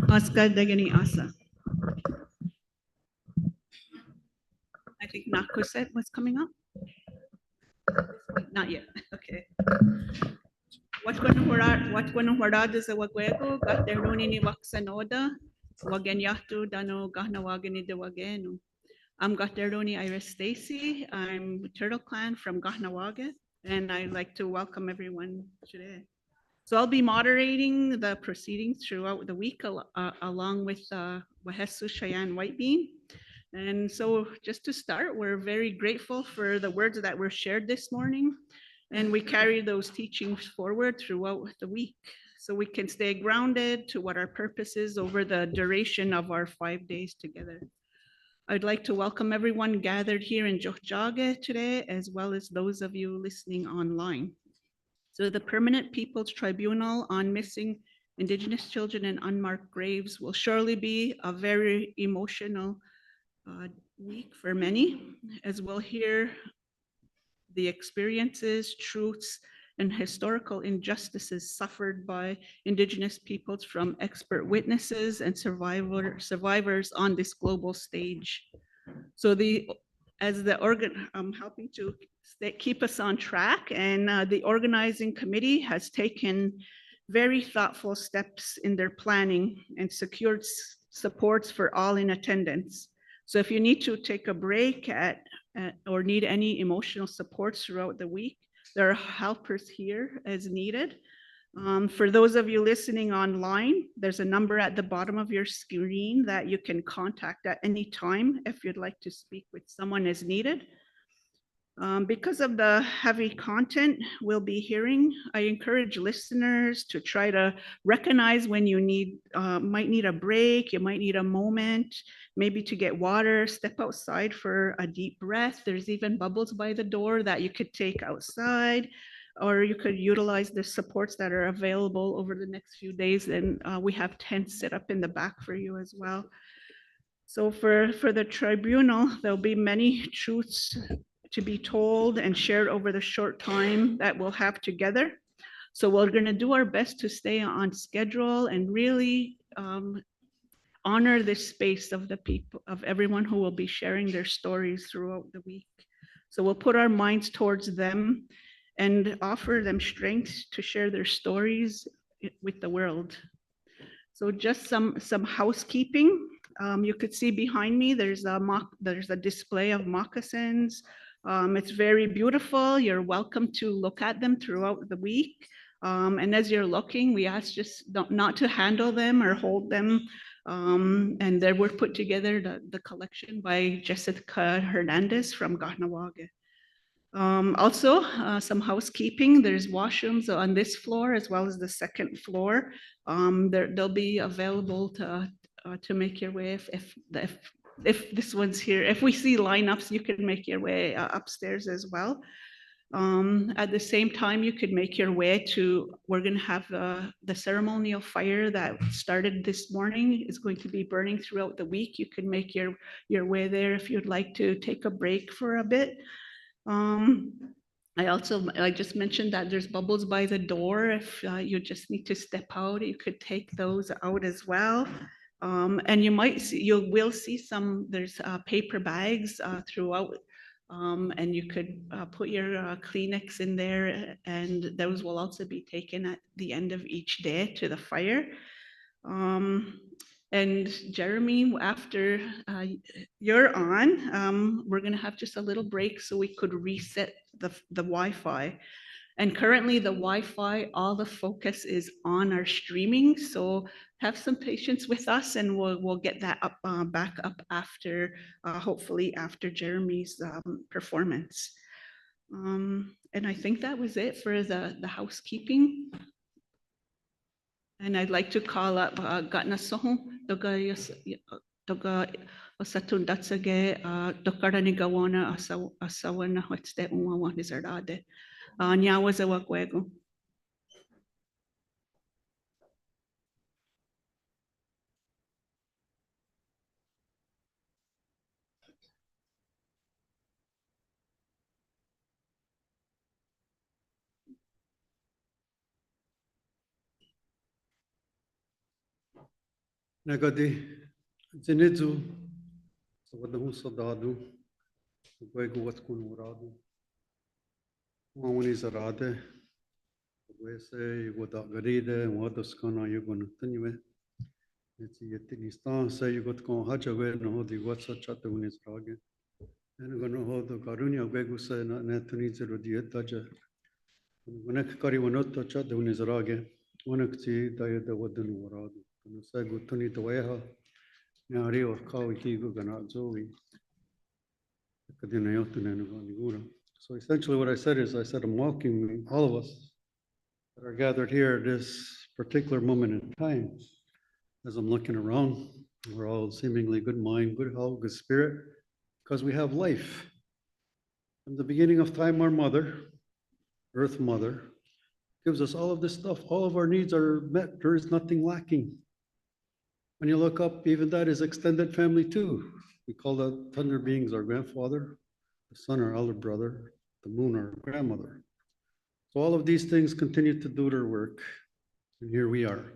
Oscar Degani Asa. I think Nakuset was coming up. Not yet. Okay. What gonna hurad is a wagwego, got their nuni ni waksanoda, wagenyatu dano gahnawagani de wagenu. I'm Gateroni Iris Stacy. I'm Turtle Clan from Gahnawaga, and I'd like to welcome everyone today. So I'll be moderating the proceedings throughout the week along with Wahesu Cheyenne Whitebean. And so just to start, we're very grateful for the words that were shared this morning. And we carry those teachings forward throughout the week so we can stay grounded to what our purpose is over the duration of our 5 days together. I'd like to welcome everyone gathered here in Jokjaga today, as well as those of you listening online. So the Permanent People's Tribunal on Missing Indigenous Children and Unmarked Graves will surely be a very emotional week for many, as we'll hear the experiences, truths, and historical injustices suffered by Indigenous peoples from expert witnesses and survivors on this global stage. So as the organ, I'm helping to keep us on track, and the organizing committee has taken very thoughtful steps in their planning and secured supports for all in attendance. So if you need to take a break or need any emotional support throughout the week, there are helpers here as needed. For those of you listening online, there's a number at the bottom of your screen that you can contact at any time if you'd like to speak with someone as needed. Because of the heavy content we'll be hearing, I encourage listeners to try to recognize when you might need a break, you might need a moment, maybe to get water, step outside for a deep breath. There's even bubbles by the door that you could take outside, or you could utilize the supports that are available over the next few days. And we have tents set up in the back for you as well. So for the tribunal, there'll be many truths to be told and shared over the short time that we'll have together. So we're going to do our best to stay on schedule and really honor this space of the people, of everyone who will be sharing their stories throughout the week. So we'll put our minds towards them and offer them strength to share their stories with the world. So just some housekeeping. You could see behind me, there's a display of moccasins. It's very beautiful. You're welcome to look at them throughout the week. And as you're looking, we ask just not to handle them or hold them. And they were put together, the collection by Jessica Hernandez from Gahnawaga. Also, some housekeeping. There's washrooms on this floor as well as the second floor. They'll be available to make your way if this one's here. If we see lineups, you can make your way upstairs as well. At the same time, you could make your way to, we're going to have the ceremonial fire that started this morning is going to be burning throughout the week. You can make your way there if you'd like to take a break for a bit. I just mentioned that there's bubbles by the door. If you just need to step out, you could take those out as well. And you will see there's paper bags throughout. And you could put your Kleenex in there, and those will also be taken at the end of each day to the fire. And Jeremy, after you're on, we're going to have just a little break so we could reset the Wi-Fi. And currently the Wi-Fi, all the focus is on our streaming. So have some patience with us, and we'll get that up back up after, hopefully after Jeremy's performance. And I think that was it for the housekeeping. And I'd like to call up Gatna Soho, Doga Osatun Datsage, Dokarani Gawana, Asawana, what's that one is Ardade. Nyawaza Wakwego. Nagadi, Zinidzu, sa wadang soldado, Guego was Kunurado, Wawani Zarade, Wese, Wada Garide, and Wadaskana, you're going to Tinue. It's Yetinistan, say you got con Hajawe, and hold the what's such at the Winis Rage. And I'm going to hold the Garunia Guegu say, not Natuni Zero Dietaja. When I carry one out to chat the Winis Rage, one of the Dia the Wadan Warado. And I say, good Tuni to Weha, Nari or Kawi Kigo Ganazowi. So essentially what I said is, I said, I'm welcoming all of us that are gathered here at this particular moment in time. As I'm looking around, we're all seemingly good mind, good health, good spirit, because we have life. From the beginning of time, our mother, Earth Mother, gives us all of this stuff. All of our needs are met. There is nothing lacking. When you look up, even that is extended family too. We call the thunder beings our grandfather, the sun our elder brother, the moon our grandmother. So all of these things continue to do their work. And here we are.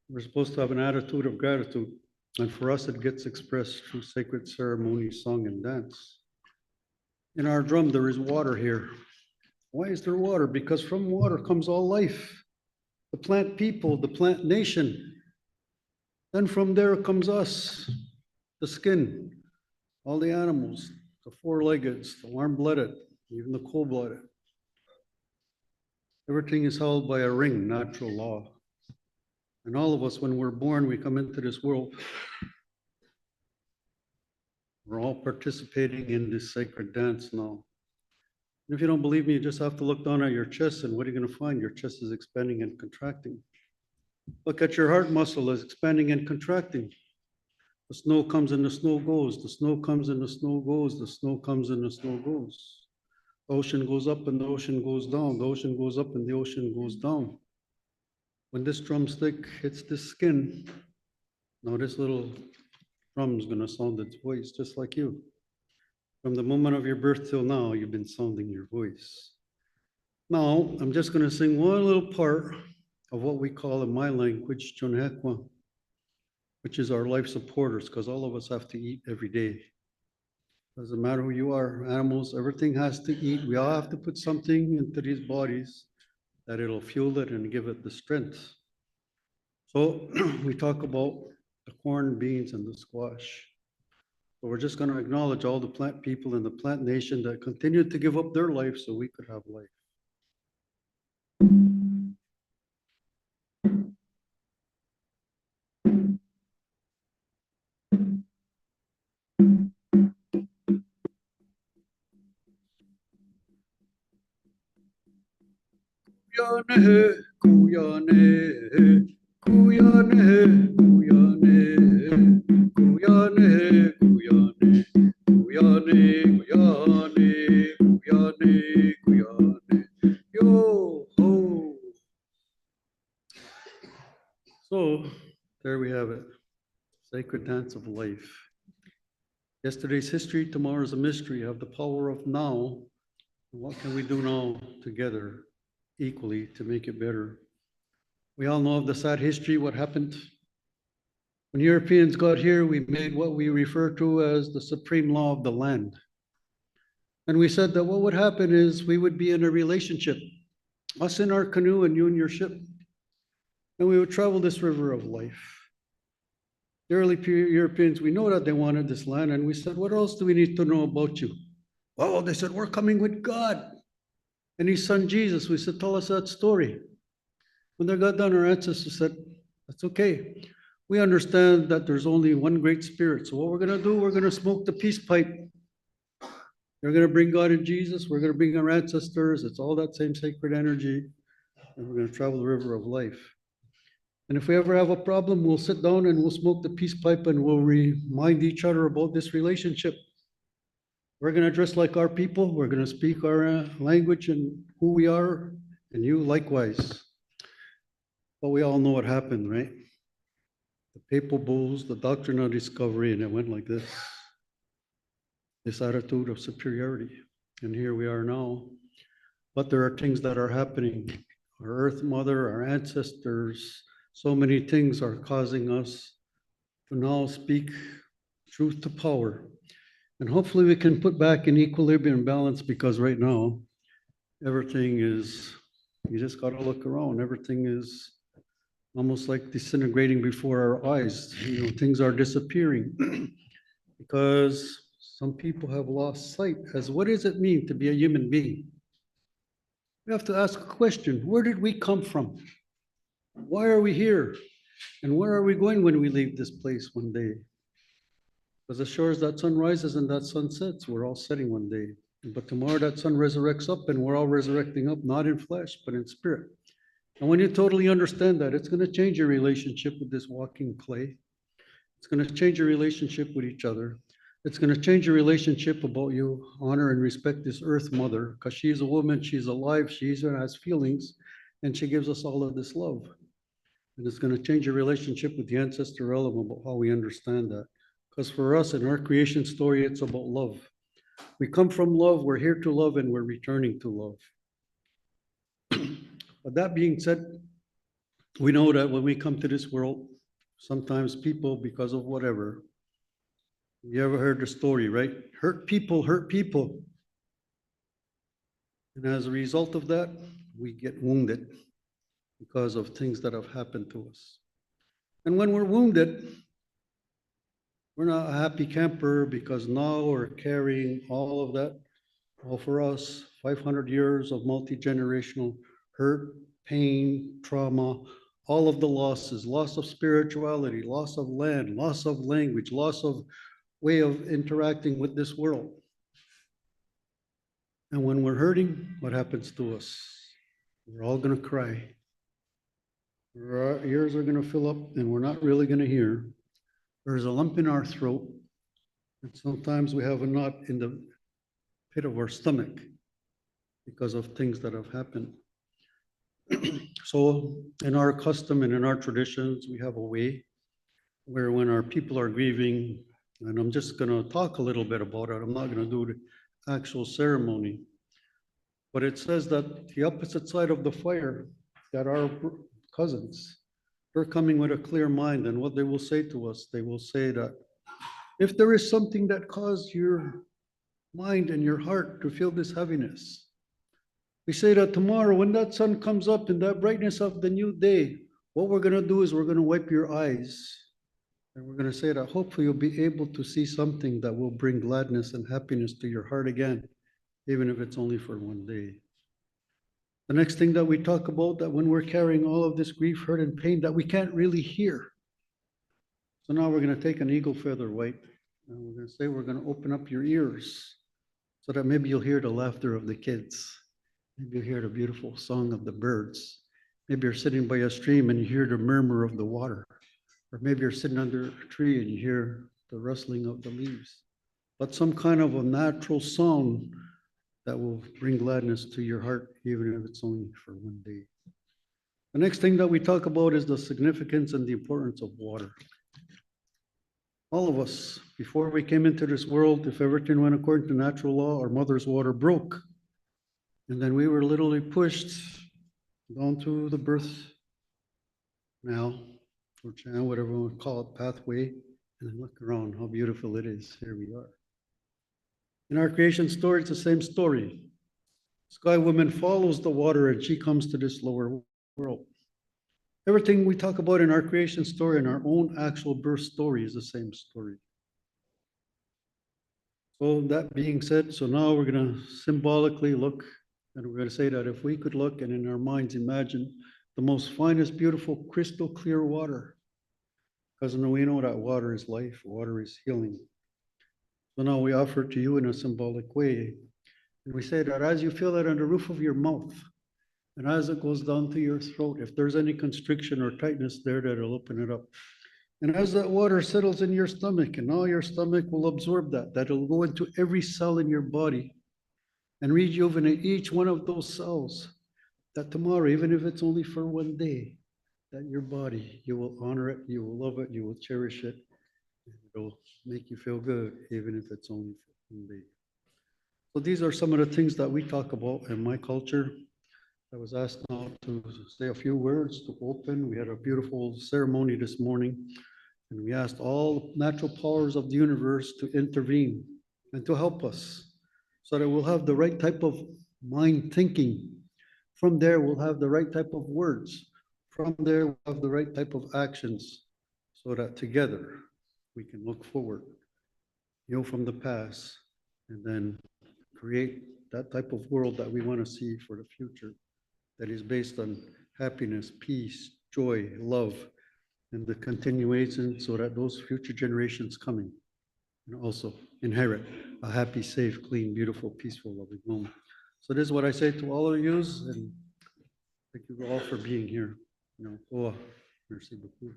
We're supposed to have an attitude of gratitude. And for us, it gets expressed through sacred ceremony, song, and dance. In our drum, there is water here. Why is there water? Because from water comes all life. The plant people, the plant nation. Then from there comes us, the skin, all the animals, the four-leggeds, the warm-blooded, even the cold-blooded. Everything is held by a ring, natural law. And all of us, when we're born, we come into this world. We're all participating in this sacred dance now. And if you don't believe me, you just have to look down at your chest, and what are you going to find? Your chest is expanding and contracting. Look at your heart muscle is expanding and contracting. The snow comes and the snow goes. The snow comes and the snow goes. The snow comes and the snow goes. The ocean goes up and the ocean goes down. The ocean goes up and the ocean goes down. When this drumstick hits the skin, now this little drum is going to sound its voice just like you. From the moment of your birth till now, you've been sounding your voice. Now, I'm just going to sing one little part of what we call in my language, Chonhekwa, which is our life supporters, because all of us have to eat every day. Doesn't matter who you are, animals, everything has to eat. We all have to put something into these bodies that it'll fuel it and give it the strength. So we talk about the corn, beans, and the squash. So we're just going to acknowledge all the plant people in the plant nation that continued to give up their life so we could have life. Kuyane, kuyane, kuyane, kuyane, kuyane, kuyane, kuyane, kuyane, kuyane, kuyane, yo ho. So there we have it, sacred dance of life. Yesterday's history, tomorrow's a mystery. Have the power of now. What can we do now together equally to make it better? We all know of the sad history, what happened. When Europeans got here, we made what we refer to as the supreme law of the land. And we said that what would happen is we would be in a relationship, us in our canoe and you in your ship. And we would travel this river of life. The early Europeans, we know that they wanted this land, and we said, what else do we need to know about you? Oh, they said, we're coming with God and his son Jesus. We said, tell us that story. When they got done, our ancestors said, that's okay. We understand that there's only one great spirit. So what we're going to do, we're going to smoke the peace pipe. We're going to bring God and Jesus. We're going to bring our ancestors. It's all that same sacred energy. And we're going to travel the river of life. And if we ever have a problem, we'll sit down and we'll smoke the peace pipe and we'll remind each other about this relationship. We're going to dress like our people. We're going to speak our language and who we are, and you likewise. But we all know what happened, right? The papal bulls, the doctrine of discovery, and it went like this. This attitude of superiority. And here we are now. But there are things that are happening. Our Earth Mother, our ancestors, so many things are causing us to now speak truth to power. And hopefully we can put back in equilibrium and balance, because right now, everything is, you just got to look around. Everything is almost like disintegrating before our eyes. You know, things are disappearing because some people have lost sight as what does it mean to be a human being? We have to ask a question. Where did we come from? Why are we here? And where are we going when we leave this place one day? Because as sure as that sun rises and that sun sets, we're all setting one day. But tomorrow that sun resurrects up and we're all resurrecting up, not in flesh, but in spirit. And when you totally understand that, it's going to change your relationship with this walking clay. It's going to change your relationship with each other. It's going to change your relationship about you honor and respect this earth mother, because she's a woman, she's alive, she has feelings, and she gives us all of this love. And it's going to change your relationship with the ancestor realm about how we understand that. Because for us in our creation story, it's about love. We come from love, we're here to love, and we're returning to love. But that being said, we know that when we come to this world, sometimes people, because of whatever, you ever heard the story, right? Hurt people hurt people. And as a result of that, we get wounded because of things that have happened to us. And when we're wounded, we're not a happy camper, because now we're carrying all of that. All for us, 500 years of multi-generational hurt, pain, trauma, all of the losses, loss of spirituality, loss of land, loss of language, loss of way of interacting with this world. And when we're hurting, what happens to us? We're all going to cry. Our ears are going to fill up and we're not really going to hear. There's a lump in our throat. And sometimes we have a knot in the pit of our stomach because of things that have happened. So in our custom and in our traditions, we have a way where when our people are grieving, and I'm just going to talk a little bit about it, I'm not going to do the actual ceremony, but it says that the opposite side of the fire, that our cousins, they're coming with a clear mind, and what they will say to us, they will say that if there is something that caused your mind and your heart to feel this heaviness, we say that tomorrow when that sun comes up in that brightness of the new day, what we're going to do is we're going to wipe your eyes. And we're going to say that hopefully you'll be able to see something that will bring gladness and happiness to your heart again, even if it's only for one day. The next thing that we talk about, that when we're carrying all of this grief, hurt, and pain that we can't really hear. So now we're going to take an eagle feather white, and we're going to say we're going to open up your ears so that maybe you'll hear the laughter of the kids. Maybe you hear the beautiful song of the birds. Maybe you're sitting by a stream and you hear the murmur of the water. Or maybe you're sitting under a tree and you hear the rustling of the leaves. But some kind of a natural sound that will bring gladness to your heart, even if it's only for one day. The next thing that we talk about is the significance and the importance of water. All of us, before we came into this world, if everything went according to natural law, our mother's water broke. And then we were literally pushed down to the birth canal, or channel, whatever we want to call it, pathway, and then look around how beautiful it is. Here we are. In our creation story, it's the same story. Sky woman follows the water and she comes to this lower world. Everything we talk about in our creation story and our own actual birth story is the same story. So that being said, so now we're going to symbolically look, and we're going to say that if we could look and in our minds imagine the most finest, beautiful, crystal clear water, because we know that water is life, water is healing. So now we offer it to you in a symbolic way. And we say that as you feel it on the roof of your mouth, and as it goes down to your throat, if there's any constriction or tightness there, that'll open it up. And as that water settles in your stomach, and now your stomach will absorb that, that'll go into every cell in your body and rejuvenate each one of those cells, that tomorrow, even if it's only for one day, that your body, you will honor it, you will love it, you will cherish it, and it'll make you feel good, even if it's only for one day. So these are some of the things that we talk about in my culture. I was asked now to say a few words to open. We had a beautiful ceremony this morning. And we asked all natural powers of the universe to intervene and to help us so that we'll have the right type of mind thinking. From there, we'll have the right type of words. From there, we'll have the right type of actions so that together we can look forward, heal from the past, and then create that type of world that we want to see for the future that is based on happiness, peace, joy, love, and the continuation so that those future generations coming and also inherit a happy, safe, clean, beautiful, peaceful, loving home. So this is what I say to all of you, and thank you all for being here. Merci beaucoup.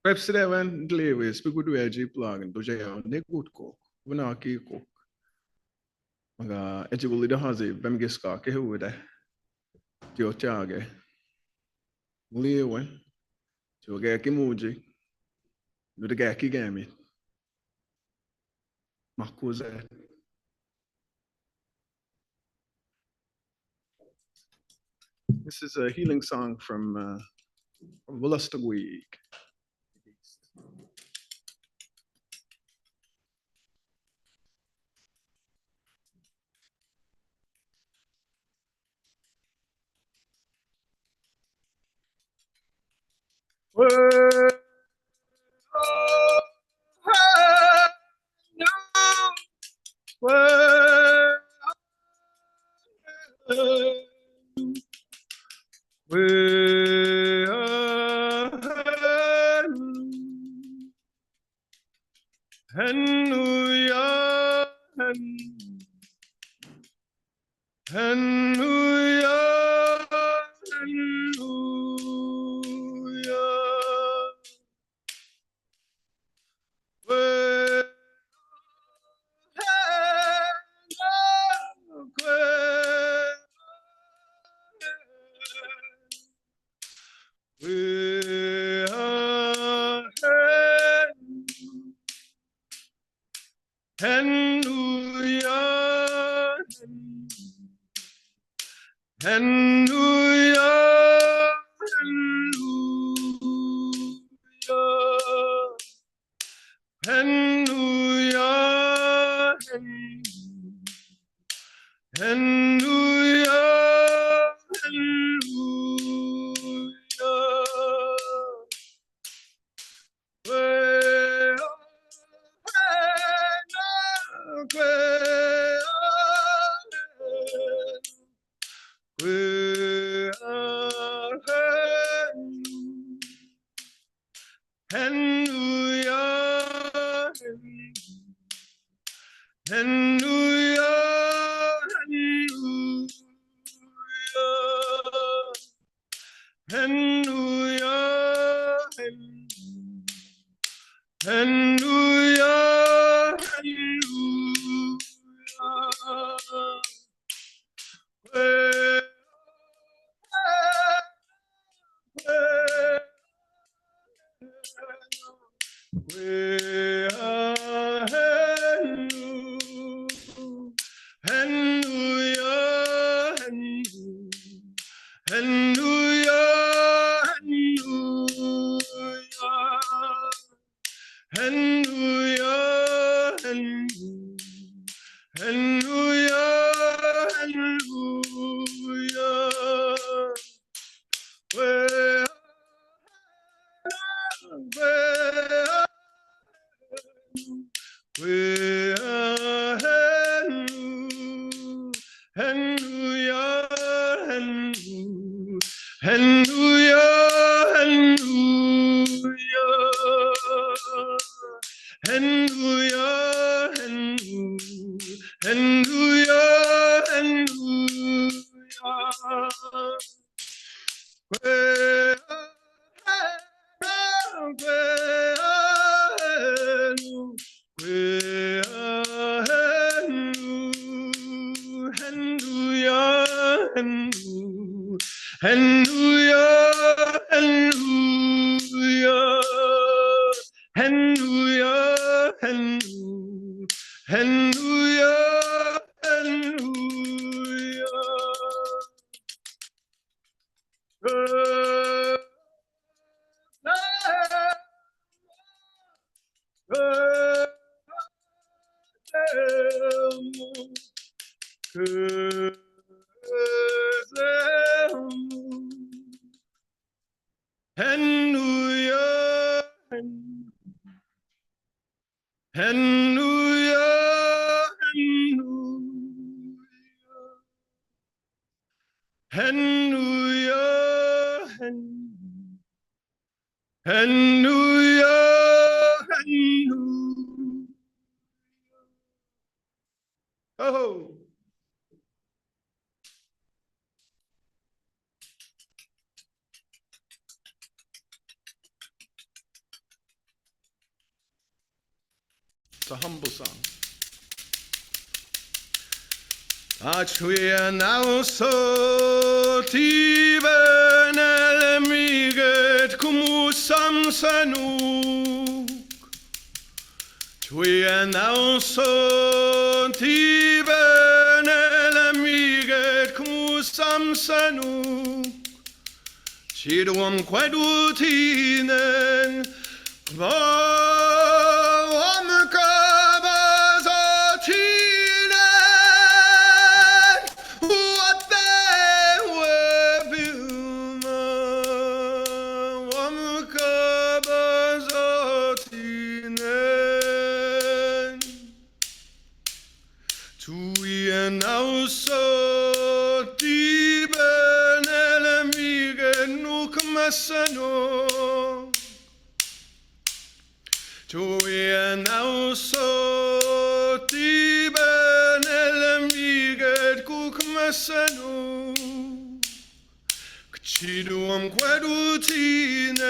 President Dlewe, speak with the plug and Doja, ne good cook. We know key cook. Maga, ejibuli da hazi, bemgeska, ke hude. Tio tiage. Lewe, tio gaki muji. Do the gaki gami. Makuze. This is a healing song from Willastagweek. Hallelujah, hallelujah, hallelujah, hallelujah, hallelujah. Hallelujah, hallelujah, hallelujah, hallelujah, hallelujah. Oh. It's a humble song. Achuia now so tiven elemiget kumu samsanu. Chuia now so tiven elemiget kumu samsanu. Chiduam quadutinen. Sano Joia now so tiben elemiget kukmasano Kchiduam quadutinen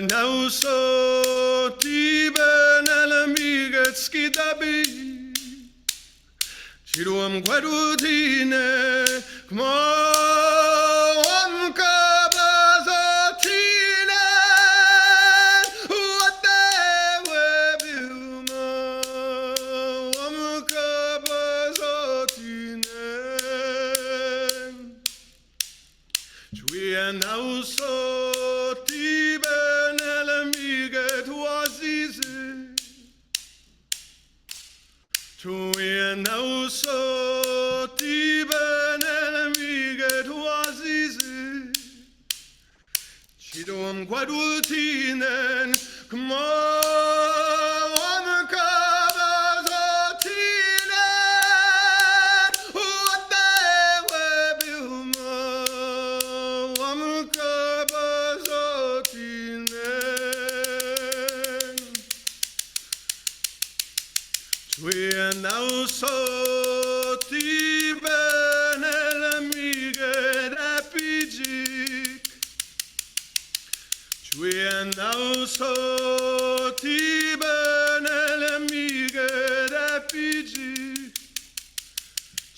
now so tiben elemiget skidabi Chiruam quadutine Kmoam kabazatine Uate webuma Wam kabazatine Chuia now so Chuia now so tiben elemiget huazizi Chiduam quadutinen Kmoam kabazatinen Uate webuma Wam kabazatinen Chuia now so tiben elemiget apijik Chuia now so tiben elemiget apijik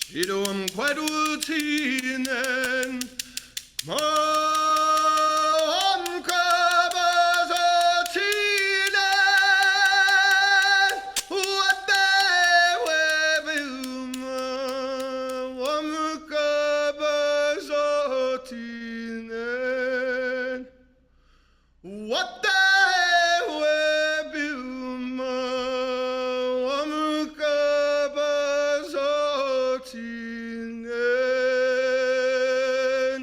Chiduam quadutinen Kmoam kabazatinen Uate webuma Wam kabazatinen Uate webuma Wam kabazatinen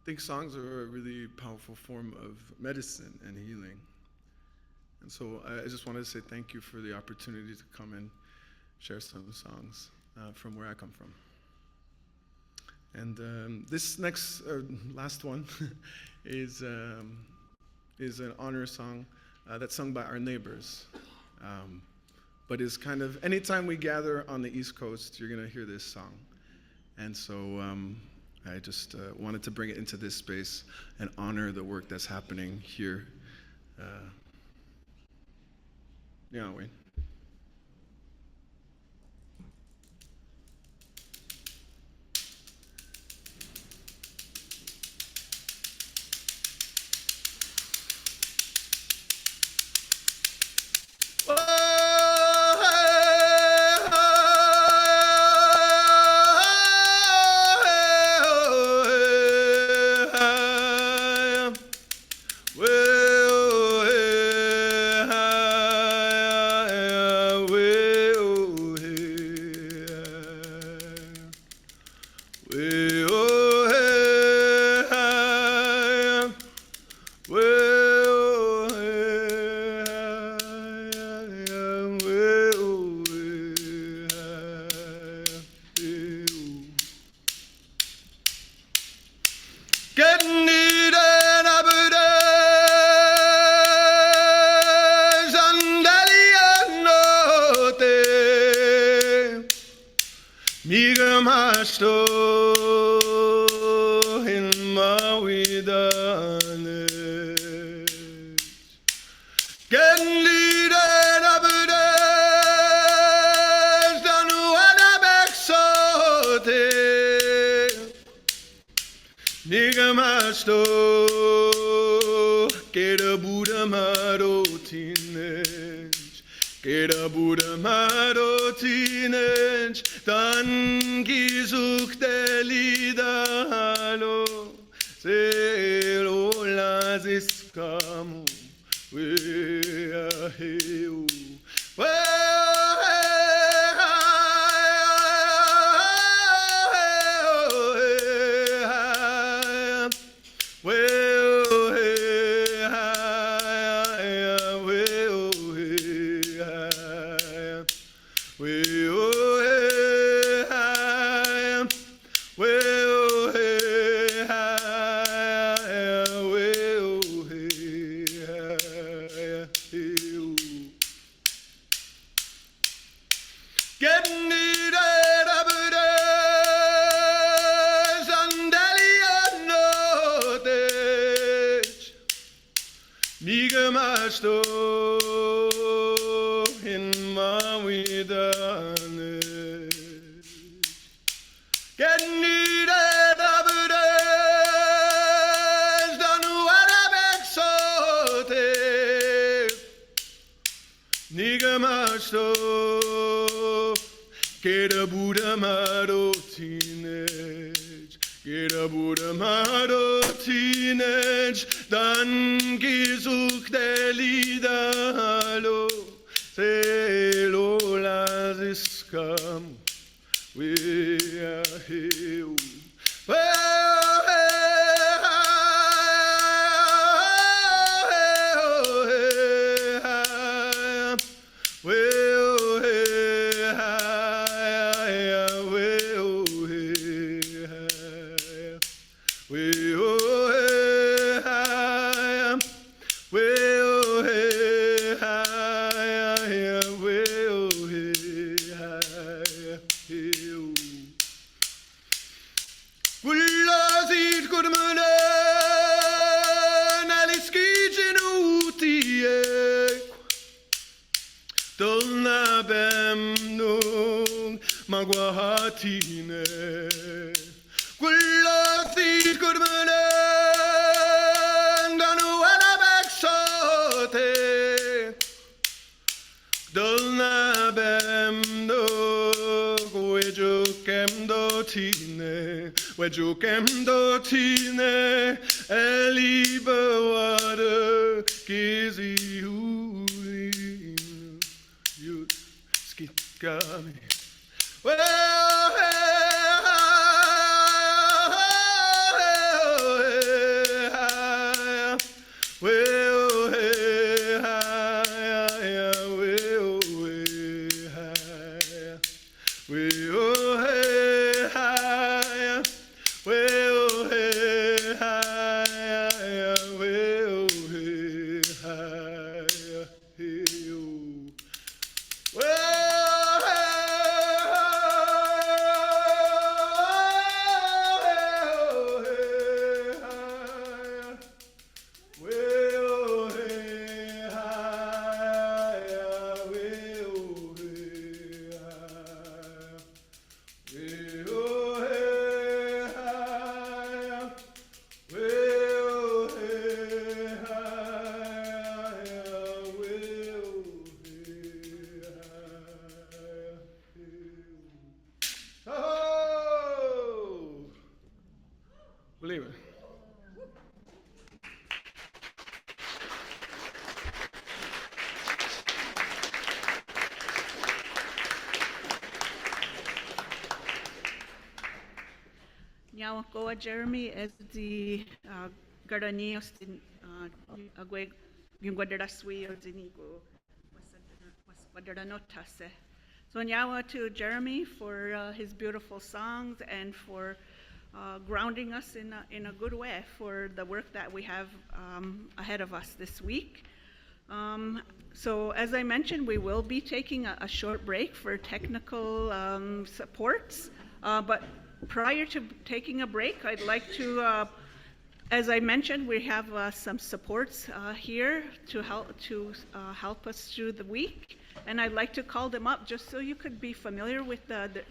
I think songs are a really powerful form of medicine and healing. And so I just wanted to say thank you for the opportunity to come and share some songs from where I come from. And this next, last one is an honor song that's sung by our neighbors. But is kind of, anytime we gather on the East Coast, you're gonna hear this song. And so I just wanted to bring it into this space and honor the work that's happening here. Yeah, Wayne. Believe it. Nyawakoa Jeremy as the Gardanios in Agweg Yungwadaraswi or Zinigo was Wadaranotase. So Nyawa to Jeremy for his beautiful songs and for grounding us in a good way for the work that we have ahead of us this week. So as I mentioned, we will be taking a short break for technical supports, but prior to taking a break, I'd like to, as I mentioned, we have some supports here to help us through the week, and I'd like to call them up just so you could be familiar with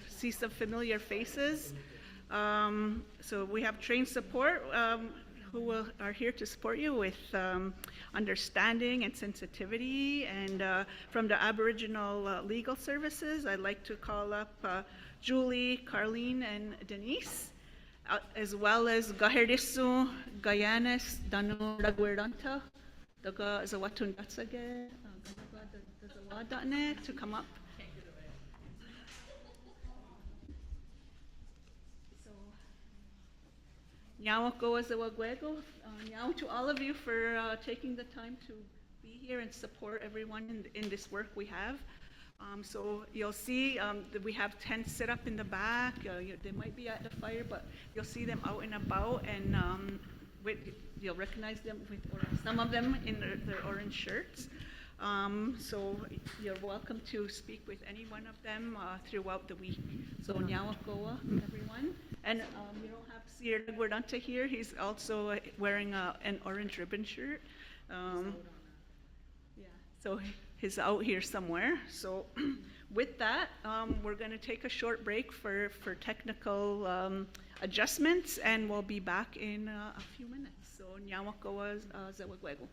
see some familiar faces. So we have trained support who are here to support you with understanding and sensitivity, and from the Aboriginal Legal Services, I'd like to call up Julie, Carlene, and Denise, as well as Gaherisu, Gayanes, Danu Ragwerdanta, Daga Zawatundatsage, to come up. Nyawako Azawagwego, Nyaw to all of you for taking the time to be here and support everyone in this work we have. So you'll see that we have tents set up in the back. They might be at the fire, but you'll see them out and about, and you'll recognize them with some of them in their orange shirts. So you're welcome to speak with any one of them throughout the week. So Nyawakoa, everyone. And you don't have Sir Guardanta here. He's also wearing an orange ribbon shirt. Yeah, so he's out here somewhere. So with that, we're going to take a short break for technical adjustments, and we'll be back in a few minutes. So Nyawakoa Zawagwego.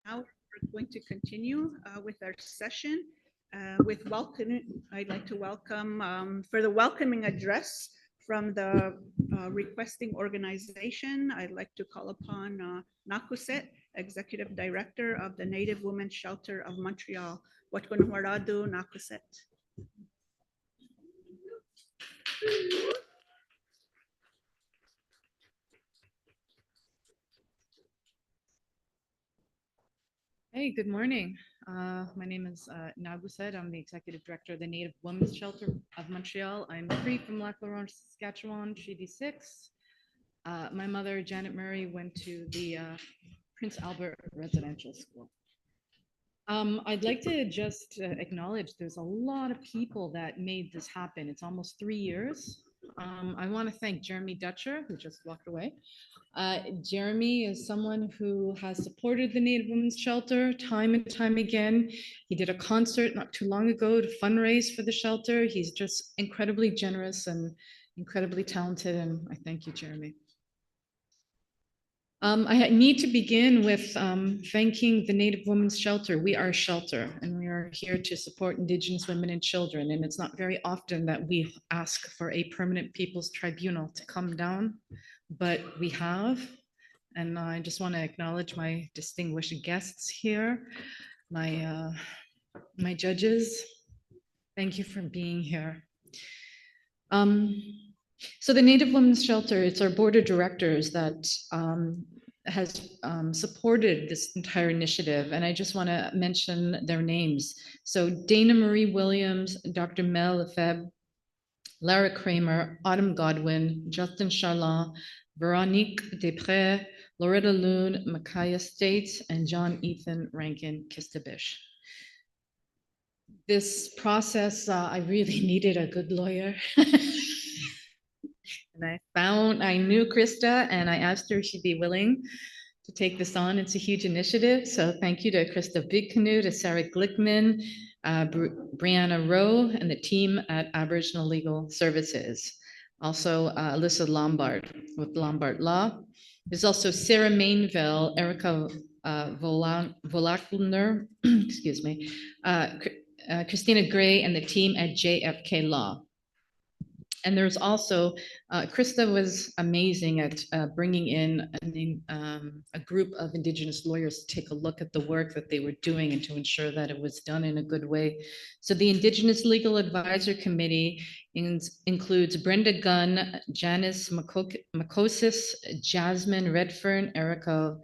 Now we're going to continue with our session with welcome. I'd like to welcome for the welcoming address from the requesting organization. I'd like to call upon Nakuset, Executive Director of the Native Women's Shelter of Montreal. Watkonwaradu Nakuset. Hey, good morning. My name is Naguset. I'm the Executive Director of the Native Women's Shelter of Montreal. I'm free from Lac La Ronge, Saskatchewan, Treaty 6. My mother, Janet Murray, went to the Prince Albert Residential School. I'd like to just acknowledge there's a lot of people that made this happen. It's almost 3 years. I want to thank Jeremy Dutcher, who just walked away. Jeremy is someone who has supported the Native Women's Shelter time and time again. He did a concert not too long ago to fundraise for the shelter. He's just incredibly generous and incredibly talented, and I thank you, Jeremy. I need to begin with thanking the Native Women's Shelter. We are a shelter, and we are here to support Indigenous women and children, and it's not very often that we ask for a permanent People's Tribunal to come down, but we have, and I just want to acknowledge my distinguished guests here, my judges. Thank you for being here. So the Native Women's Shelter, it's our board of directors that has supported this entire initiative, and I just want to mention their names. So Dana Marie Williams, Dr. Mel Lefebvre, Lara Kramer, Autumn Godwin, Justin Charland, Veronique Després, Loretta Loon, Micaiah States, and John Ethan Rankin Kistabish. This process, I really needed a good lawyer. And I knew Krista, and I asked her if she'd be willing to take this on. It's a huge initiative. So thank you to Krista Big Canoe, to Sarah Glickman, Brianna Rowe, and the team at Aboriginal Legal Services. Also, Alyssa Lombard with Lombard Law. There's also Sarah Mainville, Erica Volakner, excuse me, Christina Gray, and the team at JFK Law. And there's also, Krista was amazing at bringing in a group of Indigenous lawyers to take a look at the work that they were doing and to ensure that it was done in a good way. So the Indigenous Legal Advisory Committee includes Brenda Gunn, Janice Makosis, Jasmine Redfern, Erica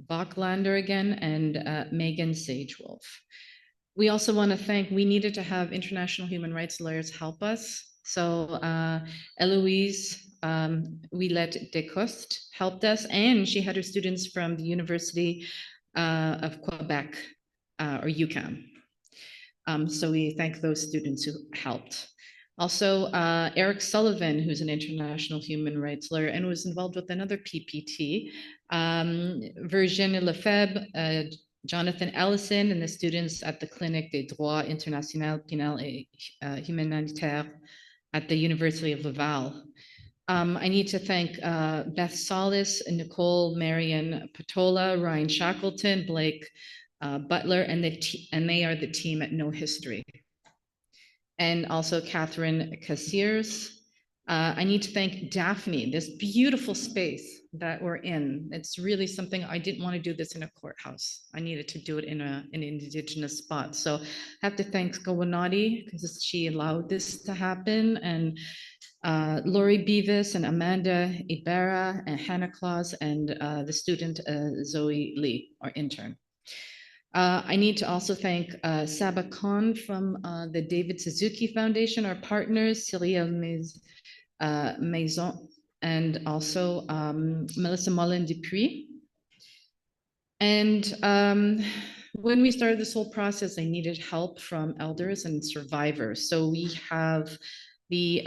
Bachlander again, and Megan Sagewolf. We also want to thank, we needed to have international human rights lawyers help us. So Eloise Willette Descoste helped us, and she had her students from the University of Quebec, or UQAM. So we thank those students who helped. Also, Eric Sullivan, who's an international human rights lawyer and was involved with another PPT, Virginie Lefebvre, Jonathan Ellison, and the students at the Clinique des Droits Internationaux Pénal et Humanitaires at the University of Laval. I need to thank Beth Solis, Nicole Marion Patola, Ryan Shackleton, Blake Butler, and they are the team at No History. And also Catherine Cassiers. I need to thank Daphne, this beautiful space that we're in. It's really something, I didn't want to do this in a courthouse. I needed to do it in an Indigenous spot. So I have to thank Gowanati because she allowed this to happen. And Lori Beavis and Amanda Ibarra and Hannah Claus and the student Zoe Lee, our intern. I need to also thank Saba Khan from the David Suzuki Foundation, our partners, Cyril Maison, and also Melissa Mullen Dupuis. And when we started this whole process, I needed help from elders and survivors. So we have the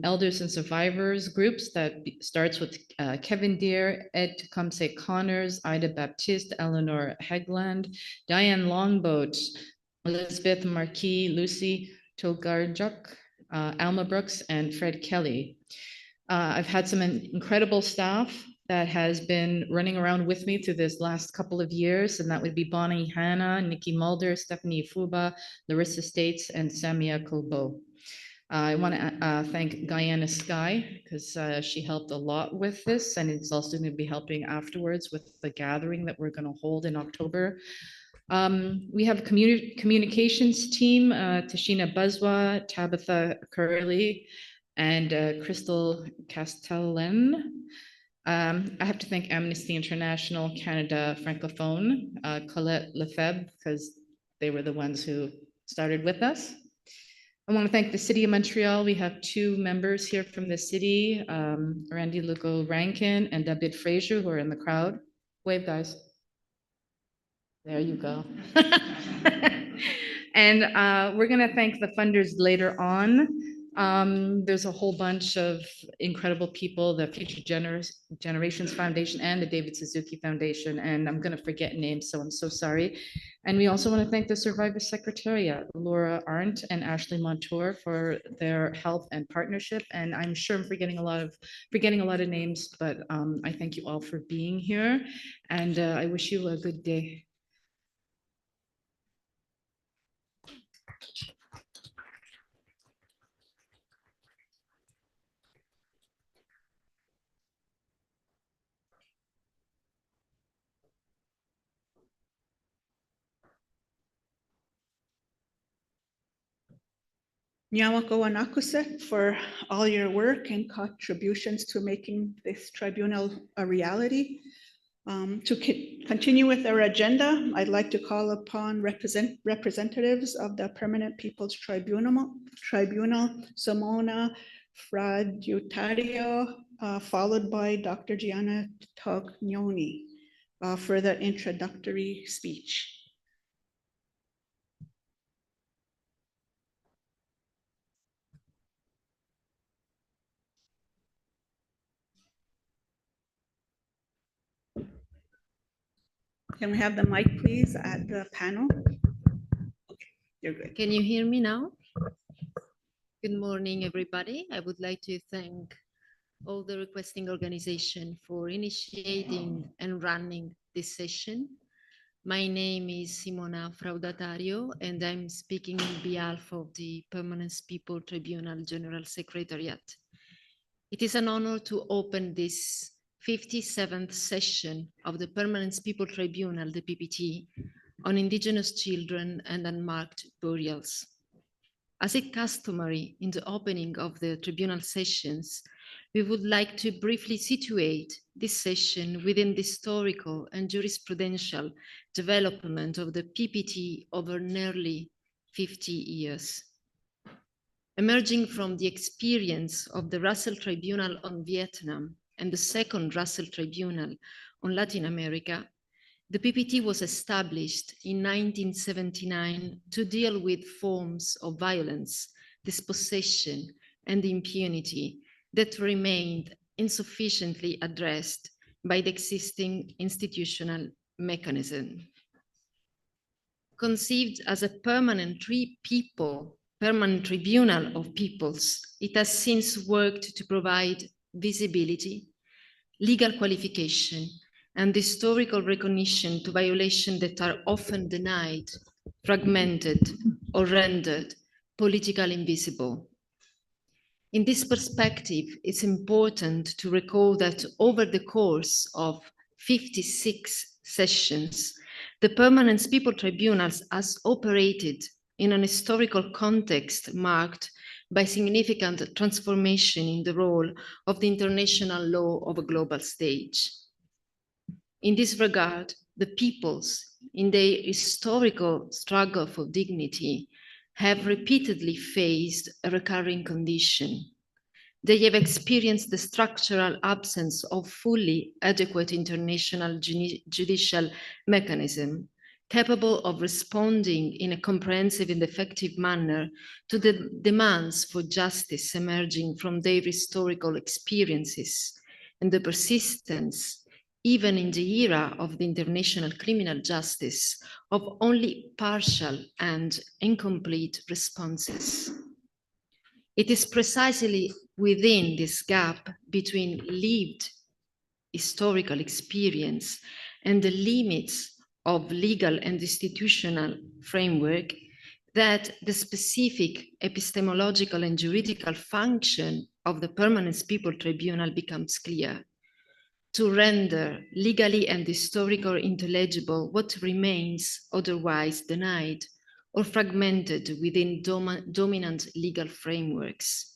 elders and survivors groups that starts with Kevin Deere, Ed Tecumseh Connors, Ida Baptiste, Eleanor Hegland, Diane Longboat, Elizabeth Marquis, Lucy Togarjuk, Alma Brooks, and Fred Kelly. I've had some incredible staff that has been running around with me through this last couple of years, and that would be Bonnie Hanna, Nikki Mulder, Stephanie Fuba, Larissa States, and Samia Kulbo. I want to thank Guyana Sky because she helped a lot with this, and it's also going to be helping afterwards with the gathering that we're going to hold in October. We have a communications team, Tashina Buzwa, Tabitha Curley, and Crystal Castellan. I have to thank Amnesty International Canada Francophone, Colette Lefebvre, because they were the ones who started with us. I want to thank the City of Montreal. We have 2 members here from the city, Randy Lugo Rankin and David Fraser, who are in the crowd. Wave, guys. There you go. And we're going to thank the funders later on. There's a whole bunch of incredible people, the Future Generations Foundation and the David Suzuki Foundation, and I'm going to forget names, so I'm so sorry. And we also want to thank the Survivor Secretariat, Laura Arndt and Ashley Montour, for their help and partnership. And I'm sure I'm forgetting a lot of names, but I thank you all for being here, and I wish you a good day. Nyawako Anakuse for all your work and contributions to making this tribunal a reality. To continue with our agenda, I'd like to call upon representatives of the Permanent People's Tribunal, Simona Fradiutario, followed by Dr. Gianna Tognoni for the introductory speech. Can we have the mic, please, at the panel? Okay, you're good. Can you hear me now? Good morning, everybody. I would like to thank all the requesting organization for initiating and running this session. My name is Simona Fraudatario, and I'm speaking on behalf of the Permanent People Tribunal General Secretariat. It is an honor to open this 57th session of the Permanent People Tribunal, the PPT, on Indigenous children and unmarked burials. As is customary in the opening of the tribunal sessions, we would like to briefly situate this session within the historical and jurisprudential development of the PPT over nearly 50 years. Emerging from the experience of the Russell Tribunal on Vietnam and the second Russell Tribunal on Latin America, the PPT was established in 1979 to deal with forms of violence, dispossession, and impunity that remained insufficiently addressed by the existing institutional mechanism. Conceived as a permanent tribunal of peoples, it has since worked to provide visibility, legal qualification, and historical recognition to violations that are often denied, fragmented, or rendered politically invisible. In this perspective, it's important to recall that over the course of 56 sessions, the Permanent People Tribunals has operated in an historical context marked by significant transformation in the role of the international law of a global stage. In this regard, the peoples, in their historical struggle for dignity, have repeatedly faced a recurring condition. They have experienced the structural absence of fully adequate international judicial mechanism capable of responding in a comprehensive and effective manner to the demands for justice emerging from their historical experiences and the persistence, even in the era of the international criminal justice, of only partial and incomplete responses. It is precisely within this gap between lived historical experience and the limits of legal and institutional framework, that the specific epistemological and juridical function of the Permanent People Tribunal becomes clear, to render legally and historically intelligible what remains otherwise denied or fragmented within dominant legal frameworks.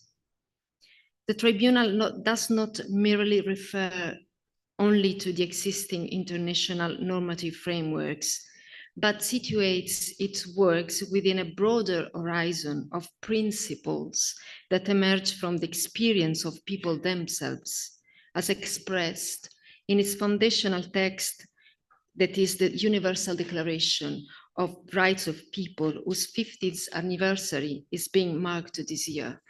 The tribunal does not merely refer only to the existing international normative frameworks, but situates its works within a broader horizon of principles that emerge from the experience of people themselves, as expressed in its foundational text, that is the Universal Declaration of Rights of People, whose 50th anniversary is being marked this year.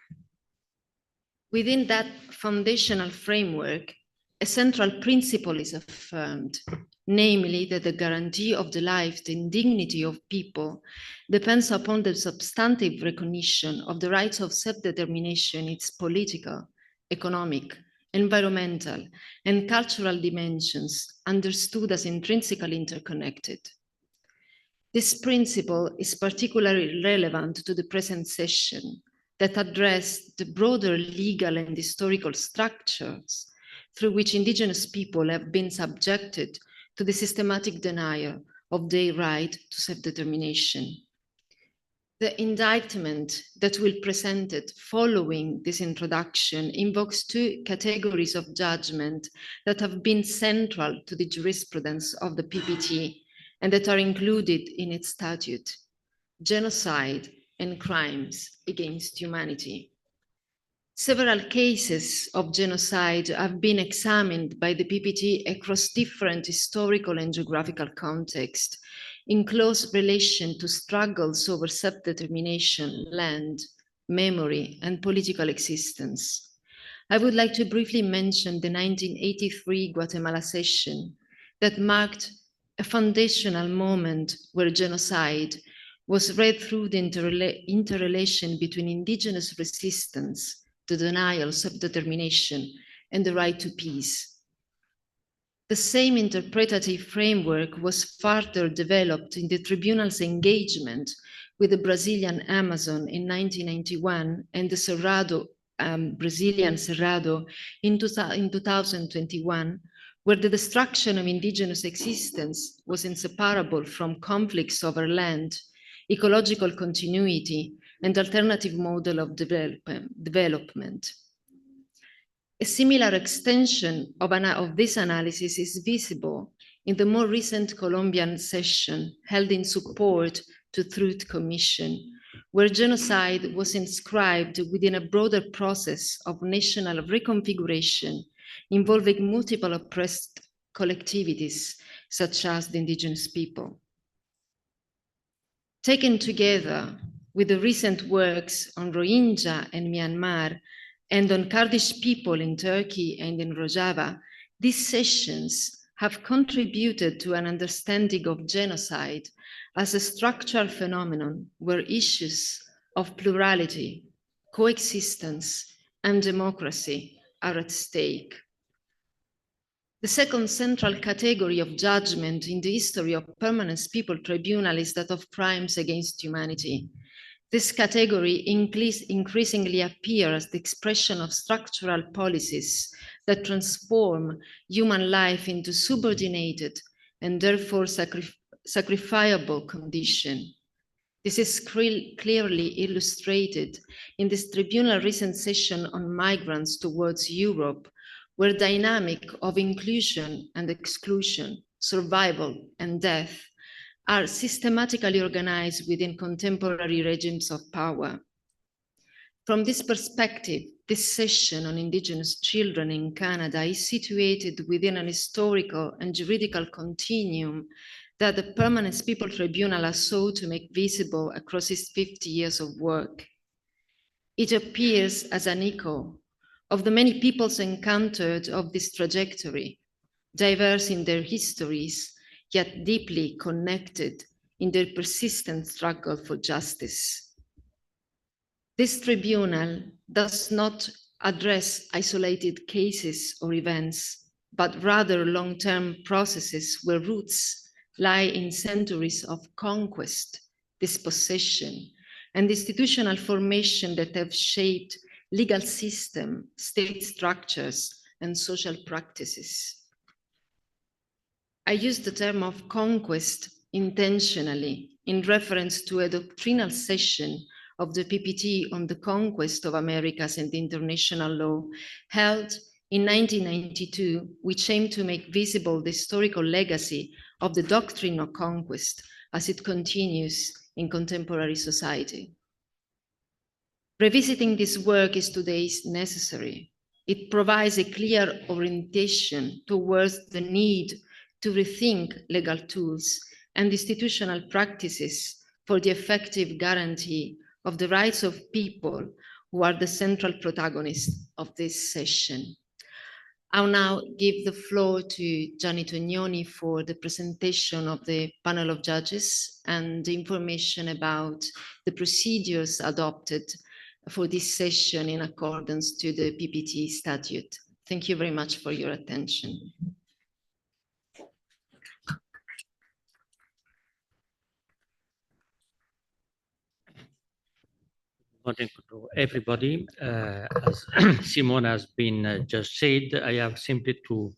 Within that foundational framework, a central principle is affirmed, namely that the guarantee of the life and dignity of people depends upon the substantive recognition of the rights of self-determination in its political, economic, environmental, and cultural dimensions, understood as intrinsically interconnected. This principle is particularly relevant to the present session that address the broader legal and historical structures through which Indigenous people have been subjected to the systematic denial of their right to self-determination. The indictment that will be presented following this introduction invokes two categories of judgment that have been central to the jurisprudence of the PPT and that are included in its statute: genocide and crimes against humanity. Several cases of genocide have been examined by the PPT across different historical and geographical contexts, in close relation to struggles over self-determination, land, memory, and political existence. I would like to briefly mention the 1983 Guatemala session that marked a foundational moment where genocide was read through the interrelation between indigenous resistance, the denial of self-determination, and the right to peace. The same interpretative framework was further developed in the tribunal's engagement with the Brazilian Amazon in 1991 and the Cerrado, Brazilian Cerrado in 2021, where the destruction of indigenous existence was inseparable from conflicts over land, ecological continuity, and alternative model of development. A similar extension of this analysis is visible in the more recent Colombian session held in support to Truth Commission, where genocide was inscribed within a broader process of national reconfiguration involving multiple oppressed collectivities, such as the indigenous people. Taken together with the recent works on Rohingya and Myanmar, and on Kurdish people in Turkey and in Rojava, these sessions have contributed to an understanding of genocide as a structural phenomenon where issues of plurality, coexistence, and democracy are at stake. The second central category of judgment in the history of Permanent People Tribunal is that of crimes against humanity. This category increasingly appears as the expression of structural policies that transform human life into subordinated and therefore sacrificable condition. This is clearly illustrated in this tribunal recent session on migrants towards Europe, where dynamic of inclusion and exclusion, survival and death are systematically organized within contemporary regimes of power. From this perspective, this session on Indigenous children in Canada is situated within an historical and juridical continuum that the Permanent People Tribunal has sought to make visible across its 50 years of work. It appears as an echo of the many peoples encountered of this trajectory, diverse in their histories, yet deeply connected in their persistent struggle for justice. This tribunal does not address isolated cases or events, but rather long-term processes where roots lie in centuries of conquest, dispossession, and institutional formation that have shaped legal system, state structures, and social practices. I use the term of conquest intentionally in reference to a doctrinal session of the PPT on the conquest of Americas and international law held in 1992, which aimed to make visible the historical legacy of the doctrine of conquest as it continues in contemporary society. Revisiting this work is today necessary. It provides a clear orientation towards the need to rethink legal tools and institutional practices for the effective guarantee of the rights of people who are the central protagonists of this session. I'll now give the floor to Gianni Tognoni for the presentation of the panel of judges and the information about the procedures adopted for this session in accordance to the PPT statute. Thank you very much for your attention. Morning to everybody. As Simone has been just said, I have simply to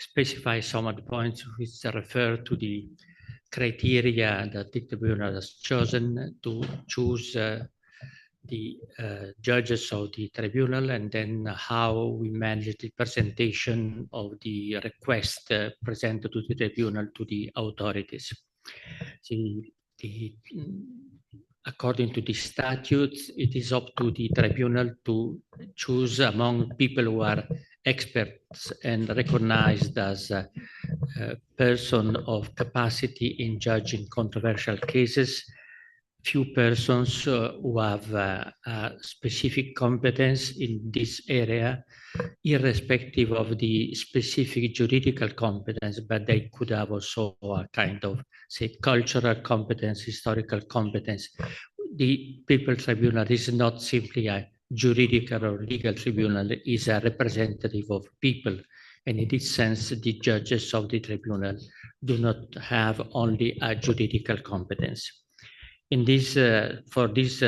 specify some of the points which refer to the criteria that the Tribunal has chosen to choose the judges of the Tribunal, and then how we manage the presentation of the request presented to the Tribunal to the authorities. According to the statutes, it is up to the Tribunal to choose among people who are experts and recognized as a person of capacity in judging controversial cases, few persons who have a specific competence in this area, irrespective of the specific juridical competence, but they could have also a kind of, say, cultural competence, historical competence. The People's Tribunal is not simply a juridical or legal tribunal, it is a representative of people. And in this sense, the judges of the Tribunal do not have only a juridical competence. In this, for these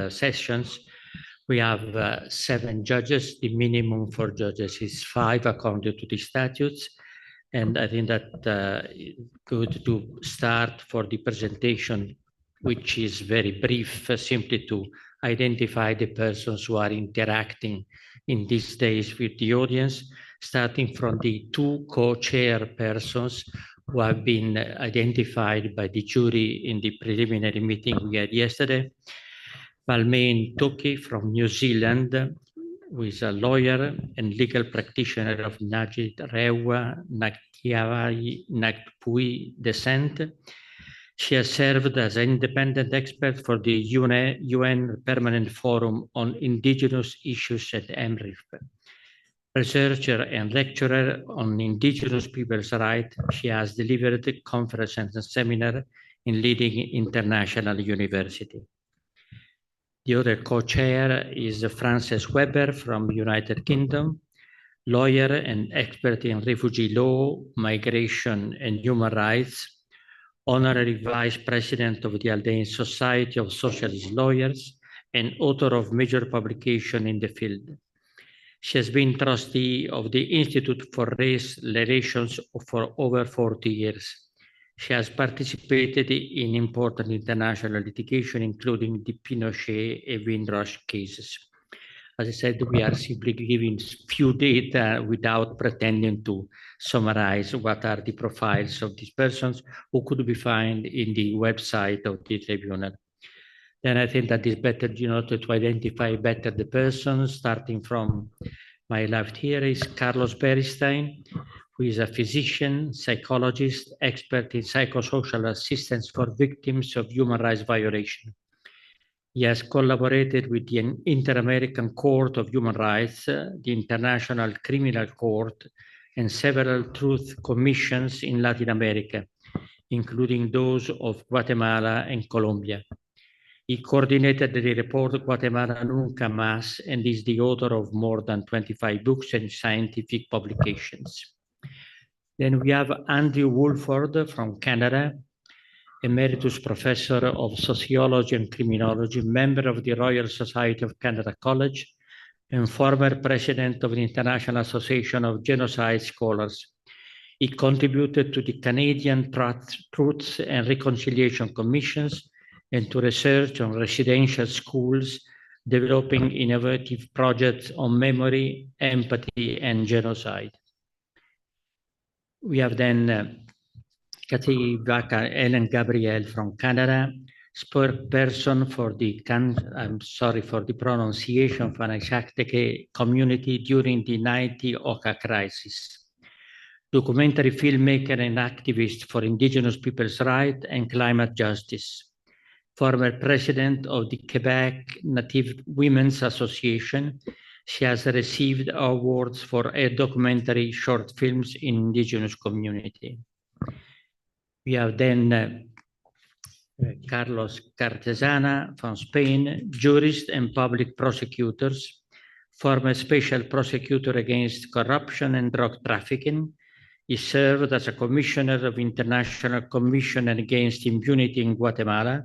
sessions, we have 7 judges. The minimum for judges is 5 according to the statutes. And I think that good to start for the presentation, which is very brief, simply to identify the persons who are interacting in these days with the audience, starting from the 2 co-chair persons who have been identified by the jury in the preliminary meeting we had yesterday. Balmain Toki from New Zealand, who is a lawyer and legal practitioner of Ngāti Rewa Ngāti descent. She has served as an independent expert for the UN Permanent Forum on Indigenous Issues at EMRIF. Researcher and lecturer on Indigenous people's rights, she has delivered conferences and seminars in leading international universities. The other co-chair is Frances Weber from United Kingdom, lawyer and expert in refugee law, migration, and human rights, honorary vice president of the Aldean Society of Socialist Lawyers, and author of major publications in the field. She has been trustee of the Institute for Race Relations for over 40 years. She has participated in important international litigation, including the Pinochet and Windrush cases. As I said, we are simply giving few data without pretending to summarize what are the profiles of these persons who could be found in the website of the Tribunal. Then I think that it's better, to identify better the persons. Starting from my left here is Carlos Beristain, who is a physician, psychologist, expert in psychosocial assistance for victims of human rights violation. He has collaborated with the Inter-American Court of Human Rights, the International Criminal Court, and several truth commissions in Latin America, including those of Guatemala and Colombia. He coordinated the report Guatemala Nunca Más and is the author of more than 25 books and scientific publications. Then we have Andrew Woolford from Canada, Emeritus Professor of Sociology and Criminology, member of the Royal Society of Canada College, and former president of the International Association of Genocide Scholars. He contributed to the Canadian Truth and Reconciliation Commissions and to research on residential schools, developing innovative projects on memory, empathy, and genocide. We have then Kathy Vaca Ellen Gabriel from Canada, spokesperson for the I'm sorry for the pronunciation of an Anishinaabeg community during the 90 Oka crisis. Documentary filmmaker and activist for Indigenous people's rights and climate justice. Former president of the Quebec Native Women's Association, she has received awards for her documentary short films in Indigenous community. We have then Carlos Cartesana from Spain, jurist and public prosecutors, former special prosecutor against corruption and drug trafficking. He served as a commissioner of International Commission Against Impunity in Guatemala.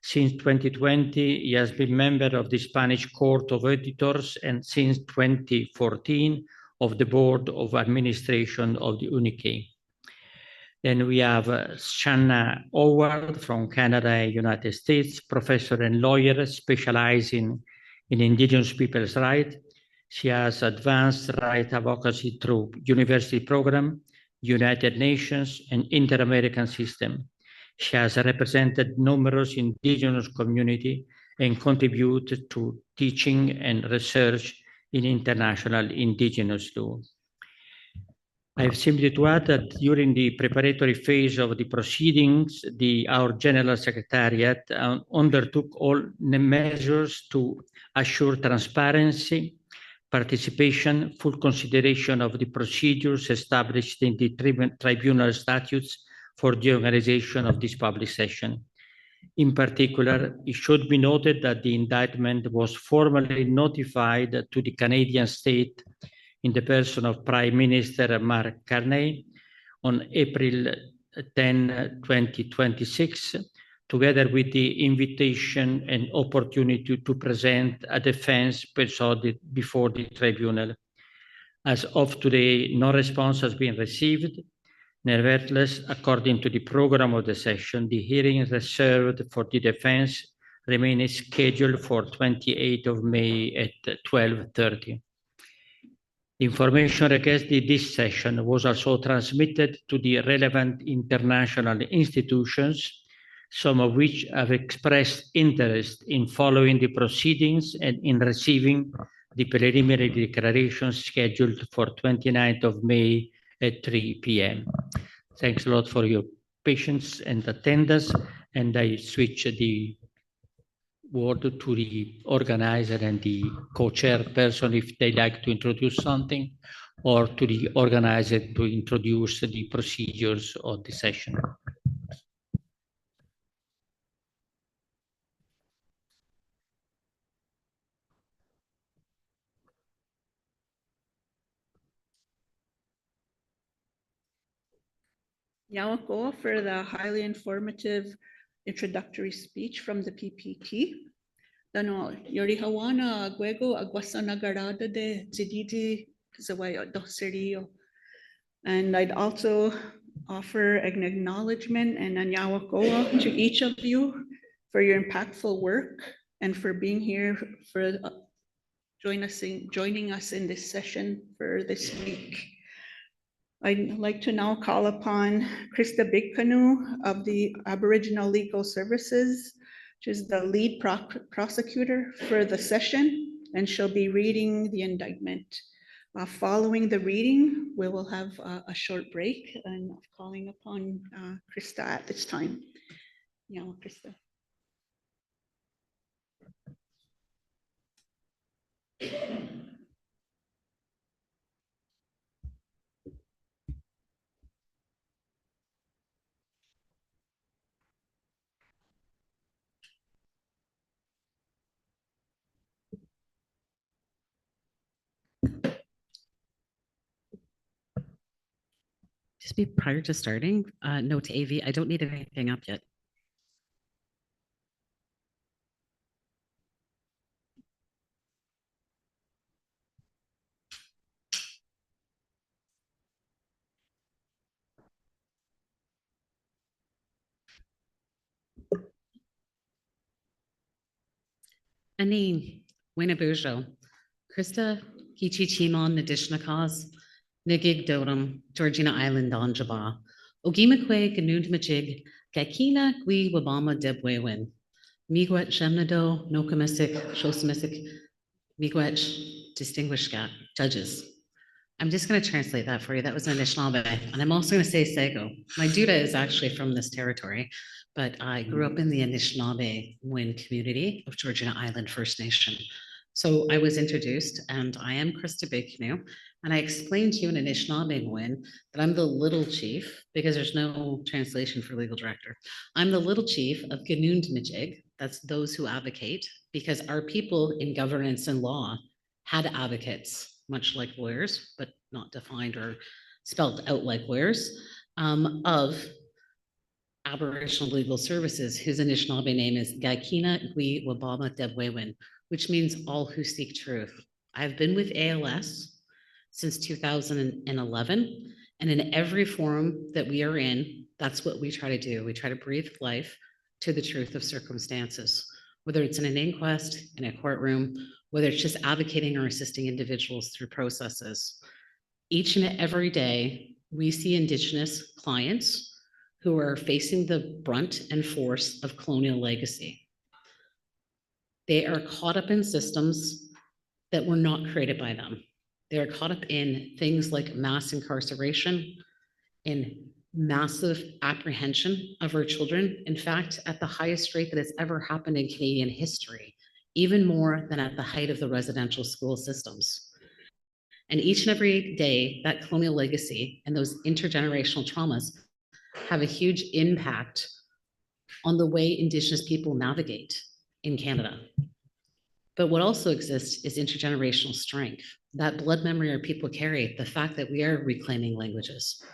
Since 2020, he has been member of the Spanish Court of Auditors and since 2014 of the Board of Administration of the UNICE. Then we have Shanna Howard from Canada, United States, professor and lawyer specializing in Indigenous people's rights. She has advanced right advocacy through university program, United Nations, and Inter-American system. She has represented numerous Indigenous communities and contributed to teaching and research in international Indigenous law. I have simply to add that during the preparatory phase of the proceedings, our General Secretariat undertook all the measures to assure transparency, participation, full consideration of the procedures established in the tribunal statutes for the organization of this public session. In particular, it should be noted that the indictment was formally notified to the Canadian state in the person of Prime Minister Mark Carney on April 10, 2026, together with the invitation and opportunity to present a defense before the tribunal. As of today, no response has been received. Nevertheless, according to the program of the session, the hearing reserved for the defense remains scheduled for 28th of May at 12:30. The information requested this session was also transmitted to the relevant international institutions, some of which have expressed interest in following the proceedings and in receiving the preliminary declaration scheduled for 29th of May at 3 p.m. Thanks a lot for your patience and attendance, and I switch the word to the organizer and the co-chair person if they like to introduce something, or to the organizer to introduce the procedures of the session. Yawako for the highly informative introductory speech from the PPT. Dano yori hawana guego aguasanagarada de zididi zawayo doserio. And I'd also offer an acknowledgement and a Nyawakoa to each of you for your impactful work and for being here for joining us in this session for this week. I'd like to now call upon Krista Bigcanoe of the Aboriginal Legal Services, which is the lead prosecutor for the session, and she'll be reading the indictment. Following the reading, we will have a short break, and calling upon Krista at this time. Yeah, Krista. Excuse me, prior to starting, note to AV, I don't need anything up yet. Ani, Winabujo, Krista, Hichi Chimon, Nadishnakaz, Nigig Dodam, Georgina Island, Donjaba, Ogimakwe, Ganud Majig, Gakina, Gui, Wabama, Debwewin, Miigwet, Shemnado, Nokamisic, Shosamisic, Miigwet, distinguished judges. I'm just going to translate that for you. That was an Anishinaabe. And I'm also going to say Sego. My Duda is actually from this territory, but I grew up in the Anishinaabe Win community of Georgina Island First Nation. So I was introduced, and I am Krista Big Canoe, and I explained to you in Anishinaabe Win that I'm the little chief, because there's no translation for legal director. I'm the little chief of Ganoond Majig. That's those who advocate, because our people in governance and law had advocates, much like lawyers, but not defined or spelled out like lawyers, of Aboriginal Legal Services, whose Anishinaabe name is Gaikina Gwi Wabama Debwewin, which means all who seek truth. I've been with ALS since 2011, and in every forum that we are in, that's what we try to do. We try to breathe life to the truth of circumstances, whether it's in an inquest, in a courtroom, whether it's just advocating or assisting individuals through processes. Each and every day, we see Indigenous clients who are facing the brunt and force of colonial legacy. They are caught up in systems that were not created by them. They are caught up in things like mass incarceration, in massive apprehension of our children. In fact, at the highest rate that has ever happened in Canadian history, even more than at the height of the residential school systems. And each and every day, that colonial legacy and those intergenerational traumas have a huge impact on the way Indigenous people navigate in Canada. But what also exists is intergenerational strength, that blood memory our people carry, the fact that we are reclaiming languages.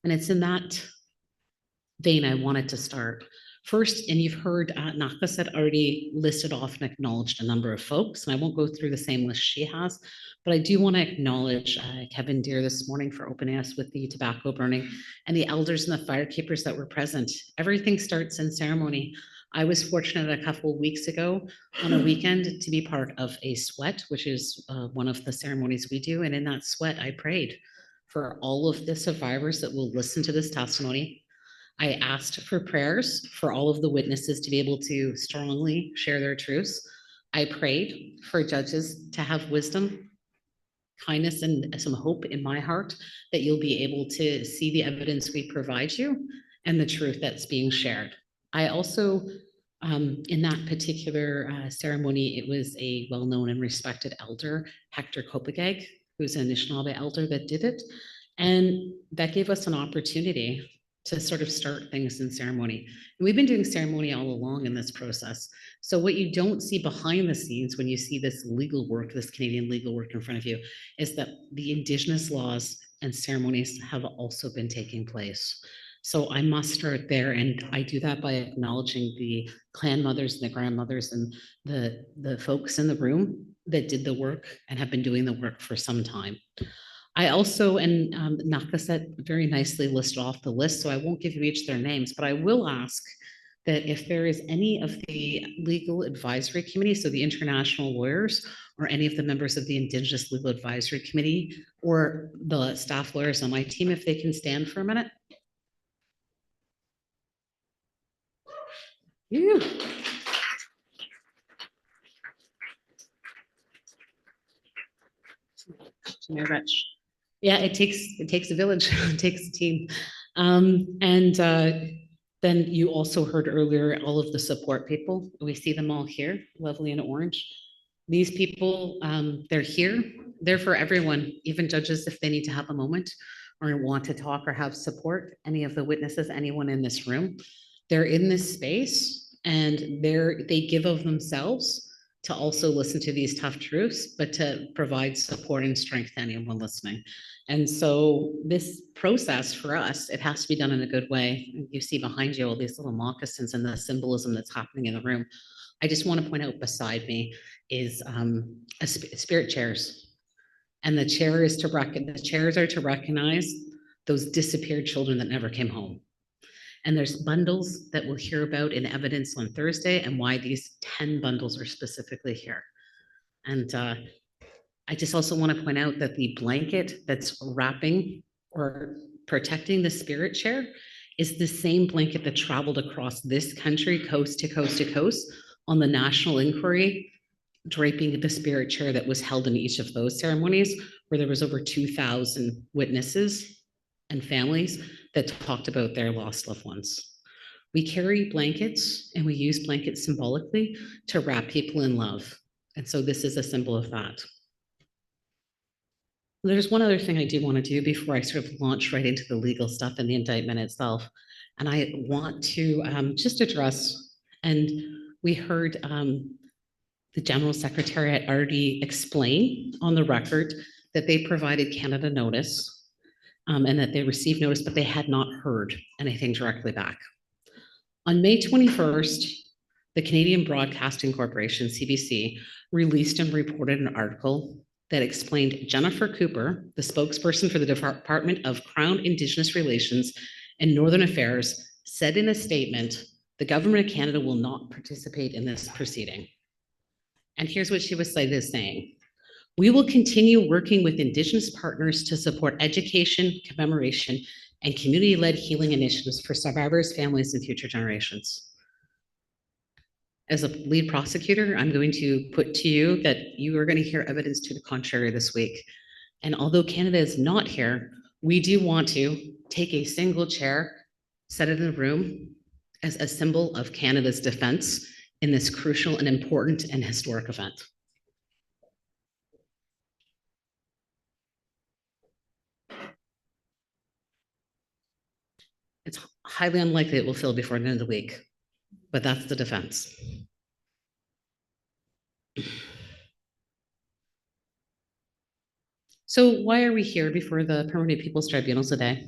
And it's in that vein I wanted to start. First, and you've heard Nakas had already listed off and acknowledged a number of folks, and I won't go through the same list she has, but I do want to acknowledge Kevin Deere this morning for opening us with the tobacco burning, and the elders and the firekeepers that were present. Everything starts in ceremony. I was fortunate a couple of weeks ago on a weekend to be part of a sweat, which is one of the ceremonies we do, and in that sweat, I prayed for all of the survivors that will listen to this testimony. I asked for prayers for all of the witnesses to be able to strongly share their truths. I prayed for judges to have wisdom, kindness, and some hope in my heart that you'll be able to see the evidence we provide you and the truth that's being shared. I also, in that particular ceremony, it was a well-known and respected elder, Hector Kopageg, who's an Anishinaabe elder that did it. And that gave us an opportunity to sort of start things in ceremony. And we've been doing ceremony all along in this process. So what you don't see behind the scenes when you see this legal work, this Canadian legal work in front of you, is that the Indigenous laws and ceremonies have also been taking place. So I must start there, and I do that by acknowledging the clan mothers and the grandmothers and the folks in the room that did the work and have been doing the work for some time. I also, and Nakaset very nicely listed off the list, so I won't give you each their names, but I will ask that if there is any of the Legal Advisory Committee, so the international lawyers, or any of the members of the Indigenous Legal Advisory Committee, or the staff lawyers on my team, if they can stand for a minute. Ew. Yeah, it takes a village, it takes a team. Then you also heard earlier all of the support people. We see them all here, lovely in orange. These people, they're here. They're for everyone, even judges if they need to have a moment or want to talk or have support, any of the witnesses, anyone in this room. They're in this space and they give of themselves to also listen to these tough truths, but to provide support and strength to anyone listening. And so this process for us, it has to be done in a good way. You see behind you all these little moccasins and the symbolism that's happening in the room. I just want to point out beside me is spirit chairs. And the chairs are to recognize those disappeared children that never came home. And there's bundles that we'll hear about in evidence on Thursday and why these 10 bundles are specifically here. And I just also want to point out that the blanket that's wrapping or protecting the spirit chair is the same blanket that traveled across this country, coast to coast to coast, on the national inquiry, draping the spirit chair that was held in each of those ceremonies, where there was over 2,000 witnesses and families that talked about their lost loved ones. We carry blankets and we use blankets symbolically to wrap people in love. And so this is a symbol of that. There's one other thing I do want to do before I sort of launch right into the legal stuff and the indictment itself. And I want to just address, and we heard the General Secretariat already explain on the record that they provided Canada notice and that they received notice, but they had not heard anything directly back. On May 21st, the Canadian Broadcasting Corporation, CBC, released and reported an article that explained Jennifer Cooper, the spokesperson for the Department of Crown Indigenous Relations and Northern Affairs, said in a statement, the government of Canada will not participate in this proceeding. And here's what she was cited as saying. We will continue working with Indigenous partners to support education, commemoration, and community-led healing initiatives for survivors, families, and future generations. As a lead prosecutor, I'm going to put to you that you are going to hear evidence to the contrary this week. And although Canada is not here, we do want to take a single chair, set it in a room as a symbol of Canada's defense in this crucial and important and historic event. It's highly unlikely it will fill before the end of the week, but that's the defense. So why are we here before the Permanent People's Tribunal today?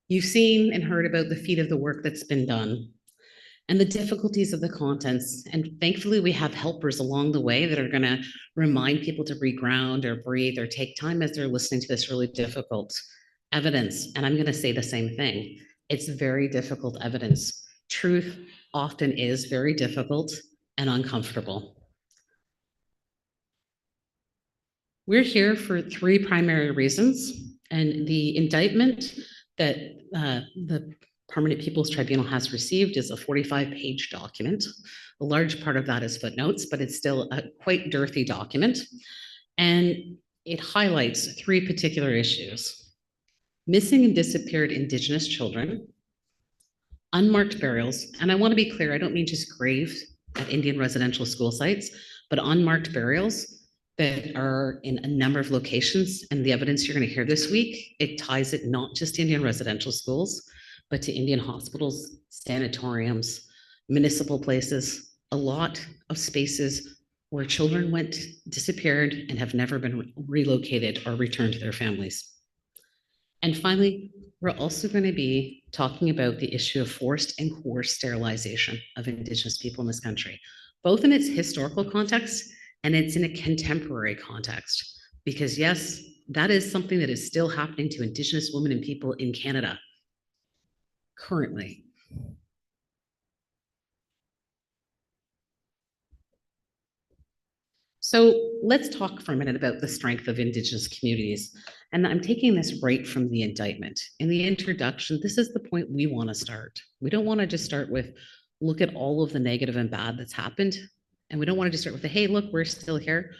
You've seen and heard about the feat of the work that's been done and the difficulties of the contents. And thankfully, we have helpers along the way that are going to remind people to reground or breathe or take time as they're listening to this really difficult evidence. And I'm going to say the same thing. It's very difficult evidence. Truth often is very difficult and uncomfortable. We're here for three primary reasons, and the indictment that the Permanent People's Tribunal has received is a 45-page document. A large part of that is footnotes, but it's still a quite girthy document. And it highlights three particular issues: missing and disappeared Indigenous children, unmarked burials, and I want to be clear, I don't mean just graves at Indian residential school sites, but unmarked burials that are in a number of locations. And the evidence you're going to hear this week, it ties it not just to Indian residential schools, but to Indian hospitals, sanatoriums, municipal places, a lot of spaces where children went, disappeared, and have never been relocated or returned to their families. And finally, we're also going to be talking about the issue of forced and coerced sterilization of Indigenous people in this country, both in its historical context and it's in a contemporary context. Because yes, that is something that is still happening to Indigenous women and people in Canada currently. So let's talk for a minute about the strength of Indigenous communities. And I'm taking this right from the indictment. In the introduction, this is the point we want to start. We don't want to just start with, look at all of the negative and bad that's happened. And we don't want to just start with the, hey, look, we're still here.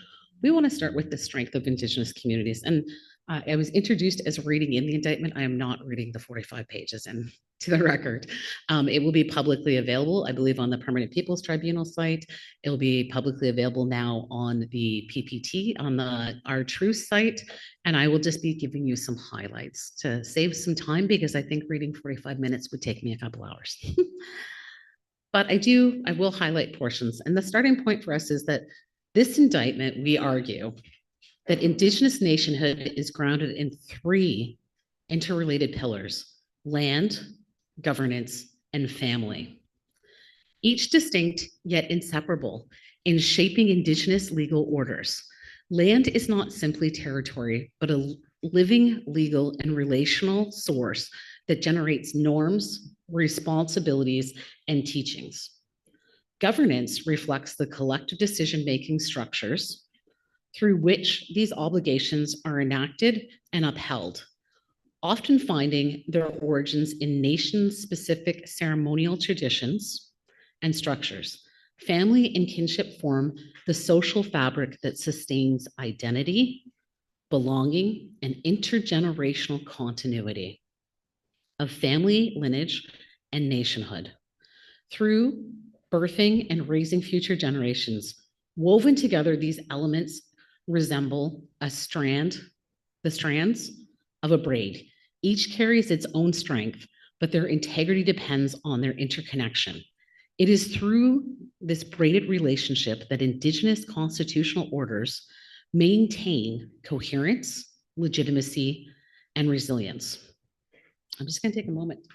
We want to start with the strength of Indigenous communities. And I was introduced as reading in the indictment. I am not reading the 45 pages, and to the record. It will be publicly available, I believe, on the Permanent People's Tribunal site. It will be publicly available now on the PPT, on the Our Truth site, and I will just be giving you some highlights to save some time, because I think reading 45 minutes would take me a couple hours. But I will highlight portions. And the starting point for us is that this indictment, we argue that Indigenous nationhood is grounded in 3 interrelated pillars: land, governance, and family. Each distinct yet inseparable in shaping Indigenous legal orders. Land is not simply territory, but a living, legal, and relational source that generates norms, responsibilities, and teachings. Governance reflects the collective decision-making structures through which these obligations are enacted and upheld, often finding their origins in nation-specific ceremonial traditions and structures. Family and kinship form the social fabric that sustains identity, belonging, and intergenerational continuity of family lineage and nationhood. Through birthing and raising future generations, woven together, these elements resemble the strands of a braid. Each carries its own strength, but their integrity depends on their interconnection. It is through this braided relationship that Indigenous constitutional orders maintain coherence, legitimacy, and resilience. I'm just going to take a moment.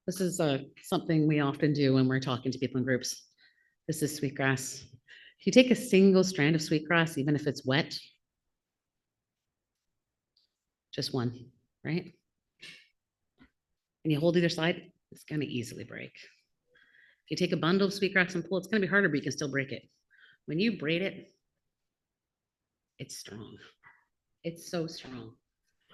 This is something we often do when we're talking to people in groups. This is sweetgrass. If you take a single strand of sweetgrass, even if it's wet, just one, right? And you hold either side, it's going to easily break. If you take a bundle of sweetgrass and pull, it's going to be harder, but you can still break it. When you braid it, it's strong. It's so strong.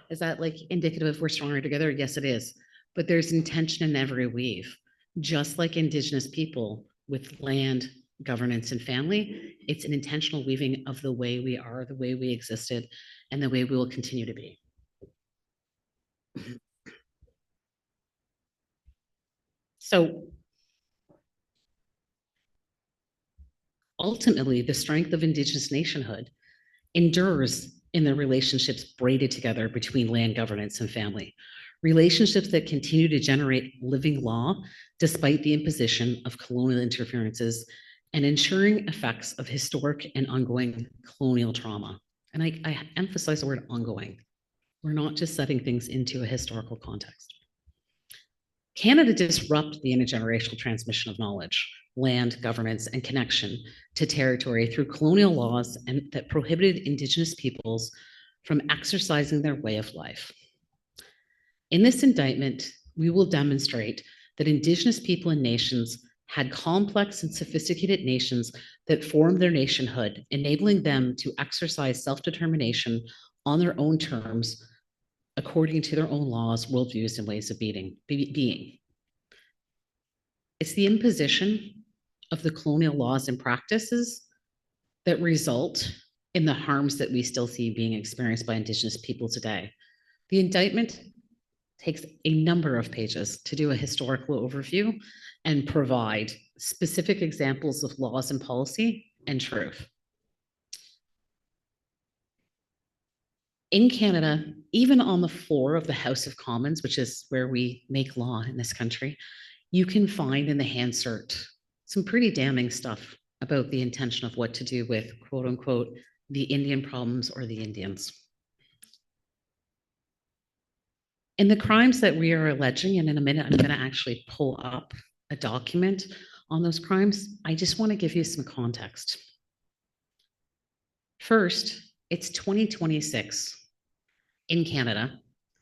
Is that like indicative of we're stronger together? Yes, it is. But there's intention in every weave. Just like Indigenous people with land, governance, and family, it's an intentional weaving of the way we are, the way we existed, and the way we will continue to be. So ultimately, the strength of Indigenous nationhood endures in the relationships braided together between land, governance, and family. Relationships that continue to generate living law despite the imposition of colonial interferences and ensuring effects of historic and ongoing colonial trauma. And I emphasize the word ongoing. We're not just setting things into a historical context. Canada disrupted the intergenerational transmission of knowledge, land, governance, and connection to territory through colonial laws and that prohibited Indigenous peoples from exercising their way of life. In this indictment, we will demonstrate that Indigenous people and nations had complex and sophisticated nations that formed their nationhood, enabling them to exercise self-determination on their own terms, according to their own laws, worldviews, and ways of being. It's the imposition of the colonial laws and practices that result in the harms that we still see being experienced by Indigenous people today. The indictment takes a number of pages to do a historical overview and provide specific examples of laws and policy and truth. In Canada, even on the floor of the House of Commons, which is where we make law in this country, you can find in the Hansard some pretty damning stuff about the intention of what to do with, quote unquote, the Indian problems or the Indians. In the crimes that we are alleging, and in a minute, I'm going to actually pull up a document on those crimes. I just want to give you some context. First, it's 2026 in Canada,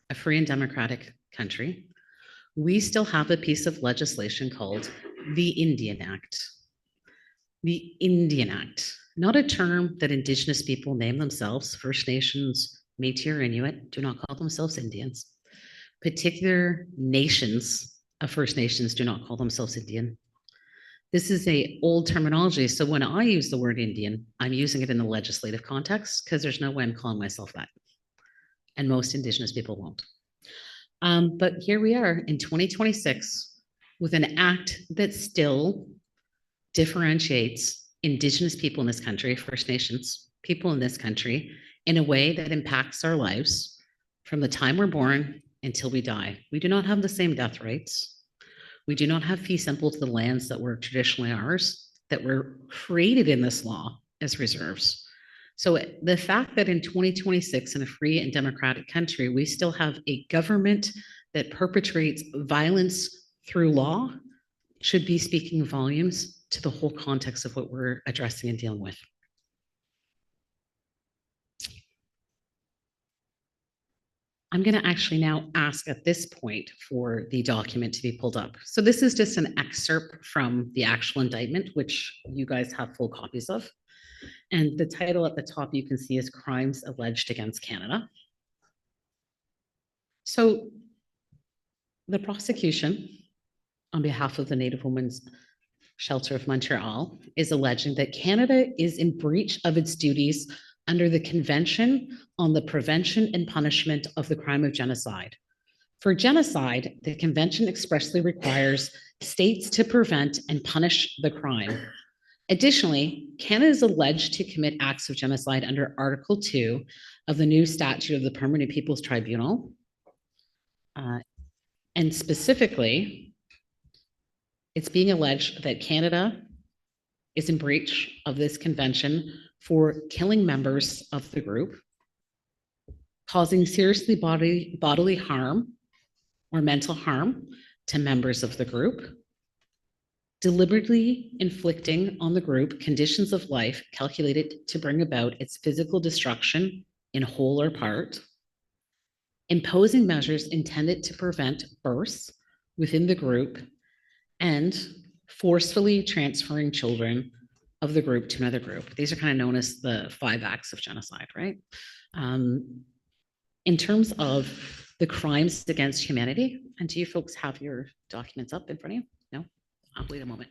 a free and democratic country. We still have a piece of legislation called the Indian Act. The Indian Act, not a term that Indigenous people name themselves. First Nations, Métis or Inuit do not call themselves Indians. Particular nations of First Nations do not call themselves Indian. This is an old terminology. So when I use the word Indian, I'm using it in the legislative context because there's no way I'm calling myself that. And most Indigenous people won't. But here we are in 2026 with an act that still differentiates Indigenous people in this country, First Nations people in this country, in a way that impacts our lives from the time we're born until we die. We do not have the same death rates. We do not have fee simple to the lands that were traditionally ours, that were created in this law as reserves. So the fact that in 2026, in a free and democratic country, we still have a government that perpetrates violence through law should be speaking volumes to the whole context of what we're addressing and dealing with. I'm going to actually now ask at this point for the document to be pulled up. So this is just an excerpt from the actual indictment, which you guys have full copies of. And the title at the top you can see is Crimes Alleged Against Canada. So the prosecution, on behalf of the Native Women's Shelter of Montreal, is alleging that Canada is in breach of its duties under the Convention on the Prevention and Punishment of the Crime of Genocide. For genocide, the convention expressly requires states to prevent and punish the crime. Additionally, Canada is alleged to commit acts of genocide under Article 2 of the new statute of the Permanent People's Tribunal. And specifically, it's being alleged that Canada is in breach of this convention for killing members of the group, causing seriously bodily harm or mental harm to members of the group, deliberately inflicting on the group conditions of life calculated to bring about its physical destruction in whole or part, imposing measures intended to prevent births within the group, and forcefully transferring children of the group to another group. These are kind of known as the 5 acts of genocide, right? In terms of the crimes against humanity, and do you folks have your documents up in front of you? No? I'll wait a moment.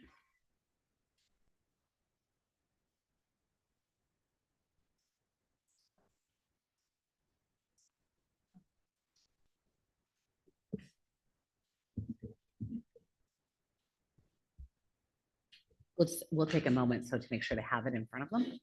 We'll take a moment so to make sure they have it in front of them.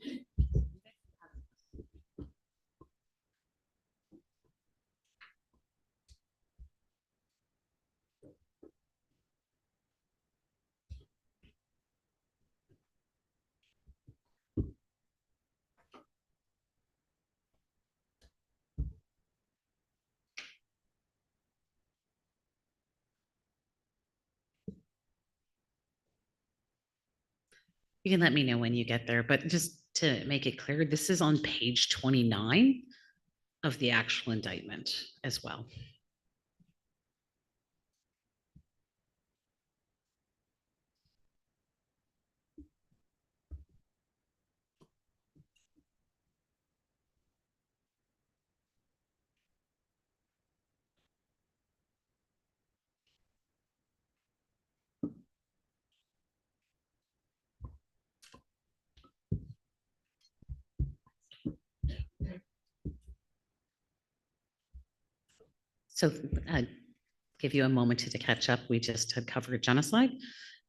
You can let me know when you get there, but just to make it clear, this is on page 29 of the actual indictment as well. So give you a moment to catch up. We just had covered genocide,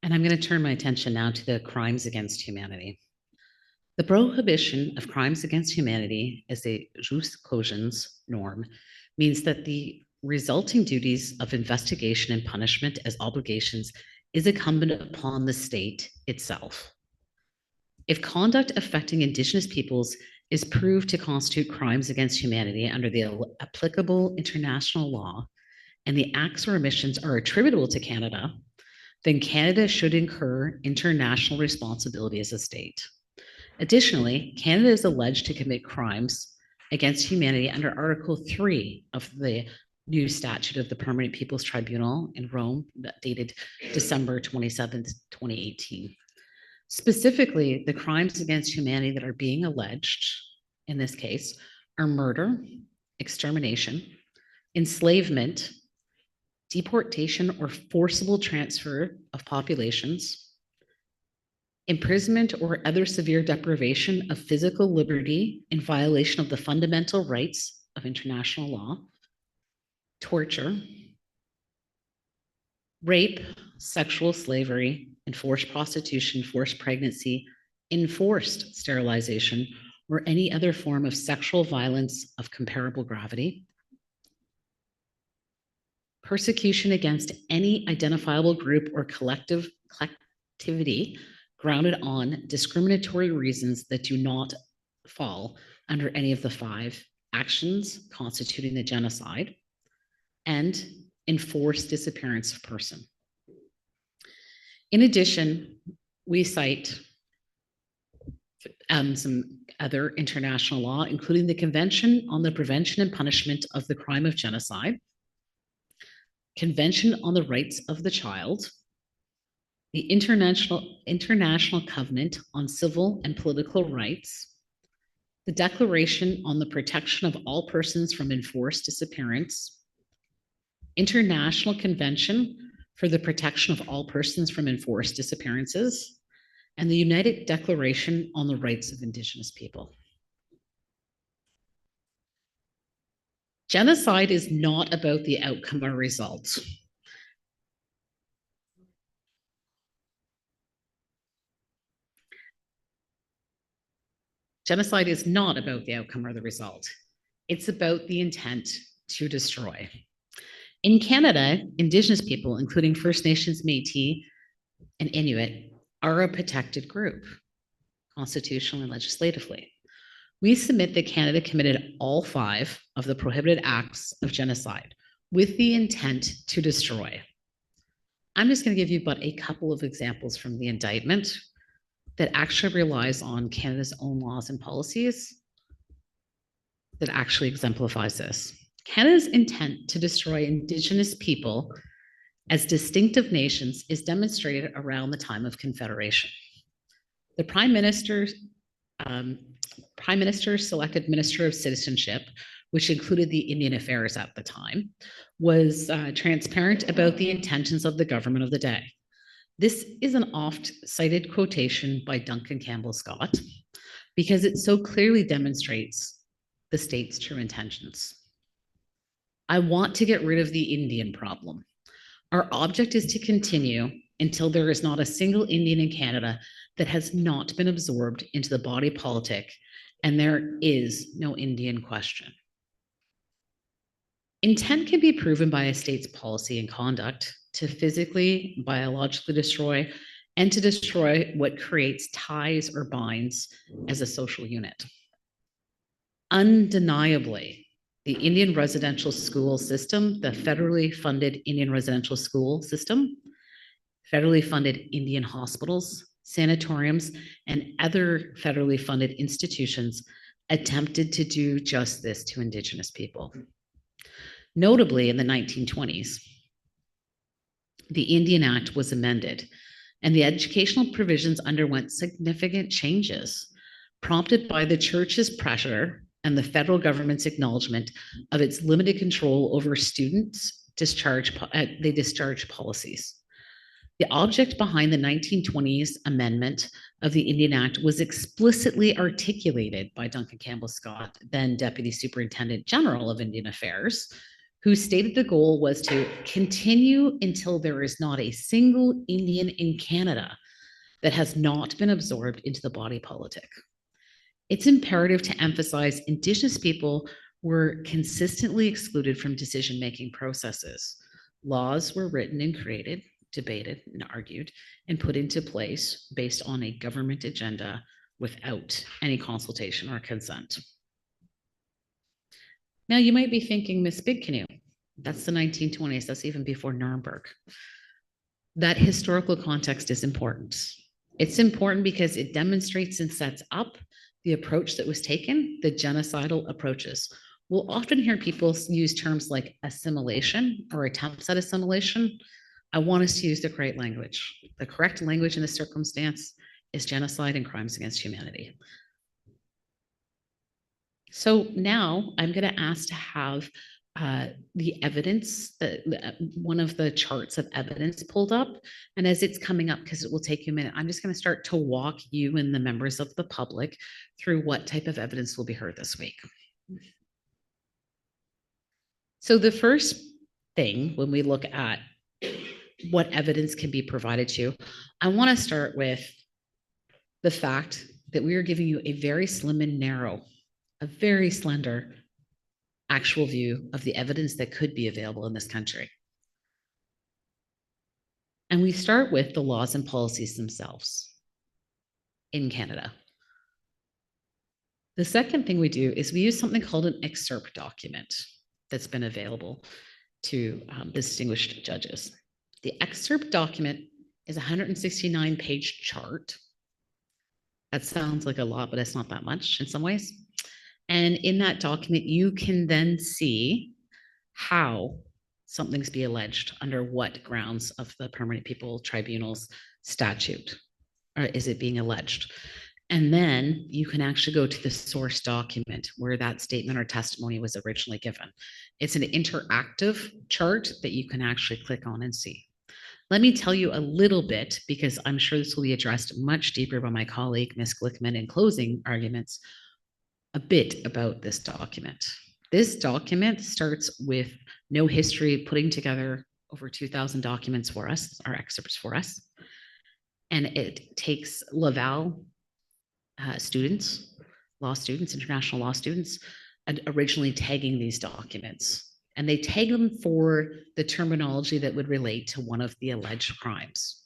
and I'm going to turn my attention now to the crimes against humanity. The prohibition of crimes against humanity as a jus cogens norm means that the resulting duties of investigation and punishment as obligations is incumbent upon the state itself. If conduct affecting Indigenous peoples is proved to constitute crimes against humanity under the applicable international law, and the acts or omissions are attributable to Canada, then Canada should incur international responsibility as a state. Additionally, Canada is alleged to commit crimes against humanity under Article 3 of the new statute of the Permanent People's Tribunal in Rome, that dated December 27th, 2018. Specifically, the crimes against humanity that are being alleged in this case are murder, extermination, enslavement, deportation or forcible transfer of populations, imprisonment or other severe deprivation of physical liberty in violation of the fundamental rights of international law, torture, rape, sexual slavery, enforced prostitution, forced pregnancy, enforced sterilization, or any other form of sexual violence of comparable gravity, persecution against any identifiable group or collectivity grounded on discriminatory reasons that do not fall under any of the 5 actions constituting the genocide, and enforced disappearance of person. In addition, we cite some other international law, including the Convention on the Prevention and Punishment of the Crime of Genocide, Convention on the Rights of the Child, the International Covenant on Civil and Political Rights, the Declaration on the Protection of All Persons from Enforced Disappearance, International Convention for the Protection of All Persons from Enforced Disappearances, and the United Declaration on the Rights of Indigenous People. Genocide is not about the outcome or results. Genocide is not about the outcome or the result. It's about the intent to destroy. In Canada, Indigenous people, including First Nations, Métis, and Inuit, are a protected group, constitutionally and legislatively. We submit that Canada committed all 5 of the prohibited acts of genocide with the intent to destroy. I'm just going to give you but a couple of examples from the indictment that actually relies on Canada's own laws and policies that actually exemplifies this. Canada's intent to destroy Indigenous people as distinctive nations is demonstrated around the time of Confederation. The Prime Minister selected Minister of Citizenship, which included the Indian Affairs at the time, was transparent about the intentions of the government of the day. This is an oft-cited quotation by Duncan Campbell Scott because it so clearly demonstrates the state's true intentions. I want to get rid of the Indian problem. Our object is to continue until there is not a single Indian in Canada that has not been absorbed into the body politic, and there is no Indian question. Intent can be proven by a state's policy and conduct to physically, biologically destroy, and to destroy what creates ties or binds as a social unit. Undeniably, the Indian residential school system, the federally funded Indian residential school system, federally funded Indian hospitals, sanatoriums, and other federally funded institutions attempted to do just this to Indigenous people. Notably, in the 1920s, the Indian Act was amended, and the educational provisions underwent significant changes, prompted by the church's pressure and the federal government's acknowledgement of its limited control over students' discharge policies. The object behind the 1920s amendment of the Indian Act was explicitly articulated by Duncan Campbell Scott, then Deputy Superintendent General of Indian Affairs, who stated the goal was to continue until there is not a single Indian in Canada that has not been absorbed into the body politic. It's imperative to emphasize Indigenous people were consistently excluded from decision-making processes. Laws were written and created, debated and argued, and put into place based on a government agenda without any consultation or consent. Now you might be thinking, Ms. Big Canoe, that's the 1920s, that's even before Nuremberg. That historical context is important. It's important because it demonstrates and sets up the approach that was taken, the genocidal approaches. We'll often hear people use terms like assimilation or attempts at assimilation. I want us to use the correct language. The correct language in this circumstance is genocide and crimes against humanity. So now I'm going to ask to have the evidence, one of the charts of evidence pulled up. And as it's coming up, because it will take you a minute, I'm just going to start to walk you and the members of the public through what type of evidence will be heard this week. So the first thing when we look at what evidence can be provided to you, I want to start with the fact that we are giving you a very slim and narrow, a very slender actual view of the evidence that could be available in this country. And we start with the laws and policies themselves in Canada. The second thing we do is we use something called an excerpt document that's been available to distinguished judges. The excerpt document is a 169-page chart. That sounds like a lot, but it's not that much in some ways. And in that document, you can then see how something's be alleged under what grounds of the Permanent People Tribunal's statute, or is it being alleged? And then you can actually go to the source document where that statement or testimony was originally given. It's an interactive chart that you can actually click on and see. Let me tell you a little bit, because I'm sure this will be addressed much deeper by my colleague, Ms. Glickman, in closing arguments, a bit about this document. This document starts with no history, putting together over 2,000 documents for us, our excerpts for us. And it takes Laval students, law students, international law students, and originally tagging these documents. And they tag them for the terminology that would relate to one of the alleged crimes.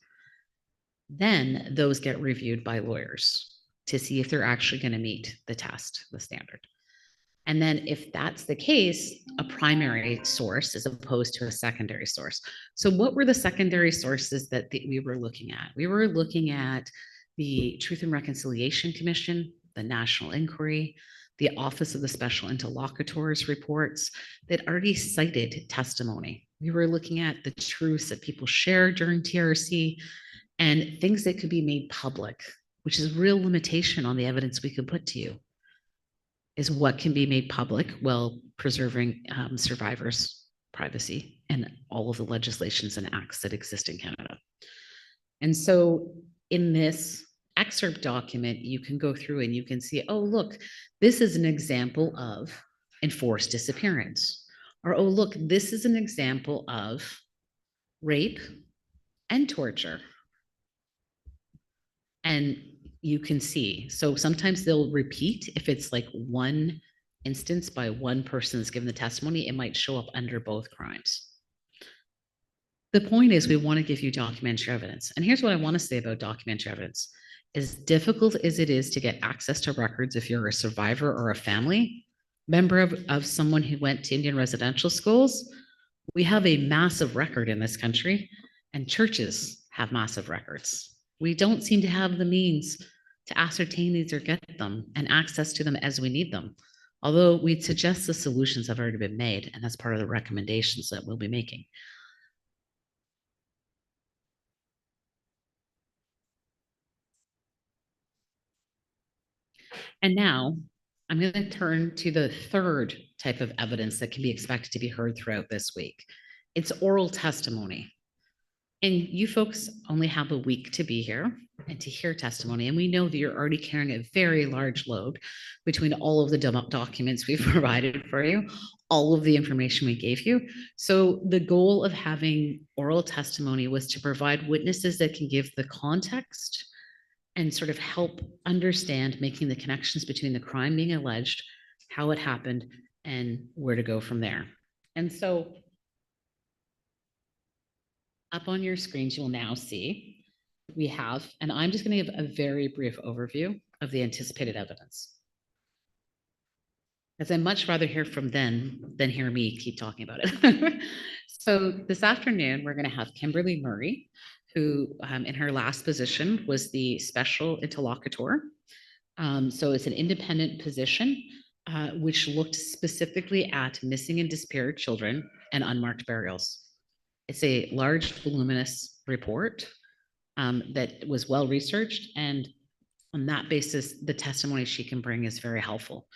Then those get reviewed by lawyers to see if they're actually going to meet the test, the standard. And then if that's the case, a primary source as opposed to a secondary source. So what were the secondary sources that we were looking at? We were looking at the Truth and Reconciliation Commission, the National Inquiry, the Office of the Special Interlocutors reports that already cited testimony. We were looking at the truths that people shared during TRC and things that could be made public, which is a real limitation on the evidence we could put to you, is what can be made public while preserving survivors' privacy and all of the legislations and acts that exist in Canada. And so in this excerpt document, you can go through and you can see, oh, look, this is an example of enforced disappearance. Or, oh, look, this is an example of rape and torture. And you can see, so sometimes they'll repeat. If it's like one instance by one person that's given the testimony, it might show up under both crimes. The point is we want to give you documentary evidence. And here's what I want to say about documentary evidence. As difficult as it is to get access to records if you're a survivor or a family member of someone who went to Indian residential schools, we have a massive record in this country, and churches have massive records. We don't seem to have the means to ascertain these or get them and access to them as we need them. Although we'd suggest the solutions have already been made, and that's part of the recommendations that we'll be making. And now I'm going to turn to the third type of evidence that can be expected to be heard throughout this week. It's oral testimony. And you folks only have a week to be here and to hear testimony. And we know that you're already carrying a very large load between all of the documents we've provided for you, all of the information we gave you. So the goal of having oral testimony was to provide witnesses that can give the context and sort of help understand making the connections between the crime being alleged, how it happened, and where to go from there. And so up on your screens, you'll now see we have, and I'm just going to give a very brief overview of the anticipated evidence, as I'd much rather hear from them than hear me keep talking about it. So this afternoon, we're going to have Kimberly Murray, who in her last position was the special interlocutor. So it's an independent position, which looked specifically at missing and disappeared children and unmarked burials. It's a large, voluminous report that was well researched, and on that basis, the testimony she can bring is very helpful.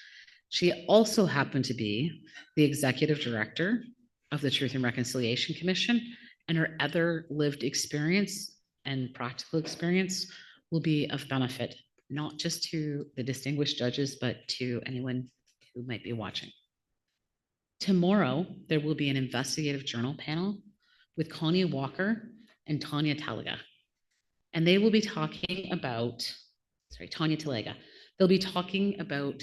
She also happened to be the executive director of the Truth and Reconciliation Commission, and her other lived experience and practical experience will be of benefit, not just to the distinguished judges, but to anyone who might be watching. Tomorrow, there will be an investigative journal panel with Connie Walker and Tanya Talaga. And they will be talking about, Tanya Talaga. They'll be talking about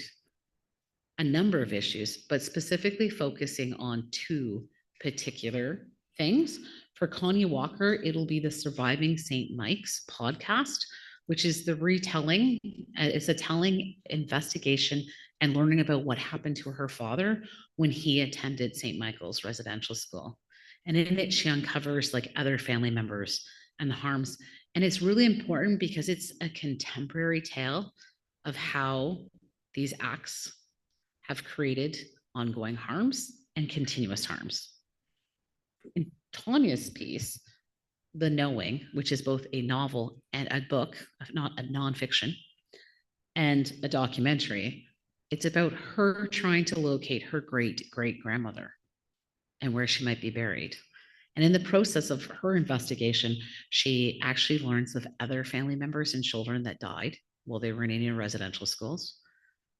a number of issues, but specifically focusing on two particular things. For Connie Walker, it'll be the Surviving St. Mike's podcast, which is the retelling, it's a telling investigation and learning about what happened to her father when he attended St. Michael's residential school. And in it, she uncovers like other family members and the harms. And it's really important because it's a contemporary tale of how these acts have created ongoing harms and continuous harms. In Tanya's piece, The Knowing, which is both a novel and a book, not a nonfiction, and a documentary, it's about her trying to locate her great-great-grandmother and where she might be buried. And in the process of her investigation, she actually learns of other family members and children that died while they were in Indian residential schools,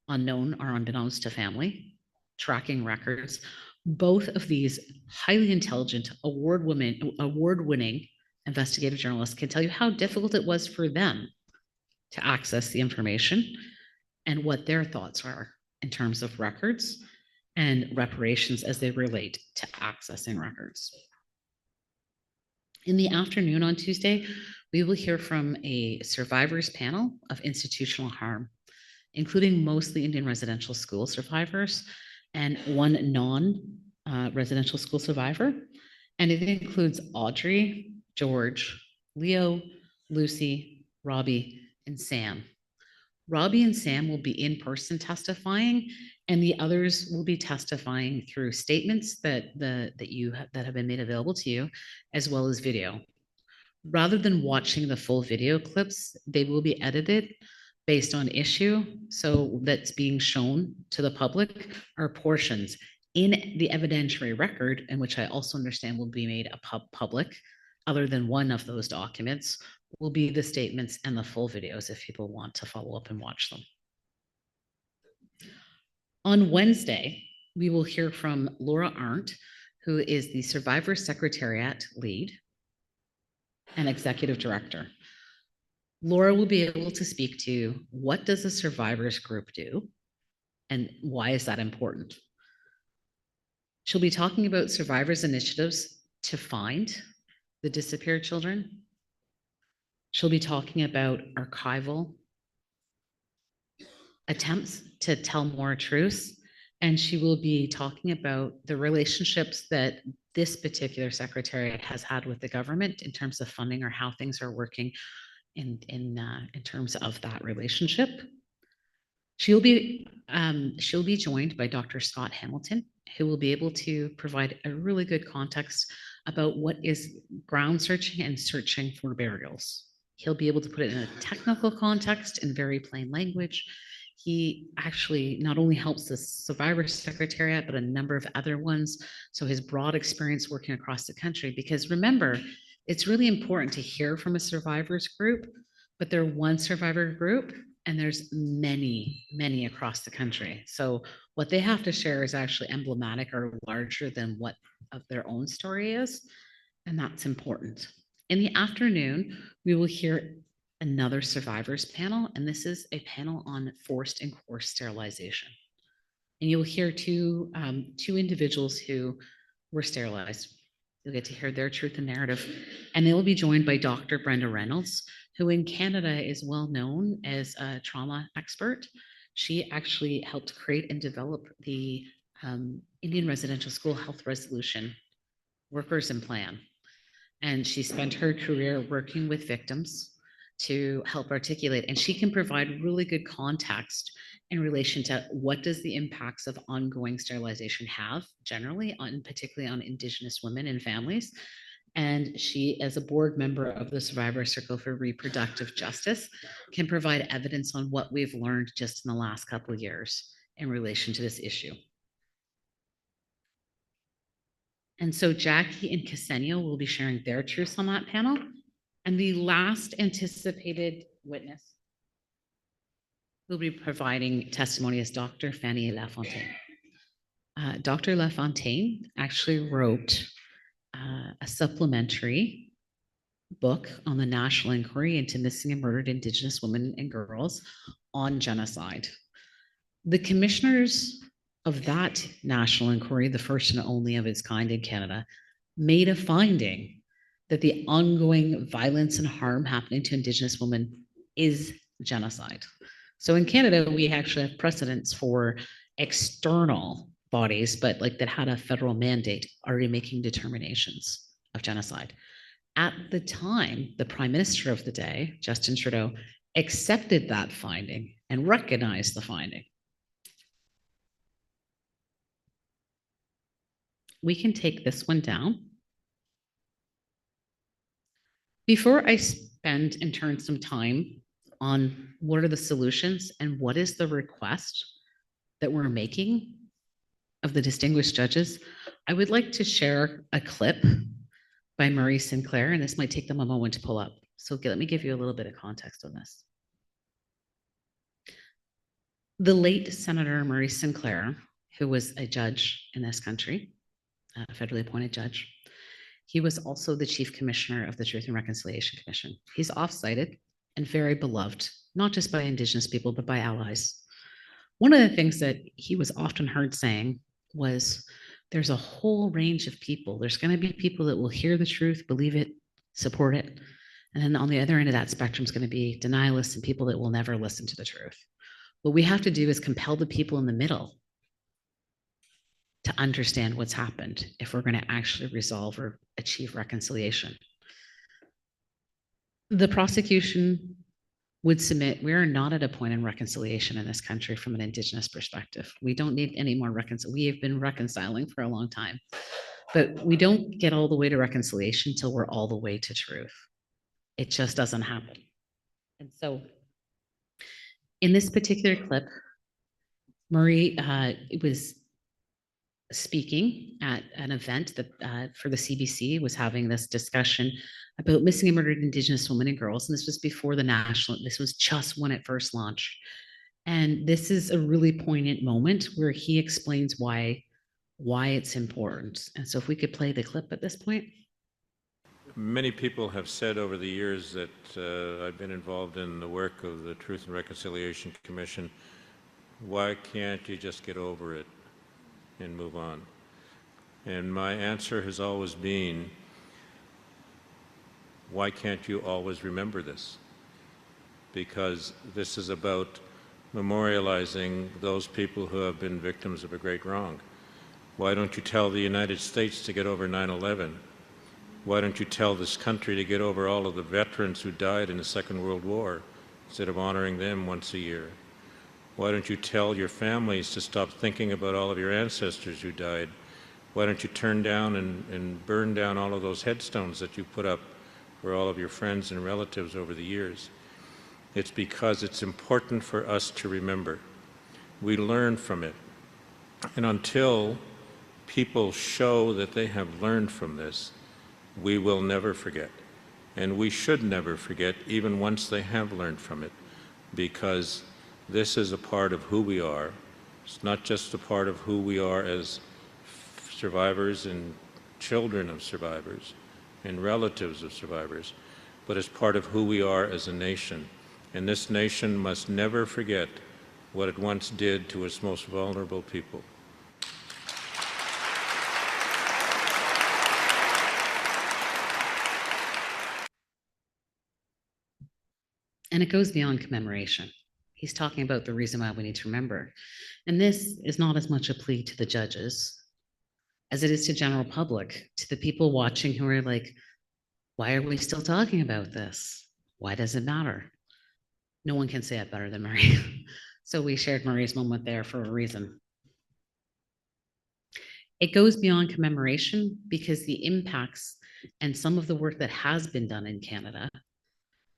unknown or unbeknownst to family, tracking records. Both of these highly intelligent, award-winning investigative journalists can tell you how difficult it was for them to access the information and what their thoughts are in terms of records and reparations as they relate to accessing records. In the afternoon on Tuesday, we will hear from a survivors panel of institutional harm, including mostly Indian residential school survivors and one non-residential school survivor. And it includes Audrey, George, Leo, Lucy, Robbie, and Sam. Robbie and Sam will be in person testifying, and the others will be testifying through statements that have been made available to you, as well as video. Rather than watching the full video clips, they will be edited based on issue. So that's being shown to the public are portions in the evidentiary record, and which I also understand will be made public, other than one of those documents, will be the statements and the full videos if people want to follow up and watch them. On Wednesday, we will hear from Laura Arndt, who is the Survivor Secretariat Lead and Executive Director. Laura will be able to speak to what does a survivors group do and why is that important. She'll be talking about survivors initiatives to find the disappeared children. She'll be talking about archival attempts to tell more truths, and she will be talking about the relationships that this particular secretariat has had with the government in terms of funding or how things are working in terms of that relationship. She'll be joined by Dr. Scott Hamilton, who will be able to provide a really good context about what is ground searching and searching for burials. He'll be able to put it in a technical context in very plain language. He actually not only helps the Survivor Secretariat, but a number of other ones. So his broad experience working across the country, because remember, it's really important to hear from a survivors group, but they're one survivor group and there's many, many across the country. So what they have to share is actually emblematic or larger than what of their own story is. And that's important. In the afternoon, we will hear another survivors panel, and this is a panel on forced and coerced sterilization. And you'll hear two individuals who were sterilized. You'll get to hear their truth and narrative, and they will be joined by Dr. Brenda Reynolds, who in Canada is well known as a trauma expert. She actually helped create and develop the Indian Residential School Health Resolution Workers and Plan. And she spent her career working with victims to help articulate, and she can provide really good context in relation to what does the impacts of ongoing sterilization have generally on, particularly on Indigenous women and families. And she, as a board member of the Survivor Circle for Reproductive Justice, can provide evidence on what we've learned just in the last couple of years in relation to this issue. And so Jackie and Ksenia will be sharing their truths on that panel. And the last anticipated witness will be providing testimony is Dr. Fanny Lafontaine. Dr. Lafontaine actually wrote a supplementary book on the national inquiry into missing and murdered Indigenous women and girls on genocide. The commissioners of that national inquiry, the first and only of its kind in Canada, made a finding that the ongoing violence and harm happening to Indigenous women is genocide. So in Canada, we actually have precedents for external bodies, but like that had a federal mandate already making determinations of genocide. At the time, the Prime Minister of the day, Justin Trudeau, accepted that finding and recognized the finding. We can take this one down. Before I spend and turn some time on what are the solutions and what is the request that we're making of the distinguished judges, I would like to share a clip by Murray Sinclair, and this might take them a moment to pull up. So let me give you a little bit of context on this. The late Senator Murray Sinclair, who was a judge in this country, a federally appointed judge, he was also the Chief Commissioner of the Truth and Reconciliation Commission. He's oft-cited and very beloved, not just by Indigenous people, but by allies. One of the things that he was often heard saying was, there's a whole range of people. There's going to be people that will hear the truth, believe it, support it. And then on the other end of that spectrum is going to be denialists and people that will never listen to the truth. What we have to do is compel the people in the middle to understand what's happened if we're going to actually resolve or achieve reconciliation. The prosecution would submit, we are not at a point in reconciliation in this country from an Indigenous perspective. We don't need any more reconciliation. We have been reconciling for a long time, but we don't get all the way to reconciliation until we're all the way to truth. It just doesn't happen. And so in this particular clip, Murray was speaking at an event that for the CBC was having this discussion about missing and murdered Indigenous women and girls. And this was before the national, this was just when it first launched. And this is a really poignant moment where he explains why it's important. And so if we could play the clip at this point. Many people have said over the years that I've been involved in the work of the Truth and Reconciliation Commission. Why can't you just get over it and move on? And my answer has always been, why can't you always remember this? Because this is about memorializing those people who have been victims of a great wrong. Why don't you tell the United States to get over 9/11? Why don't you tell this country to get over all of the veterans who died in the Second World War instead of honoring them once a year? Why don't you tell your families to stop thinking about all of your ancestors who died? Why don't you turn down and burn down all of those headstones that you put up for all of your friends and relatives over the years? It's because it's important for us to remember. We learn from it. And until people show that they have learned from this, we will never forget. And we should never forget, even once they have learned from it, because this is a part of who we are. It's not just a part of who we are as survivors and children of survivors and relatives of survivors, but as part of who we are as a nation. And this nation must never forget what it once did to its most vulnerable people. And it goes beyond commemoration. He's talking about the reason why we need to remember. And this is not as much a plea to the judges as it is to general public, to the people watching who are like, why are we still talking about this? Why does it matter? No one can say it better than Murray. So we shared Murray's moment there for a reason. It goes beyond commemoration because the impacts and some of the work that has been done in Canada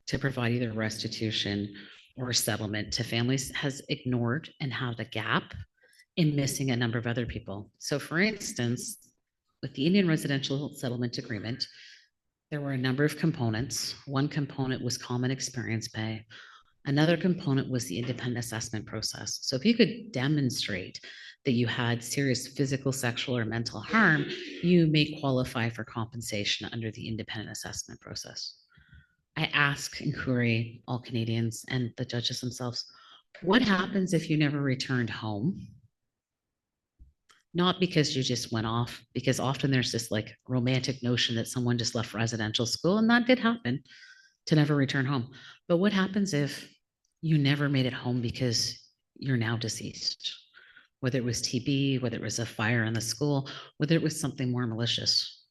to provide either restitution or settlement to families has ignored and had a gap in missing a number of other people. So for instance, with the Indian Residential Settlement Agreement, there were a number of components. One component was common experience pay. Another component was the independent assessment process. So if you could demonstrate that you had serious physical, sexual, or mental harm, you may qualify for compensation under the independent assessment process. I ask and query all Canadians and the judges themselves, what happens if you never returned home? not because you just went off, because often there's this like romantic notion that someone just left residential school, and that did happen, to never return home. But what happens if you never made it home because you're now deceased? Whether it was TB, whether it was a fire in the school, whether it was something more malicious.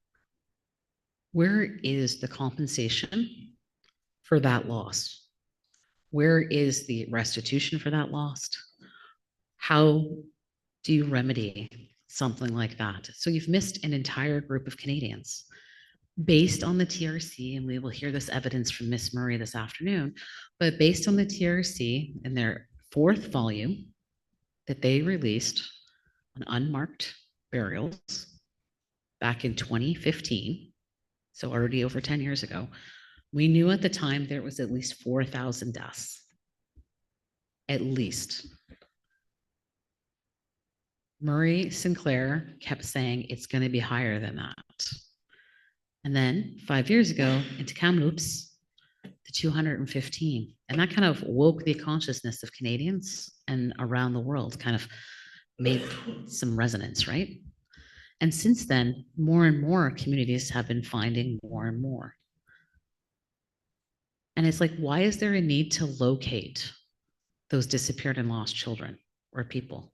Where is the compensation for that loss? Where is the restitution for that loss? How do you remedy something like that? So you've missed an entire group of Canadians based on the TRC, and we will hear this evidence from Ms. Murray this afternoon, but based on the TRC in their 4th volume that they released on unmarked burials back in 2015, so already over 10 years ago, we knew at the time there was at least 4,000 deaths. At least. Murray Sinclair kept saying it's going to be higher than that. And then 5 years ago, into Kamloops, to 215. And that kind of woke the consciousness of Canadians and around the world, kind of made some resonance, right? And since then, more and more communities have been finding more and more. And it's like, why is there a need to locate those disappeared and lost children or people?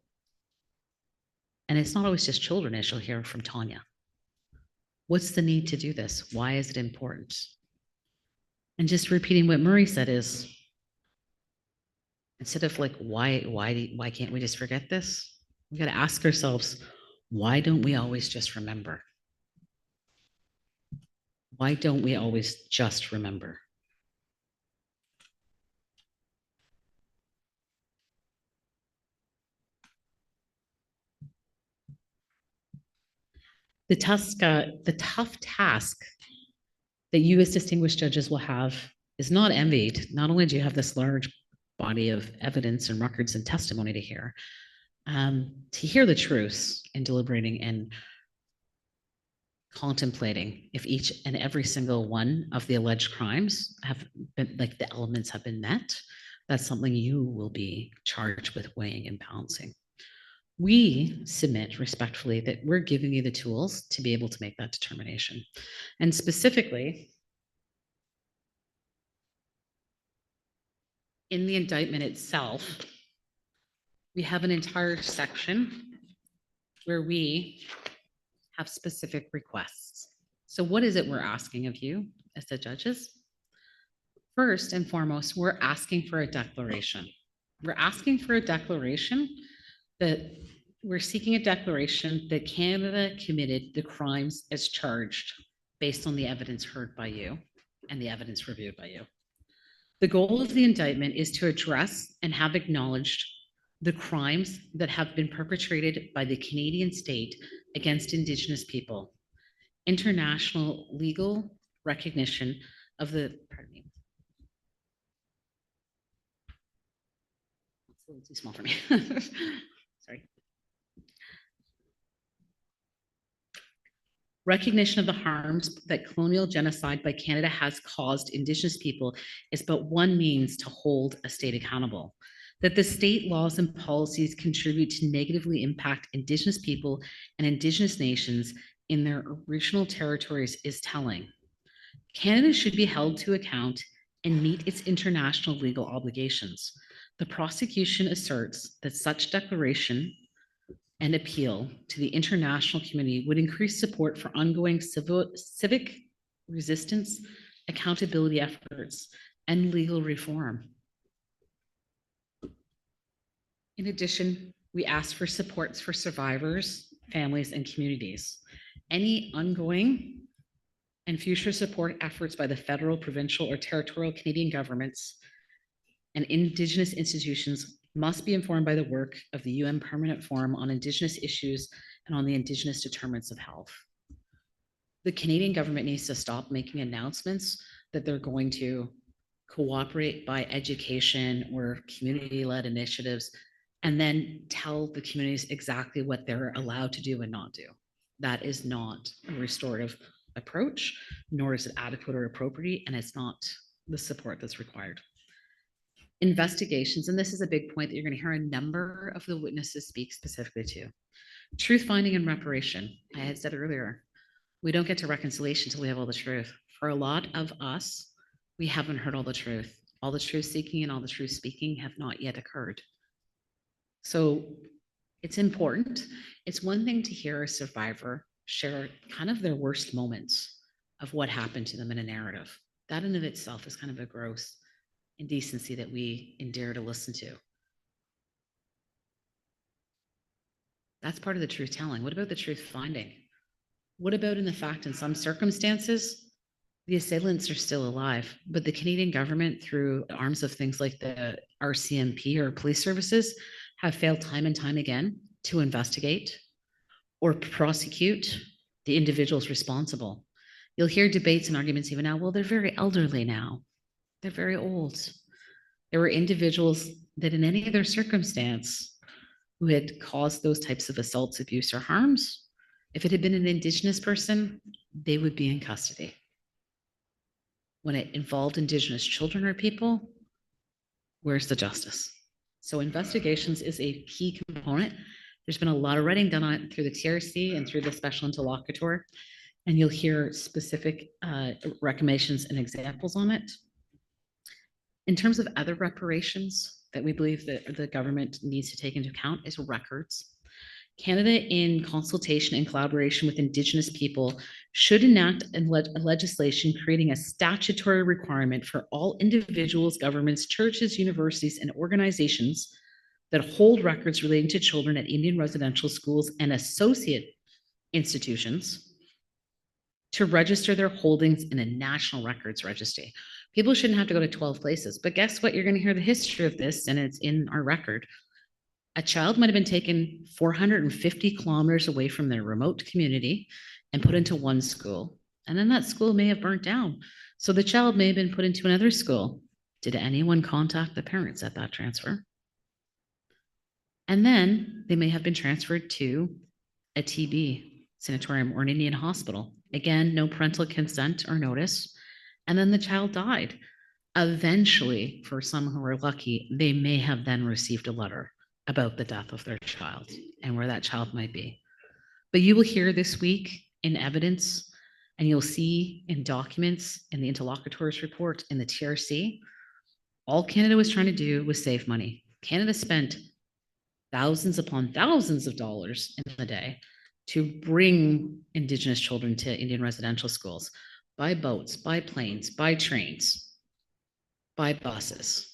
And it's not always just children, as you'll hear from Tanya. What's the need to do this? Why is it important? And just repeating what Murray said is, instead of like, why can't we just forget this? We got to ask ourselves, why don't we always just remember? Why don't we always just remember? The tough task that you as distinguished judges will have is not envied. Not only do you have this large body of evidence and records and testimony to hear the truths and deliberating and contemplating if each and every single one of the alleged crimes have been, like the elements have been met, that's something you will be charged with weighing and balancing. We submit respectfully that we're giving you the tools to be able to make that determination. And specifically, in the indictment itself, we have an entire section where we have specific requests. So what is it we're asking of you as the judges? First and foremost, we're asking for a declaration. We're asking for a declaration that we're seeking a declaration that Canada committed the crimes as charged based on the evidence heard by you and the evidence reviewed by you. The goal of the indictment is to address and have acknowledged the crimes that have been perpetrated by the Canadian state against Indigenous people, international legal recognition of the, pardon me, it's a little too small for me. Sorry. Recognition of the harms that colonial genocide by Canada has caused Indigenous people is but one means to hold a state accountable. That the state laws and policies contribute to negatively impact Indigenous people and Indigenous nations in their original territories is telling. Canada should be held to account and meet its international legal obligations. The prosecution asserts that such declaration and appeal to the international community would increase support for ongoing civic resistance, accountability efforts, and legal reform. In addition, we ask for supports for survivors, families, and communities. Any ongoing and future support efforts by the federal, provincial, or territorial Canadian governments and Indigenous institutions must be informed by the work of the UN Permanent Forum on Indigenous Issues and on the Indigenous Determinants of Health. The Canadian government needs to stop making announcements that they're going to cooperate by education or community-led initiatives, and then tell the communities exactly what they're allowed to do and not do. That is not a restorative approach, nor is it adequate or appropriate, and it's not the support that's required. Investigations, and this is a big point that you're going to hear a number of the witnesses speak specifically to. Truth finding and reparation. I had said earlier, we don't get to reconciliation until we have all the truth. For a lot of us, we haven't heard all the truth. All the truth seeking and all the truth speaking have not yet occurred. So it's important. It's one thing to hear a survivor share kind of their worst moments of what happened to them in a narrative. That in of itself is kind of a gross indecency that we endure to listen to. That's part of the truth telling. What about the truth finding? What about in the fact in some circumstances, the assailants are still alive, but the Canadian government, through the arms of things like the RCMP or police services, have failed time and time again to investigate or prosecute the individuals responsible. You'll hear debates and arguments even now, well, they're very elderly now. They're very old. There were individuals that in any other circumstance who had caused those types of assaults, abuse, or harms, if it had been an Indigenous person, they would be in custody. When it involved Indigenous children or people, where's the justice? So investigations is a key component. There's been a lot of writing done on it through the TRC and through the Special Interlocutor, and you'll hear specific recommendations and examples on it. In terms of other reparations that we believe that the government needs to take into account is records. Canada, in consultation and collaboration with Indigenous people, should enact legislation creating a statutory requirement for all individuals, governments, churches, universities, and organizations that hold records relating to children at Indian residential schools and associate institutions to register their holdings in a national records registry. People shouldn't have to go to 12 places, but guess what? You're going to hear the history of this, and it's in our record. A child might have been taken 450 kilometers away from their remote community and put into one school. And then that school may have burnt down. So the child may have been put into another school. Did anyone contact the parents at that transfer? And then they may have been transferred to a TB sanatorium or an Indian hospital. Again, no parental consent or notice. And then the child died. Eventually, for some who are lucky, they may have then received a letter about the death of their child and where that child might be. But you will hear this week in evidence, and you'll see in documents in the interlocutor's report in the TRC, all Canada was trying to do was save money. Canada spent thousands upon thousands of dollars in the day to bring Indigenous children to Indian residential schools by boats, by planes, by trains, by buses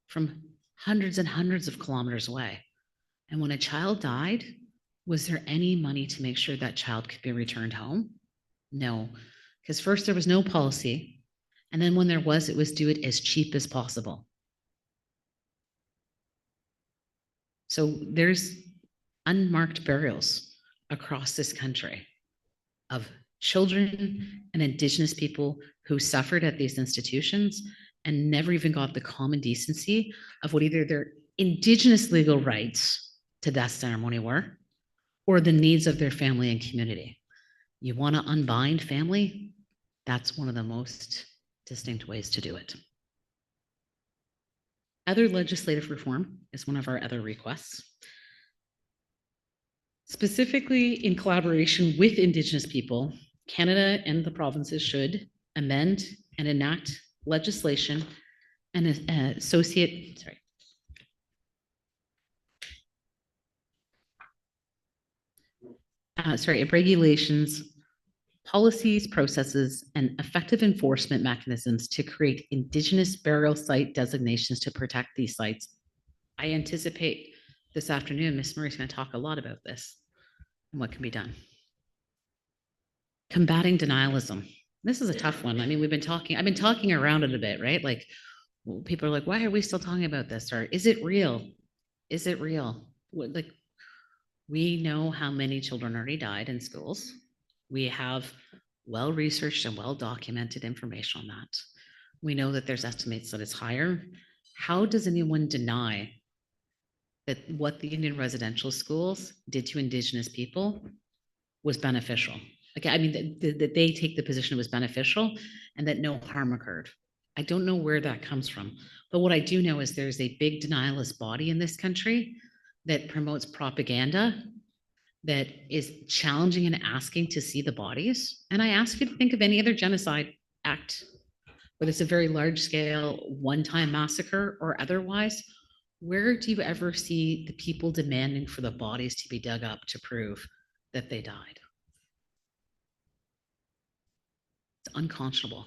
from hundreds and hundreds of kilometers away. And when a child died, was there any money to make sure that child could be returned home? No, because first there was no policy. And then when there was, it was do it as cheap as possible. So there's unmarked burials across this country of children and Indigenous people who suffered at these institutions and never even got the common decency of what either their Indigenous legal rights to death ceremony were, or the needs of their family and community. You want to unbind family? That's one of the most distinct ways to do it. Other legislative reform is one of our other requests. Specifically in collaboration with Indigenous people, Canada and the provinces should amend and enact legislation and regulations, policies, processes, and effective enforcement mechanisms to create Indigenous burial site designations to protect these sites. I anticipate this afternoon, Ms. Murray is going to talk a lot about this and what can be done. Combating denialism. This is a tough one. I mean, I've been talking around it a bit, right? Like people are like, why are we still talking about this? Or is it real? Is it real? Like, we know how many children already died in schools. We have well-researched and well-documented information on that. We know that there's estimates that it's higher. How does anyone deny that what the Indian residential schools did to Indigenous people was beneficial? Okay, I mean, that they take the position it was beneficial and that no harm occurred. I don't know where that comes from, but what I do know is there's a big denialist body in this country that promotes propaganda that is challenging and asking to see the bodies. And I ask you to think of any other genocide act, whether it's a very large scale, one-time massacre or otherwise. Where do you ever see the people demanding for the bodies to be dug up to prove that they died? It's unconscionable.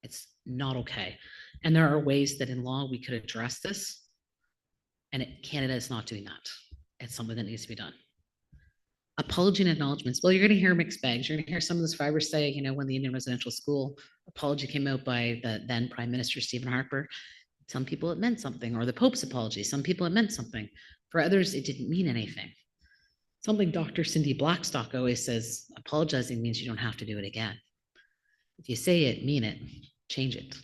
It's not okay. And there are ways that in law we could address this. And Canada is not doing that. It's something that needs to be done. Apology and acknowledgements. Well, you're going to hear mixed bags. You're going to hear some of the survivors say, you know, when the Indian Residential School apology came out by the then Prime Minister Stephen Harper, some people it meant something, or the Pope's apology. Some people it meant something. For others, it didn't mean anything. Something Dr. Cindy Blackstock always says, apologizing means you don't have to do it again. If you say it, mean it, change it.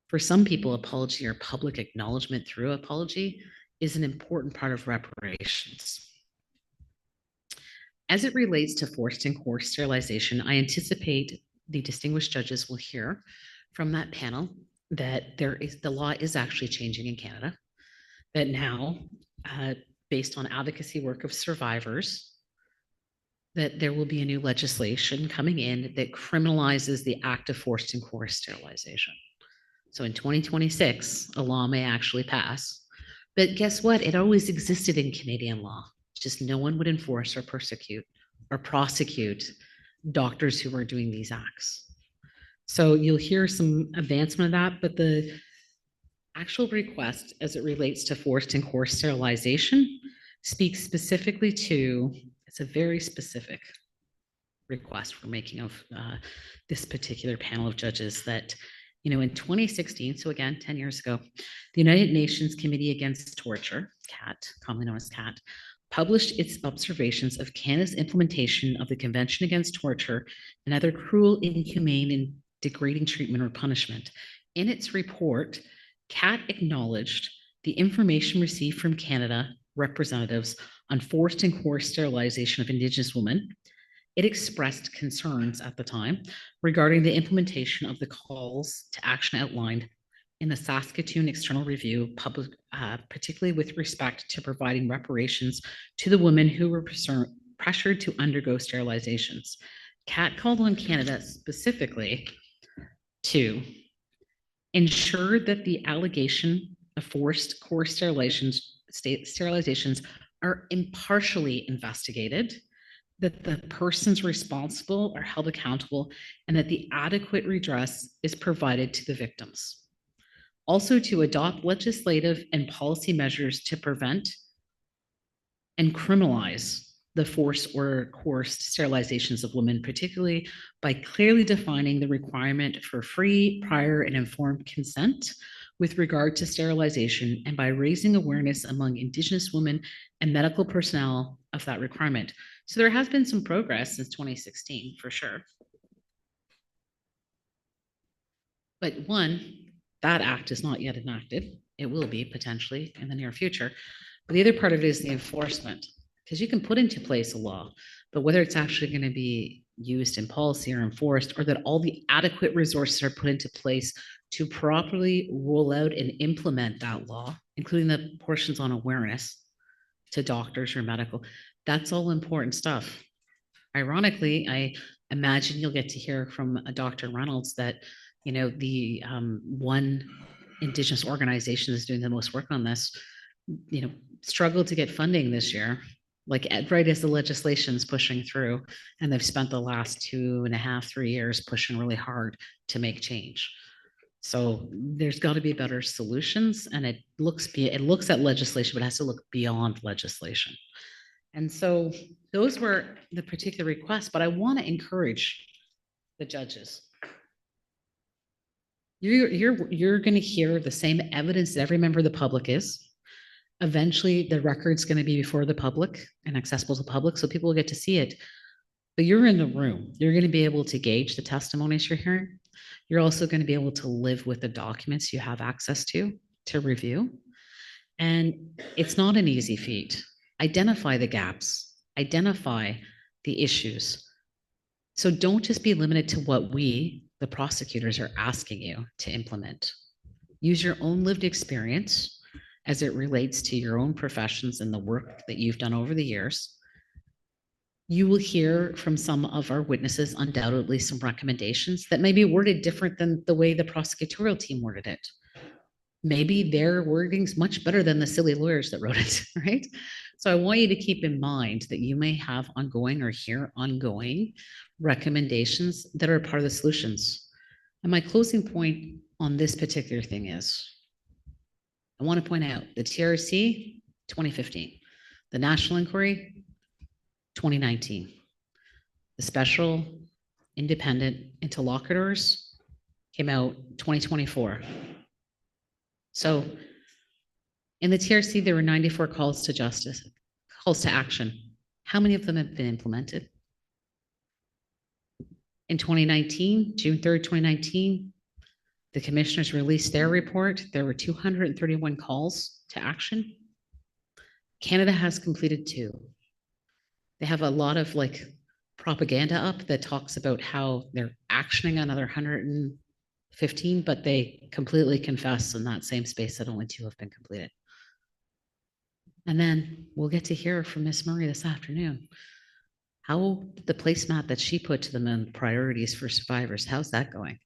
For some people, apology or public acknowledgement through apology is an important part of reparations. As it relates to forced and coerced sterilization, I anticipate the distinguished judges will hear from that panel that the law is actually changing in Canada, that now, based on advocacy work of survivors, that there will be a new legislation coming in that criminalizes the act of forced and coerced sterilization. So in 2026, a law may actually pass, but guess what? It always existed in Canadian law. Just no one would enforce or persecute or prosecute doctors who are doing these acts. So you'll hear some advancement of that, but the actual request as it relates to forced and coerced sterilization speaks specifically to, it's a very specific request we're making of this particular panel of judges that, you know, in 2016, so again, 10 years ago, the United Nations Committee Against Torture, CAT, commonly known as CAT, published its observations of Canada's implementation of the Convention Against Torture and other cruel, inhumane, and degrading treatment or punishment. In its report, CAT acknowledged the information received from Canada representatives on forced and coerced sterilization of Indigenous women. It expressed concerns at the time regarding the implementation of the calls to action outlined in the Saskatoon External Review, particularly with respect to providing reparations to the women who were pressured to undergo sterilizations. CAT called on Canada specifically to ensure that the allegation of forced coerced sterilizations are impartially investigated, that the persons responsible are held accountable, and that the adequate redress is provided to the victims. Also, to adopt legislative and policy measures to prevent and criminalize the forced or coerced sterilizations of women, particularly by clearly defining the requirement for free, prior, and informed consent with regard to sterilization, and by raising awareness among Indigenous women and medical personnel of that requirement. So there has been some progress since 2016, for sure. But one, that act is not yet enacted. It will be potentially in the near future. But the other part of it is the enforcement, because you can put into place a law, but whether it's actually going to be used in policy or enforced, or that all the adequate resources are put into place to properly roll out and implement that law, including the portions on awareness to doctors or medical, that's all important stuff. Ironically, I imagine you'll get to hear from Dr. Reynolds that, you know, the one Indigenous organization that's doing the most work on this, you know, struggled to get funding this year, like right as the legislation's pushing through, and they've spent the last 2.5, 3 years pushing really hard to make change. So there's got to be better solutions, and it looks at legislation, but it has to look beyond legislation. And so those were the particular requests, but I want to encourage the judges. You're going to hear the same evidence that every member of the public is. Eventually, the record's going to be before the public and accessible to the public, so people will get to see it. But you're in the room. You're going to be able to gauge the testimonies you're hearing. You're also going to be able to live with the documents you have access to review. And it's not an easy feat. Identify the gaps, identify the issues. So don't just be limited to what we the prosecutors are asking you to implement. Use your own lived experience as it relates to your own professions and the work that you've done over the years. You will hear from some of our witnesses undoubtedly some recommendations that may be worded different than the way the prosecutorial team worded it. Maybe their wording's much better than the silly lawyers that wrote it, right? So I want you to keep in mind that you may have ongoing or hear ongoing recommendations that are part of the solutions. And my closing point on this particular thing is, I want to point out the TRC, 2015, the National Inquiry, 2019, the Special Independent Interlocutors came out 2024. So in the TRC, there were 94 calls to justice, calls to action. How many of them have been implemented? In 2019, June 3rd, 2019, the commissioners released their report. There were 231 calls to action. Canada has completed 2. They have a lot of like propaganda up that talks about how they're actioning another 115, but they completely confess in that same space that only 2 have been completed. And then we'll get to hear from Ms. Murray this afternoon. How the placemat that she put to them in priorities for survivors, how's that going?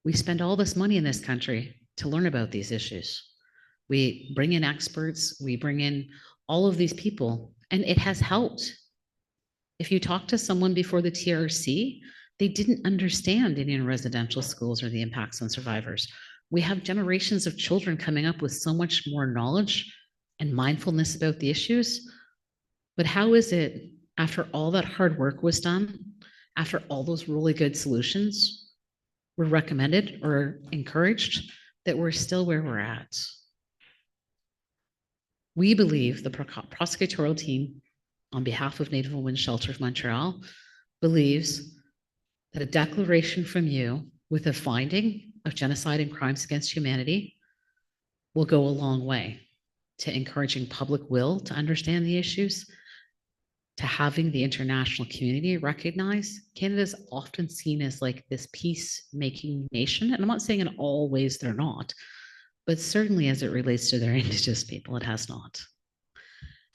We spend all this money in this country to learn about these issues. We bring in experts, we bring in all of these people, and it has helped. If you talk to someone before the TRC, they didn't understand Indian residential schools or the impacts on survivors. We have generations of children coming up with so much more knowledge and mindfulness about the issues. But how is it, after all that hard work was done, after all those really good solutions were recommended or encouraged, that we're still where we're at? We believe the prosecutorial team, on behalf of Native Women's Shelter of Montreal, believes that a declaration from you with a finding of genocide and crimes against humanity will go a long way to encouraging public will to understand the issues, to having the international community recognize Canada is often seen as like this peacemaking nation. And I'm not saying in all ways they're not, but certainly as it relates to their Indigenous people, it has not.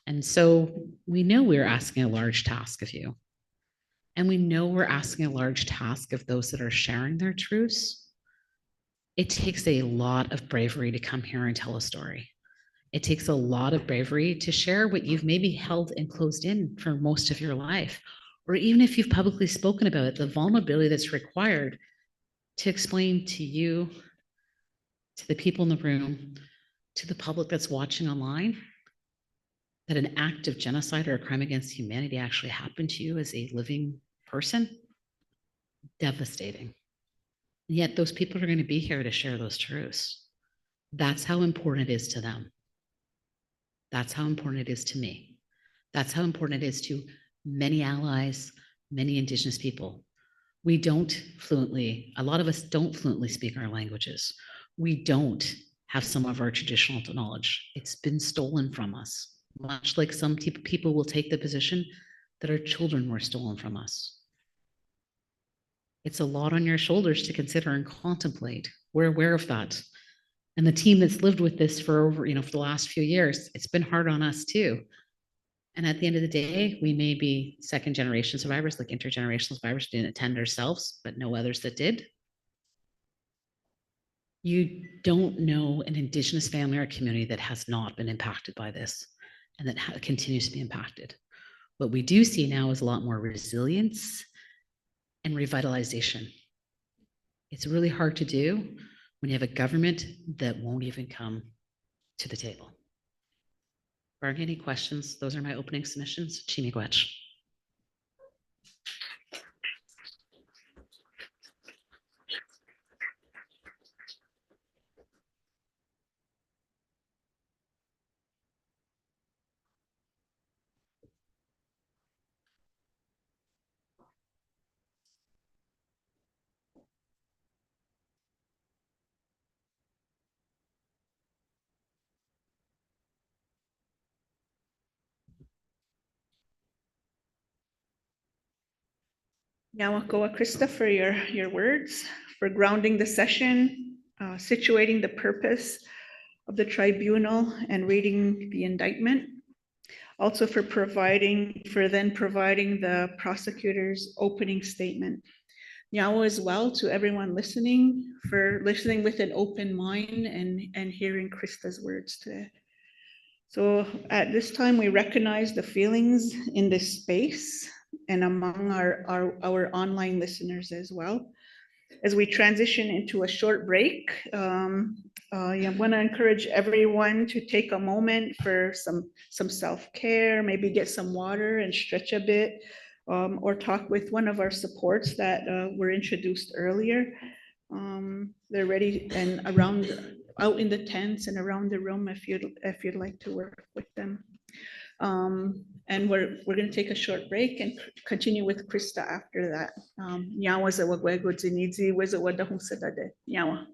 And so we know we're asking a large task of you. And we know we're asking a large task of those that are sharing their truths. It takes a lot of bravery to come here and tell a story. It takes a lot of bravery to share what you've maybe held and closed in for most of your life, or even if you've publicly spoken about it, the vulnerability that's required to explain to you, to the people in the room, to the public that's watching online, that an act of genocide or a crime against humanity actually happened to you as a living person. Devastating. And yet those people are going to be here to share those truths. That's how important it is to them. That's how important it is to me. That's how important it is to many allies, many Indigenous people. We don't fluently, a lot of us don't fluently speak our languages. We don't have some of our traditional knowledge. It's been stolen from us, much like some people will take the position that our children were stolen from us. It's a lot on your shoulders to consider and contemplate. We're aware of that. And the team that's lived with this for over, for the last few years, it's been hard on us too. And at the end of the day, we may be second generation survivors, like intergenerational survivors who didn't attend ourselves, but know others that did. You don't know an Indigenous family or community that has not been impacted by this and that continues to be impacted. What we do see now is a lot more resilience and revitalization. It's really hard to do when you have a government that won't even come to the table. Barring any questions, those are my opening submissions. Chimigwech. Yawakoa Krista for your words, for grounding the session, situating the purpose of the tribunal and reading the indictment. Also for providing the prosecutor's opening statement. Nyawa as well to everyone listening, for listening with an open mind and hearing Krista's words today. So at this time, we recognize the feelings in this space and among our online listeners as well. As we transition into a short break, I want to encourage everyone to take a moment for some self-care, maybe get some water and stretch a bit, or talk with one of our supports that were introduced earlier. They're ready and out in the tents and around the room if you'd like to work with them. And we're going to take a short break and continue with Krista after that. Nyawa za wagwego zinidzi weza wadahung sadade. Nyawa.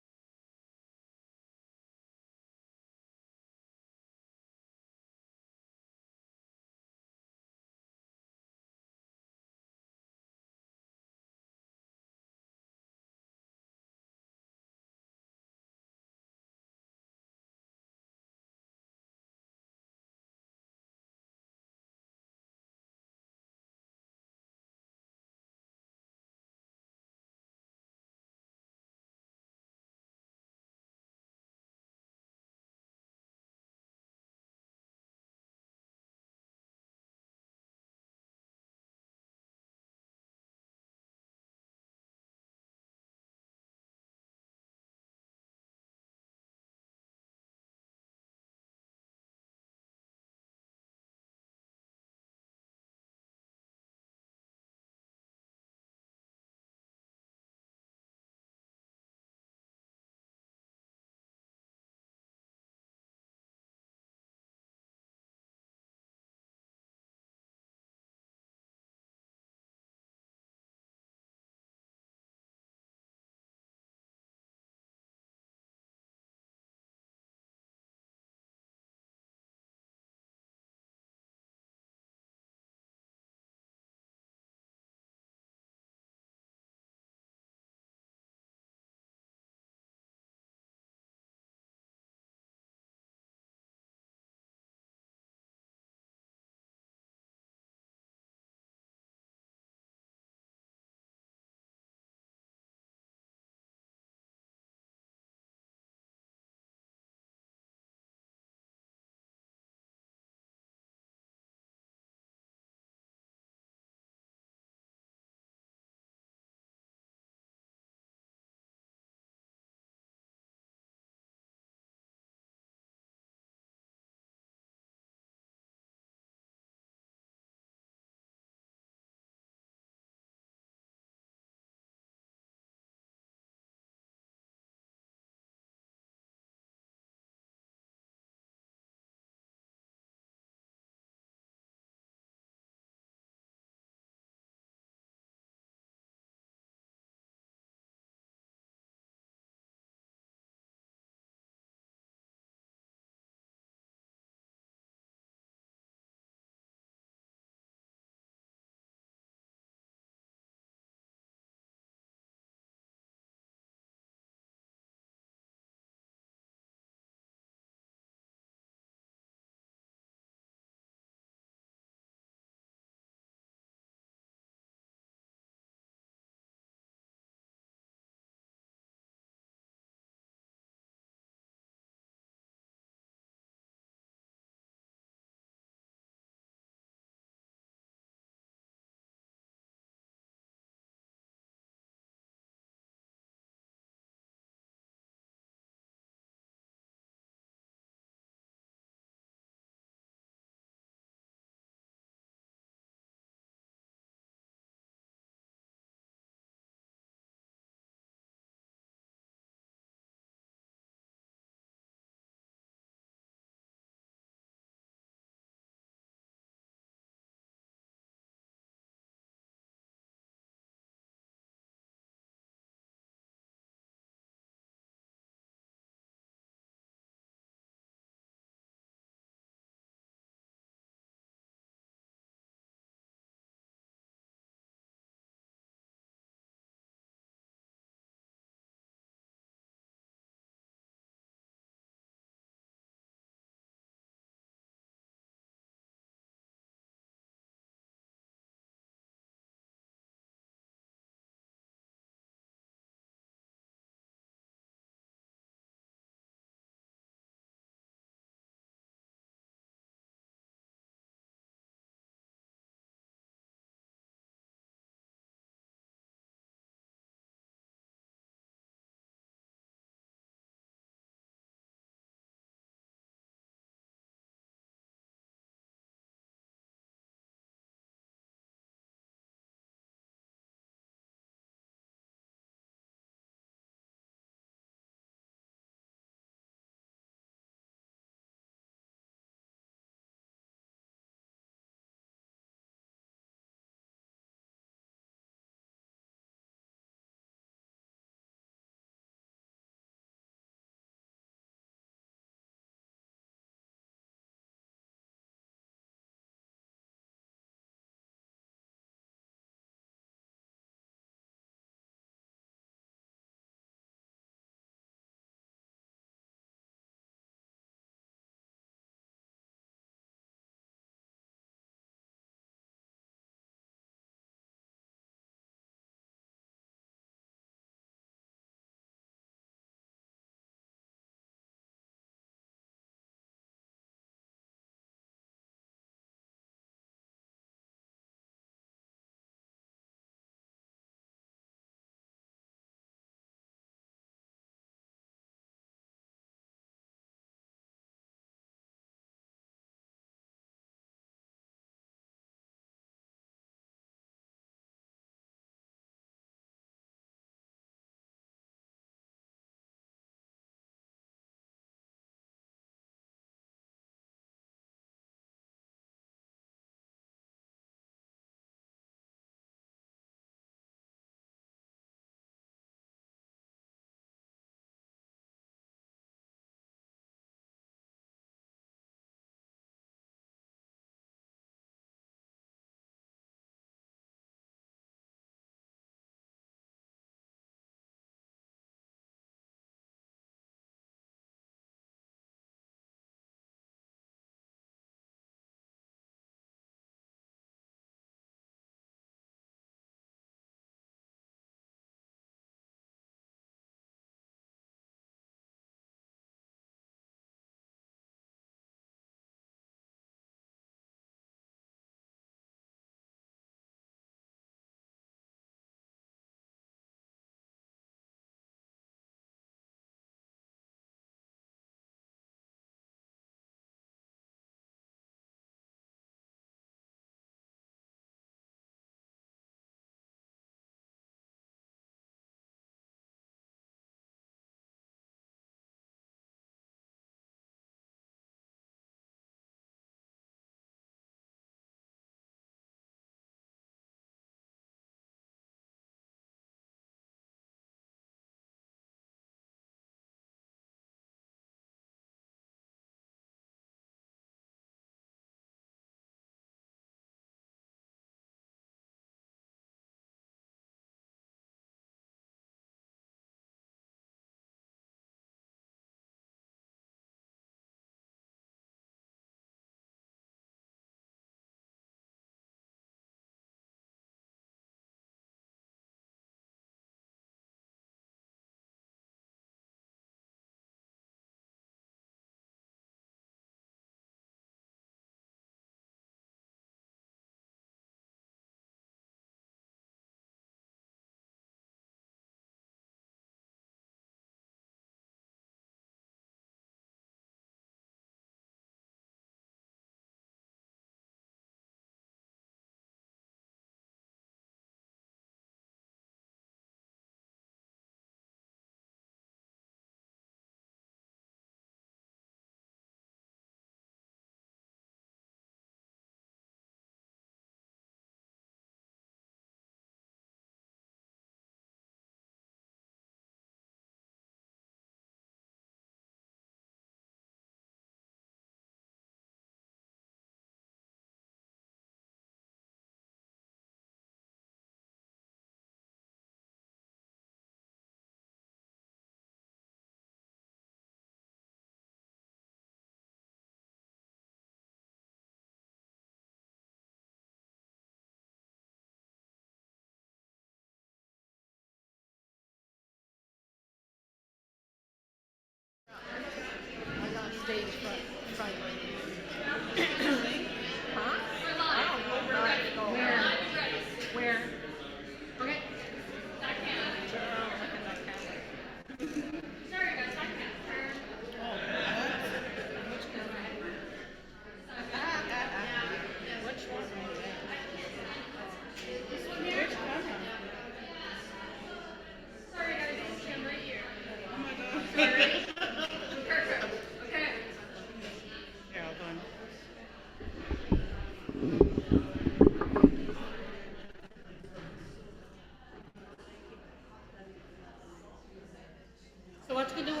So what's going to we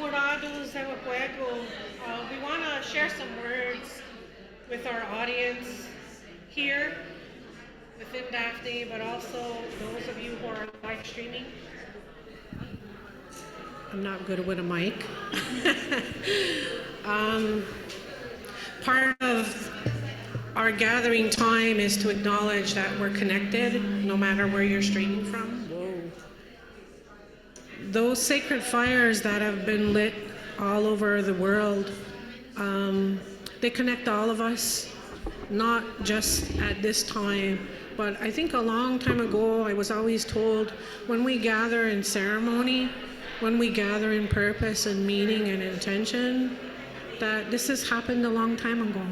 want to share some words with our audience here within Daphne, but also those of you who are live streaming. I'm not good with a mic. Part of our gathering time is to acknowledge that we're connected, no matter where you're streaming from. Whoa. Those sacred fires that have been lit all over the world, they connect all of us, not just at this time, but I think a long time ago, I was always told when we gather in ceremony, when we gather in purpose and meaning and intention, that this has happened a long time ago.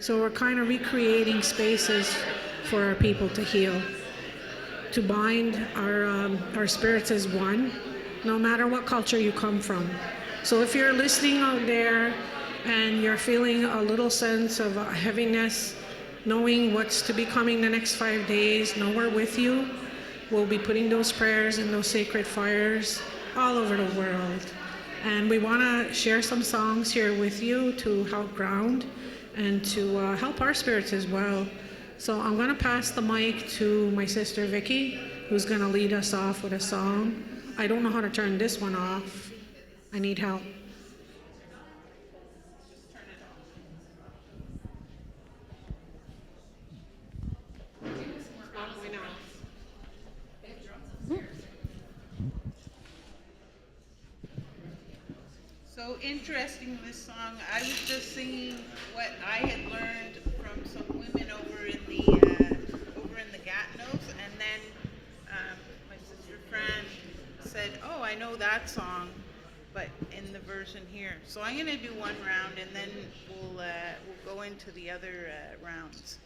So we're kind of recreating spaces for our people to heal, to bind our spirits as one, no matter what culture you come from. So if you're listening out there and you're feeling a little sense of heaviness, knowing what's to be coming the next 5 days, know we're with you. We'll be putting those prayers and those sacred fires all over the world. And we want to share some songs here with you to help ground and to help our spirits as well. So I'm going to pass the mic to my sister Vicky, who's going to lead us off with a song. I don't know how to turn this one off. I need help. So interesting, this song. I was just singing what I had learned from some women over in the Gatineaus, and then my sister Fran said, "Oh, I know that song, but in the version here." So I'm going to do one round, and then we'll go into the other rounds.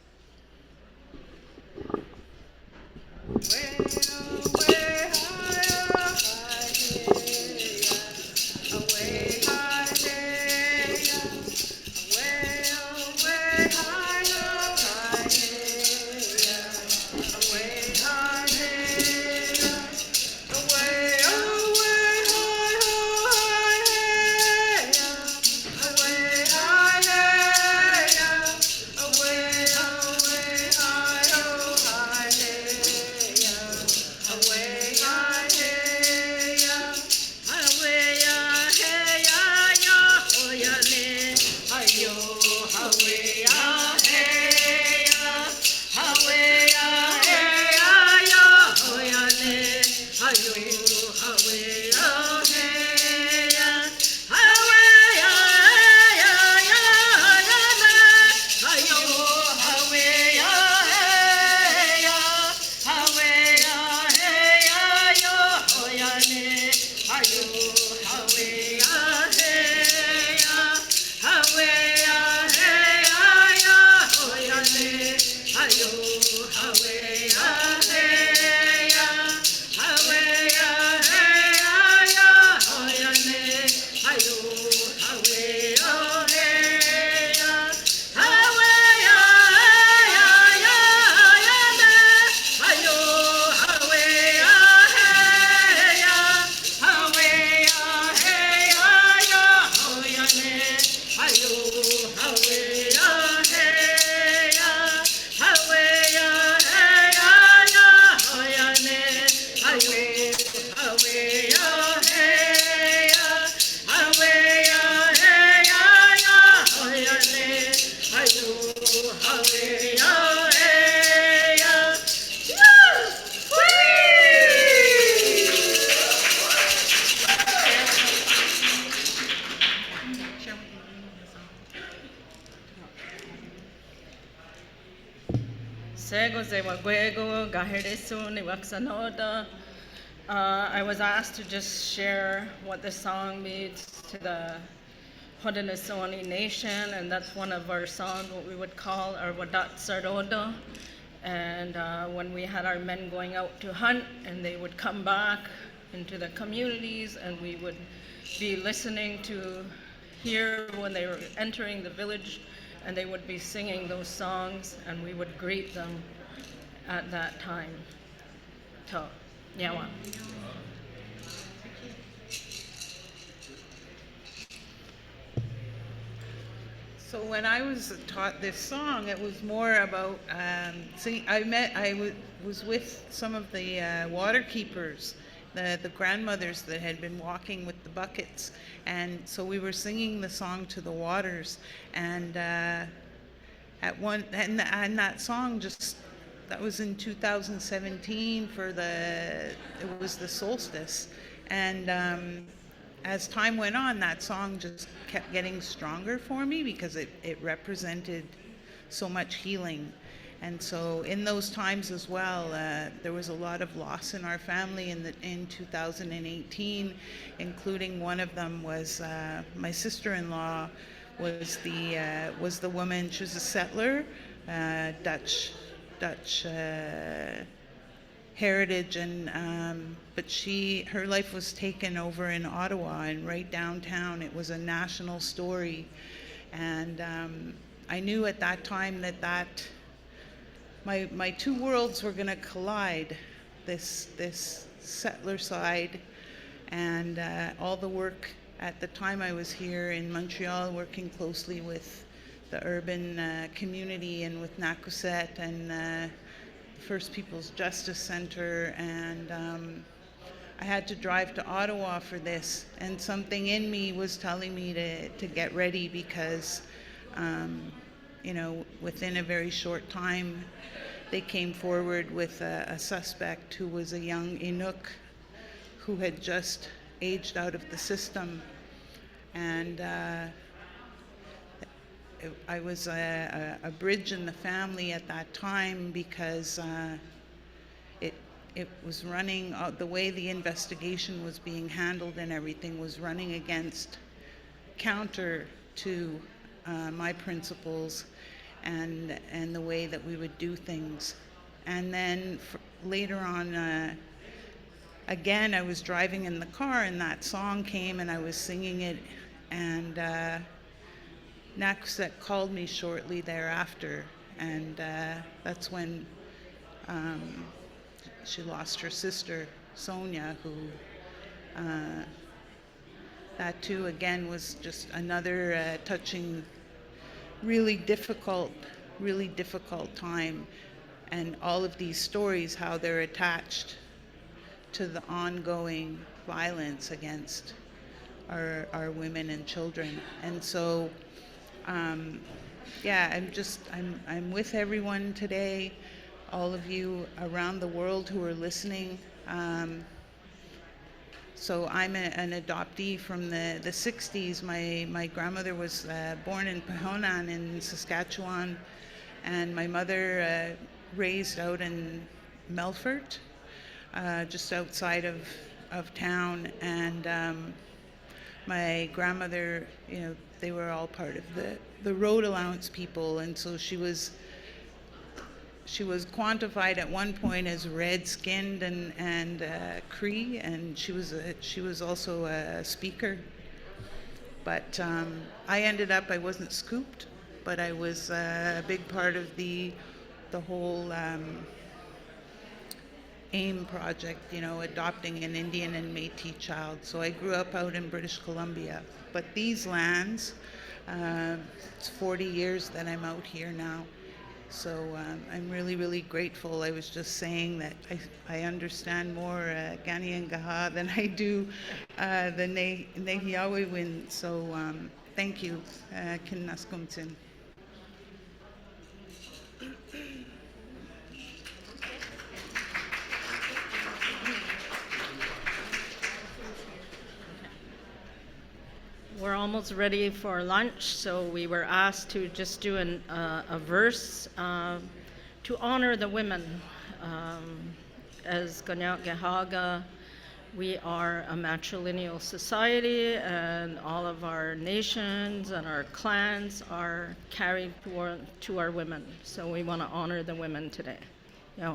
I was asked to just share what the song means to the Haudenosaunee Nation, and that's one of our songs, what we would call our Wadat Sardoda. And when we had our men going out to hunt, and they would come back into the communities, and we would be listening to hear when they were entering the village and they would be singing those songs, and we would greet them at that time. So, yeah. So when I was taught this song, it was more about singing. I was with some of the water keepers, the grandmothers that had been walking with the buckets, and so we were singing the song to the waters. And and that song that was in 2017 it was the solstice, and as time went on, that song just kept getting stronger for me because it represented so much healing. And so in those times as well, there was a lot of loss in our family in 2018, including one of them was my sister-in-law was the woman. She was a settler, Dutch heritage, and but her life was taken over in Ottawa, and right downtown. It was a national story, and I knew at that time that my two worlds were going to collide. This settler side and all the work. At the time I was here in Montreal working closely with the urban community and with Nakuset and First Peoples Justice Center, and I had to drive to Ottawa for this, and something in me was telling me to get ready because within a very short time they came forward with a suspect who was a young Inuk who had just aged out of the system, and I was a bridge in the family at that time because it was running, the way the investigation was being handled and everything was running against, counter to my principles and the way that we would do things. And then later on, again, I was driving in the car and that song came and I was singing it, and Nakuset called me shortly thereafter, and that's when she lost her sister, Sonia, who that too again was just another touching, really difficult time. And all of these stories, how they're attached to the ongoing violence against our women and children. And so I'm with everyone today, all of you around the world who are listening. So I'm an adoptee from the 60s. My grandmother was born in Pahonan in Saskatchewan, and my mother raised out in Melfort, just outside of town. And my grandmother, they were all part of the road allowance people, and so she was quantified at one point as red-skinned and Cree, and she was also a speaker. But I wasn't scooped, but I was a big part of the whole AIM project, adopting an Indian and Métis child. So I grew up out in British Columbia. But these lands, it's 40 years that I'm out here now. So I'm really, really grateful. I was just saying that I understand more Gani and Gaha than I do the Nehiyawe. So thank you, Kinnaskumtsin. We're almost ready for lunch, so we were asked to just do a verse to honor the women. As Ganyak Gehaga, we are a matrilineal society, and all of our nations and our clans are carried to our women. So we want to honor the women today. Yeah.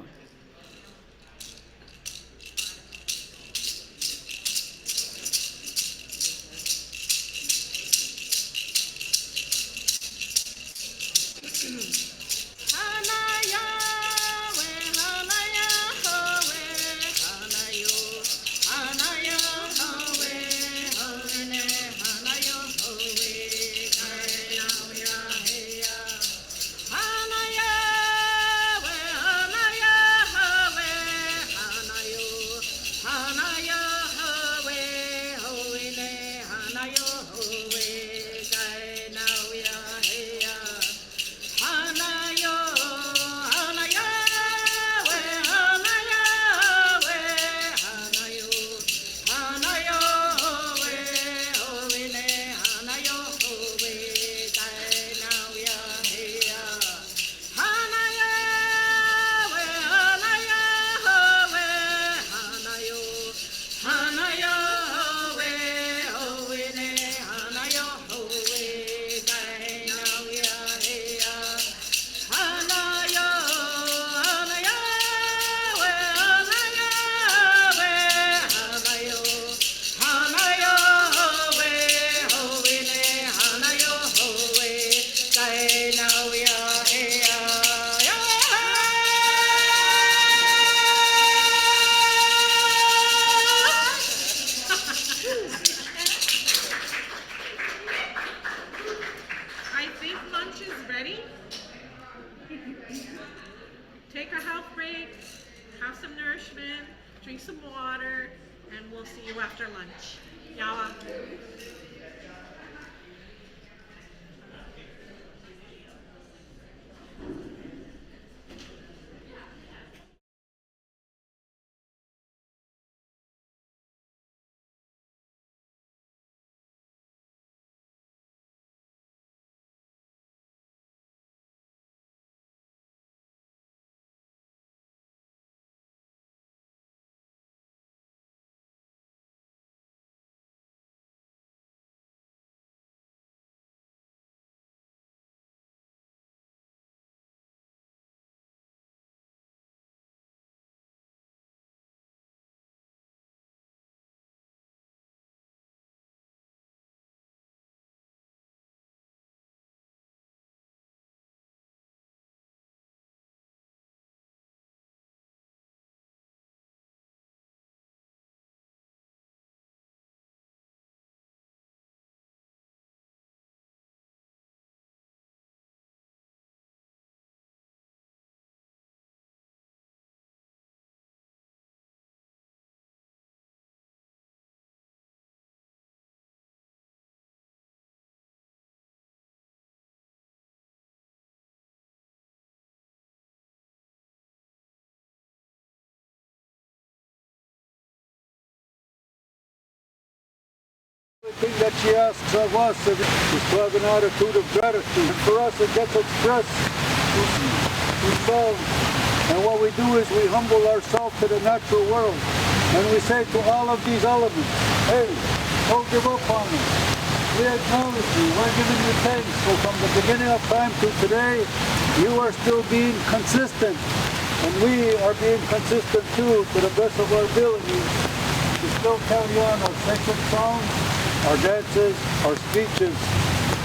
take a health break, have some nourishment, drink some water, and we'll see you after lunch. Yawa. The thing that she asks of us is to have an attitude of gratitude. And for us, it gets expressed through song. And what we do is we humble ourselves to the natural world. And we say to all of these elements, hey, don't give up on us. We acknowledge you. We're giving you thanks. So from the beginning of time to today, you are still being consistent. And we are being consistent too, to the best of our abilities, to still carry on our sacred songs, our dances, our speeches,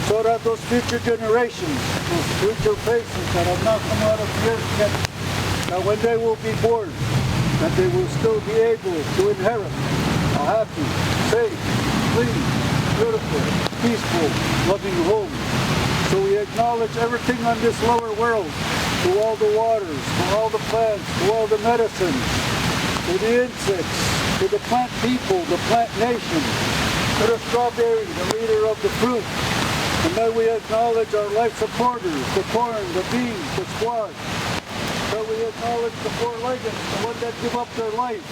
so that those future generations, those future faces that have not come out of the earth yet, that when they will be born, that they will still be able to inherit a happy, safe, clean, beautiful, peaceful, loving home. So we acknowledge everything on this lower world, to all the waters, to all the plants, to all the medicines, to the insects, to the plant people, the plant nation, to the strawberry, the leader of the fruit. And then we acknowledge our life supporters, the corn, the beans, the squash. So we acknowledge the four-legged, the ones that give up their life,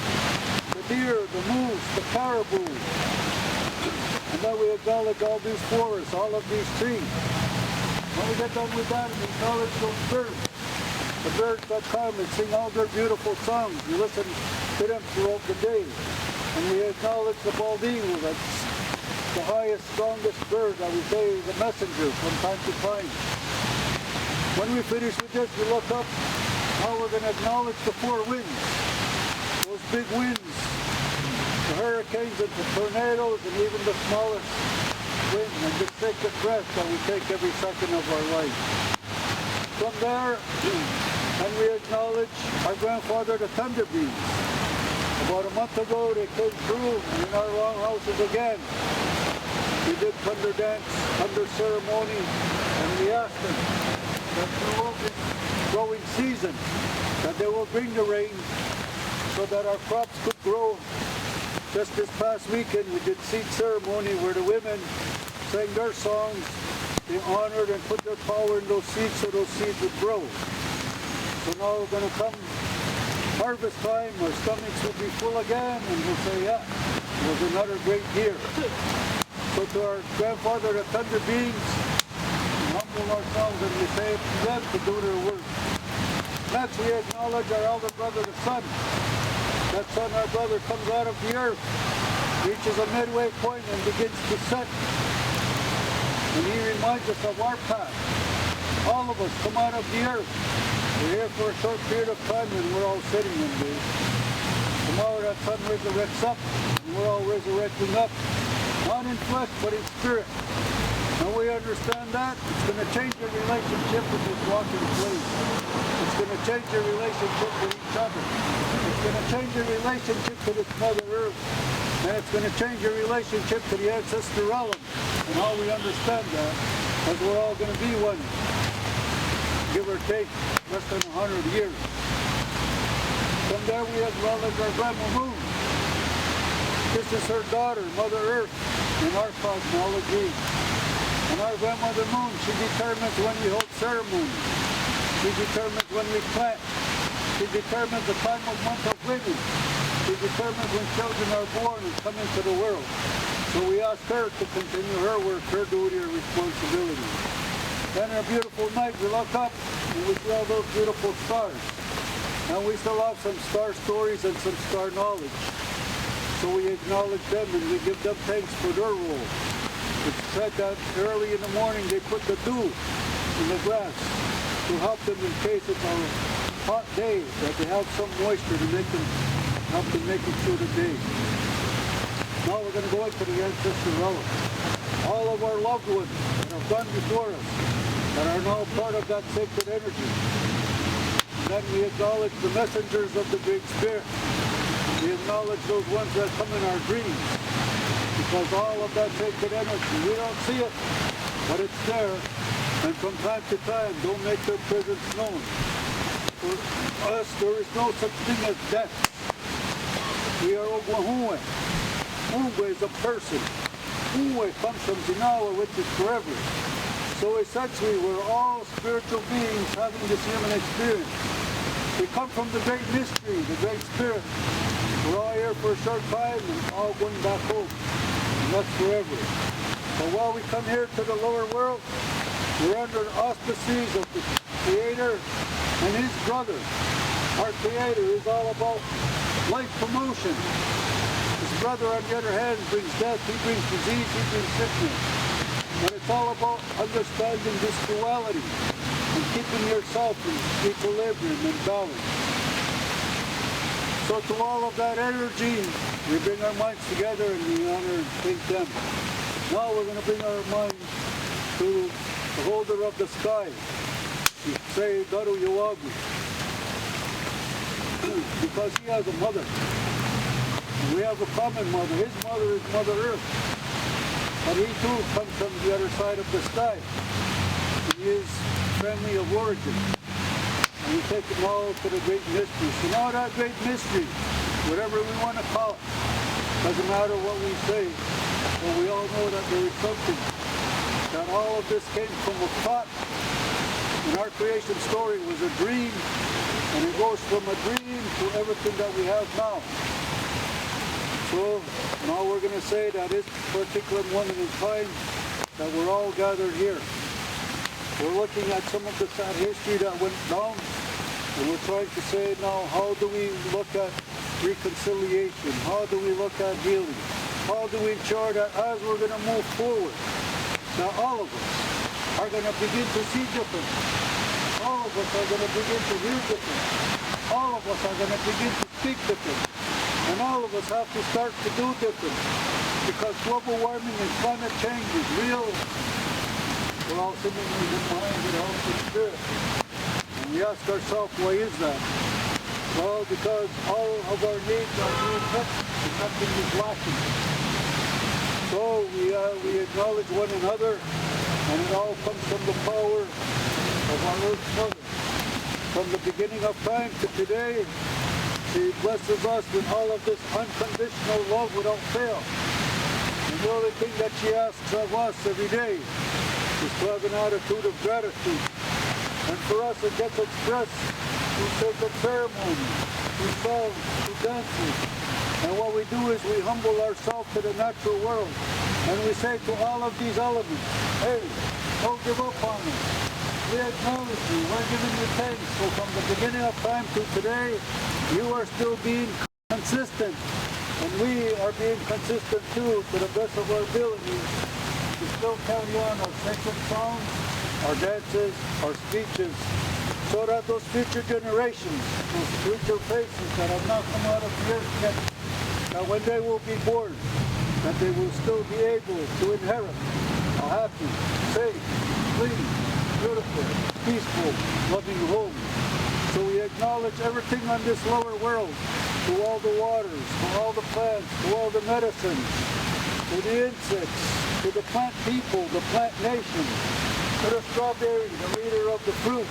the deer, the moose, the caribou. And then we acknowledge all these forests, all of these trees. When we get done with that, we acknowledge those birds. The birds that come and sing all their beautiful songs. We listen to them throughout the day. And we acknowledge the bald eagle, that's the highest, strongest bird that we say is a messenger from time to time. When we finish with this, we look up. Now we're going to acknowledge the four winds. Those big winds, the hurricanes and the tornadoes and even the smallest wind and the sacred breath that we take every second of our life. From there, and we acknowledge our grandfather, the thunder beings. About a month ago, they came through in our longhouses again. We did thunder dance, thunder ceremony, and we asked them that throughout this growing season, that they will bring the rain so that our crops could grow. Just this past weekend, we did seed ceremony where the women sang their songs. They honored and put their power in those seeds so those seeds would grow. So now we're going to come harvest time, our stomachs will be full again, and we'll say, yeah, it was another great year. So to our grandfather, the thunder beings, we humble ourselves and we say to them to do their work. Next, we acknowledge our elder brother, the sun. That sun, our brother, comes out of the earth, reaches a midway point and begins to set. And he reminds us of our path. All of us come out of the earth. We're here for a short period of time and we're all sitting in there. Tomorrow that sun resurrects up and we're all resurrecting up. Not in flesh, but in spirit. When we understand that, it's going to change your relationship with this walking place. It's going to change your relationship with each other. It's going to change your relationship to this Mother Earth. And it's going to change your relationship to the ancestor realm. And how we understand that, as we're all going to be one. give or take less than 100 years. From there we acknowledge our Grandma Moon. This is her daughter, Mother Earth, in our cosmology. And our Grandmother Moon, she determines when we hold ceremonies. She determines when we plant. She determines the time of month of women. She determines when children are born and come into the world. So we ask her to continue her work, her duty, her responsibility. Then on a beautiful night, we look up and we see all those beautiful stars. And we still have some star stories and some star knowledge. So we acknowledge them and we give them thanks for their role. It's said that early in the morning they put the dew in the grass to help them in case it's a hot day, that they have some moisture to help them make it through the day. Now we're going to go into the ancestor relic. All of our loved ones that have gone before us, that are now part of that sacred energy. And then we acknowledge the messengers of the Great Spirit. We acknowledge those ones that come in our dreams. Because all of that sacred energy, we don't see it, but it's there. And from time to time, don't make their presence known. For us, there is no such thing as death. We are Ogwahue. Ugwe is a person. Uwe comes from Zinawa, which is forever. So essentially, we're all spiritual beings having this human experience. We come from the great mystery, the great spirit. We're all here for a short time and all going back home. And that's forever. But while we come here to the lower world, we're under the auspices of the Creator and His brother. Our Creator is all about life promotion. His brother, on the other hand, brings death, he brings disease, he brings sickness. But it's all about understanding this duality and keeping yourself in equilibrium and balance. So to all of that energy, we bring our minds together and we honor and thank them. Now we're going to bring our minds to the holder of the sky. We say, Garu Yawagu. Because he has a mother. And we have a common mother. His mother is Mother Earth. But he too comes from the other side of the sky. He is family of origin. And we take them all to the great mystery. So now that great mystery, whatever we want to call it, doesn't matter what we say, but we all know that there is something, that all of this came from a thought. And our creation story was a dream, and it goes from a dream to everything that we have now. So now we're going to say that this particular moment in time that we're all gathered here. We're looking at some of the sad history that went down, and we're trying to say now, how do we look at reconciliation? How do we look at healing? How do we ensure that as we're going to move forward, that all of us are going to begin to see different. All of us are going to begin to hear different. All of us are going to begin to speak different. And all of us have to start to do different. Because global warming and climate change is real. We're all seemingly in mind and health and spirit. And we ask ourselves, why is that? Well, because all of our needs are being met and nothing is lacking. So we acknowledge one another, and it all comes from the power of our Earth Mother. From the beginning of time to today, she blesses us with all of this unconditional love without fail. And the only thing that she asks of us every day is to have an attitude of gratitude. And for us it gets expressed through sacred ceremonies, through songs, through dances. And what we do is we humble ourselves to the natural world. And we say to all of these elements, hey, don't give up on us. We acknowledge you. We're giving you thanks. So from the beginning of time to today, you are still being consistent. And we are being consistent too, to the best of our abilities, to still carry on our sacred songs, our dances, our speeches, so that those future generations, those future faces that have not come out of the earth yet, that when they will be born, that they will still be able to inherit a happy, safe, clean, beautiful, peaceful, loving home. So we acknowledge everything on this lower world, to all the waters, to all the plants, to all the medicines, to the insects, to the plant people, the plant nation, to the strawberry, the leader of the fruit,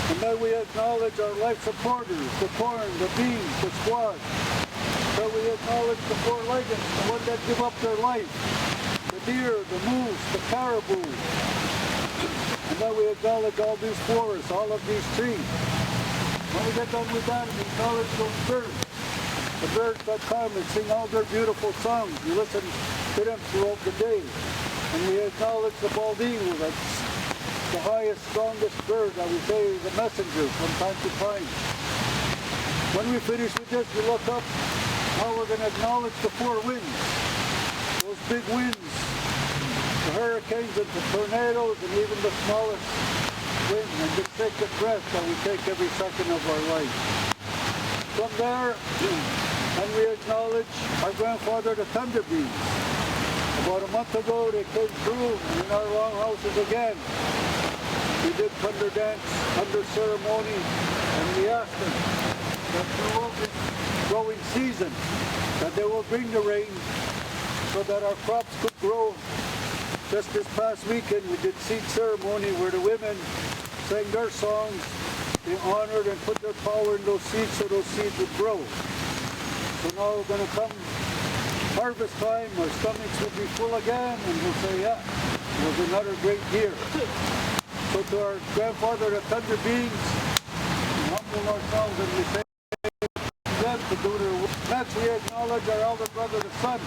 And then we acknowledge our life supporters, the corn, the beans, the squash. So we acknowledge the four-legged, the ones that give up their life, the deer, the moose, the caribou. And then we acknowledge all these forests, all of these trees. When we get done with that, we acknowledge those birds. The birds that come and sing all their beautiful songs. You listen to them throughout the day. And we acknowledge the bald eagle, that's the highest, strongest bird that we say is a messenger from time to time. When we finish with this, we look up. Now we're going to acknowledge the four winds. Those big winds, the hurricanes and the tornadoes and even the smallest wind and the sacred breath that we take every second of our life. From there, and we acknowledge our grandfather, the thunder beings. About a month ago, they came through in our longhouses again. We did thunder dance, thunder ceremony, and we asked them that throughout this growing season, that they will bring the rain so that our crops could grow. Just this past weekend, we did seed ceremony where the women sang their songs. They honored and put their power in those seeds so those seeds would grow. So now we're going to come harvest time, our stomachs will be full again, and we'll say, yeah, it was another great year. So to our grandfather, the thunder beings, we humble ourselves and we say to them to do their work. Next, we acknowledge our elder brother, the sun.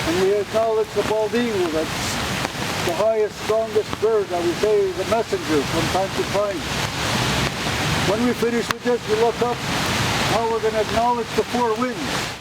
And we acknowledge the bald eagle, that's the highest, strongest bird that we say is a messenger from time to time. When we finish with this, we look up. Now we're going to acknowledge the four winds.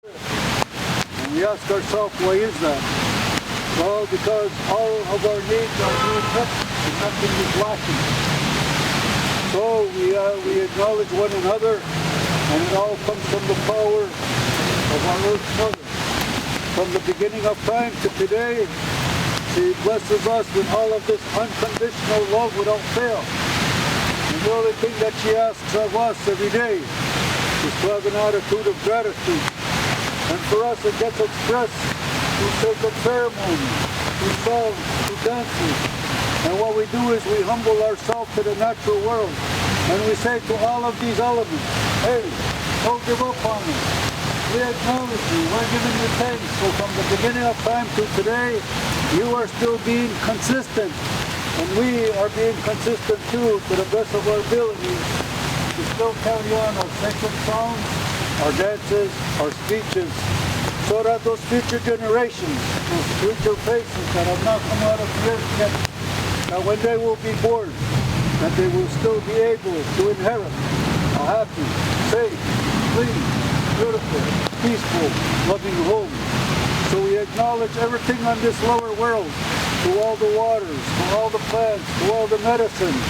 And we ask ourselves, why is that? Well, because all of our needs are being met and nothing is lacking. So we acknowledge one another, and it all comes from the power of our Earth Mother. From the beginning of time to today, she blesses us with all of this unconditional love without fail. And the only thing that she asks of us every day is to have an attitude of gratitude. And for us, it gets expressed through sacred ceremony, through songs, through dances. And what we do is we humble ourselves to the natural world. And we say to all of these elements, hey, don't give up on us. We acknowledge you. We're giving you thanks. So from the beginning of time to today, you are still being consistent. And we are being consistent too, to the best of our abilities, to still carry on our sacred songs, our dances, our speeches, so that those future generations, those future faces that have not come out of the earth yet, that when they will be born, that they will still be able to inherit a happy, safe, clean, beautiful, peaceful, loving home. So we acknowledge everything on this lower world, to all the waters, to all the plants, to all the medicines,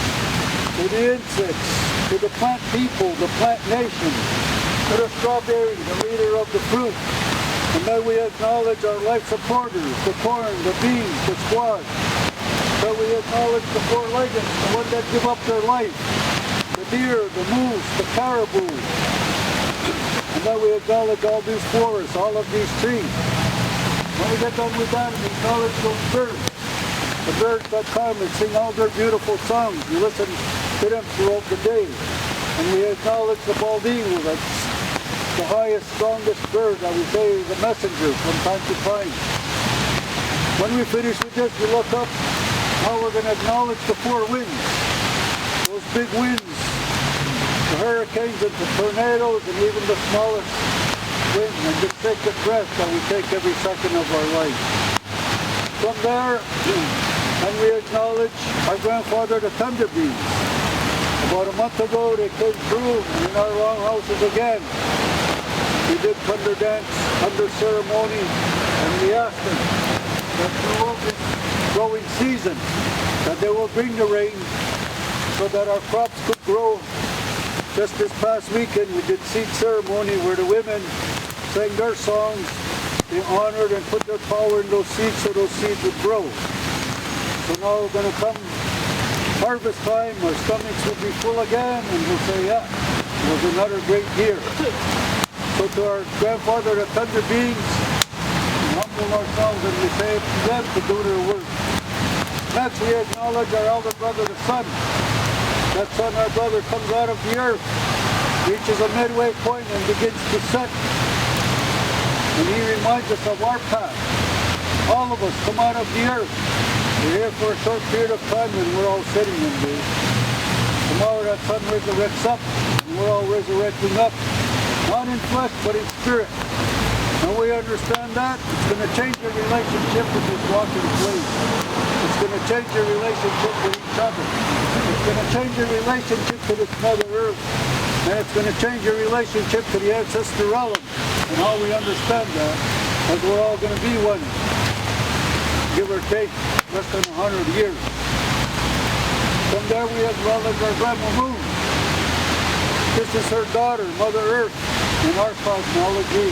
to the insects, to the plant people, the plant nation, to the strawberry, the leader of the fruit. And then we acknowledge our life supporters, the corn, the beans, the squash. That we acknowledge the four-legged, the ones that give up their life, the deer, the moose, the caribou. And then we acknowledge all these forests, all of these trees. When we get done with that, we acknowledge those birds. The birds that come and sing all their beautiful songs. We listen to them throughout the day. And we acknowledge the bald eagle, that's the highest, strongest bird that we say is a messenger from time to time. When we finish with this, we look up. Now we're going to acknowledge the four winds. Those big winds, the hurricanes and the tornadoes and even the smallest wind and the sacred breath that we take every second of our life. From there, and we acknowledge our grandfather, the thunder beings. About a month ago, they came through in our longhouses again. We did thunder dance, thunder ceremony, and we asked them that throughout this growing season, that they will bring the rain so that our crops could grow. Just this past weekend, we did seed ceremony where the women sang their songs. They honored and put their power in those seeds so those seeds would grow. So now we're going to come harvest time, our stomachs will be full again, and we'll say, yeah, it was another great year. So to our grandfather, the thunder beings, we humble ourselves and we say to them to do their work. Next, we acknowledge our elder brother, the sun. That sun, our brother, comes out of the earth, reaches a midway point and begins to set. And he reminds us of our path. All of us come out of the earth. We're here for a short period of time and we're all sitting in there. Tomorrow that sun resurrects up and we're all resurrecting up. Not in flesh, but in spirit. And we understand that. It's going to change your relationship with this walking place. It's going to change your relationship with each other. It's going to change your relationship to this Mother Earth. And it's going to change your relationship to the ancestor realm. And how we understand that, as we're all going to be one, give or take, less than 100 years. From there we acknowledge our Grandma Moon. This is her daughter, Mother Earth, in our cosmology.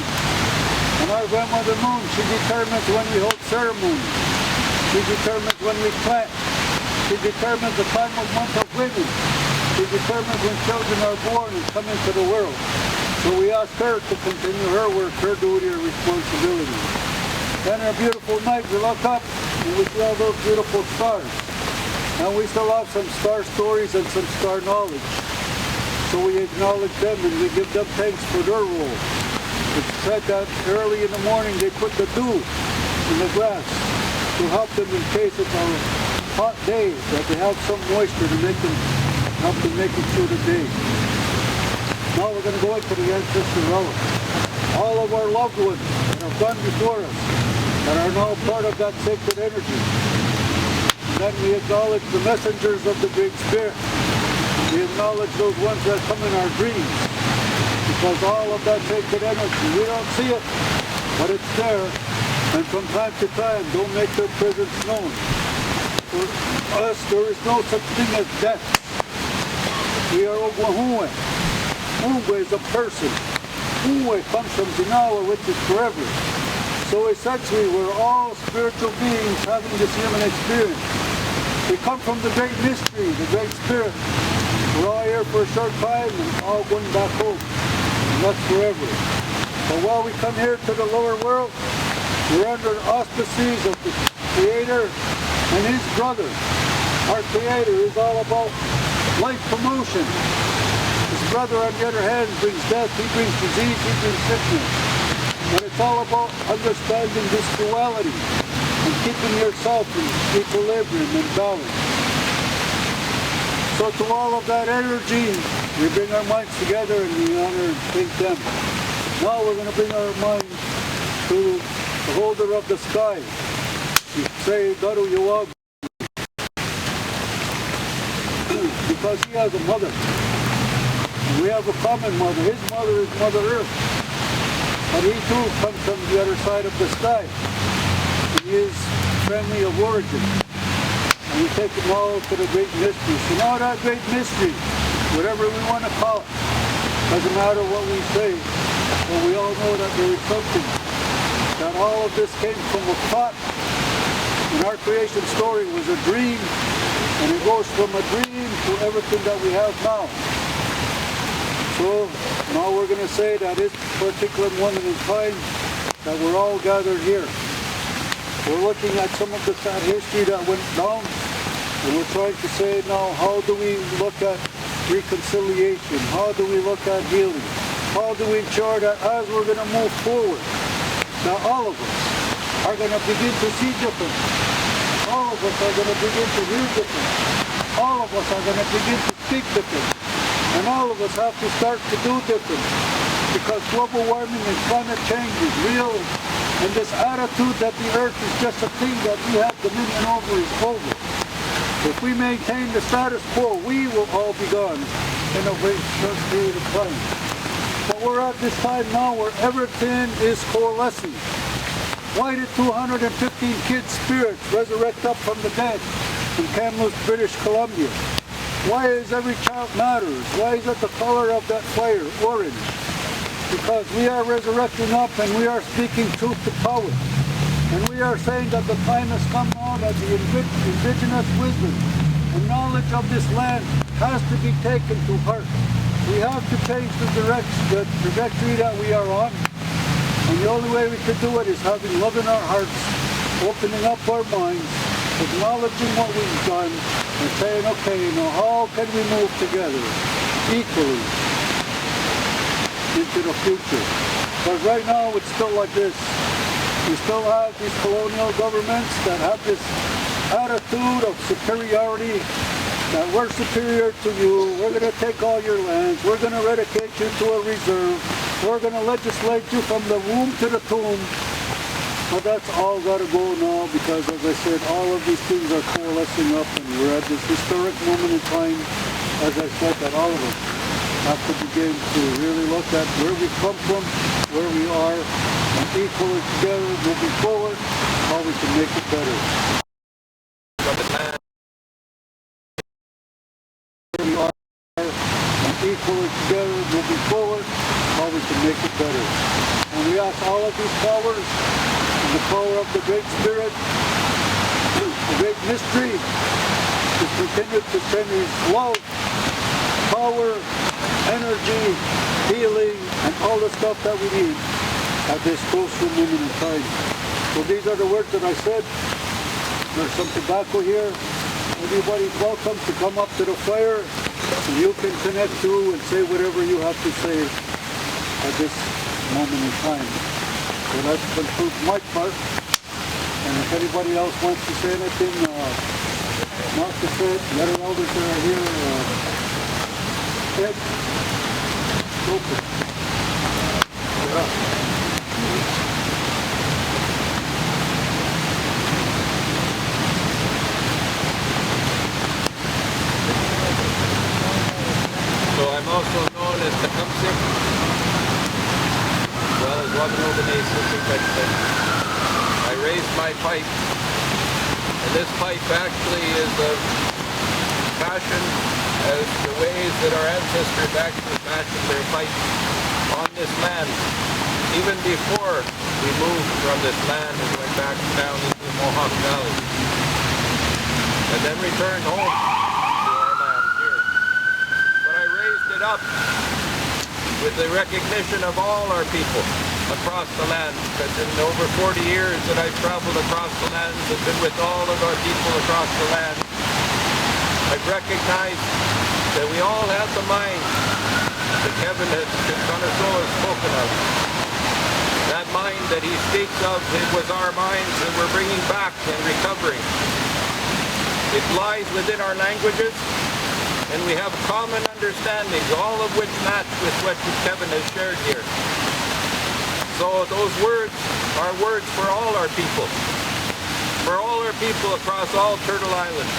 And our Grandmother Moon, she determines when we hold ceremony. She determines when we plant. She determines the time of month of women. She determines when children are born and come into the world. So we ask her to continue her work, her duty, her responsibility. Then on a beautiful night, we look up and we see all those beautiful stars. And we still have some star stories and some star knowledge. So we acknowledge them and we give them thanks for their role. It's said that early in the morning they put the dew in the grass to help them in case of a hot day, that they have some moisture to make them, help them make it through the day. Now we're going to go into the ancestor relic. All of our loved ones that have gone before us, that are now part of that sacred energy. And then we acknowledge the messengers of the Great Spirit. We acknowledge those ones that come in our dreams. Because all of that sacred energy, we don't see it, but it's there. And from time to time, don't make their presence known. For us, there is no such thing as death. We are Ogwahue. Uwe is a person. Uwe comes from Dinawa, which is forever. So essentially, we're all spiritual beings having this human experience. We come from the great mystery, the great spirit. We're all here for a short time and all going back home. And that's forever. But while we come here to the lower world, we're under the auspices of the Creator and His brother. Our Creator is all about life promotion. His brother, on the other hand, brings death, he brings disease, he brings sickness. But it's all about understanding this duality and keeping yourself in equilibrium and balance. So to all of that energy, we bring our minds together and we honor and thank them. Now we're going to bring our minds to the holder of the sky. We say, Garu Yuwag, because he has a mother. And we have a common mother. His mother is Mother Earth. But he too comes from the other side of the sky. He is friendly of origin. And we take them all to the great mystery. So now that great mystery, whatever we want to call it, doesn't matter what we say, but we all know that there is something, that all of this came from a thought. And our creation story was a dream, and it goes from a dream to everything that we have now. So now we're going to say that this particular moment in time, that we're all gathered here. We're looking at some of the sad history that went down, and we're trying to say now, how do we look at reconciliation? How do we look at healing? How do we ensure that as we're going to move forward, that all of us are going to begin to see different. All of us are going to begin to hear different. All of us are going to begin to speak different. And all of us have to start to do different. Because global warming and climate change is real. And this attitude that the earth is just a thing that we have dominion over is over. If we maintain the status quo, we will all be gone in a very short period of time. But we're at this time now where everything is coalescing. Why did 215 kids' spirits resurrect up from the dead in Kamloops, British Columbia? Why is every child matters? Why is it the color of that fire orange? Because we are resurrecting up and we are speaking truth to power. And we are saying that the time has come now that the indigenous wisdom and knowledge of this land has to be taken to heart. We have to change the trajectory that we are on. And the only way we can do it is having love in our hearts, opening up our minds, acknowledging what we've done, and saying, okay, now how can we move together equally into the future? Because right now it's still like this. We still have these colonial governments that have this attitude of superiority, that we're superior to you, we're going to take all your lands, we're going to eradicate you to a reserve, we're going to legislate you from the womb to the tomb. But that's all got to go now because, as I said, all of these things are coalescing up and we're at this historic moment in time, as I said, that all of us have to begin to really look at where we come from, where we are, and equally together moving forward, how we can make it better. Where we are, and equally together moving forward, how we can make it better. And we ask all of these powers, and the power of the Great Spirit, the Great Mystery, to continue to send His love, power, energy, healing, and all the stuff that we need at this crucial moment in time. So these are the words that I said. There's some tobacco here. Everybody's welcome to come up to the fire. And you can connect to and say whatever you have to say at this moment in time. So that concludes my part. And if anybody else wants to say anything, Mark the Fed, the other elders that are here, Ed, open. So I'm also known as Tecumseh, as well as Wabanobane Sister. I raised my pipe, and this pipe actually is of passion as the ways that our ancestors actually fashioned their pipe on this land, even before we moved from this land and went back down into the Mohawk Valley, and then returned home to our land here. But I raised it up with the recognition of all our people across the land, because in over 40 years that I've traveled across the land and been with all of our people across the land, I've recognized that we all have the mind that Kevin has spoken of. That mind that he speaks of, it was our minds that we're bringing back and recovering. It lies within our languages, and we have common understandings, all of which match with what Kevin has shared here. So those words are words for all our people across all Turtle Island.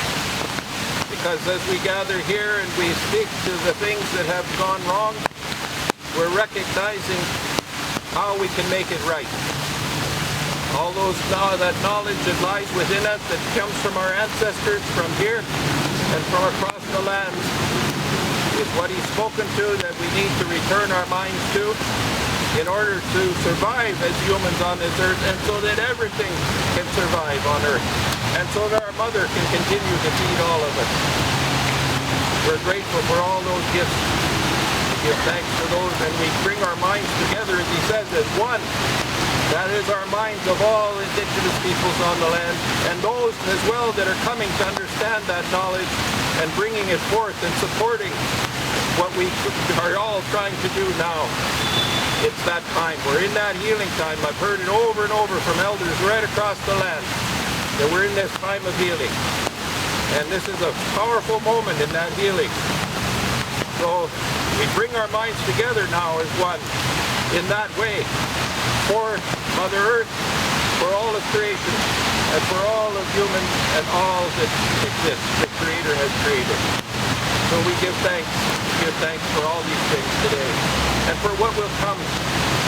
Because as we gather here and we speak to the things that have gone wrong, we're recognizing how we can make it right. All that knowledge that lies within us that comes from our ancestors from here and from across the land is what he's spoken to, that we need to return our minds to in order to survive as humans on this earth, and so that everything can survive on earth, and so that our mother can continue to feed all of us. We're grateful for all those gifts. We give thanks for those, and we bring our minds together, as he says, as one. That is our minds of all Indigenous peoples on the land, and those as well that are coming to understand that knowledge and bringing it forth and supporting what we are all trying to do now. It's that time. We're in that healing time. I've heard it over and over from elders right across the land that we're in this time of healing. And this is a powerful moment in that healing. So we bring our minds together now as one in that way for Mother Earth, for all of creation, and for all of humans and all that exists, the Creator has created. So we give thanks. We give thanks for all these things today, and for what will come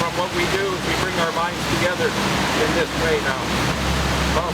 from what we do if we bring our minds together in this way now. Well,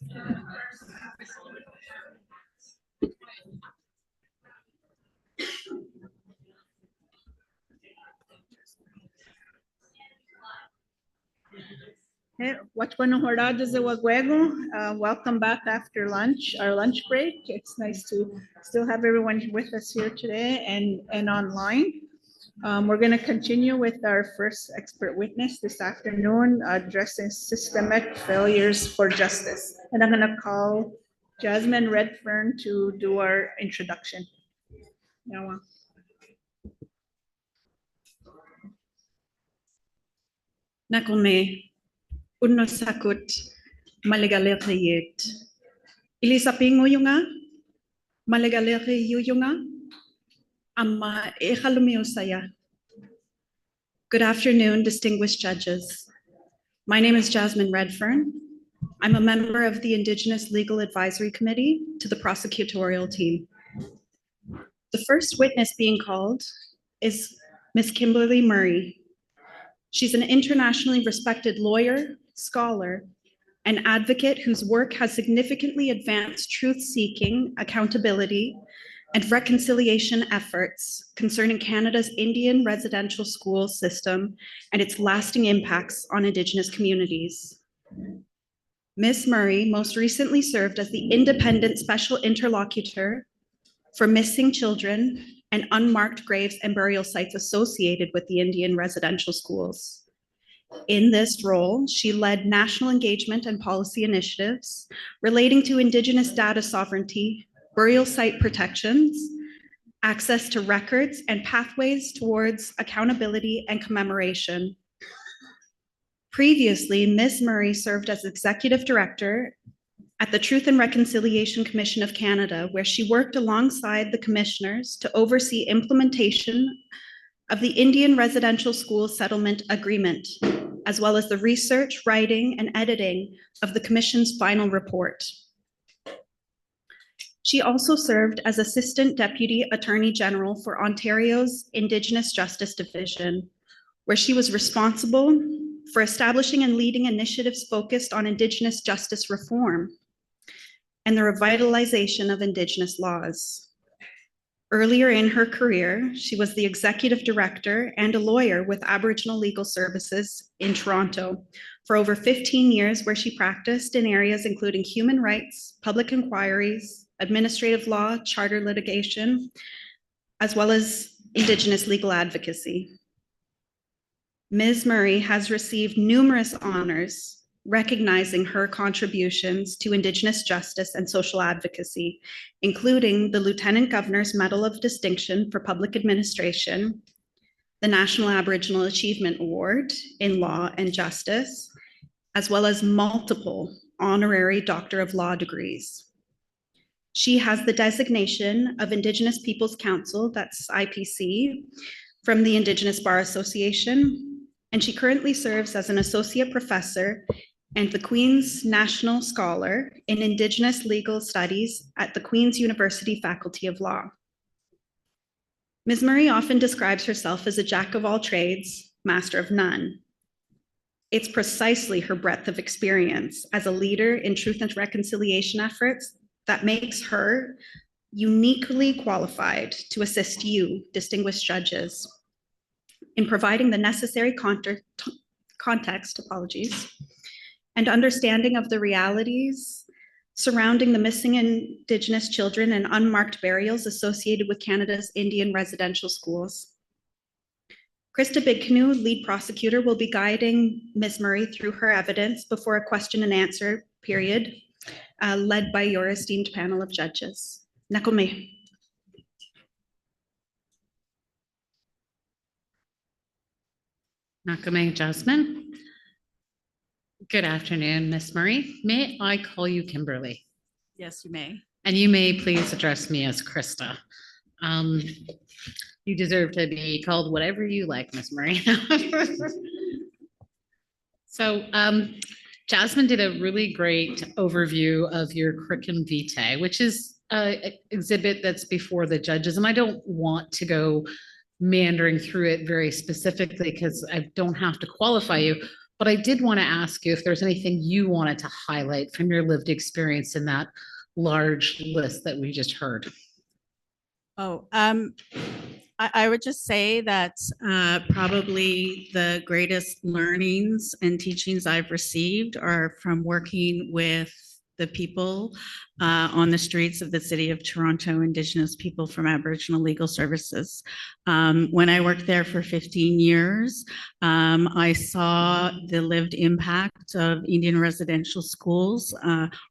Okay, welcome back after lunch, our lunch break. It's nice to still have everyone with us here today and online. We're going to continue with our first expert witness this afternoon, addressing systemic failures for justice. And I'm going to call Jasmine Redfern to do our introduction. Yawa. Nakome, unno sakut, malegalere yet. Ilisapingo yunga, malegalere yunga, amma ehalumio saya. Good afternoon, distinguished judges. My name is Jasmine Redfern. I'm a member of the Indigenous Legal Advisory Committee to the prosecutorial team. The first witness being called is Ms. Kimberly Murray. She's an internationally respected lawyer, scholar, and advocate whose work has significantly advanced truth-seeking, accountability, and reconciliation efforts concerning Canada's Indian residential school system and its lasting impacts on Indigenous communities. Ms. Murray most recently served as the Independent Special Interlocutor for missing children and unmarked graves and burial sites associated with the Indian residential schools. In this role, she led national engagement and policy initiatives relating to Indigenous data sovereignty, burial site protections, access to records, and pathways towards accountability and commemoration. Previously, Ms. Murray served as Executive Director at the Truth and Reconciliation Commission of Canada, where she worked alongside the commissioners to oversee implementation of the Indian Residential School Settlement Agreement, as well as the research, writing, and editing of the Commission's final report. She also served as Assistant Deputy Attorney General for Ontario's Indigenous Justice Division, where she was responsible for establishing and leading initiatives focused on Indigenous justice reform and the revitalization of Indigenous laws. Earlier in her career, she was the Executive Director and a lawyer with Aboriginal Legal Services in Toronto for over 15 years, where she practiced in areas including human rights, public inquiries, administrative law, charter litigation, as well as Indigenous legal advocacy. Ms. Murray has received numerous honors recognizing her contributions to Indigenous justice and social advocacy, including the Lieutenant Governor's Medal of Distinction for Public Administration, the National Aboriginal Achievement Award in Law and Justice, as well as multiple honorary Doctor of Law degrees. She has the designation of Indigenous Peoples Council, that's IPC, from the Indigenous Bar Association, and she currently serves as an associate professor and the Queen's National Scholar in Indigenous Legal Studies at the Queen's University Faculty of Law. Ms. Murray often describes herself as a jack of all trades, master of none. It's precisely her breadth of experience as a leader in truth and reconciliation efforts that makes her uniquely qualified to assist you, distinguished judges, in providing the necessary context, and understanding of the realities surrounding the missing Indigenous children and unmarked burials associated with Canada's Indian residential schools. Krista Bigcanoe, lead prosecutor, will be guiding Ms. Murray through her evidence before a question and answer period led by your esteemed panel of judges. Nakome. Nakome, Jasmine. Good afternoon, Ms. Murray. May I call you Kimberly? Yes, you may. And you may please address me as Krista. You deserve to be called whatever you like, Ms. Murray. So Jasmine did a really great overview of your curriculum vitae, which is an exhibit that's before the judges. And I don't want to go meandering through it very specifically because I don't have to qualify you. But I did want to ask you if there's anything you wanted to highlight from your lived experience in that large list that we just heard. Oh, I would just say that probably the greatest learnings and teachings I've received are from working with the people on the streets of the city of Toronto, Indigenous people from Aboriginal Legal Services. When I worked there for 15 years, I saw the lived impact of Indian residential schools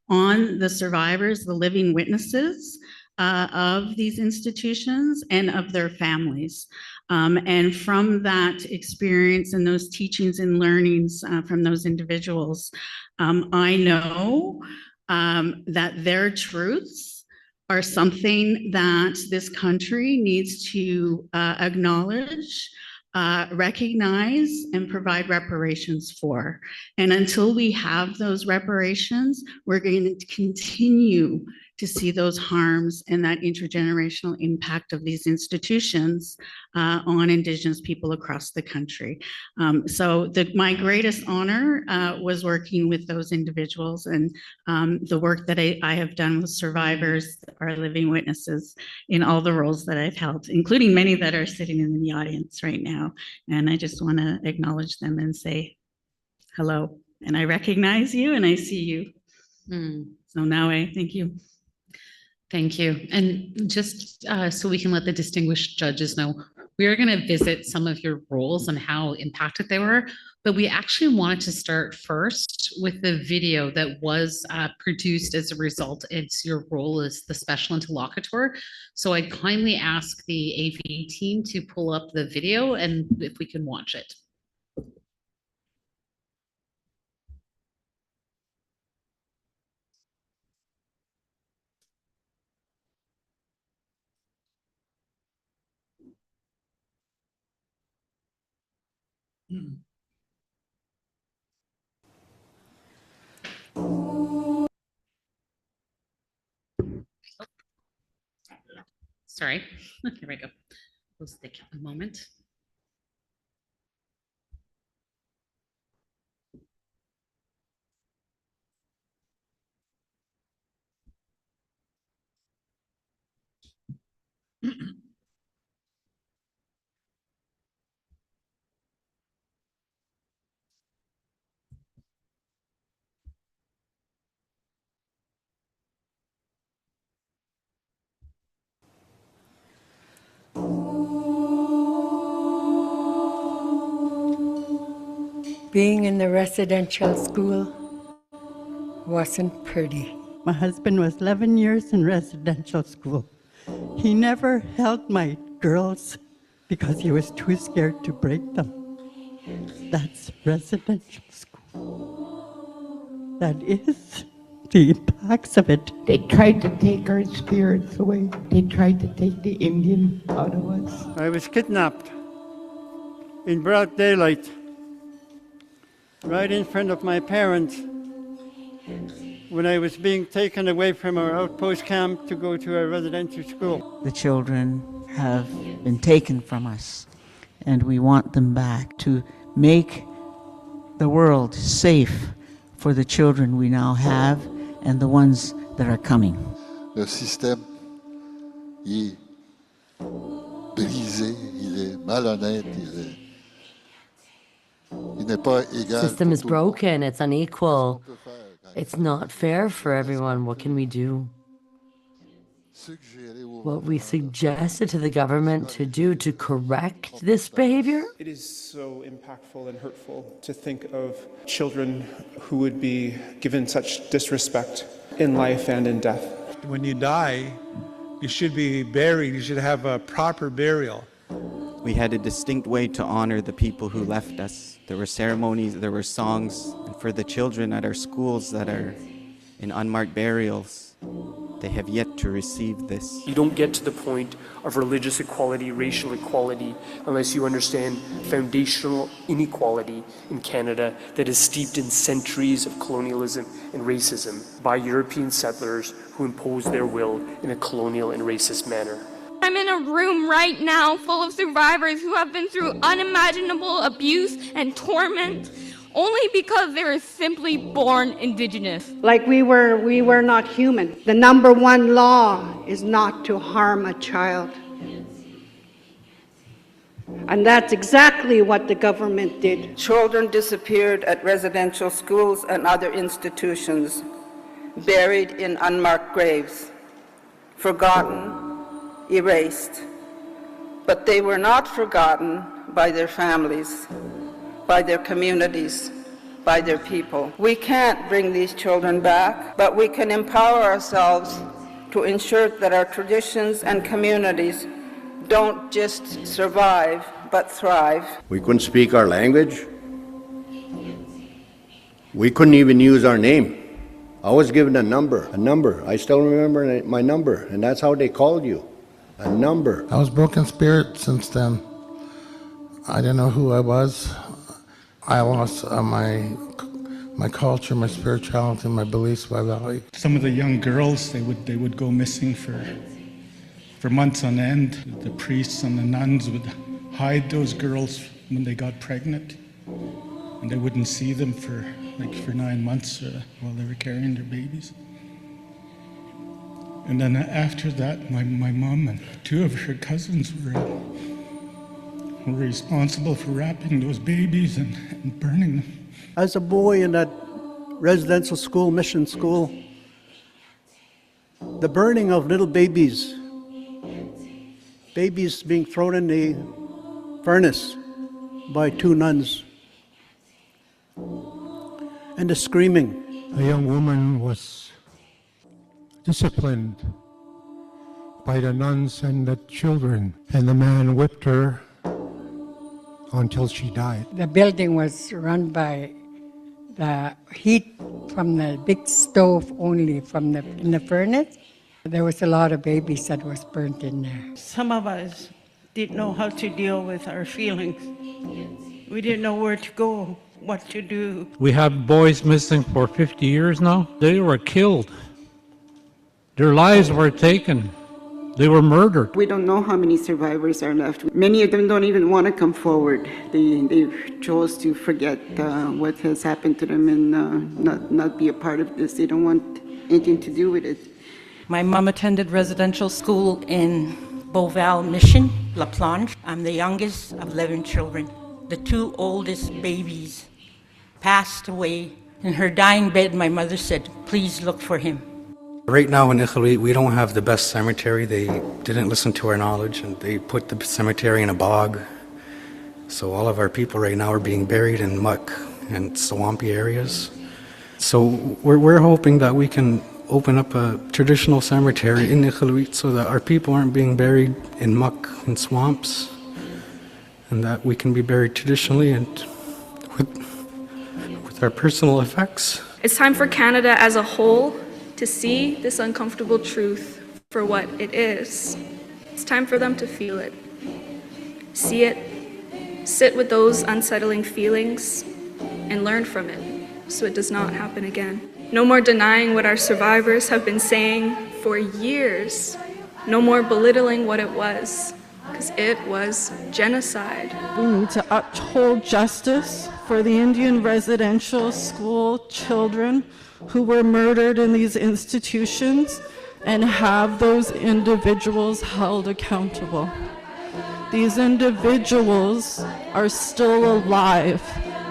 on the survivors, the living witnesses of these institutions and of their families. And from that experience and those teachings and learnings from those individuals, I know that their truths are something that this country needs to acknowledge, recognize, and provide reparations for. And until we have those reparations, we're going to continue to see those harms and that intergenerational impact of these institutions on Indigenous people across the country. So my greatest honor was working with those individuals, and the work that I have done with survivors, our living witnesses, in all the roles that I've held, including many that are sitting in the audience right now. And I just want to acknowledge them and say hello. And I recognize you and I see you. So now I thank you. Thank you. And just so we can let the distinguished judges know, we are going to visit some of your roles and how impacted they were, but we actually wanted to start first with the video that was produced as a result. It's your role as the special interlocutor. So I kindly ask the AV team to pull up the video and if we can watch it. Sorry, here we go. We'll take a moment. Being in the residential school wasn't pretty. My husband was 11 years in residential school. He never held my girls because he was too scared to break them. That's residential school. That is the impacts of it. They tried to take our spirits away. They tried to take the Indian out of us. I was kidnapped in broad daylight, right in front of my parents, when I was being taken away from our outpost camp to go to a residential school. The children have been taken from us, and we want them back to make the world safe for the children we now have and the ones that are coming. Le système, il est brisé, il est malhonnête, il n'est pas égal. The system is broken, it's unequal. It's not fair for everyone. What can we do? What we suggested to the government to do to correct this behavior? It is so impactful and hurtful to think of children who would be given such disrespect in life and in death. When you die, you should be buried. You should have a proper burial. We had a distinct way to honor the people who left us. There were ceremonies, there were songs, and for the children at our schools that are in unmarked burials, they have yet to receive this. You don't get to the point of religious equality, racial equality, unless you understand foundational inequality in Canada that is steeped in centuries of colonialism and racism by European settlers who imposed their will in a colonial and racist manner. I'm in a room right now full of survivors who have been through unimaginable abuse and torment, only because they were simply born Indigenous. Like we were not human. The number one law is not to harm a child. And that's exactly what the government did. Children disappeared at residential schools and other institutions, buried in unmarked graves, forgotten, erased. But they were not forgotten by their families, by their communities, by their people. We can't bring these children back, but we can empower ourselves to ensure that our traditions and communities don't just survive, but thrive. We couldn't speak our language. We couldn't even use our name. I was given a number. I still remember my number, and that's how they called you, a number. I was broken spirit since then. I didn't know who I was. I lost my culture, my spirituality, my beliefs, my value. Some of the young girls, they would go missing for months on end. The priests and the nuns would hide those girls when they got pregnant, and they wouldn't see them for 9 months while they were carrying their babies. And then after that, my mom and 2 of her cousins were responsible for wrapping those babies and burning them. As a boy in that residential school, mission school, the burning of little babies being thrown in the furnace by 2 nuns, and the screaming. A young woman was disciplined by the nuns and the children, and the man whipped her until she died. The building was run by the heat from the big stove only in the furnace. There was a lot of babies that was burnt in there. Some of us didn't know how to deal with our feelings. We didn't know where to go, what to do. We have boys missing for 50 years now. They were killed. Their lives were taken. They were murdered. We don't know how many survivors are left. Many of them don't even want to come forward. They chose to forget what has happened to them and not be a part of this. They don't want anything to do with it. My mom attended residential school in Beauval Mission, La Planche. I'm the youngest of 11 children. The 2 oldest babies passed away. In her dying bed, my mother said, "Please look for him." Right now in Iqaluit, we don't have the best cemetery. They didn't listen to our knowledge, and they put the cemetery in a bog. So all of our people right now are being buried in muck and swampy areas. So we're hoping that we can open up a traditional cemetery in Iqaluit so that our people aren't being buried in muck and swamps, and that we can be buried traditionally and with our personal effects. It's time for Canada as a whole to see this uncomfortable truth for what it is. It's time for them to feel it, see it, sit with those unsettling feelings, and learn from it so it does not happen again. No more denying what our survivors have been saying for years. No more belittling what it was, because it was genocide. We need to uphold justice for the Indian residential school children who were murdered in these institutions and have those individuals held accountable. These individuals are still alive,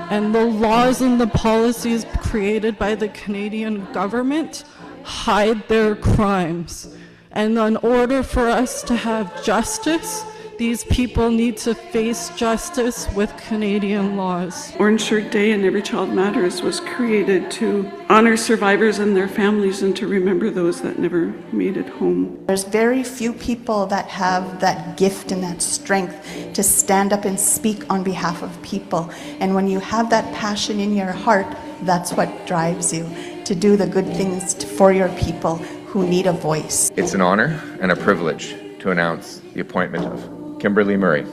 and the laws and the policies created by the Canadian government hide their crimes. And in order for us to have justice, these people need to face justice with Canadian laws. Orange Shirt Day and Every Child Matters was created to honor survivors and their families and to remember those that never made it home. There's very few people that have that gift and that strength to stand up and speak on behalf of people. And when you have that passion in your heart, that's what drives you to do the good things for your people who need a voice. It's an honor and a privilege to announce the appointment of Kimberly Murray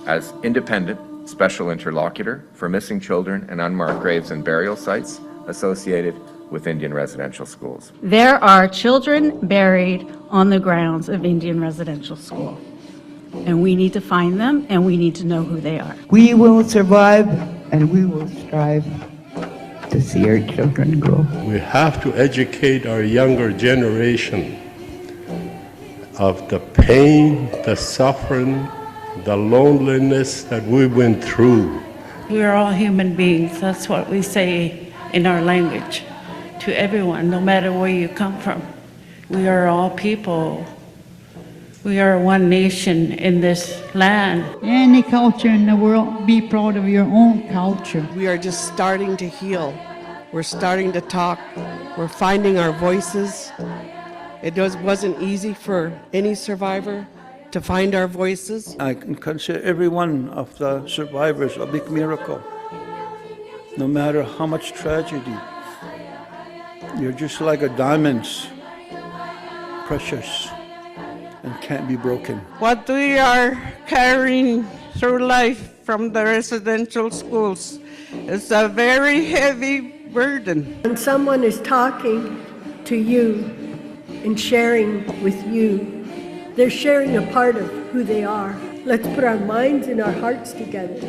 as Independent Special Interlocutor for missing children and unmarked graves and burial sites associated with Indian residential schools. There are children buried on the grounds of Indian residential school, and we need to find them and we need to know who they are. We will survive and we will strive to see our children grow. We have to educate our younger generation of the pain, the suffering, the loneliness that we went through. We are all human beings. That's what we say in our language to everyone, no matter where you come from. We are all people. We are one nation in this land. Any culture in the world, be proud of your own culture. We are just starting to heal. We're starting to talk. We're finding our voices. It wasn't easy for any survivor to find our voices. I can consider every one of the survivors a big miracle. No matter how much tragedy, you're just like a diamond, precious and can't be broken. What we are carrying through life from the residential schools is a very heavy burden. When someone is talking to you and sharing with you, they're sharing a part of who they are. Let's put our minds and our hearts together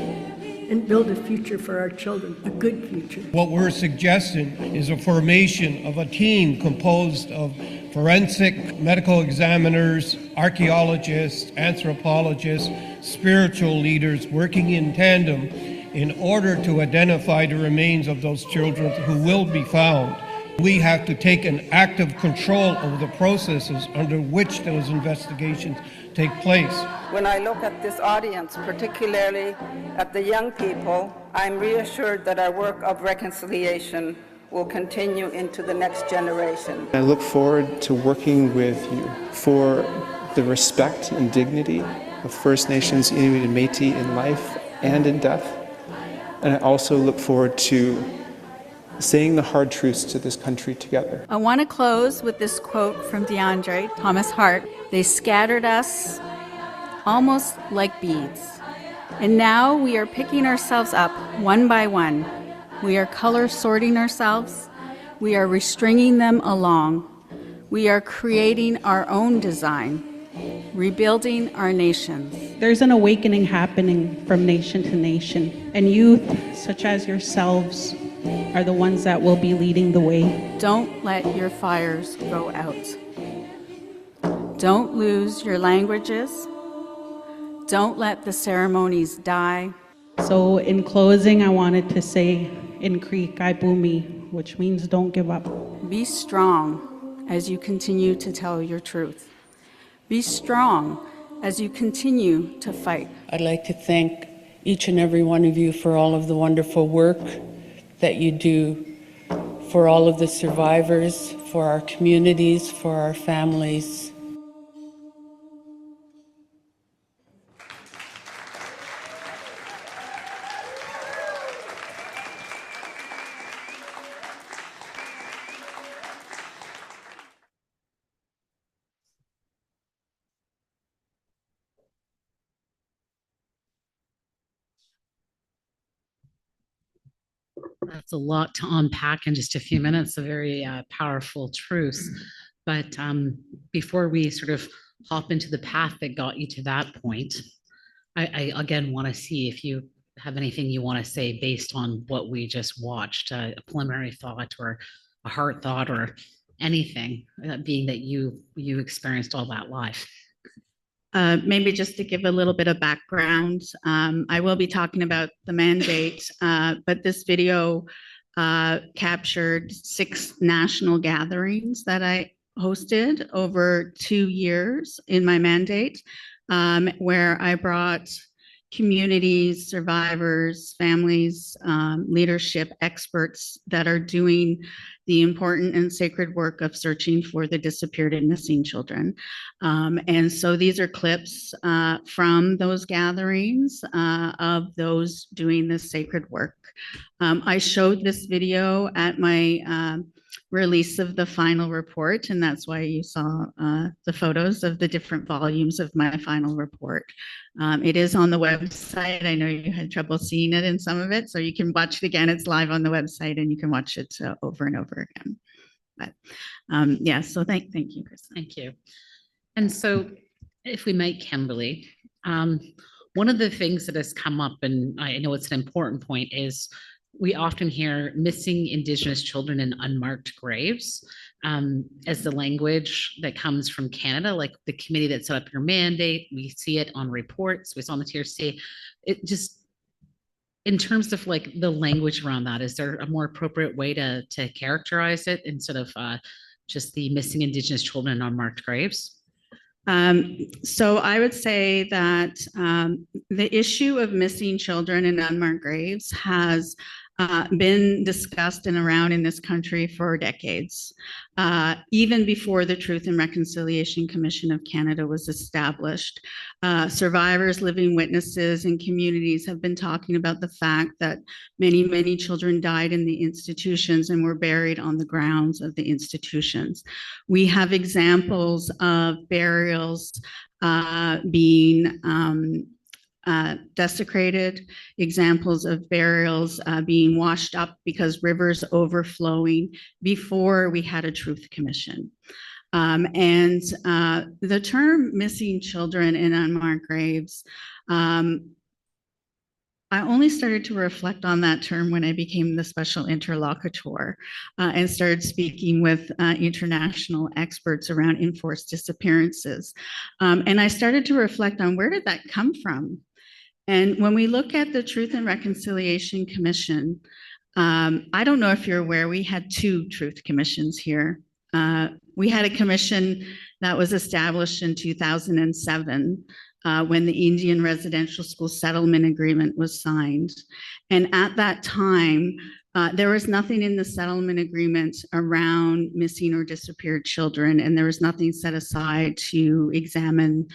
and build a future for our children, a good future. What we're suggesting is a formation of a team composed of forensic medical examiners, archaeologists, anthropologists, spiritual leaders working in tandem in order to identify the remains of those children who will be found. We have to take an active control over the processes under which those investigations take place. When I look at this audience, particularly at the young people, I'm reassured that our work of reconciliation will continue into the next generation. I look forward to working with you for the respect and dignity of First Nations, Inuit, and Métis in life and in death. And I also look forward to saying the hard truths to this country together. I want to close with this quote from DeAndre Thomas Hart. They scattered us almost like beads. And now we are picking ourselves up one by one. We are color sorting ourselves. We are restringing them along. We are creating our own design, rebuilding our nations. There's an awakening happening from nation to nation, and youth such as yourselves are the ones that will be leading the way. Don't let your fires go out. Don't lose your languages. Don't let the ceremonies die. So in closing, I wanted to say in Creek, I boomy, which means don't give up. Be strong as you continue to tell your truth. Be strong as you continue to fight. I'd like to thank each and every one of you for all of the wonderful work that you do for all of the survivors, for our communities, for our families. That's a lot to unpack in just a few minutes, a very powerful truth. But before we sort of hop into the path that got you to that point, I again want to see if you have anything you want to say based on what we just watched, a preliminary thought or a heart thought or anything, being that you experienced all that live. Maybe just to give a little bit of background, I will be talking about the mandate, but this video captured 6 national gatherings that I hosted over 2 years in my mandate, where I brought communities, survivors, families, leadership experts that are doing the important and sacred work of searching for the disappeared and missing children. And so these are clips from those gatherings of those doing this sacred work. I showed this video at my release of the final report, and that's why you saw the photos of the different volumes of my final report. It is on the website. I know you had trouble seeing it in some of it, so you can watch it again. It's live on the website, and you can watch it over and over again. But yeah, so thank you, Chris. Thank you. And so if we might, Kimberly, one of the things that has come up, and I know it's an important point, is we often hear missing Indigenous children in unmarked graves as the language that comes from Canada, like the committee that set up your mandate. We see it on reports. We saw on the TRC. It just, in terms of like the language around that, is there a more appropriate way to characterize it instead of just the missing Indigenous children in unmarked graves? So I would say that the issue of missing children in unmarked graves has been discussed and around in this country for decades. Even before the Truth and Reconciliation Commission of Canada was established, survivors, living witnesses, and communities have been talking about the fact that many, many children died in the institutions and were buried on the grounds of the institutions. We have examples of burials being desecrated, examples of burials being washed up because rivers overflowing before we had a Truth Commission. And the term missing children in unmarked graves, I only started to reflect on that term when I became the special interlocutor and started speaking with international experts around enforced disappearances. And I started to reflect on, where did that come from? And when we look at the Truth and Reconciliation Commission, I don't know if you're aware, we had 2 Truth Commissions here. We had a commission that was established in 2007 when the Indian Residential School Settlement Agreement was signed. And at that time, there was nothing in the settlement agreement around missing or disappeared children, and there was nothing set aside to examine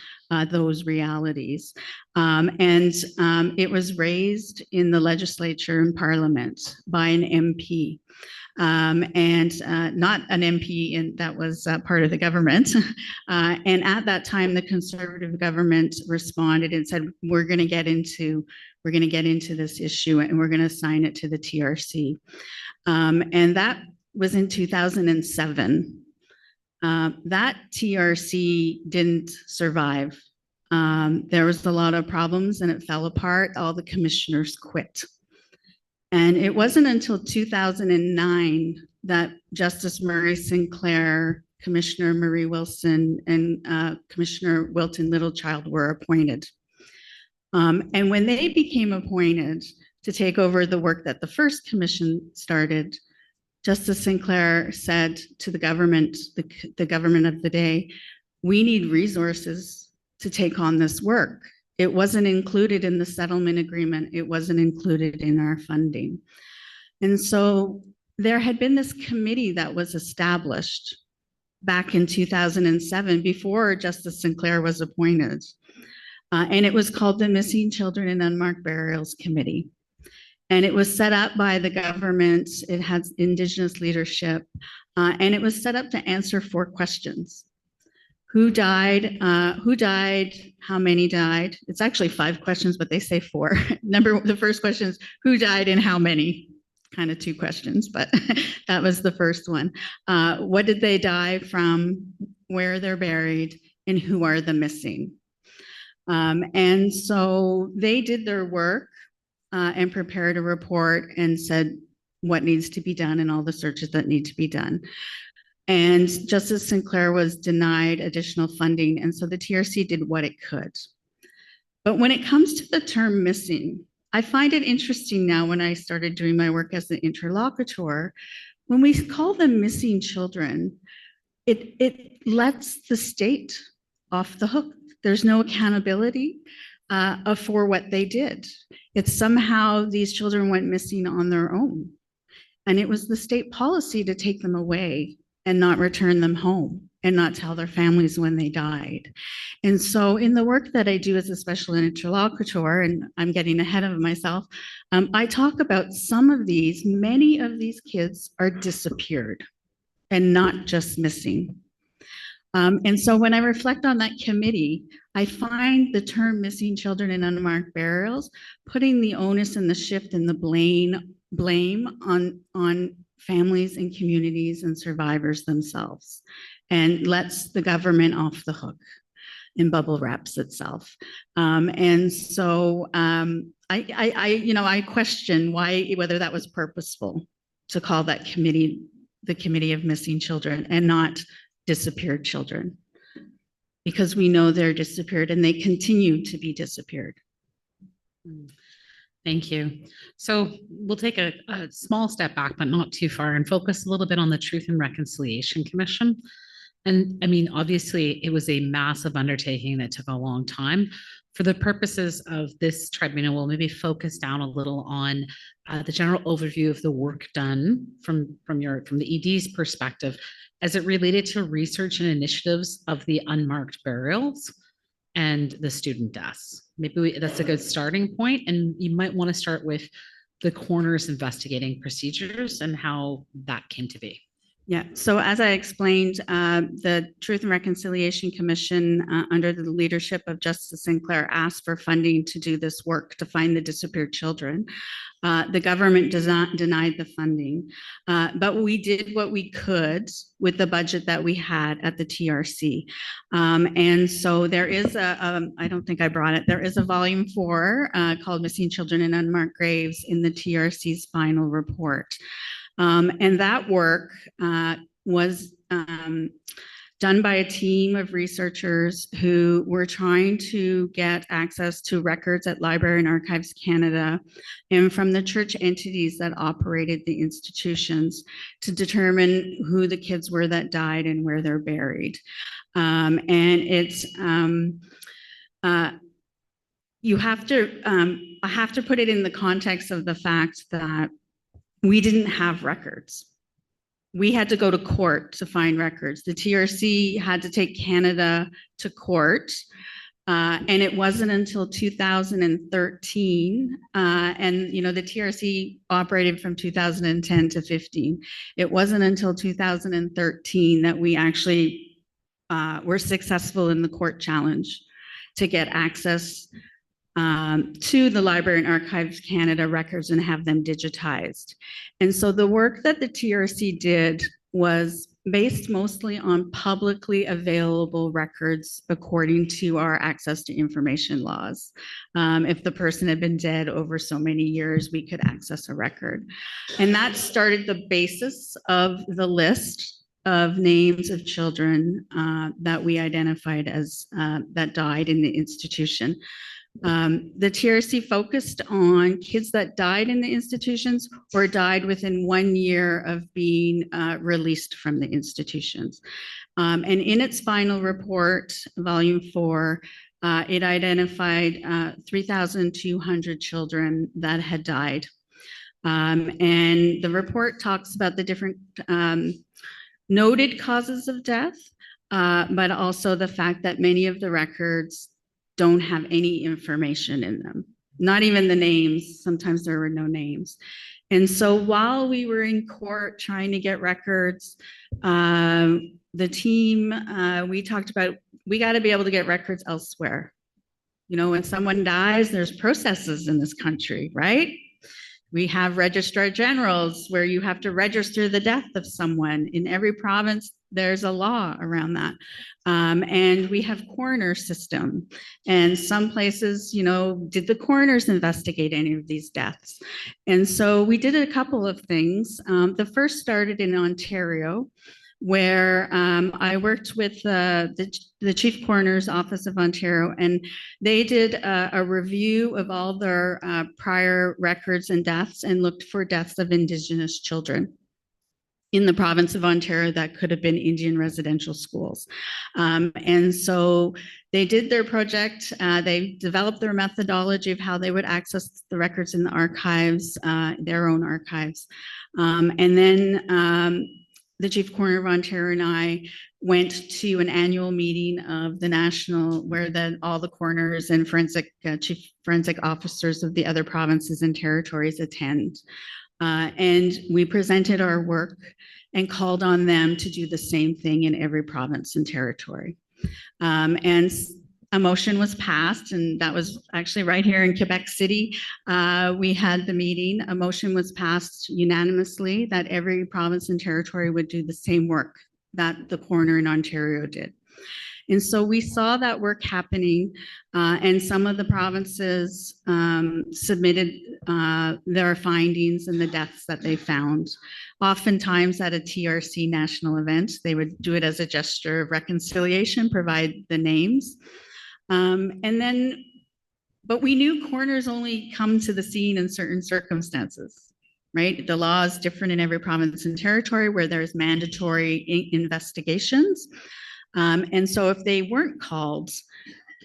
those realities. It was raised in the legislature and parliament by an MP. Not an MP that was part of the government. And at that time, the Conservative government responded and said, we're going to get into this issue and we're going to assign it to the TRC. And that was in 2007. That TRC didn't survive. There was a lot of problems and it fell apart. All the commissioners quit. And it wasn't until 2009 that Justice Murray Sinclair, Commissioner Marie Wilson, and Commissioner Wilton Littlechild were appointed. And when they became appointed to take over the work that the first commission started, Justice Sinclair said to the government, the government of the day, we need resources to take on this work. It wasn't included in the settlement agreement. It wasn't included in our funding. And so there had been this committee that was established back in 2007 before Justice Sinclair was appointed. And it was called the Missing Children in Unmarked Burials Committee. And it was set up by the government. It had Indigenous leadership, and it was set up to answer 4 questions. Who died? How many died? It's actually 5 questions, but they say 4. The first question is, who died and how many? Kind of 2 questions, but that was the first one. What did they die from? Where they're buried? And who are the missing? And so they did their work and prepared a report and said what needs to be done and all the searches that need to be done. And Justice Sinclair was denied additional funding, and so the TRC did what it could. But when it comes to the term missing, I find it interesting now when I started doing my work as the interlocutor, when we call them missing children, it lets the state off the hook. There's no accountability for what they did. It's somehow these children went missing on their own. And it was the state policy to take them away and not return them home and not tell their families when they died. And so in the work that I do as a special interlocutor, and I'm getting ahead of myself, I talk about many of these kids are disappeared and not just missing. And so when I reflect on that committee, I find the term missing children in unmarked burials, putting the onus and the shift and the blame on families and communities and survivors themselves, and lets the government off the hook. in bubble wraps itself. And so I question whether that was purposeful to call that committee the Committee of Missing Children and not disappeared children, because we know they're disappeared and they continue to be disappeared. Thank you. So we'll take a small step back, but not too far, and focus a little bit on the Truth and Reconciliation Commission. And I mean, obviously, it was a massive undertaking that took a long time. For the purposes of this tribunal, we'll maybe focus down a little on the general overview of the work done from the ED's perspective as it related to research and initiatives of the unmarked burials and the student deaths. Maybe that's a good starting point, and you might want to start with the coroner's investigating procedures and how that came to be. Yeah, so as I explained, the Truth and Reconciliation Commission, under the leadership of Justice Sinclair, asked for funding to do this work to find the disappeared children. The government denied the funding, but we did what we could with the budget that we had at the TRC. And so there is I don't think I brought it, there is a volume 4 called Missing Children and Unmarked Graves in the TRC's final report. And that work was done by a team of researchers who were trying to get access to records at Library and Archives Canada and from the church entities that operated the institutions to determine who the kids were that died and where they're buried. And it's you have to I have to put it in the context of the fact that we didn't have records. We had to go to court to find records. The TRC had to take Canada to court, and it wasn't until 2013, and the TRC operated from 2010 to 15. It wasn't until 2013 that we actually were successful in the court challenge to get access to the Library and Archives Canada records and have them digitized. And so the work that the TRC did was based mostly on publicly available records according to our access to information laws. If the person had been dead over so many years, we could access a record. And that started the basis of the list of names of children that we identified as that died in the institution. The TRC focused on kids that died in the institutions or died within 1 year of being released from the institutions. And in its final report, volume 4, it identified 3,200 children that had died. And the report talks about the different noted causes of death, but also the fact that many of the records don't have any information in them, not even the names. Sometimes there were no names. And so while we were in court trying to get records, the team, we talked about, we got to be able to get records elsewhere. When someone dies, there's processes in this country, right? We have registrar generals where you have to register the death of someone. In every province, there's a law around that. And we have coroner system. And some places, did the coroners investigate any of these deaths? And so we did a couple of things. The first started in Ontario, where I worked with the Chief Coroner's Office of Ontario, and they did a review of all their prior records and deaths and looked for deaths of Indigenous children in the province of Ontario that could have been Indian residential schools. And so they did their project. They developed their methodology of how they would access the records in the archives, their own archives. And then the Chief Coroner of Ontario and I went to an annual meeting of the national, where all the coroners and chief forensic officers of the other provinces and territories attend. And we presented our work and called on them to do the same thing in every province and territory. And a motion was passed, and that was actually right here in Quebec City. We had the meeting. A motion was passed unanimously that every province and territory would do the same work that the coroner in Ontario did. And so we saw that work happening, and some of the provinces submitted their findings and the deaths that they found. Oftentimes at a TRC national event, they would do it as a gesture of reconciliation, provide the names. But we knew coroners only come to the scene in certain circumstances, right? The law is different in every province and territory where there's mandatory investigations. And so if they weren't called,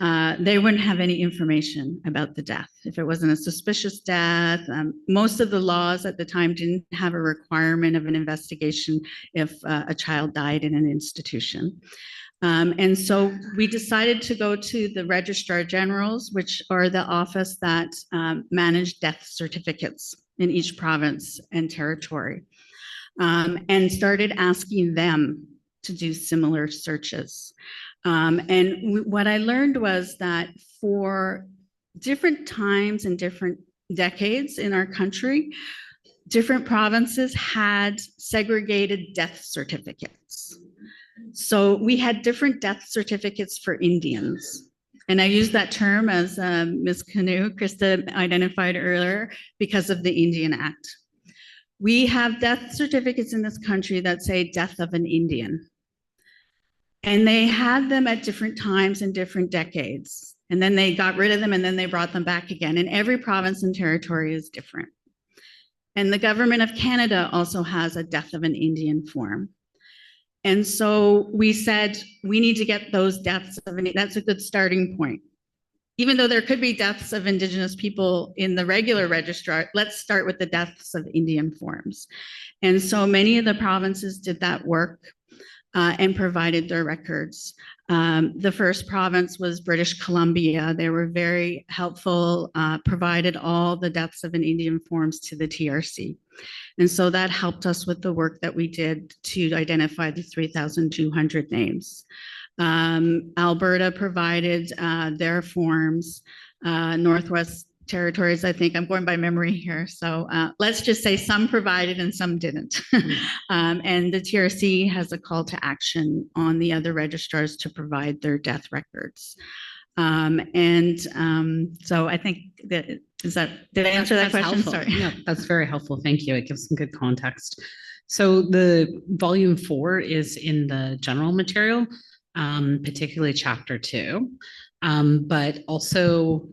they wouldn't have any information about the death. If it wasn't a suspicious death, most of the laws at the time didn't have a requirement of an investigation if a child died in an institution. And so we decided to go to the Registrar Generals, which are the office that manage death certificates in each province and territory, and started asking them to do similar searches. What I learned was that for different times and different decades in our country, different provinces had segregated death certificates. So we had different death certificates for Indians. And I use that term as Ms. Krista identified earlier because of the Indian Act. We have death certificates in this country that say death of an Indian. And they had them at different times in different decades. And then they got rid of them and then they brought them back again. And every province and territory is different. And the government of Canada also has a death of an Indian form. And so we said, we need to get those deaths of an, that's a good starting point. Even though there could be deaths of Indigenous people in the regular registrar, let's start with the deaths of Indian forms. And so many of the provinces did that work and provided their records. The first province was British Columbia. They were very helpful, provided all the deaths of an Indian forms to the TRC. And so that helped us with the work that we did to identify the 3,200 names. Alberta provided their forms. Northwest Territories, I think I'm going by memory here. So let's just say some provided and some didn't. And the TRC has a call to action on the other registrars to provide their death records. So I think that, did I answer that question? Helpful. Sorry. No, that's very helpful. Thank you. It gives some good context. So the volume 4 is in the general material, particularly chapter 2, but also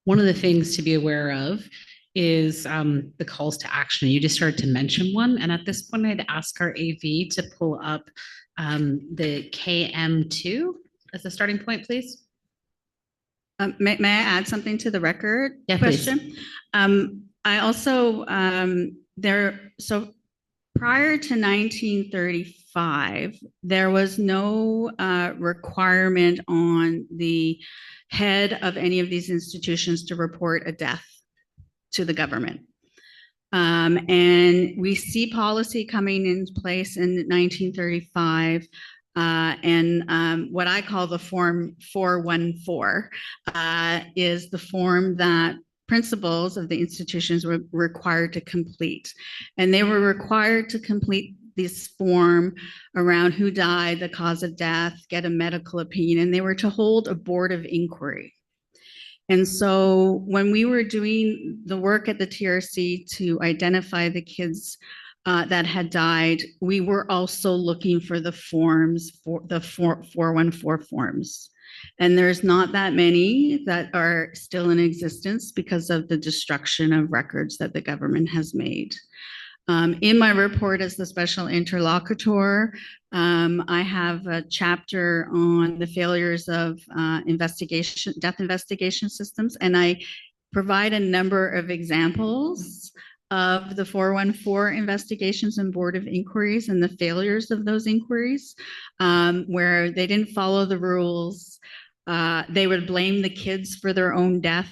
one of the things to be aware of is the calls to action. You just started to mention one. And at this point, I'd ask our AV to pull up the KM2 as a starting point, please. May I add something to the record question? Please. I also, so prior to 1935, there was no requirement on the head of any of these institutions to report a death to the government. And we see policy coming into place in 1935. What I call the Form 414 is the form that principals of the institutions were required to complete. And they were required to complete this form around who died, the cause of death, get a medical opinion, and they were to hold a board of inquiry. And so when we were doing the work at the TRC to identify the kids that had died, we were also looking for the forms, for the 414 forms. And there's not that many that are still in existence because of the destruction of records that the government has made. In my report as the special interlocutor, I have a chapter on the failures of death investigation systems, and I provide a number of examples of the 414 investigations and board of inquiries and the failures of those inquiries, where they didn't follow the rules. They would blame the kids for their own death.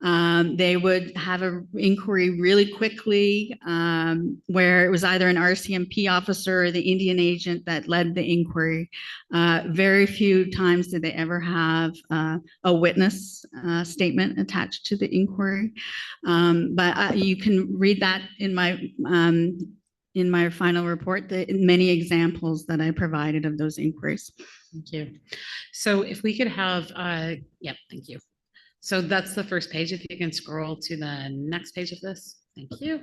They would have an inquiry really quickly, where it was either an RCMP officer or the Indian agent that led the inquiry. Very few times did they ever have a witness statement attached to the inquiry. But you can read that in my in my final report the many examples that I provided of those inquiries. Thank you. So if we could have, yep, thank you. So that's the first page. If you can scroll to the next page of this. Thank you.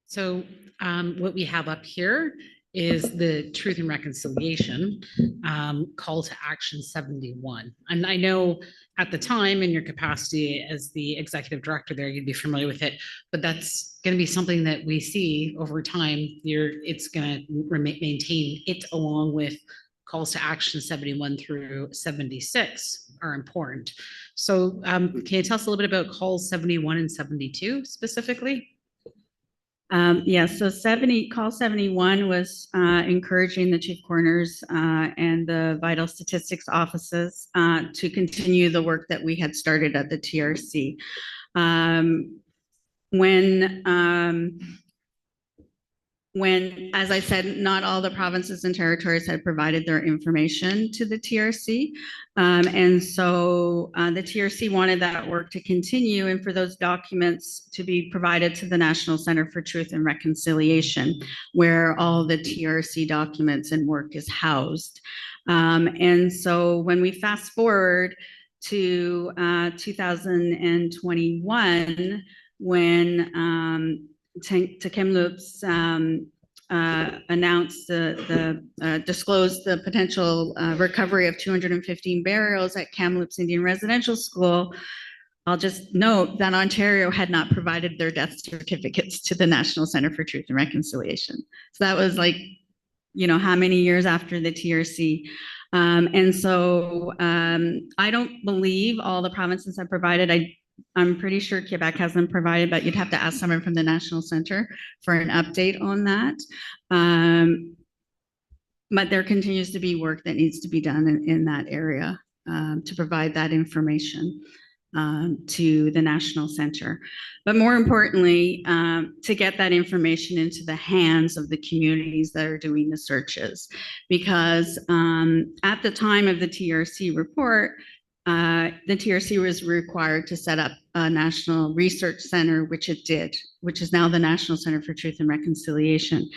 So what we have up here is the Truth and Reconciliation Call to Action 71. And I know at the time in your capacity as the executive director there, you'd be familiar with it, but that's going to be something that we see over time. It's going to maintain it along with calls to action 71 through 76 are important. So can you tell us a little bit about calls 71 and 72 specifically? Yeah, so call 71 was encouraging the chief coroners and the vital statistics offices to continue the work that we had started at the TRC. When, as I said, not all the provinces and territories had provided their information to the TRC. And so the TRC wanted that work to continue and for those documents to be provided to the National Center for Truth and Reconciliation, where all the TRC documents and work is housed. And so when we fast forward to 2021, when Kamloops announced disclosed the potential recovery of 215 burials at Kamloops Indian Residential School. I'll just note that Ontario had not provided their death certificates to the National Center for Truth and Reconciliation. So that was like, you know, how many years after the TRC. And so I don't believe all the provinces have provided. I'm pretty sure Quebec has them provided, but you'd have to ask someone from the National Center for an update on that. But there continues to be work that needs to be done in that area to provide that information to the National Center. But more importantly, to get that information into the hands of the communities that are doing the searches. Because at the time of the TRC report, the TRC was required to set up a national research center, which it did, which is now the National Center for Truth and Reconciliation.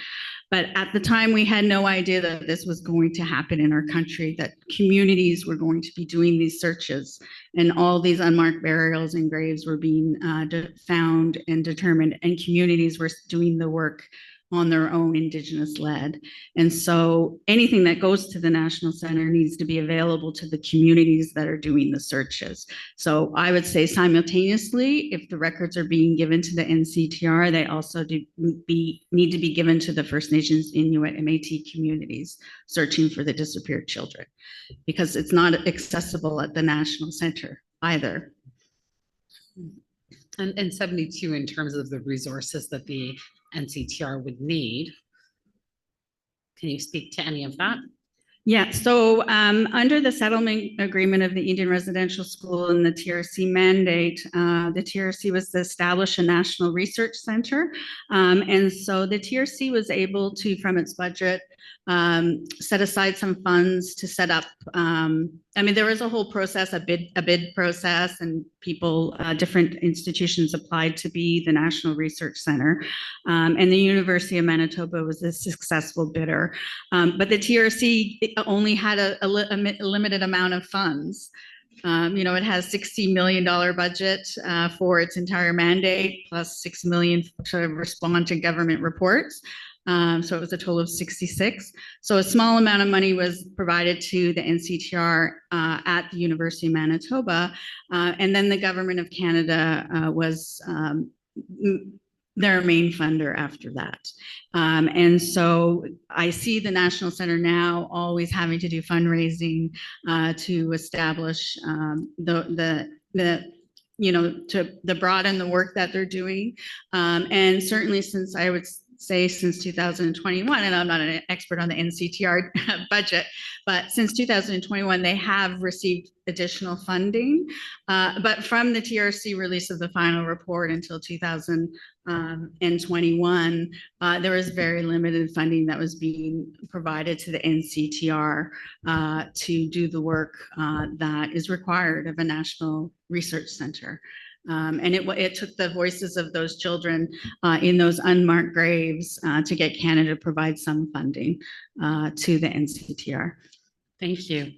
But at the time, we had no idea that this was going to happen in our country, that communities were going to be doing these searches and all these unmarked burials and graves were being found and determined, and communities were doing the work on their own, Indigenous led. And so anything that goes to the National Center needs to be available to the communities that are doing the searches. So I would say simultaneously, if the records are being given to the NCTR, they also need to be given to the First Nations, Inuit, and Métis communities searching for the disappeared children, because it's not accessible at the National Center either. And 72 in terms of the resources that the NCTR would need. Can you speak to any of that? Yeah, so under the settlement agreement of the Indian Residential School and the TRC mandate, the TRC was to establish a national research center. And so the TRC was able to, from its budget, set aside some funds to set up. I mean, there was a whole process, a bid process, and people, different institutions applied to be the National Research Center. And the University of Manitoba was a successful bidder. But the TRC only had a limited amount of funds. You know, it has $60 million budget for its entire mandate, plus $6 million to respond to government reports. So it was a total of 66. So a small amount of money was provided to the NCTR at the University of Manitoba. And then the Government of Canada was their main funder after that. And so I see the National Center now always having to do fundraising to establish you know, to broaden the work that they're doing. And certainly since I would say since 2021, and I'm not an expert on the NCTR budget, but since 2021, they have received additional funding. But from the TRC release of the final report until 2021, there was very limited funding that was being provided to the NCTR to do the work that is required of a national research center. And it took the voices of those children in those unmarked graves to get Canada to provide some funding to the NCTR. Thank you.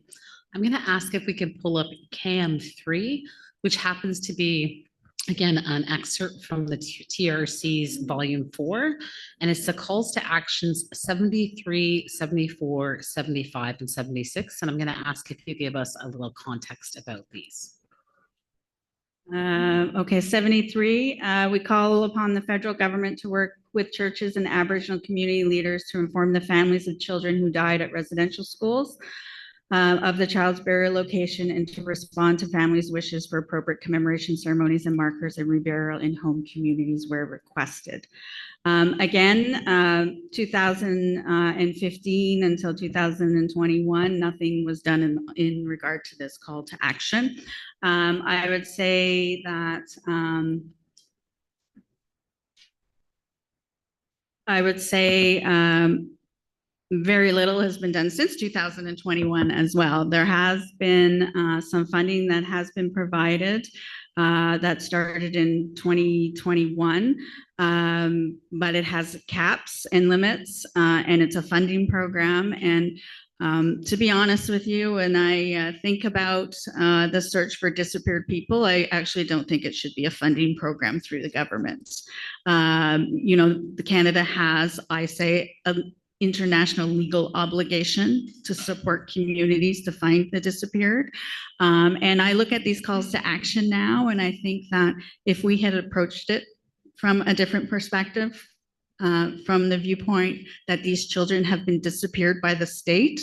I'm going to ask if we could pull up KM3, which happens to be, again, an excerpt from the TRC's volume 4, and it's the calls to actions 73, 74, 75, and 76. And I'm going to ask if you give us a little context about these. Okay, 73, we call upon the federal government to work with churches and Aboriginal community leaders to inform the families of children who died at residential schools of the child's burial location and to respond to families' wishes for appropriate commemoration ceremonies and markers and reburial in home communities where requested. Again, 2015 until 2021, nothing was done in regard to this call to action. I would say that very little has been done since 2021 as well. There has been some funding that has been provided that started in 2021, but it has caps and limits, and it's a funding program. And to be honest with you, when I think about the search for disappeared people, I actually don't think it should be a funding program through the government. You know, Canada has, I say, an international legal obligation to support communities to find the disappeared. And I look at these calls to action now, and I think that if we had approached it from a different perspective, from the viewpoint that these children have been disappeared by the state,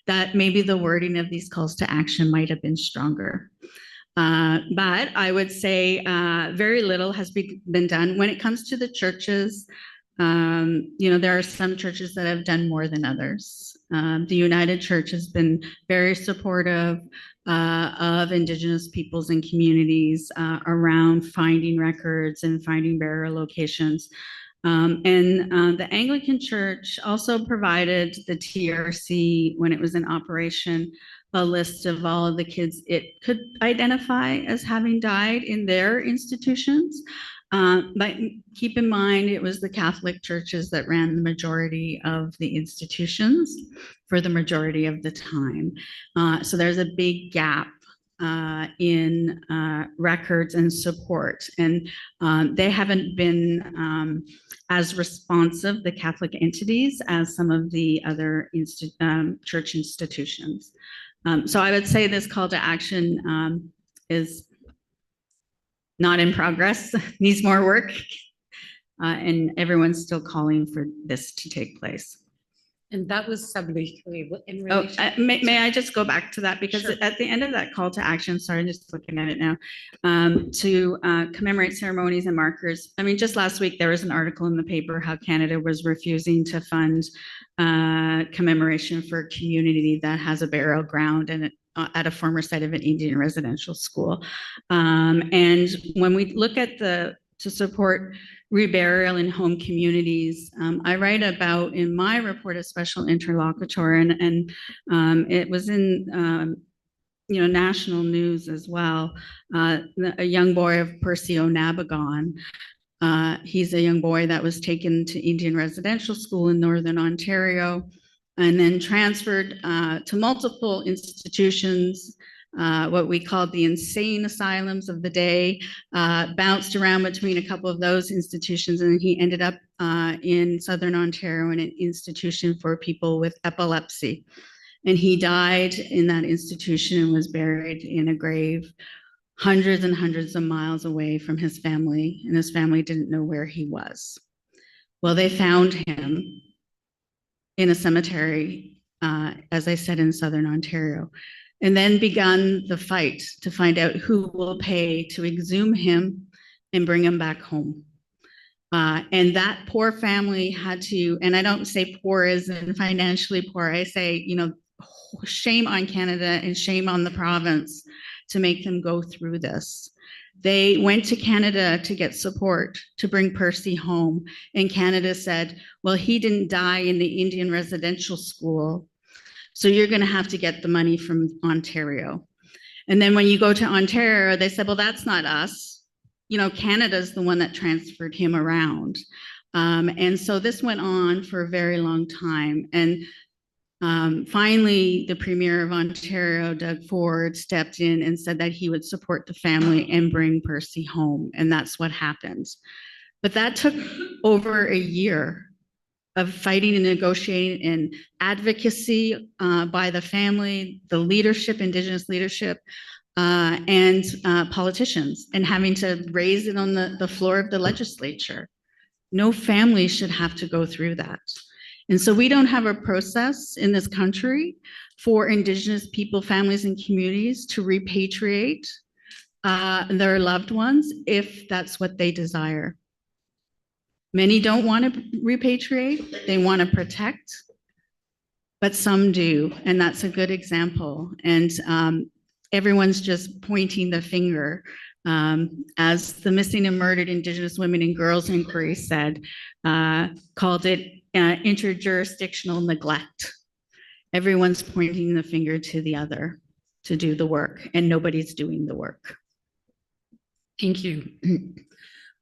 that maybe the wording of these calls to action might have been stronger. But I would say very little has been done. When it comes to the churches, you know, there are some churches that have done more than others. The United Church has been very supportive of Indigenous peoples and communities around finding records and finding burial locations. And the Anglican Church also provided the TRC, when it was in operation, a list of all of the kids it could identify as having died in their institutions. But keep in mind, it was the Catholic churches that ran the majority of the institutions for the majority of the time. So there's a big gap in records and support, and they haven't been as responsive, the Catholic entities, as some of the other church institutions. So I would say this call to action is not in progress, needs more work, and everyone's still calling for this to take place. And that was 73. May I just go back to that? Because sure. At the end of that call to action, sorry, I'm just looking at it now, to commemorate ceremonies and markers. I mean, just last week, there was an article in the paper how Canada was refusing to fund commemoration for a community that has a burial ground and at a former site of an Indian residential school. And when we look at to support reburial in home communities, I write about in my report a special interlocutor, and it was in national news as well. A young boy of Perseo Nabagon. He's a young boy that was taken to Indian residential school in Northern Ontario, and then transferred to multiple institutions, what we called the insane asylums of the day, bounced around between a couple of those institutions, and he ended up in Southern Ontario in an institution for people with epilepsy. And he died in that institution and was buried in a grave hundreds and hundreds of miles away from his family, and his family didn't know where he was. Well, they found him in a cemetery, as I said, in Southern Ontario, and then begun the fight to find out who will pay to exhume him and bring him back home. And that poor family had to, and I don't say poor as in financially poor, I say, you know, shame on Canada and shame on the province to make them go through this. They went to Canada to get support to bring Percy home. And Canada said, well, he didn't die in the Indian residential school, so you're going to have to get the money from Ontario. And then when you go to Ontario, they said, well, that's not us. You know, Canada's the one that transferred him around. And so this went on for a very long time. And finally, the Premier of Ontario, Doug Ford, stepped in and said that he would support the family and bring Percy home. And that's what happened. But that took over a year of fighting and negotiating and advocacy by the family, the leadership, Indigenous leadership, and politicians, and having to raise it on the floor of the legislature. No family should have to go through that. And so we don't have a process in this country for Indigenous people, families, and communities to repatriate their loved ones if that's what they desire. Many don't want to repatriate, they want to protect, but some do, and that's a good example. And everyone's just pointing the finger. As the Missing and Murdered Indigenous Women and Girls Inquiry said, called it interjurisdictional neglect. Everyone's pointing the finger to the other to do the work, and nobody's doing the work. Thank you.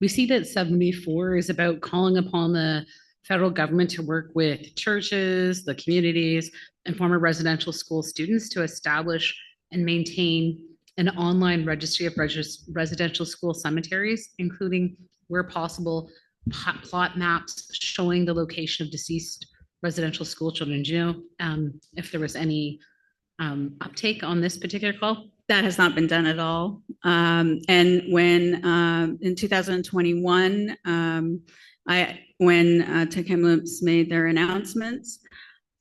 We see that 74 is about calling upon the federal government to work with churches, the communities, and former residential school students to establish and maintain an online registry of residential school cemeteries, including, where possible, plot maps showing the location of deceased residential school children. Do you know if there was any uptake on this particular call? That has not been done at all. And when in 2021, when Tk'emlúps made their announcements,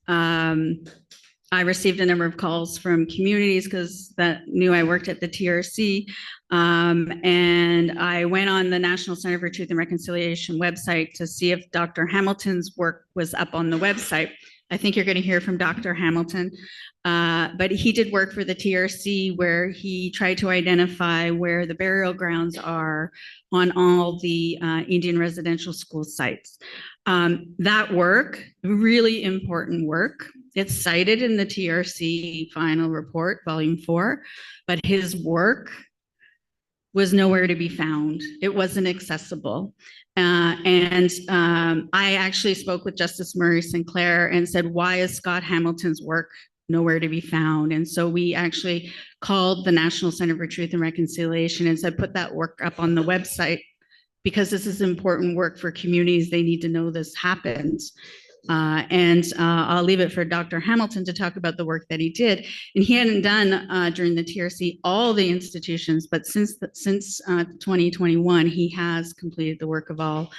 I received a number of calls from communities because that knew I worked at the TRC. And I went on the National Center for Truth and Reconciliation website to see if Dr. Hamilton's work was up on the website. I think you're going to hear from Dr. Hamilton, but he did work for the TRC where he tried to identify where the burial grounds are on all the Indian residential school sites. That work, really important work, it's cited in the TRC final report, volume 4, but his work was nowhere to be found. It wasn't accessible. I actually spoke with Justice Murray Sinclair and said, why is Scott Hamilton's work nowhere to be found? And so we actually called the National Center for Truth and Reconciliation and said, put that work up on the website because this is important work for communities. They need to know this happens. I'll leave it for Dr. Hamilton to talk about the work that he did. And he hadn't done during the TRC all the institutions, but since 2021, he has completed the work of all,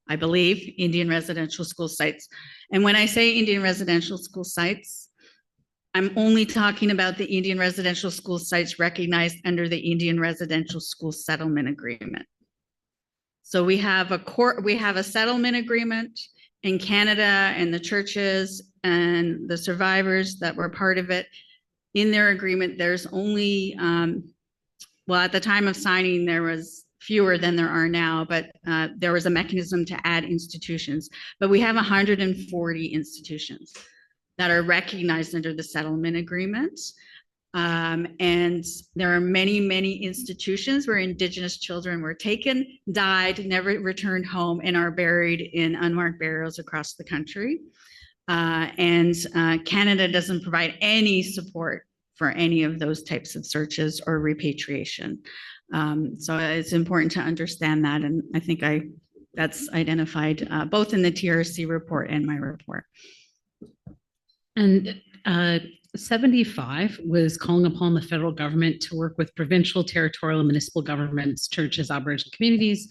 I believe, Indian residential school sites. And when I say Indian residential school sites, I'm only talking about the Indian residential school sites recognized under the Indian Residential School Settlement Agreement. So we have a settlement agreement in Canada, and the churches and the survivors that were part of it. In their agreement, there's only, well, at the time of signing, there was fewer than there are now, but there was a mechanism to add institutions. But we have 140 institutions that are recognized under the settlement agreement. And there are many, many institutions where Indigenous children were taken, died, never returned home, and are buried in unmarked burials across the country. Canada doesn't provide any support for any of those types of searches or repatriation. So it's important to understand that. And I think that's identified both in the TRC report and my report. And 75 was calling upon the federal government to work with provincial, territorial, and municipal governments, churches, Aboriginal communities,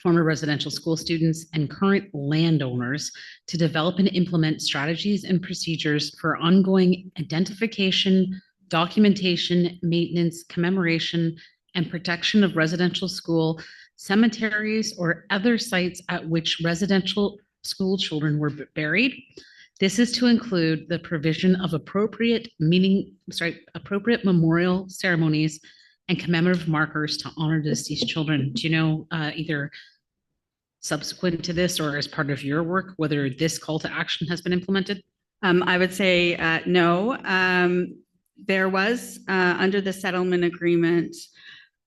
former residential school students, and current landowners to develop and implement strategies and procedures for ongoing identification, documentation, maintenance, commemoration, and protection of residential school cemeteries, or other sites at which residential school children were buried. This is to include the provision of appropriate memorial ceremonies and commemorative markers to honor deceased children. Do you know, either subsequent to this or as part of your work, whether this call to action has been implemented? I would say no. There was, under the settlement agreement,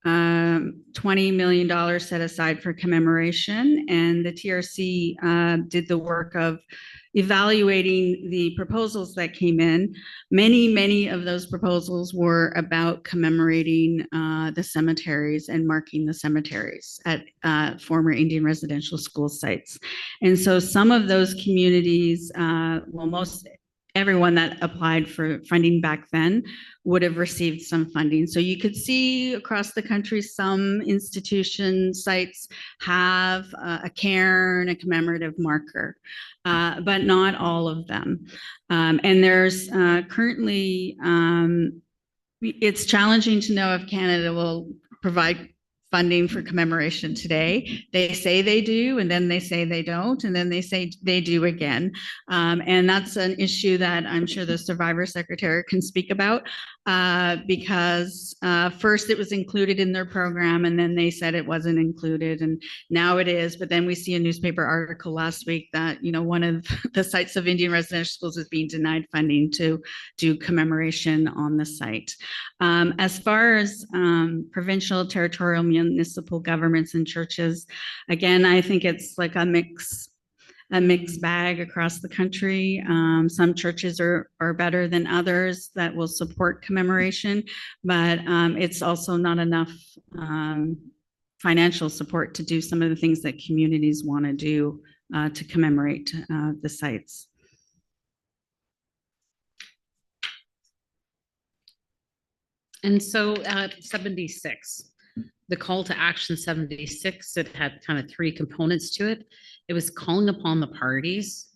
$20 million set aside for commemoration, and the TRC did the work of evaluating the proposals that came in. Many of those proposals were about commemorating the cemeteries and marking the cemeteries at former Indian residential school sites. And so some of those communities, everyone that applied for funding back then would have received some funding. So you could see across the country, some institution sites have a cairn, a commemorative marker, but not all of them. And there's currently, it's challenging to know if Canada will provide funding for commemoration today. They say they do, and then they say they don't, and then they say they do again. And that's an issue that I'm sure the Survivor Secretary can speak about, because first it was included in their program, and then they said it wasn't included, and now it is. But then we see a newspaper article last week that, you know, one of the sites of Indian residential schools is being denied funding to do commemoration on the site. As far as provincial, territorial, municipal governments and churches, again, I think it's like a mixed bag across the country. Some churches are better than others that will support commemoration, but it's also not enough financial support to do some of the things that communities want to do to commemorate the sites. And so 76, the call to action 76, it had kind of three components to it. It was calling upon the parties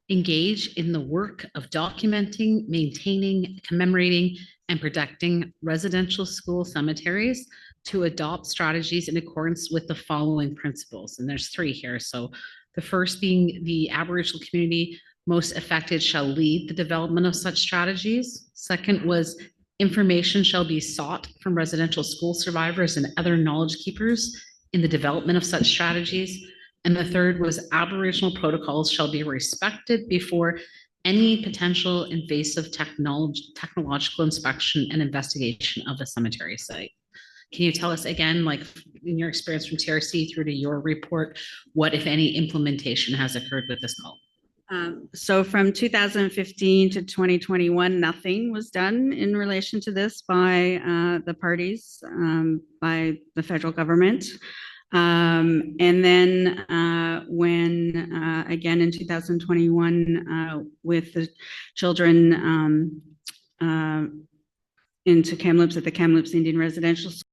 engage in the work of documenting, maintaining, commemorating, and protecting residential school cemeteries to adopt strategies in accordance with the following principles. And there's three here. So the first being the Aboriginal community most affected shall lead the development of such strategies. Second was information shall be sought from residential school survivors and other knowledge keepers in the development of such strategies. And the third was Aboriginal protocols shall be respected before any potential invasive technological inspection and investigation of a cemetery site. Can you tell us again, like in your experience from TRC through to your report, what, if any, implementation has occurred with this call? So from 2015 to 2021, nothing was done in relation to this by the parties, by the federal government. And then when, again, in 2021, with the children into Kamloops at the Kamloops Indian Residential School,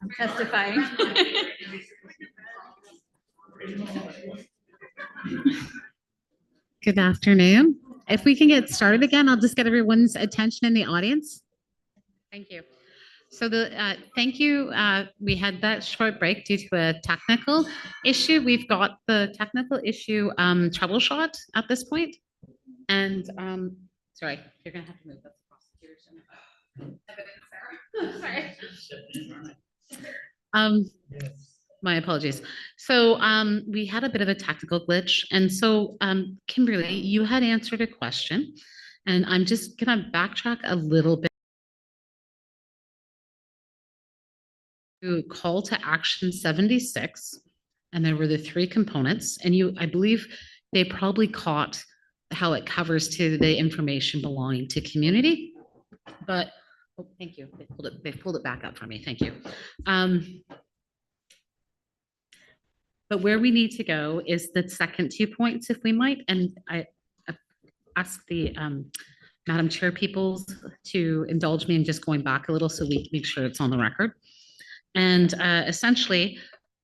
I'm testifying. Good afternoon. If we can get started again, I'll just get everyone's attention in the audience. Thank you. So thank you. We had that short break due to a technical issue. We've got the technical issue troubleshot at this point. And sorry, you're gonna have to move. That's the prosecution. Sorry. My apologies. So we had a bit of a technical glitch. And so Kimberly, you had answered a question, and I'm just gonna backtrack a little bit. To call to action 76, and there were the 3 components, and I believe they probably caught how it covers to the information belonging to community. But oh, thank you. They pulled it back up for me. Thank you. But where we need to go is the second 2 points, if we might. And I ask the Madam Chair peoples to indulge me in just going back a little so we can make sure it's on the record. And essentially,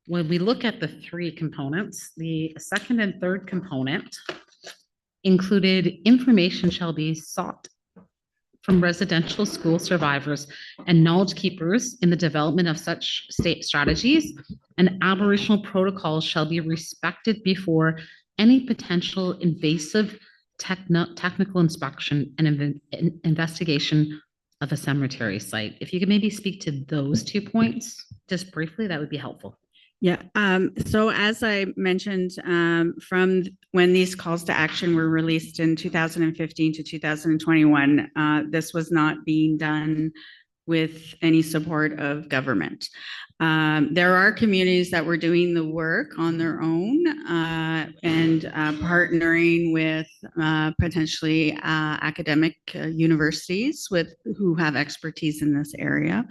when we look at the 3 components, the second and third component included information shall be sought from residential school survivors and knowledge keepers in the development of such state strategies, and Aboriginal protocols shall be respected before any potential invasive technical inspection and investigation of a cemetery site. If you could maybe speak to those 2 points just briefly, that would be helpful. Yeah, so as I mentioned, from when these calls to action were released in 2015 to 2021, this was not being done with any support of government. There are communities that were doing the work on their own and partnering with potentially academic universities who have expertise in this area.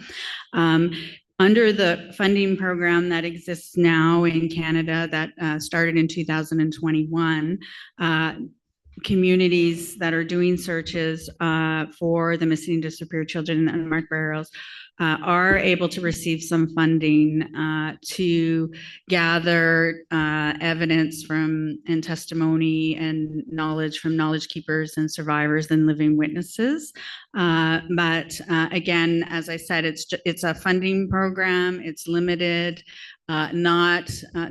Under the funding program that exists now in Canada that started in 2021, communities that are doing searches for the missing and disappeared children and unmarked burials are able to receive some funding to gather evidence from and testimony and knowledge from knowledge keepers and survivors and living witnesses. But again, as I said, it's a funding program. It's limited.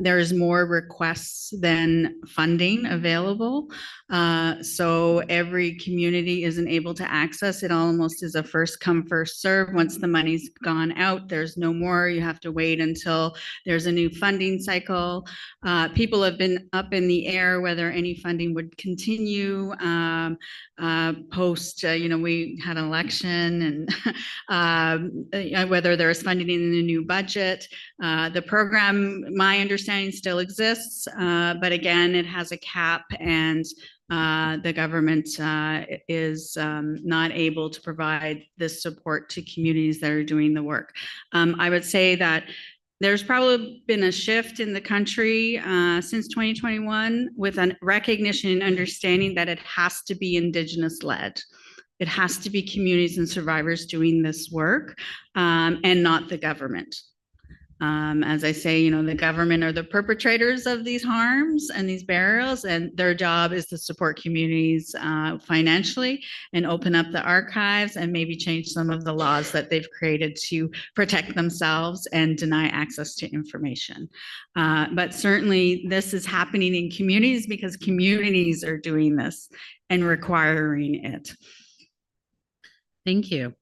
There's more requests than funding available. So every community isn't able to access it. Almost is a first come, first serve. Once the money's gone out, there's no more. You have to wait until there's a new funding cycle. People have been up in the air whether any funding would continue post, we had an election and whether there's funding in the new budget. The program, my understanding, still exists, but again, it has a cap, and the government is not able to provide this support to communities that are doing the work. I would say that there's probably been a shift in the country since 2021 with a recognition and understanding that it has to be Indigenous led. It has to be communities and survivors doing this work and not the government. As I say, the government are the perpetrators of these harms and these burials, and their job is to support communities financially and open up the archives and maybe change some of the laws that they've created to protect themselves and deny access to information. But certainly this is happening in communities because communities are doing this and requiring it. Thank you.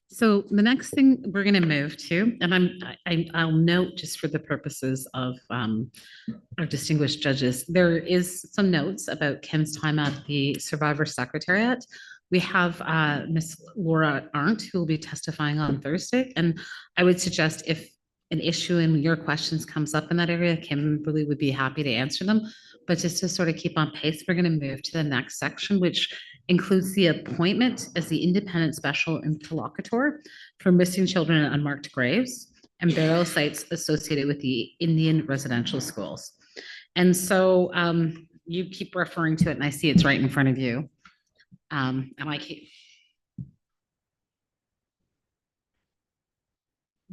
So the next thing we're going to move to, and I'll note just for the purposes of our distinguished judges, there is some notes about Kim's time at the Survivor Secretariat. We have Ms. Laura Arndt, who will be testifying on Thursday, and I would suggest if an issue in your questions comes up in that area, Kimberly would be happy to answer them. But just to sort of keep on pace, we're going to move to the next section, which includes the appointment as the Independent Special Interlocutor for missing children and unmarked graves and burial sites associated with the Indian residential schools. And so you keep referring to it, and I see it's right in front of you. And I keep...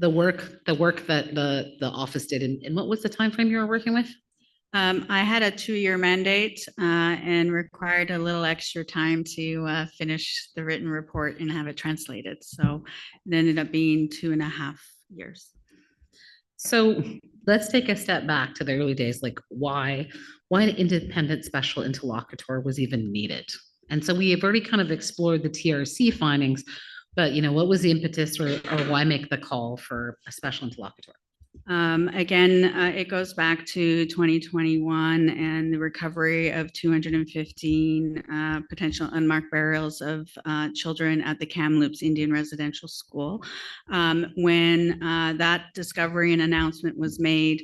the work that the office did, and what was the time frame you were working with? I had a 2-year mandate and required a little extra time to finish the written report and have it translated. So it ended up being 2.5 years. So let's take a step back to the early days, like why an independent special interlocutor was even needed. And so we have already kind of explored the TRC findings, but what was the impetus or why make the call for a special interlocutor? Again, it goes back to 2021 and the recovery of 215 potential unmarked burials of children at the Kamloops Indian Residential School. When that discovery and announcement was made,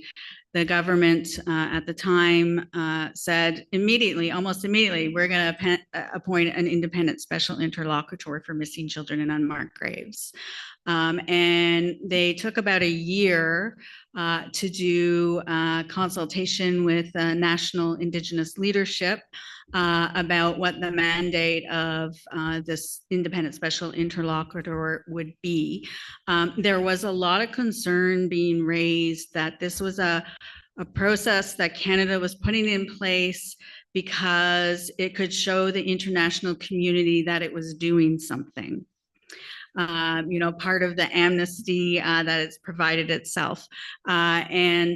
the government at the time said almost immediately, we're going to appoint an independent special interlocutor for missing children and unmarked graves. And they took about a year to do consultation with national Indigenous leadership about what the mandate of this independent special interlocutor would be. There was a lot of concern being raised that this was a process that Canada was putting in place because it could show the international community that it was doing something. Part of the amnesty that it's provided itself. When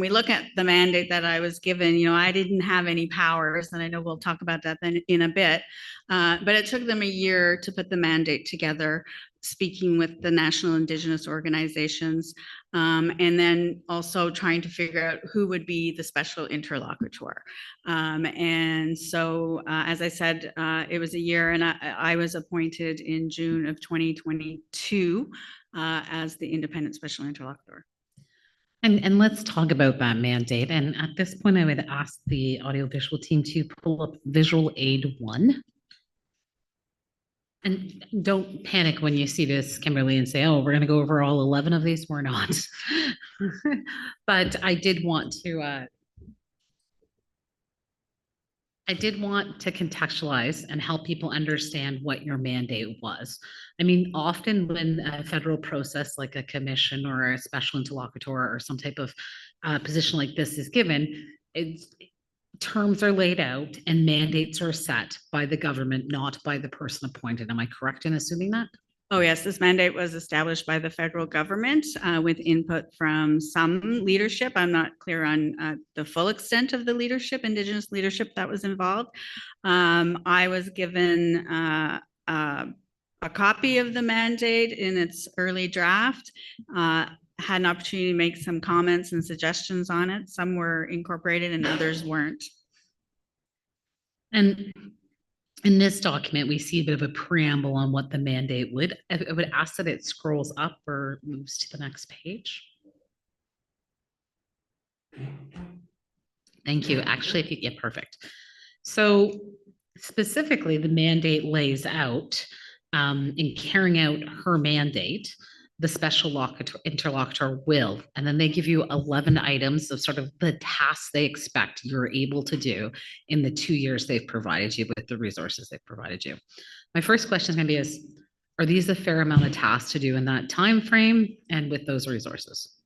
we look at the mandate that I was given, I didn't have any powers, and I know we'll talk about that then in a bit, but it took them a year to put the mandate together, speaking with the national Indigenous organizations, and then also trying to figure out who would be the special interlocutor. And so, as I said, it was a year, and I was appointed in June of 2022 as the independent special interlocutor. And let's talk about that mandate. And at this point, I would ask the audiovisual team to pull up visual aid 1. And don't panic when you see this, Kimberly, and say, oh, we're going to go over all 11 of these. We're not. But I did want to contextualize and help people understand what your mandate was. I mean, often when a federal process like a commission or a special interlocutor or some type of position like this is given, terms are laid out and mandates are set by the government, not by the person appointed. Am I correct in assuming that? Oh, yes. This mandate was established by the federal government with input from some leadership. I'm not clear on the full extent of the leadership, Indigenous leadership that was involved. I was given a copy of the mandate in its early draft. Had an opportunity to make some comments and suggestions on it. Some were incorporated and others weren't. And in this document, we see a bit of a preamble on what the mandate would. I would ask that it scrolls up or moves to the next page. Thank you. Actually, if you get perfect. So specifically, the mandate lays out in carrying out her mandate, the special interlocutor will, and then they give you 11 items of sort of the tasks they expect you're able to do in the 2 years they've provided you with the resources they've provided you. My first question is going to be are these a fair amount of tasks to do in that time frame and with those resources?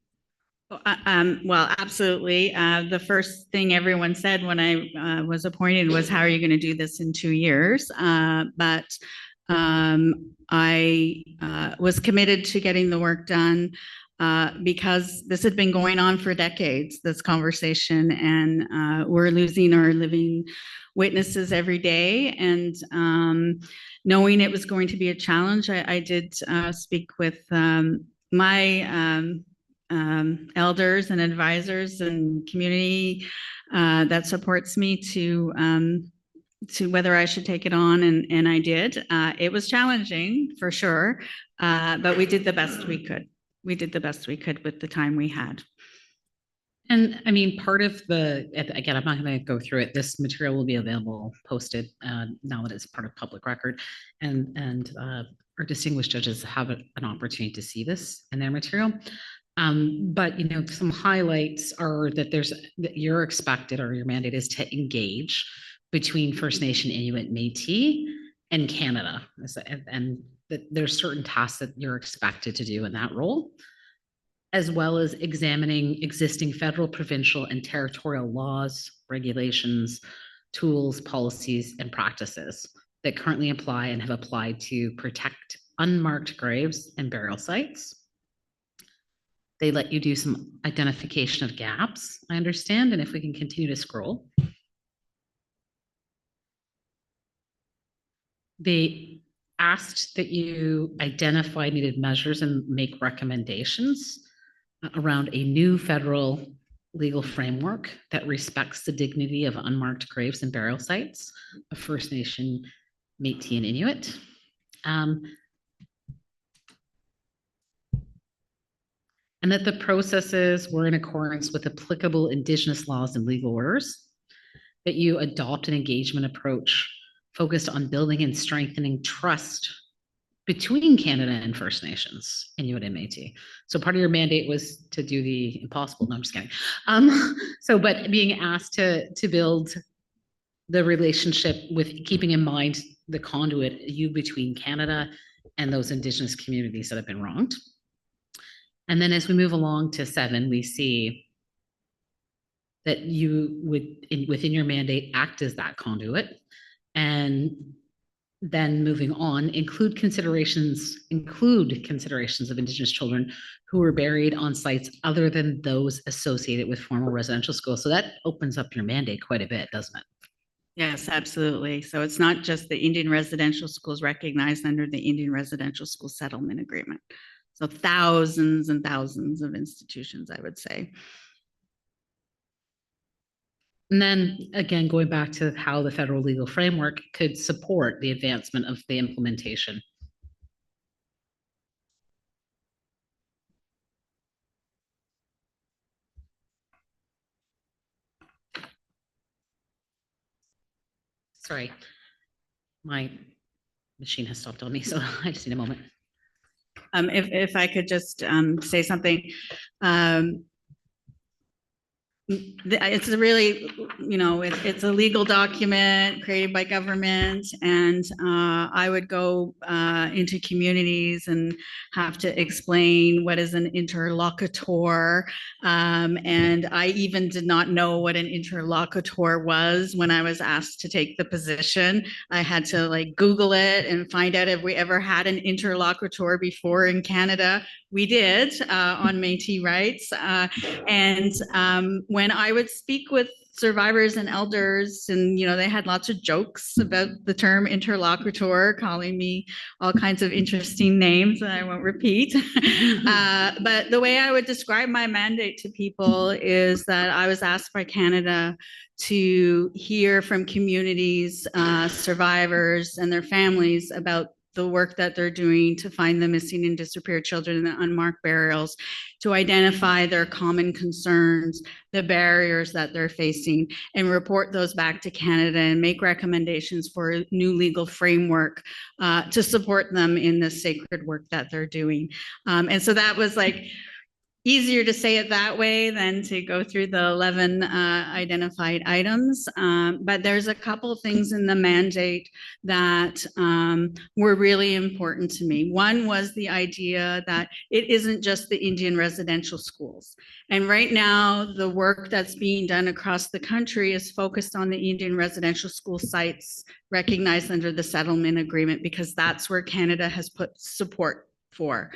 Well, absolutely. The first thing everyone said when I was appointed was, how are you going to do this in 2 years? But I was committed to getting the work done because this had been going on for decades, this conversation, and we're losing our living witnesses every day. And knowing it was going to be a challenge, I did speak with my elders and advisors and community that supports me to whether I should take it on, and I did. It was challenging for sure, but we did the best we could. We did the best we could with the time we had. And I mean, part of again, I'm not going to go through it. This material will be available, posted now that it's part of public record, and our distinguished judges have an opportunity to see this in their material. But some highlights are that you're expected, or your mandate is to engage between First Nation, Inuit, Métis, and Canada. And that there's certain tasks that you're expected to do in that role, as well as examining existing federal, provincial, and territorial laws, regulations, tools, policies, and practices that currently apply and have applied to protect unmarked graves and burial sites. They let you do some identification of gaps, I understand, and if we can continue to scroll. They asked that you identify needed measures and make recommendations around a new federal legal framework that respects the dignity of unmarked graves and burial sites of First Nation, Métis, and Inuit. And that the processes were in accordance with applicable Indigenous laws and legal orders, that you adopt an engagement approach focused on building and strengthening trust between Canada and First Nations, Inuit and Métis. So part of your mandate was to do the impossible. No, I'm just kidding. But being asked to build the relationship with keeping in mind the conduit you between Canada and those Indigenous communities that have been wronged. And then as we move along to 7, we see that you would, within your mandate, act as that conduit. And then moving on, include considerations of Indigenous children who were buried on sites other than those associated with formal residential schools. So that opens up your mandate quite a bit, doesn't it? Yes, absolutely. So it's not just the Indian residential schools recognized under the Indian Residential School Settlement Agreement. So thousands and thousands of institutions, I would say. And then again, going back to how the federal legal framework could support the advancement of the implementation. Sorry, my machine has stopped on me, so I just need a moment. If I could just say something. It's a really, it's a legal document created by government, and I would go into communities and have to explain what is an interlocutor. And I even did not know what an interlocutor was when I was asked to take the position. I had to Google it and find out if we ever had an interlocutor before in Canada. We did on Métis rights. When I would speak with survivors and elders, and they had lots of jokes about the term interlocutor, calling me all kinds of interesting names that I won't repeat. But the way I would describe my mandate to people is that I was asked by Canada to hear from communities, survivors and their families about the work that they're doing to find the missing and disappeared children in the unmarked burials, to identify their common concerns, the barriers that they're facing, and report those back to Canada and make recommendations for a new legal framework to support them in the sacred work that they're doing. And so that was easier to say it that way than to go through the 11 identified items. But there's a couple of things in the mandate that were really important to me. One was the idea that it isn't just the Indian residential schools. And right now, the work that's being done across the country is focused on the Indian residential school sites recognized under the settlement agreement, because that's where Canada has put support for.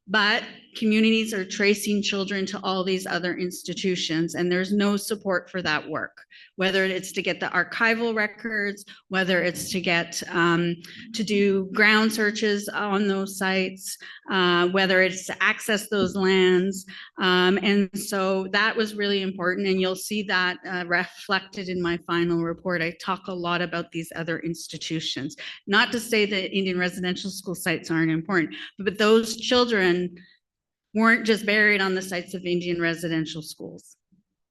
But communities are tracing children to all these other institutions, and there's no support for that work, whether it's to get the archival records, whether it's to get to do ground searches on those sites, whether it's to access those lands. And so that was really important, and you'll see that reflected in my final report. I talk a lot about these other institutions, not to say that Indian residential school sites aren't important, but those children weren't just buried on the sites of Indian residential schools.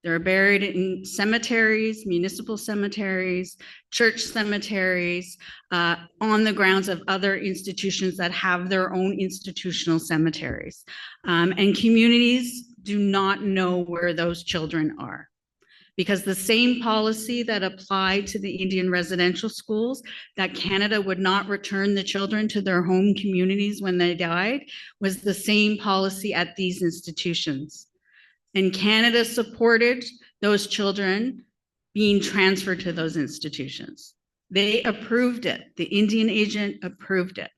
They're buried in cemeteries, municipal cemeteries, church cemeteries, on the grounds of other institutions that have their own institutional cemeteries. And communities do not know where those children are. because the same policy that applied to the Indian residential schools, that Canada would not return the children to their home communities when they died, was the same policy at these institutions. And Canada supported those children being transferred to those institutions. They approved it. The Indian agent approved it.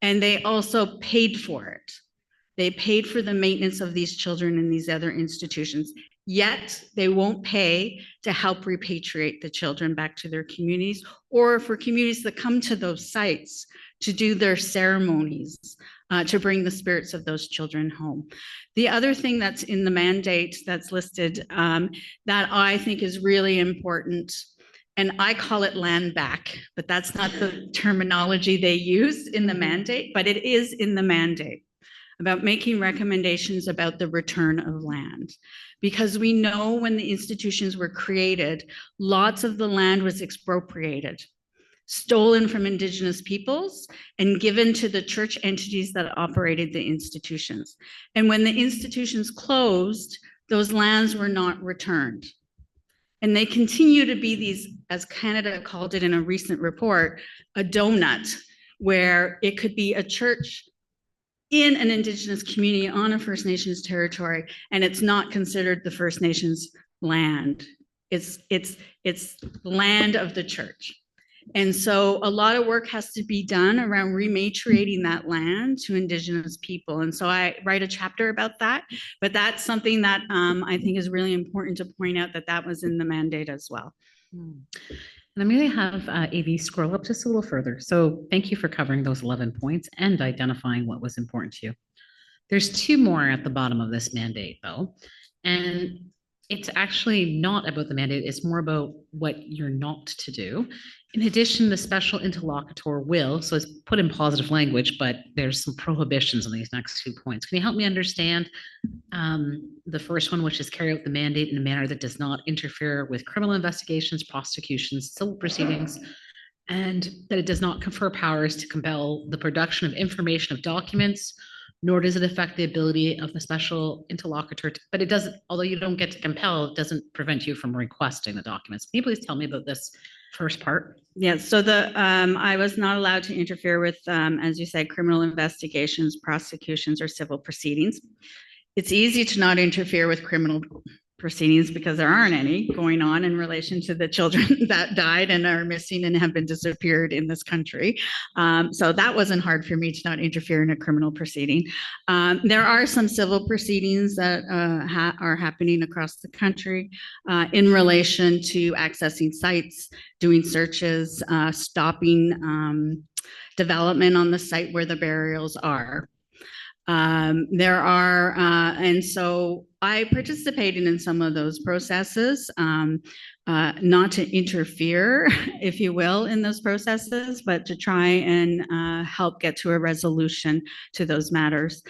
And they also paid for it. They paid for the maintenance of these children in these other institutions. Yet they won't pay to help repatriate the children back to their communities, or for communities that come to those sites to do their ceremonies, to bring the spirits of those children home. The other thing that's in the mandate that's listed that I think is really important, and I call it land back, but that's not the terminology they use in the mandate, but it is in the mandate, about making recommendations about the return of land. Because we know when the institutions were created, lots of the land was expropriated, stolen from Indigenous peoples, and given to the church entities that operated the institutions. And when the institutions closed, those lands were not returned. And they continue to be these, as Canada called it in a recent report, a donut, where it could be a church in an Indigenous community on a First Nations territory, and it's not considered the First Nations land. It's land of the church. And so a lot of work has to be done around rematriating that land to Indigenous people. And so I write a chapter about that, but that's something that I think is really important to point out, that that was in the mandate as well. And I'm going to have AV scroll up just a little further. So thank you for covering those 11 points and identifying what was important to you. There's two more at the bottom of this mandate, though. And it's actually not about the mandate. It's more about what you're not to do. In addition, the special interlocutor will, so it's put in positive language, but there's some prohibitions on these next 2 points. Can you help me understand the first one, which is carry out the mandate in a manner that does not interfere with criminal investigations, prosecutions, civil proceedings, and that it does not confer powers to compel the production of information of documents, nor does it affect the ability of the special interlocutor, but it doesn't, although you don't get to compel, it doesn't prevent you from requesting the documents. Can you please tell me about this first part? Yeah, so I was not allowed to interfere with, as you said, criminal investigations, prosecutions, or civil proceedings. It's easy to not interfere with criminal proceedings because there aren't any going on in relation to the children that died and are missing and have been disappeared in this country. So that wasn't hard for me to not interfere in a criminal proceeding. There are some civil proceedings that are happening across the country in relation to accessing sites, doing searches, stopping development on the site where the burials are. And so I participated in some of those processes, not to interfere, if you will, in those processes, but to try and help get to a resolution to those matters.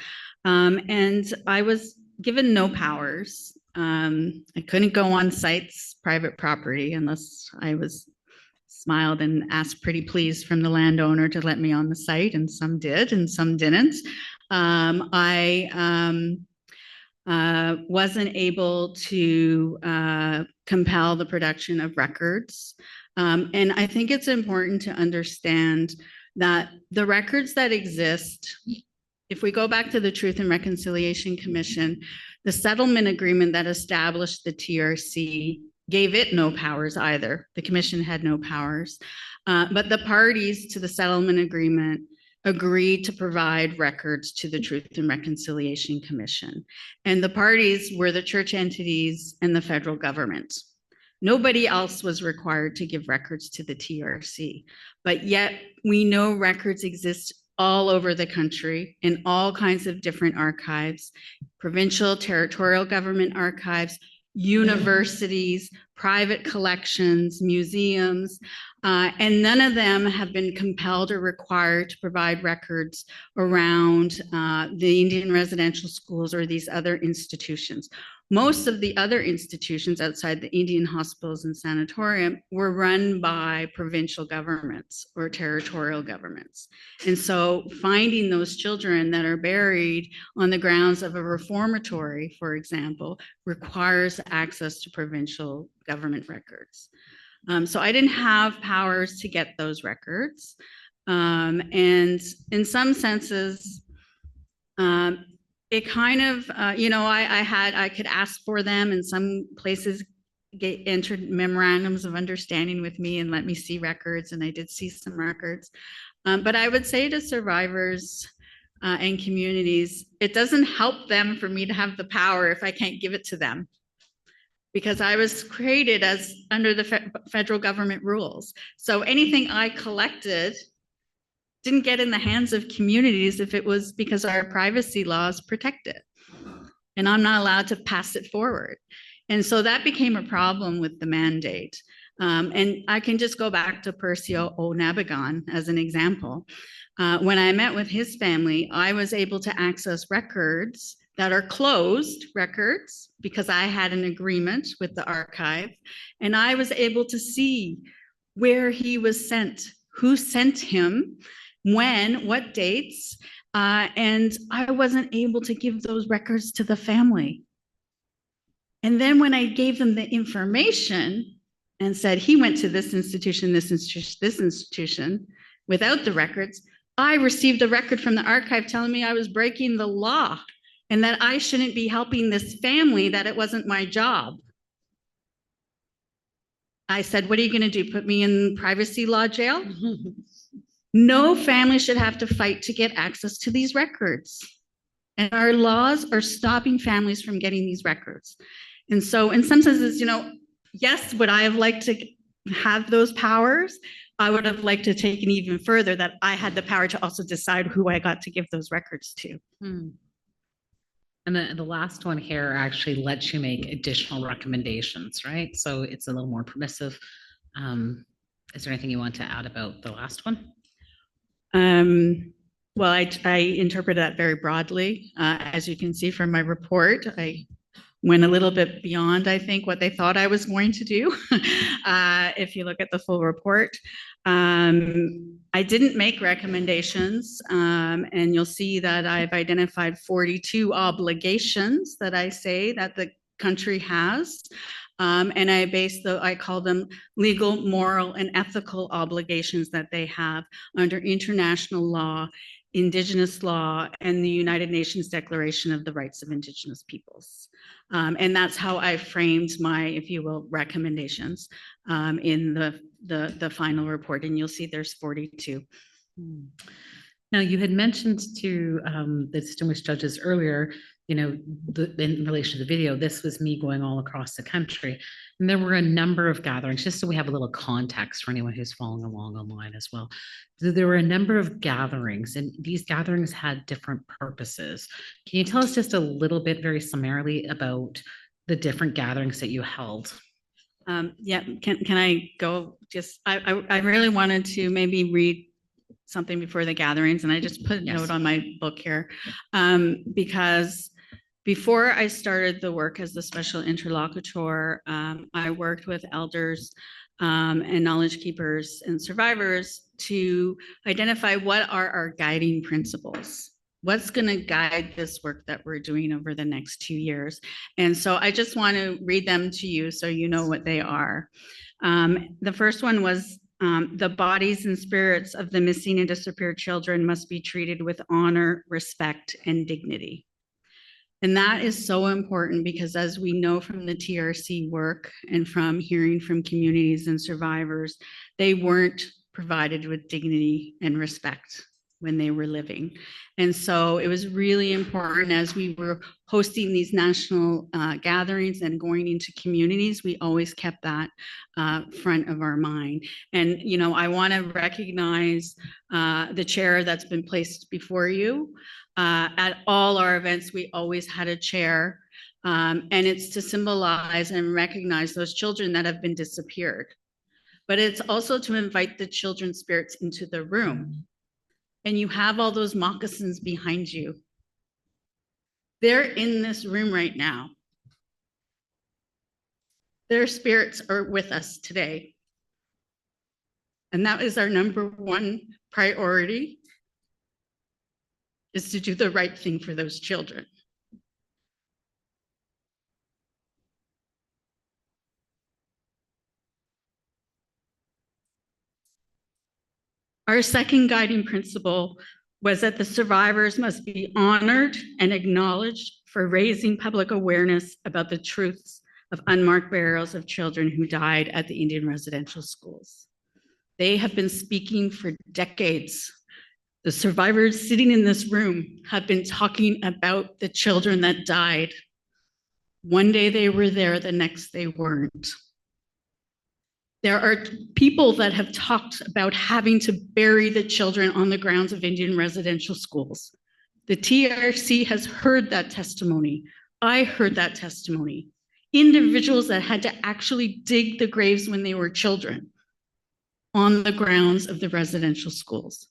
And I was given no powers. I couldn't go on sites, private property, unless I was smiled and asked pretty please from the landowner to let me on the site, and some did and some didn't. I wasn't able to compel the production of records. And I think it's important to understand that the records that exist, if we go back to the Truth and Reconciliation Commission, the settlement agreement that established the TRC gave it no powers either. The commission had no powers, but the parties to the settlement agreement agreed to provide records to the Truth and Reconciliation Commission. And the parties were the church entities and the federal government. Nobody else was required to give records to the TRC, but yet we know records exist all over the country in all kinds of different archives, provincial, territorial government archives, universities, private collections, museums, and none of them have been compelled or required to provide records around the Indian residential schools or these other institutions. Most of the other institutions outside the Indian hospitals and sanatorium were run by provincial governments or territorial governments. And so finding those children that are buried on the grounds of a reformatory, for example, requires access to provincial government records. So I didn't have powers to get those records. And in some senses, it kind of, I could ask for them, and some places entered memorandums of understanding with me and let me see records, and I did see some records. But I would say to survivors and communities, it doesn't help them for me to have the power if I can't give it to them, because I was created as under the federal government rules. So anything I collected didn't get in the hands of communities if it was because our privacy laws protect it, and I'm not allowed to pass it forward. And so that became a problem with the mandate. And I can just go back to Percy O'Nabegon as an example. When I met with his family, I was able to access records that are closed records because I had an agreement with the archive, and I was able to see where he was sent, who sent him, when, what dates, and I wasn't able to give those records to the family. And then when I gave them the information and said he went to this institution, this institution, without the records, I received a record from the archive telling me I was breaking the law and that I shouldn't be helping this family, that it wasn't my job. I said, what are you going to do? Put me in privacy law jail? No family should have to fight to get access to these records. And our laws are stopping families from getting these records. And so in some senses, yes, would I have liked to have those powers? I would have liked to take it even further, that I had the power to also decide who I got to give those records to. And the last one here actually lets you make additional recommendations, right? So it's a little more permissive. Is there anything you want to add about the last one? Well, I interpret that very broadly. As you can see from my report, I went a little bit beyond, I think, what they thought I was going to do. If you look at the full report, I didn't make recommendations, and you'll see that I've identified 42 obligations that I say that the country has. And I call them legal, moral, and ethical obligations that they have under international law, Indigenous law, and the United Nations Declaration of the Rights of Indigenous Peoples. And that's how I framed my, if you will, recommendations in the final report. And you'll see there's 42. Now, you had mentioned to the distinguished judges earlier, in relation to the video, this was me going all across the country. And there were a number of gatherings, just so we have a little context for anyone who's following along online as well. So there were a number of gatherings, and these gatherings had different purposes. Can you tell us just a little bit, very summarily, about the different gatherings that you held? Yeah, can I go just, I really wanted to maybe read something before the gatherings, and I just put a note on my book here, because before I started the work as the special interlocutor, I worked with elders and knowledge keepers and survivors to identify what are our guiding principles. What's going to guide this work that we're doing over the next 2 years? And so I just want to read them to you so you know what they are. The first one was, the bodies and spirits of the missing and disappeared children must be treated with honor, respect, and dignity. And that is so important because, as we know from the TRC work and from hearing from communities and survivors, they weren't provided with dignity and respect when they were living. And so it was really important, as we were hosting these national gatherings and going into communities, we always kept that front of our mind. And, I want to recognize the chair that's been placed before you. At all our events, we always had a chair, and it's to symbolize and recognize those children that have been disappeared. But it's also to invite the children's spirits into the room. And you have all those moccasins behind you. They're in this room right now. Their spirits are with us today. And that is our number one priority, is to do the right thing for those children. Our second guiding principle was that the survivors must be honored and acknowledged for raising public awareness about the truths of unmarked burials of children who died at the Indian residential schools. They have been speaking for decades. The survivors sitting in this room have been talking about the children that died. One day they were there, the next they weren't. There are people that have talked about having to bury the children on the grounds of Indian residential schools. The TRC has heard that testimony. I heard that testimony. Individuals that had to actually dig the graves when they were children on the grounds of the residential schools.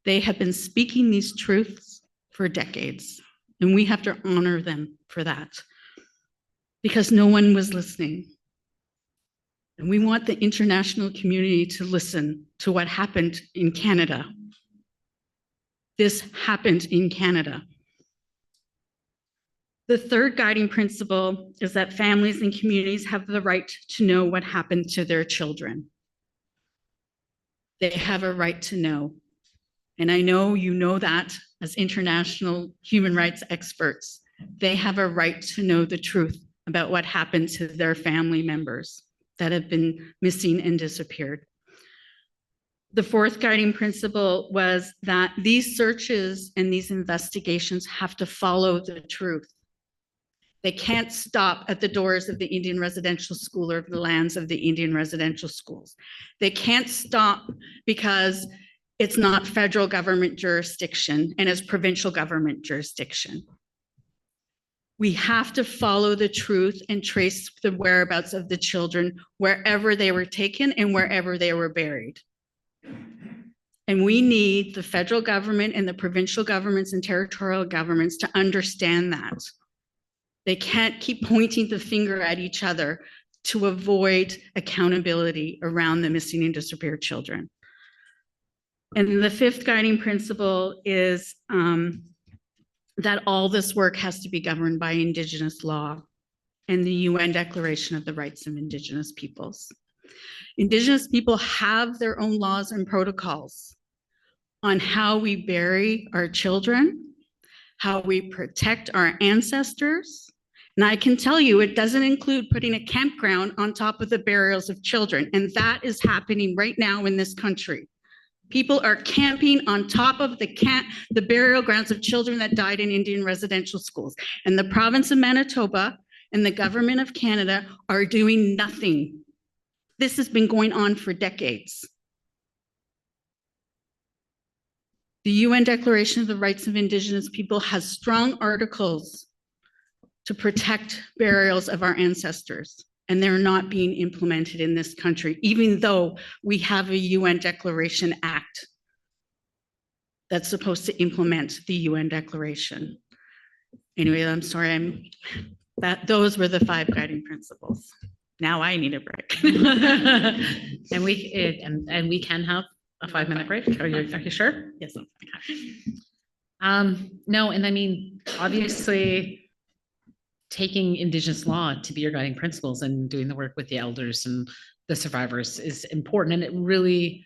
They have been speaking these truths for decades, and we have to honor them for that because no one was listening. And we want the international community to listen to what happened in Canada. This happened in Canada. The third guiding principle is that families and communities have the right to know what happened to their children. They have a right to know. And I know you know that as international human rights experts. They have a right to know the truth about what happened to their family members that have been missing and disappeared. The fourth guiding principle was that these searches and these investigations have to follow the truth. They can't stop at the doors of the Indian residential school or the lands of the Indian residential schools. They can't stop because it's not federal government jurisdiction and it's provincial government jurisdiction. We have to follow the truth and trace the whereabouts of the children wherever they were taken and wherever they were buried. And we need the federal government and the provincial governments and territorial governments to understand that. They can't keep pointing the finger at each other to avoid accountability around the missing and disappeared children. And the fifth guiding principle is that all this work has to be governed by Indigenous law and the UN Declaration of the Rights of Indigenous Peoples. Indigenous people have their own laws and protocols on how we bury our children, how we protect our ancestors. And I can tell you, it doesn't include putting a campground on top of the burials of children. And that is happening right now in this country. People are camping on top of the burial grounds of children that died in Indian residential schools. And the province of Manitoba and the government of Canada are doing nothing. This has been going on for decades. The UN Declaration of the Rights of Indigenous People has strong articles to protect burials of our ancestors. And they're not being implemented in this country, even though we have a UN Declaration Act that's supposed to implement the UN Declaration. Anyway, I'm sorry, those were the 5 guiding principles. Now I need a break. And we can have a 5-minute break. Are you sure? Yes. No, and I mean, obviously, taking Indigenous law to be your guiding principles and doing the work with the elders and the survivors is important. And it really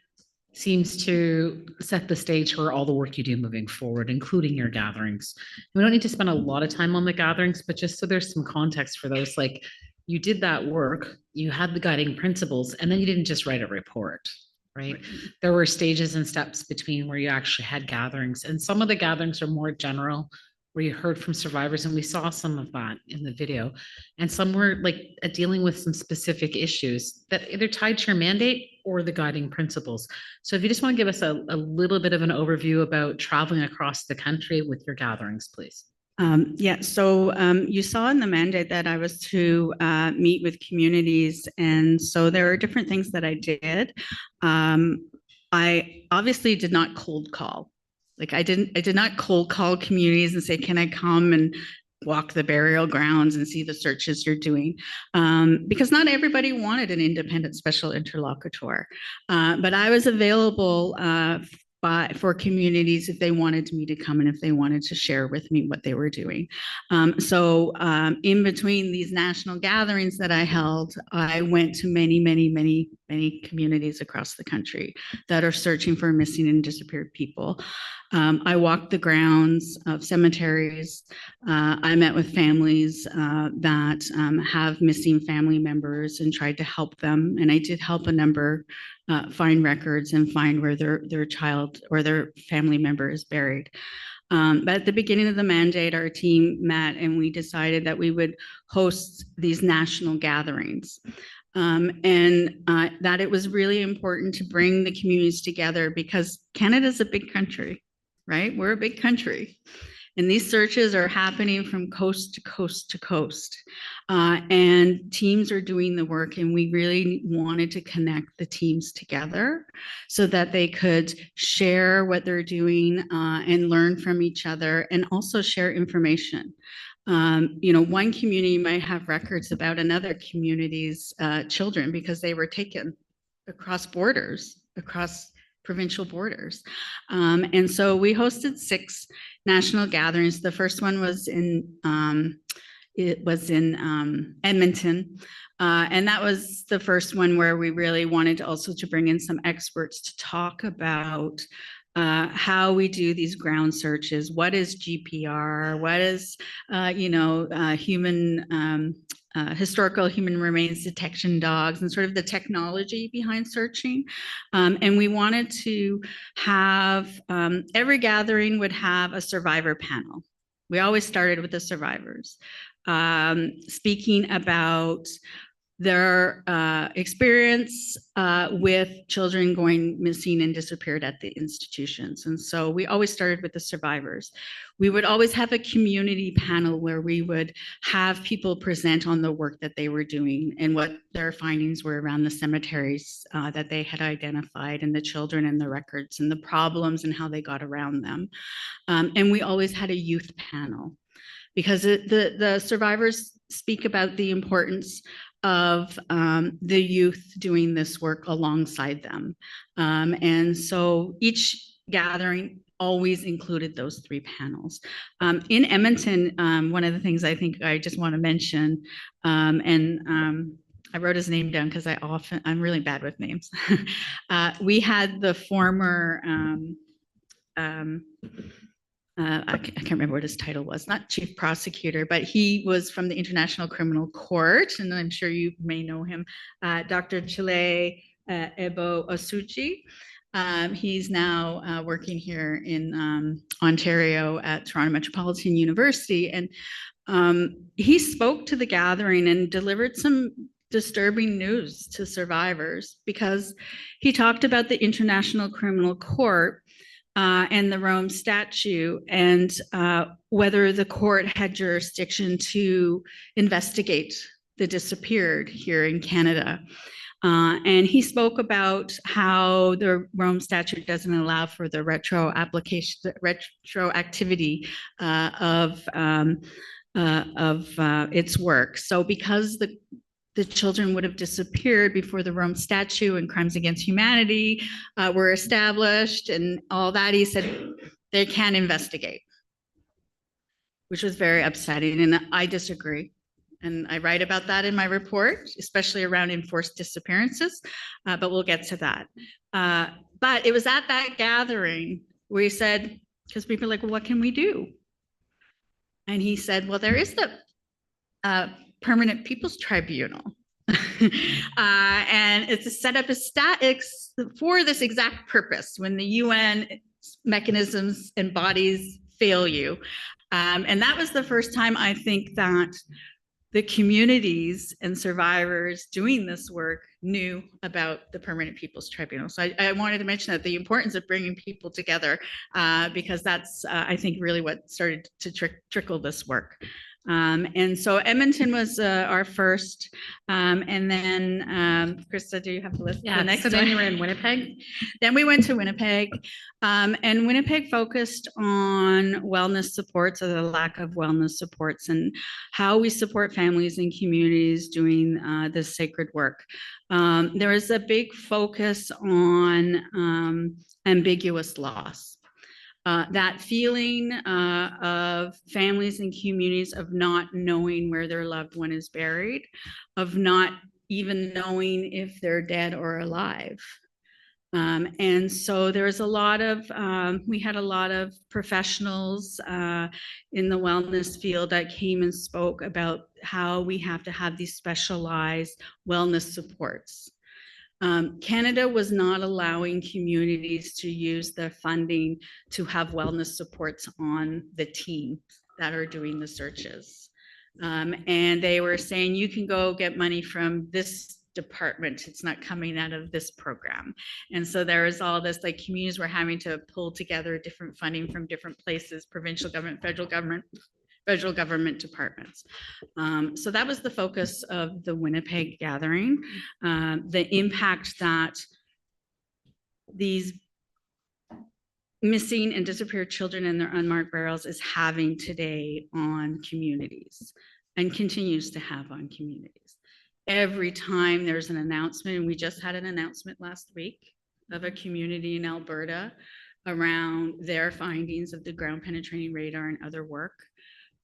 seems to set the stage for all the work you do moving forward, including your gatherings. We don't need to spend a lot of time on the gatherings, but just so there's some context for those, like you did that work, you had the guiding principles, and then you didn't just write a report, right? There were stages and steps between where you actually had gatherings. And some of the gatherings are more general, where you heard from survivors, and we saw some of that in the video. And some were like dealing with some specific issues that either tied to your mandate or the guiding principles. So if you just want to give us a little bit of an overview about traveling across the country with your gatherings, please. So you saw in the mandate that I was to meet with communities. And so there are different things that I did. I obviously did not cold call. Like I did not cold call communities and say, can I come and walk the burial grounds and see the searches you're doing? Because not everybody wanted an independent special interlocutor. But I was available for communities if they wanted me to come and if they wanted to share with me what they were doing. So in between these national gatherings that I held, I went to many, many, many, many communities across the country that are searching for missing and disappeared people. I walked the grounds of cemeteries. I met with families that have missing family members and tried to help them. And I did help a number find records and find where their child or their family member is buried. But at the beginning of the mandate, our team met and we decided that we would host these national gatherings. That it was really important to bring the communities together because Canada's a big country, right? We're a big country. And these searches are happening from coast to coast to coast. And teams are doing the work, and we really wanted to connect the teams together so that they could share what they're doing and learn from each other and also share information. One community might have records about another community's children because they were taken across borders, across provincial borders. And so we hosted 6 national gatherings. The first one was in Edmonton. And that was the first one where we really wanted also to bring in some experts to talk about how we do these ground searches. What is GPR? What is, historical human remains detection dogs and sort of the technology behind searching. And we wanted to have, every gathering would have a survivor panel. We always started with the survivors, speaking about their experience with children going missing and disappeared at the institutions. And so we always started with the survivors. We would always have a community panel where we would have people present on the work that they were doing and what their findings were around the cemeteries that they had identified, and the children and the records and the problems and how they got around them. And we always had a youth panel because the survivors speak about the importance of the youth doing this work alongside them. And so each gathering always included those 3 panels. In Edmonton, one of the things I think I just want to mention, I wrote his name down because I'm really bad with names. We had the former, I can't remember what his title was, not chief prosecutor, but he was from the International Criminal Court, and I'm sure you may know him, Dr. Chile Ebo Osuji. He's now working here in Ontario at Toronto Metropolitan University, and he spoke to the gathering and delivered some disturbing news to survivors because he talked about the International Criminal Court and the Rome Statute, and whether the court had jurisdiction to investigate the disappeared here in Canada. And he spoke about how the Rome Statute doesn't allow for the retroactivity of its work. So because the children would have disappeared before the Rome Statute and crimes against humanity were established and all that, he said they can't investigate, which was very upsetting. And I disagree. And I write about that in my report, especially around enforced disappearances, but we'll get to that. But it was at that gathering where he said, because people are like, well, what can we do? And he said, well, there is the Permanent People's Tribunal. And it's set up as statics for this exact purpose when the UN mechanisms and bodies fail you. And that was the first time I think that the communities and survivors doing this work knew about the Permanent People's Tribunal. So I wanted to mention that the importance of bringing people together because that's, I think, really what started to trickle this work. And so Edmonton was our first, and then Krista, do you have the list? Yeah, The next so then one? you were in Winnipeg. Then we went to Winnipeg, and Winnipeg focused on wellness supports or the lack of wellness supports and how we support families and communities doing this sacred work. There is a big focus on ambiguous loss. That feeling of families and communities of not knowing where their loved one is buried, of not even knowing if they're dead or alive. And so there's a lot of, we had a lot of professionals in the wellness field that came and spoke about how we have to have these specialized wellness supports. Canada was not allowing communities to use their funding to have wellness supports on the team that are doing the searches. And they were saying, you can go get money from this department, it's not coming out of this program. And so there was all this, like communities were having to pull together different funding from different places, provincial government, federal government departments. So that was the focus of the Winnipeg gathering, the impact that these missing and disappeared children and their unmarked burials is having today on communities and continues to have on communities. Every time there's an announcement, and we just had an announcement last week of a community in Alberta around their findings of the ground penetrating radar and other work.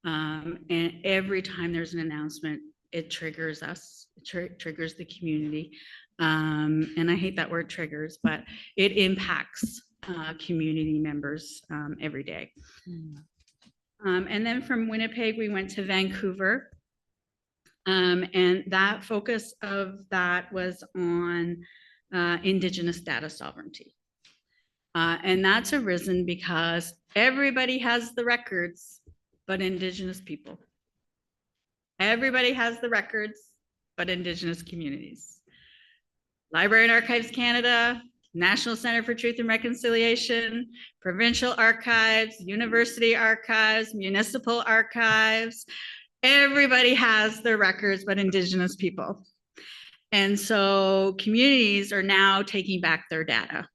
And every time there's an announcement, it triggers us, it triggers the community. And I hate that word triggers, but it impacts community members every day. And then from Winnipeg, we went to Vancouver. And that focus of that was on Indigenous data sovereignty. And that's arisen because everybody has the records, but Indigenous people. Everybody has the records, but Indigenous communities. Library and Archives Canada, National Center for Truth and Reconciliation, provincial archives, university archives, municipal archives. Everybody has their records, but Indigenous people. And so communities are now taking back their data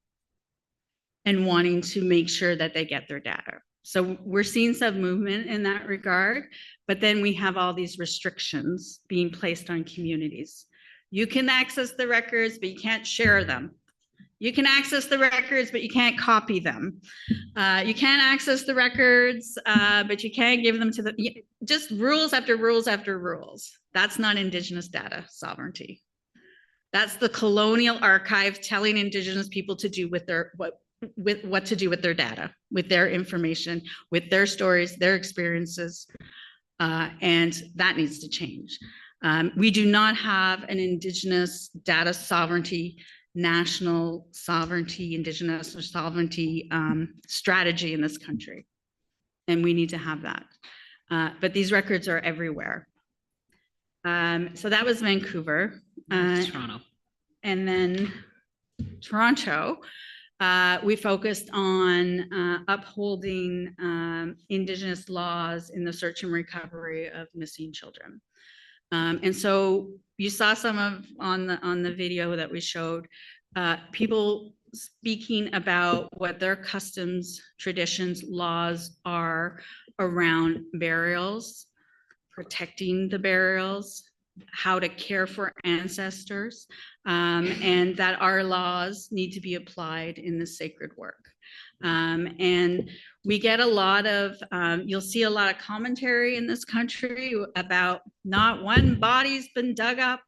and wanting to make sure that they get their data. So we're seeing some movement in that regard, but then we have all these restrictions being placed on communities. You can access the records, but you can't share them. You can access the records, but you can't copy them. You can't access the records, but you can't give them to the, just rules after rules after rules. That's not Indigenous data sovereignty. That's the colonial archive telling Indigenous people to do with their, what to do with their data, with their information, with their stories, their experiences, and that needs to change. We do not have an Indigenous data sovereignty, national sovereignty, Indigenous sovereignty strategy in this country, and we need to have that. But these records are everywhere. So that was Vancouver. Toronto. And then Toronto, we focused on upholding Indigenous laws in the search and recovery of missing children. And so you saw some of on the video that we showed, people speaking about what their customs, traditions, laws are around burials, protecting the burials, how to care for ancestors, and that our laws need to be applied in the sacred work. And we get a lot of, you'll see a lot of commentary in this country about not one body's been dug up,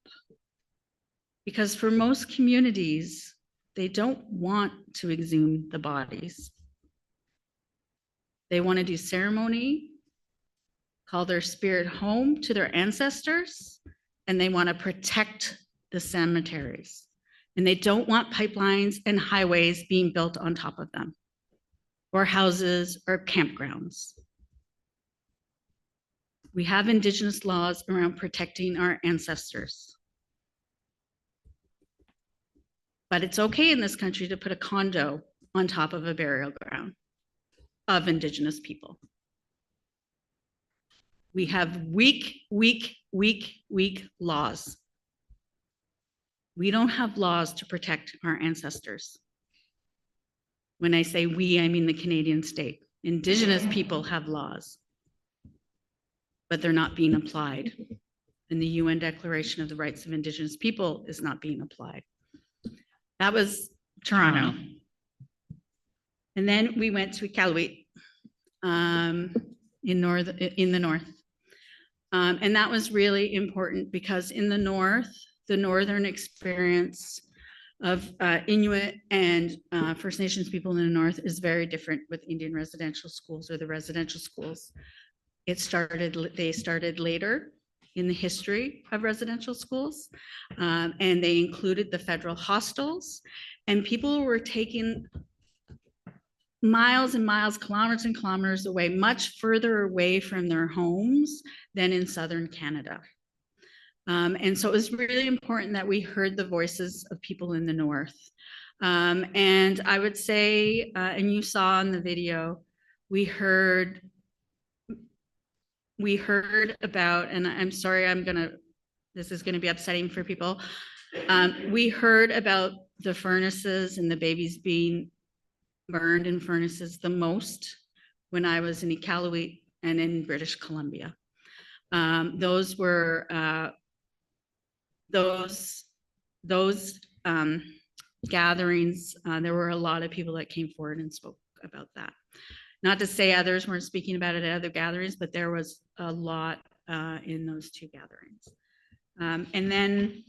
because for most communities, they don't want to exhume the bodies. They want to do ceremony, call their spirit home to their ancestors, and they want to protect the cemeteries. And they don't want pipelines and highways being built on top of them, or houses or campgrounds. We have Indigenous laws around protecting our ancestors. But it's okay in this country to put a condo on top of a burial ground of Indigenous people. We have weak laws. We don't have laws to protect our ancestors. When I say we, I mean the Canadian state. Indigenous people have laws, but they're not being applied. And the UN Declaration of the Rights of Indigenous People is not being applied. That was Toronto. And then we went to Iqaluit in the north. And that was really important because in the north, the northern experience of Inuit and First Nations people in the north is very different with Indian residential schools or the residential schools. They started later in the history of residential schools, and they included the federal hostels, and people were taken miles and miles, kilometers and kilometers away, much further away from their homes than in southern Canada. And so it was really important that we heard the voices of people in the north. And I would say, and you saw in the video, we heard about, and I'm sorry, this is gonna be upsetting for people. We heard about the furnaces and the babies being burned in furnaces the most when I was in Iqaluit and in British Columbia. Those were those gatherings. There were a lot of people that came forward and spoke about that. Not to say others weren't speaking about it at other gatherings, but there was a lot in those two gatherings. And then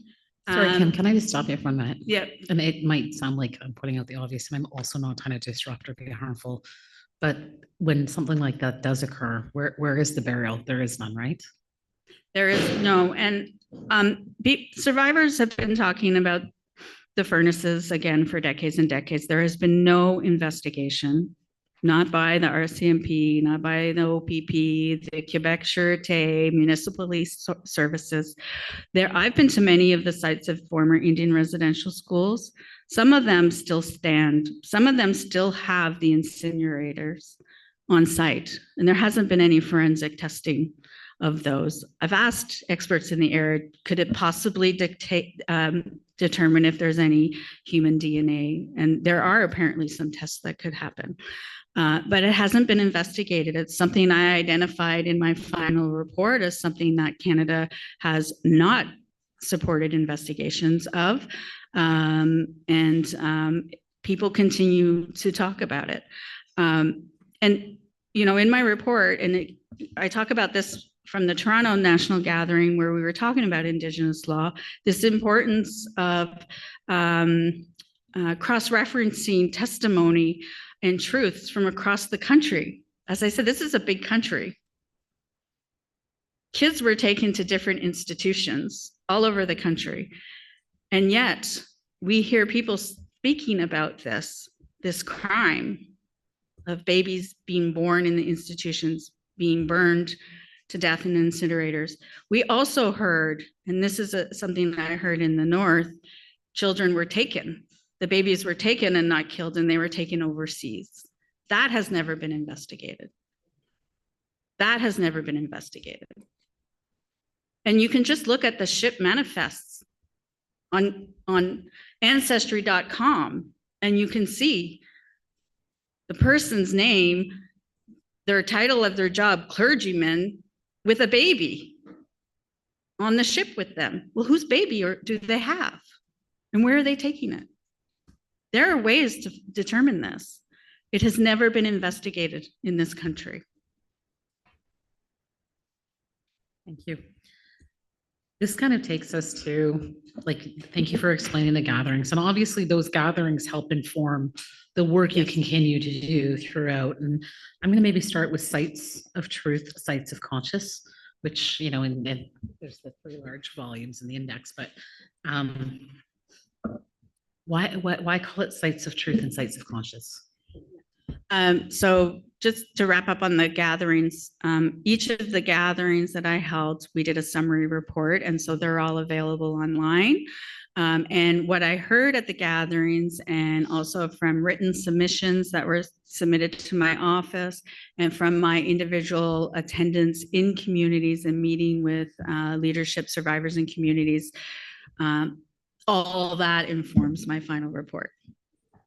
Sorry, Kim, can I just stop you for a minute? Yeah. And it might sound like I'm putting out the obvious, and I'm also not trying to disrupt or be harmful, but when something like that does occur, where is the burial? There is none, right? There is no, and survivors have been talking about the furnaces again for decades and decades. There has been no investigation, not by the RCMP, not by the OPP, the Quebec Sûreté, municipal police services. I've been to many of the sites of former Indian residential schools. Some of them still stand. Some of them still have the incinerators on site, and there hasn't been any forensic testing of those. I've asked experts in the area, could it possibly determine if there's any human DNA? And there are apparently some tests that could happen. But it hasn't been investigated. It's something I identified in my final report as something that Canada has not supported investigations of. People continue to talk about it. And, you know, in my report, and I talk about this from the Toronto National Gathering where we were talking about Indigenous law, this importance of cross-referencing testimony and truths from across the country. As I said, this is a big country. Kids were taken to different institutions all over the country. And yet we hear people speaking about this crime of babies being born in the institutions, being burned to death in incinerators. We also heard, and this is something that I heard in the north, children were taken. The babies were taken and not killed, and they were taken overseas. That has never been investigated. That has never been investigated. And you can just look at the ship manifests on ancestry.com, and you can see the person's name, their title of their job, clergyman, with a baby on the ship with them. Well, whose baby do they have? And where are they taking it? There are ways to determine this. It has never been investigated in this country. Thank you. This kind of takes us to, like, thank you for explaining the gatherings. And obviously those gatherings help inform the work you continue to do throughout. And I'm going to maybe start with sites of truth, sites of conscious, which, you know, and there's the 3 large volumes in the index, but why call it sites of truth and sites of conscious? So just to wrap up on the gatherings, each of the gatherings that I held, we did a summary report, and so they're all available online. And what I heard at the gatherings, and also from written submissions that were submitted to my office, and from my individual attendance in communities and meeting with leadership, survivors, and communities, all that informs my final report,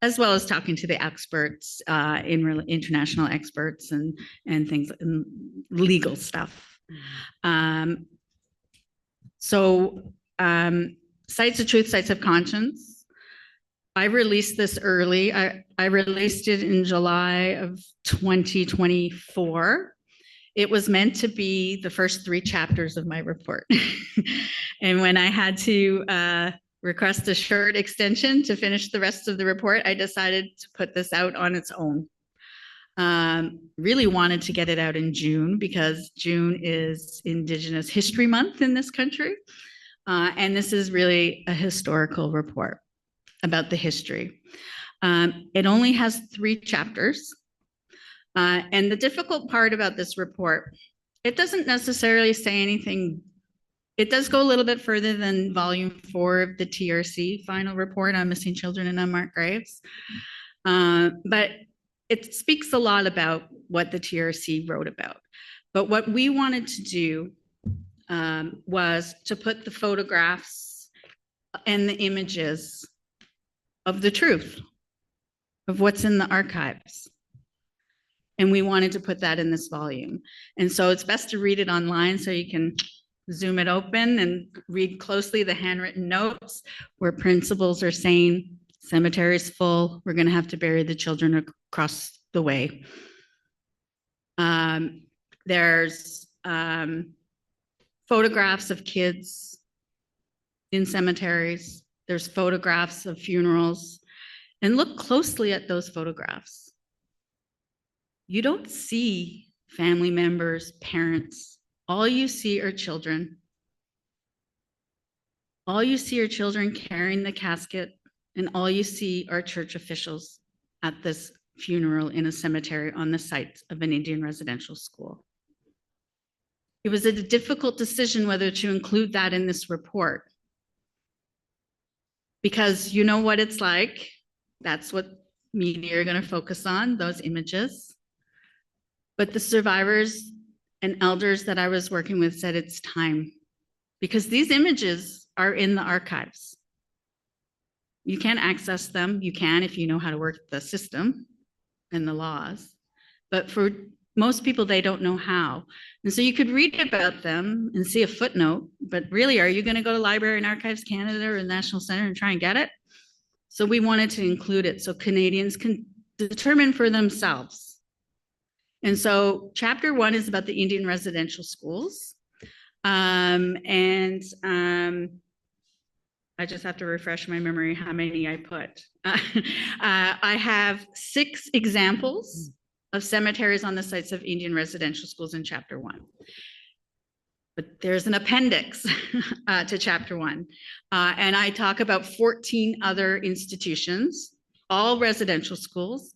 as well as talking to the experts, international experts, and things, and legal stuff. Sites of Truth, Sites of Conscience. I released this early. I released it in July of 2024. It was meant to be the first 3 chapters of my report. And when I had to request a short extension to finish the rest of the report, I decided to put this out on its own. Really wanted to get it out in June, because June is Indigenous History Month in this country. And this is really a historical report about the history. It only has 3 chapters. And the difficult part about this report, it doesn't necessarily say anything. It does go a little bit further than volume 4 of the TRC final report on missing children and unmarked graves. But it speaks a lot about what the TRC wrote about. But what we wanted to do was to put the photographs and the images of the truth, of what's in the archives. And we wanted to put that in this volume. And so it's best to read it online, so you can zoom it open and read closely the handwritten notes where principals are saying, cemetery's full, we're gonna have to bury the children across the way. There's photographs of kids in cemeteries. There's photographs of funerals. And look closely at those photographs. You don't see family members, parents. All you see are children. All you see are children carrying the casket, and all you see are church officials at this funeral in a cemetery on the site of an Indian residential school. It was a difficult decision whether to include that in this report, because you know what it's like. That's what media are going to focus on, those images. But the survivors and elders that I was working with said it's time, because these images are in the archives. You can't access them. You can if you know how to work the system and the laws. But for most people, they don't know how. And so you could read about them and see a footnote, but really, are you going to go to Library and Archives Canada or the National Centre and try and get it? So we wanted to include it so Canadians can determine for themselves. And so chapter 1 is about the Indian residential schools. I just have to refresh my memory how many I put. I have 6 examples of cemeteries on the sites of Indian residential schools in chapter 1. But there's an appendix to chapter 1. And I talk about 14 other institutions, all residential schools,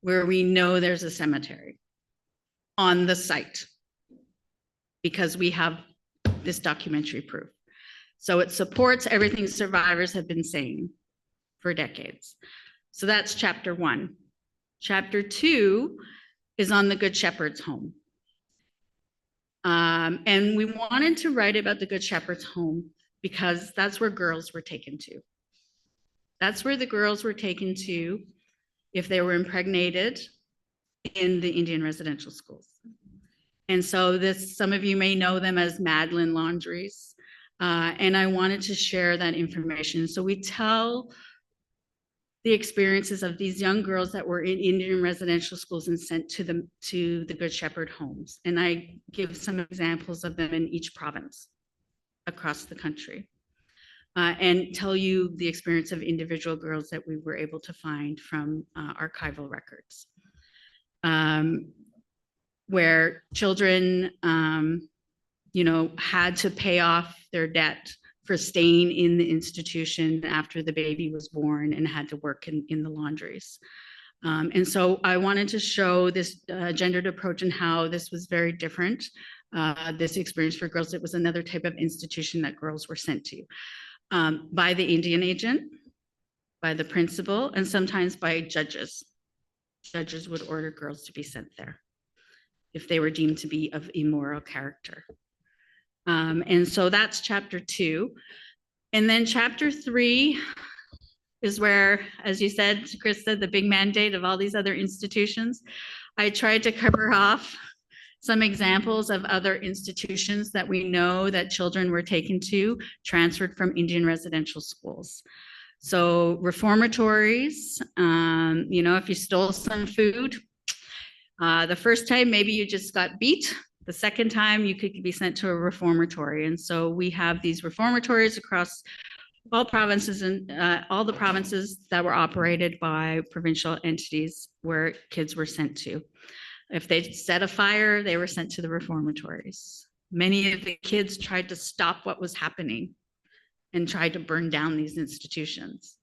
where we know there's a cemetery on the site, because we have this documentary proof. So it supports everything survivors have been saying for decades. So that's chapter 1. Chapter 2 is on the Good Shepherd's home. And we wanted to write about the Good Shepherd's home because that's where girls were taken to. That's where the girls were taken to if they were impregnated in the Indian residential schools. And so some of you may know them as Madeline Laundries. And I wanted to share that information. So we tell the experiences of these young girls that were in Indian residential schools and sent to the Good Shepherd homes. And I give some examples of them in each province across the country. And tell you the experience of individual girls that we were able to find from archival records. Where children, had to pay off their debt for staying in the institution after the baby was born and had to work in the laundries. And so I wanted to show this gendered approach and how this was very different. This experience for girls, it was another type of institution that girls were sent to. by the Indian agent, by the principal, and sometimes by judges. Judges would order girls to be sent there if they were deemed to be of immoral character. And so that's chapter 2. And then chapter 3 is where, as you said, Chris said, the big mandate of all these other institutions. I tried to cover off some examples of other institutions that we know that children were taken to, transferred from Indian residential schools. So reformatories, you know, if you stole some food, the first time maybe you just got beat. The second time you could be sent to a reformatory. And so we have these reformatories across all provinces and all the provinces that were operated by provincial entities where kids were sent to. If they set a fire, they were sent to the reformatories. Many of the kids tried to stop what was happening and tried to burn down these institutions.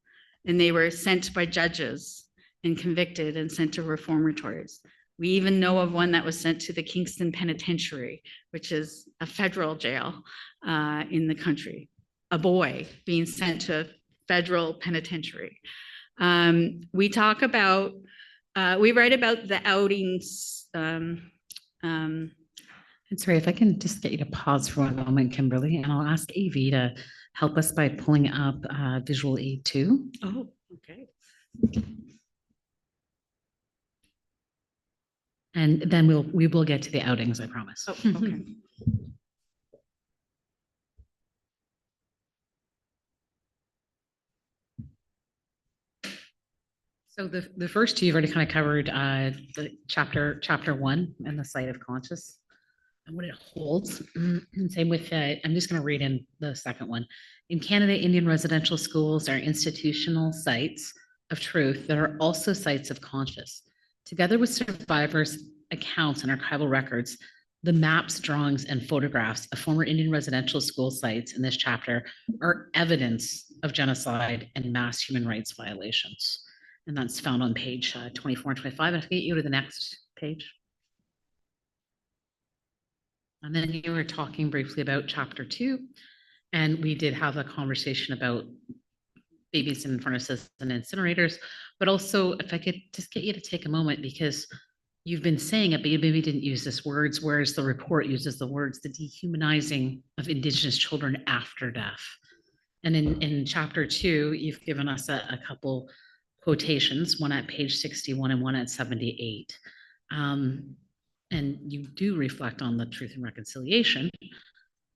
And they were sent by judges and convicted and sent to reformatories. We even know of one that was sent to the Kingston Penitentiary, which is a federal jail in the country. A boy being sent to a federal penitentiary. We talk about, we write about the outings. And sorry, if I can just get you to pause for one moment, Kimberly, and I'll ask AV to help us by pulling up visual aid 2. Oh, okay. And then we will get to the outings, I promise. Oh, okay. So the first two you've already kind of covered, the chapter 1 and the site of conscious and what it holds. And same with, I'm just going to read in the second one. In Canada, Indian residential schools are institutional sites of truth that are also sites of conscious. Together with survivors' accounts and archival records, the maps, drawings, and photographs of former Indian residential school sites in this chapter are evidence of genocide and mass human rights violations. And that's found on page 24 and 25. And I can get you to the next page. And then you were talking briefly about chapter 2. And we did have a conversation about babies in furnaces and incinerators. But also, if I could just get you to take a moment, because you've been saying it, but you maybe didn't use this words, whereas the report uses the words, the dehumanizing of Indigenous children after death. And in chapter 2, you've given us a couple quotations, one at page 61 and one at 78. And you do reflect on the Truth and Reconciliation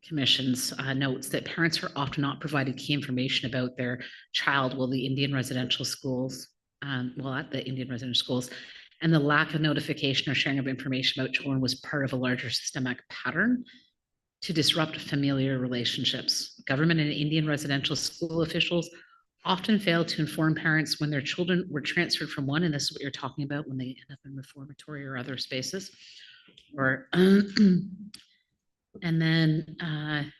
Commission's notes that parents are often not provided key information about their child while the Indian residential schools, at the Indian residential schools, and the lack of notification or sharing of information about children was part of a larger systemic pattern to disrupt familiar relationships. Government and Indian residential school officials often fail to inform parents when their children were transferred from one, and this is what you're talking about when they end up in reformatory or other spaces, or and then and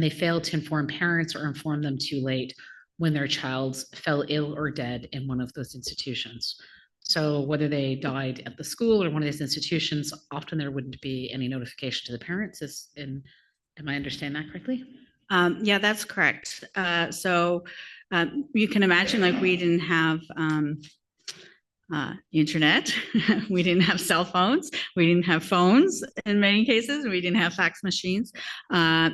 they fail to inform parents or inform them too late when their child fell ill or dead in one of those institutions. So whether they died at the school or one of these institutions, often there wouldn't be any notification to the parents. Am I understanding that correctly? Yeah, that's correct. So you can imagine, like, we didn't have internet, we didn't have cell phones, we didn't have phones in many cases, we didn't have fax machines.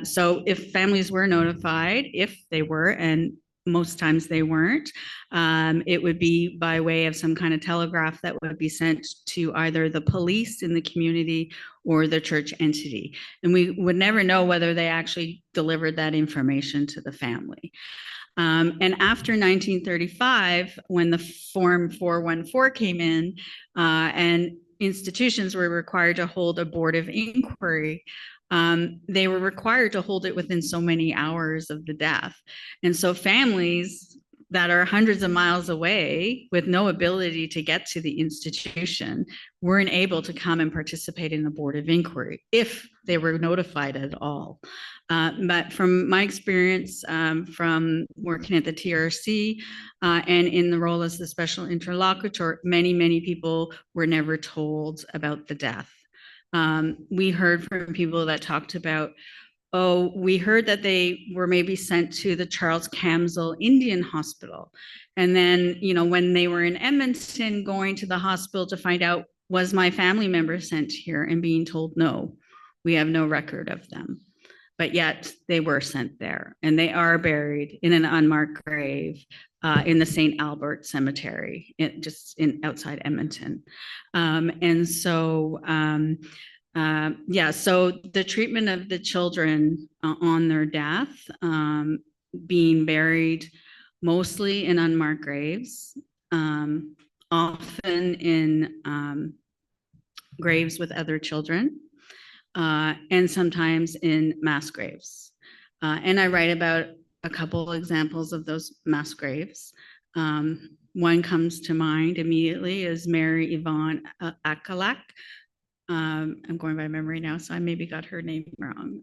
So if families were notified, if they were, and most times they weren't, it would be by way of some kind of telegraph that would be sent to either the police in the community or the church entity. And we would never know whether they actually delivered that information to the family. And after 1935, when the Form 414 came in, and institutions were required to hold a board of inquiry, they were required to hold it within so many hours of the death. And so families that are hundreds of miles away with no ability to get to the institution weren't able to come and participate in the board of inquiry if they were notified at all. But from my experience from working at the TRC and in the role as the special interlocutor, many people were never told about the death. We heard from people that talked about oh, we heard that they were maybe sent to the Charles Camsell Indian Hospital. And then, when they were in Edmonton, going to the hospital to find out, was my family member sent here, and being told, no, we have no record of them. But yet they were sent there, and they are buried in an unmarked grave in the St. Albert Cemetery, outside Edmonton. And so, so the treatment of the children on their death, being buried mostly in unmarked graves, often in graves with other children, and sometimes in mass graves. And I write about a couple examples of those mass graves. One comes to mind immediately is Mary Yvonne Akalak. I'm going by memory now, so I maybe got her name wrong.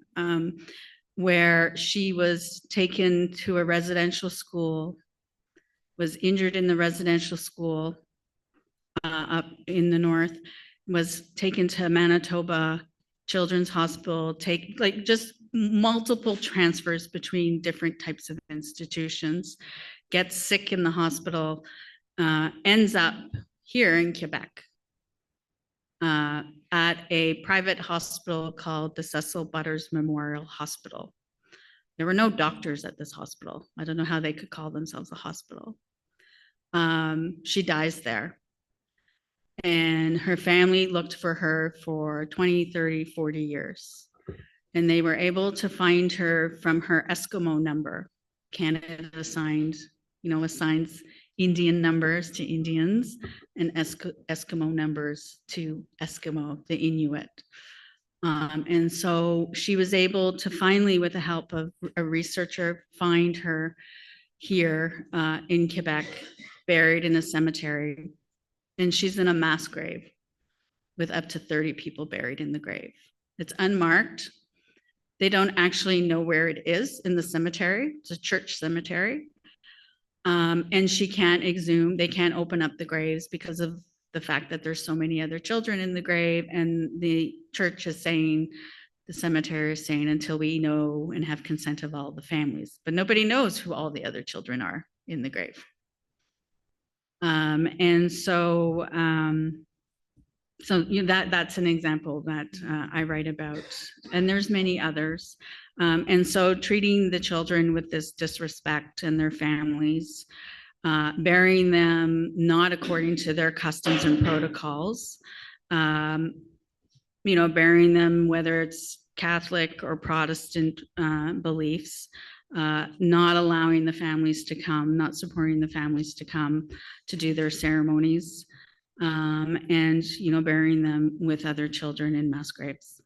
Where she was taken to a residential school, was injured in the residential school up in the north, was taken to Manitoba Children's Hospital, just multiple transfers between different types of institutions, gets sick in the hospital, ends up here in Quebec at a private hospital called the Cecil Butters Memorial Hospital. There were no doctors at this hospital. I don't know how they could call themselves a hospital. She dies there. And her family looked for her for 20, 30, 40 years. And they were able to find her from her Eskimo number. Canada assigns Indian numbers to Indians and Eskimo numbers to Eskimo, the Inuit. And so she was able to finally, with the help of a researcher, find her here in Quebec, buried in a cemetery. And she's in a mass grave with up to 30 people buried in the grave. It's unmarked. They don't actually know where it is in the cemetery. It's a church cemetery. And she can't exhume, they can't open up the graves because of the fact that there's so many other children in the grave. And the church is saying, the cemetery is saying, until we know and have consent of all the families. But nobody knows who all the other children are in the grave. And so, that's an example that I write about, and there's many others. And so treating the children with this disrespect and their families, burying them not according to their customs and protocols, burying them, whether it's Catholic or Protestant beliefs, not allowing the families to come, not supporting the families to come to do their ceremonies, and burying them with other children in mass graves.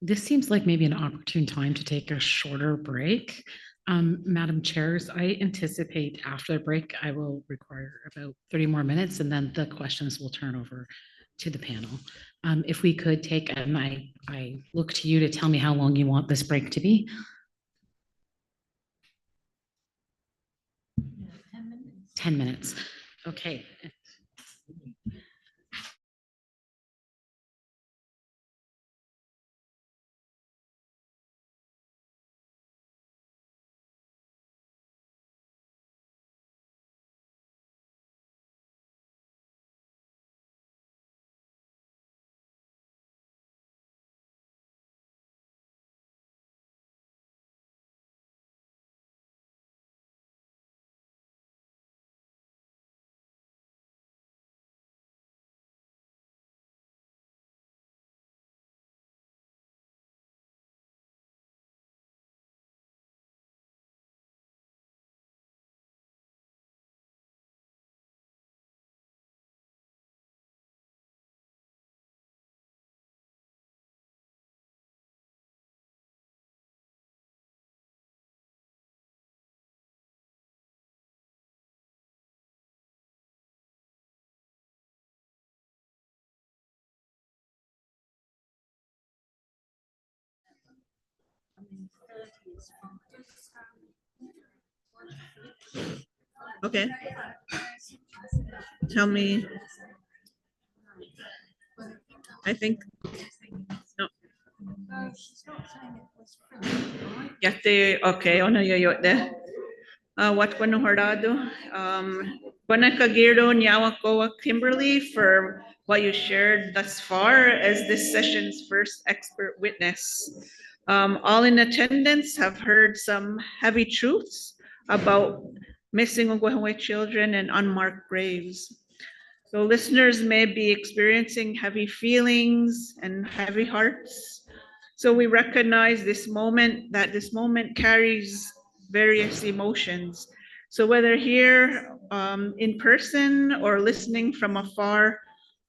This seems like maybe an opportune time to take a shorter break. Madam Chairs, I anticipate after the break, I will require about 30 more minutes, and then the questions will turn over to the panel. If we could take, and I look to you to tell me how long you want this break to be. 10 minutes. Okay. Okay. Tell me. I think, no, Yate, okay, ono yoyo de. What kwano hordado? Wana kagiro nyawa koa Kimberly for what you shared thus far as this session's first expert witness. All in attendance have heard some heavy truths about missing Oglahaway children and unmarked graves. So listeners may be experiencing heavy feelings and heavy hearts. So we recognize this moment carries various emotions. So whether here in person or listening from afar,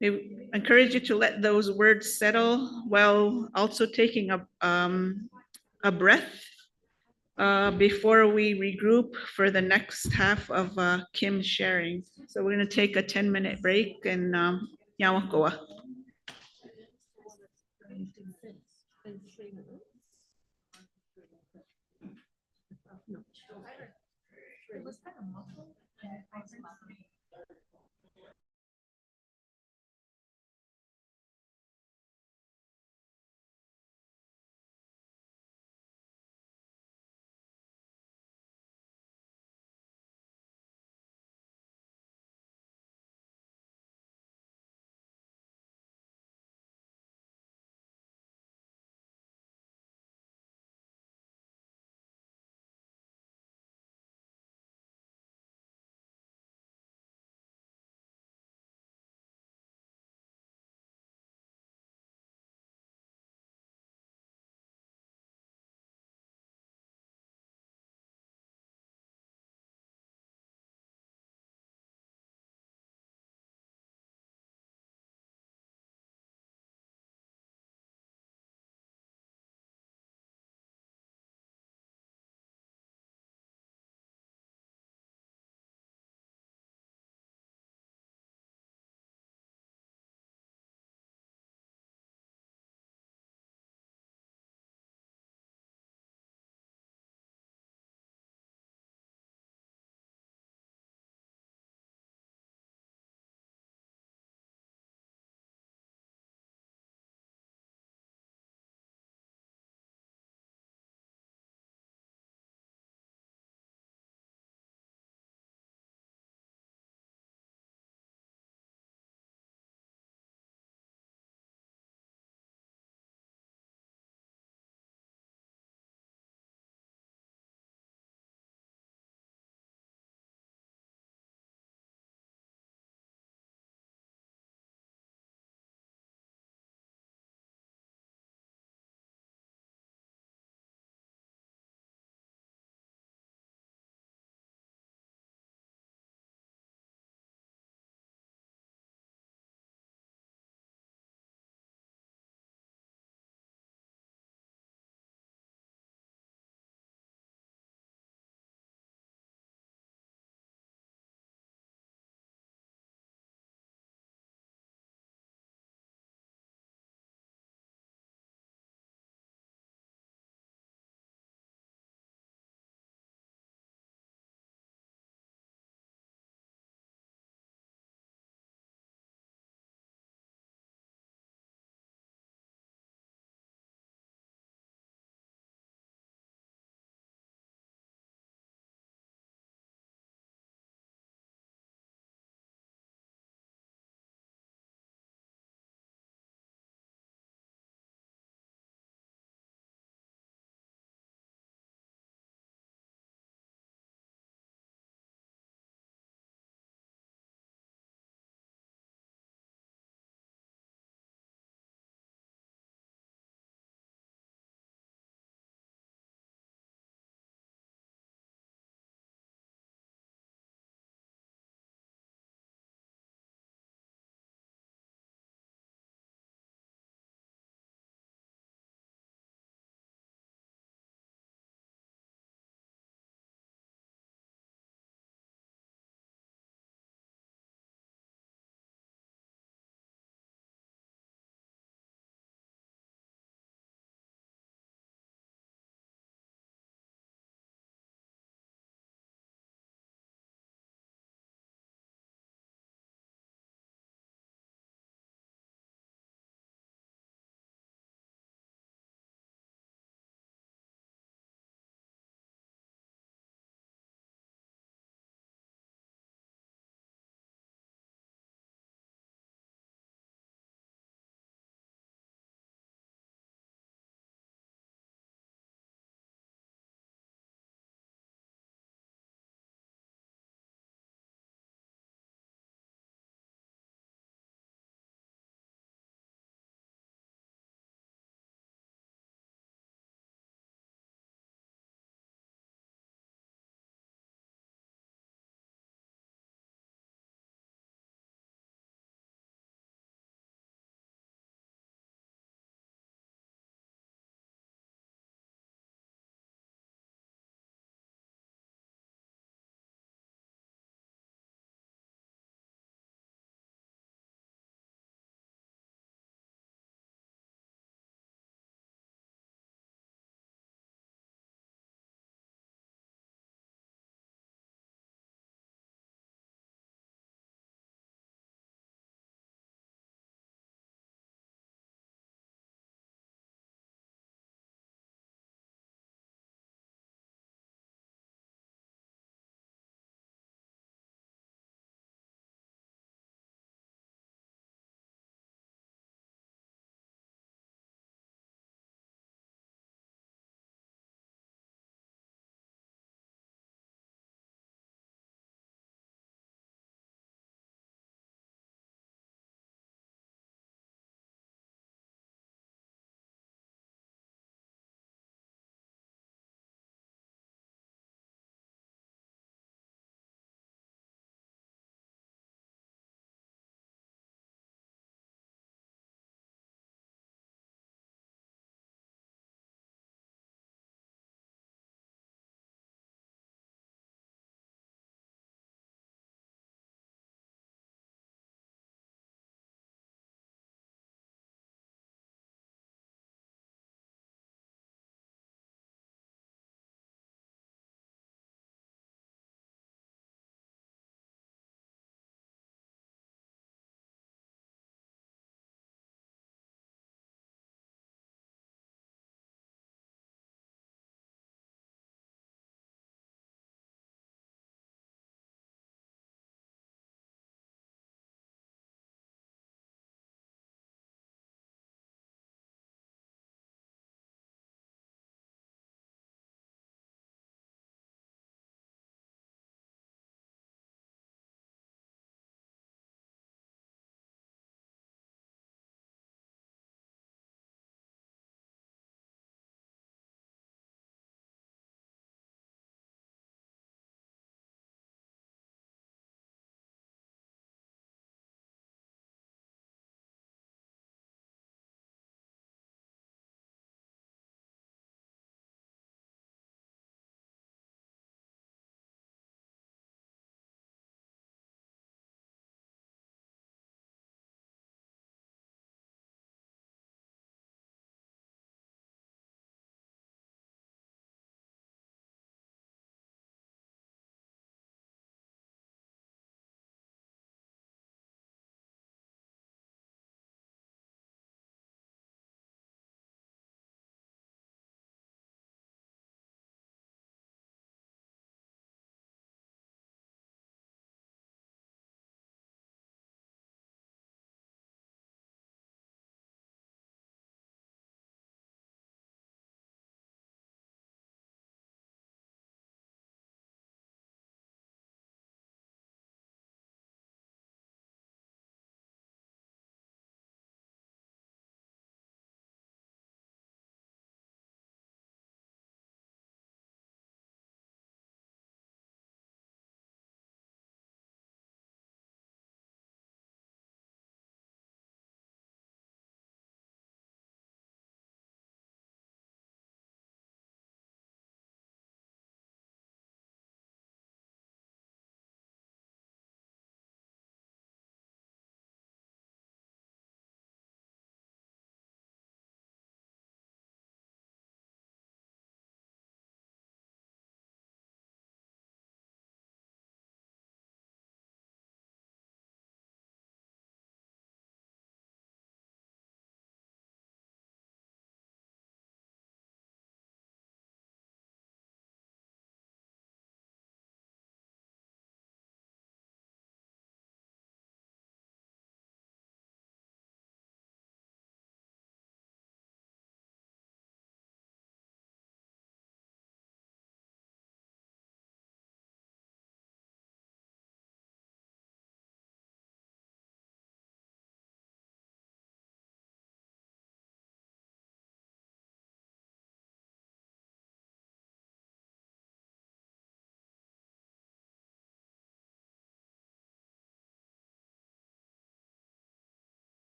we encourage you to let those words settle while also taking a breath before we regroup for the next half of Kim's sharing. So we're going to take a 10-minute break and Yawakoa.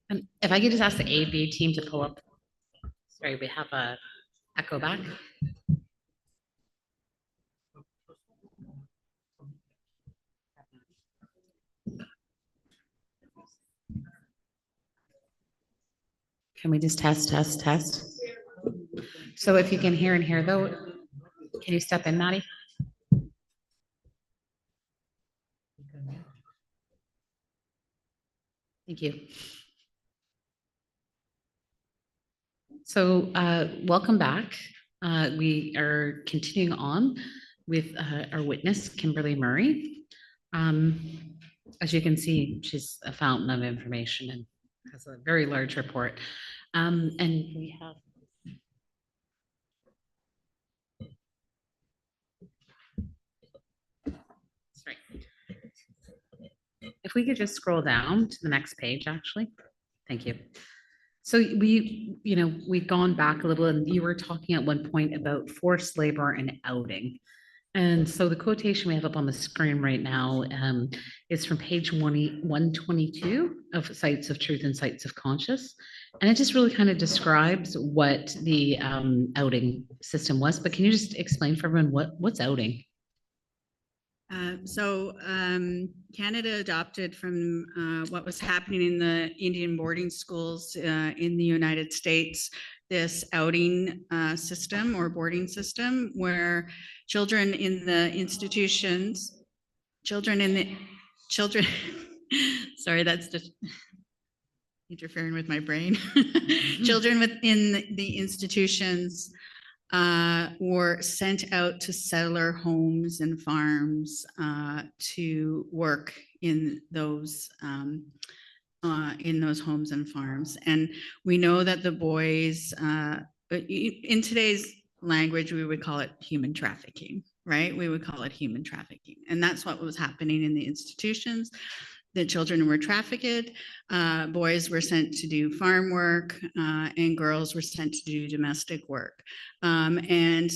And if I could just ask the AV team to pull up, sorry, we have a echo back. Can we just test? So if you can hear and hear though, can you step in, Maddie? Thank you. So welcome back. We are continuing on with our witness, Kimberly Murray. As you can see, she's a fountain of information and has a very large report. And we have sorry. If we could just scroll down to the next page, actually. Thank you. So we've gone back a little and you were talking at one point about forced labor and outing. And so the quotation we have up on the screen right now is from page 122 of Sites of Truth and Sites of Conscience. And it just really kind of describes what the outing system was. But can you just explain for everyone what's outing? Canada adopted from what was happening in the Indian boarding schools in the United States, this outing system or boarding system where children in the institutions, sorry, that's just interfering with my brain. Children within the institutions were sent out to settler homes and farms to work in those homes and farms. And we know that the boys, in today's language, we would call it human trafficking, right? We would call it human trafficking. And that's what was happening in the institutions. The children were trafficked, boys were sent to do farm work, and girls were sent to do domestic work. In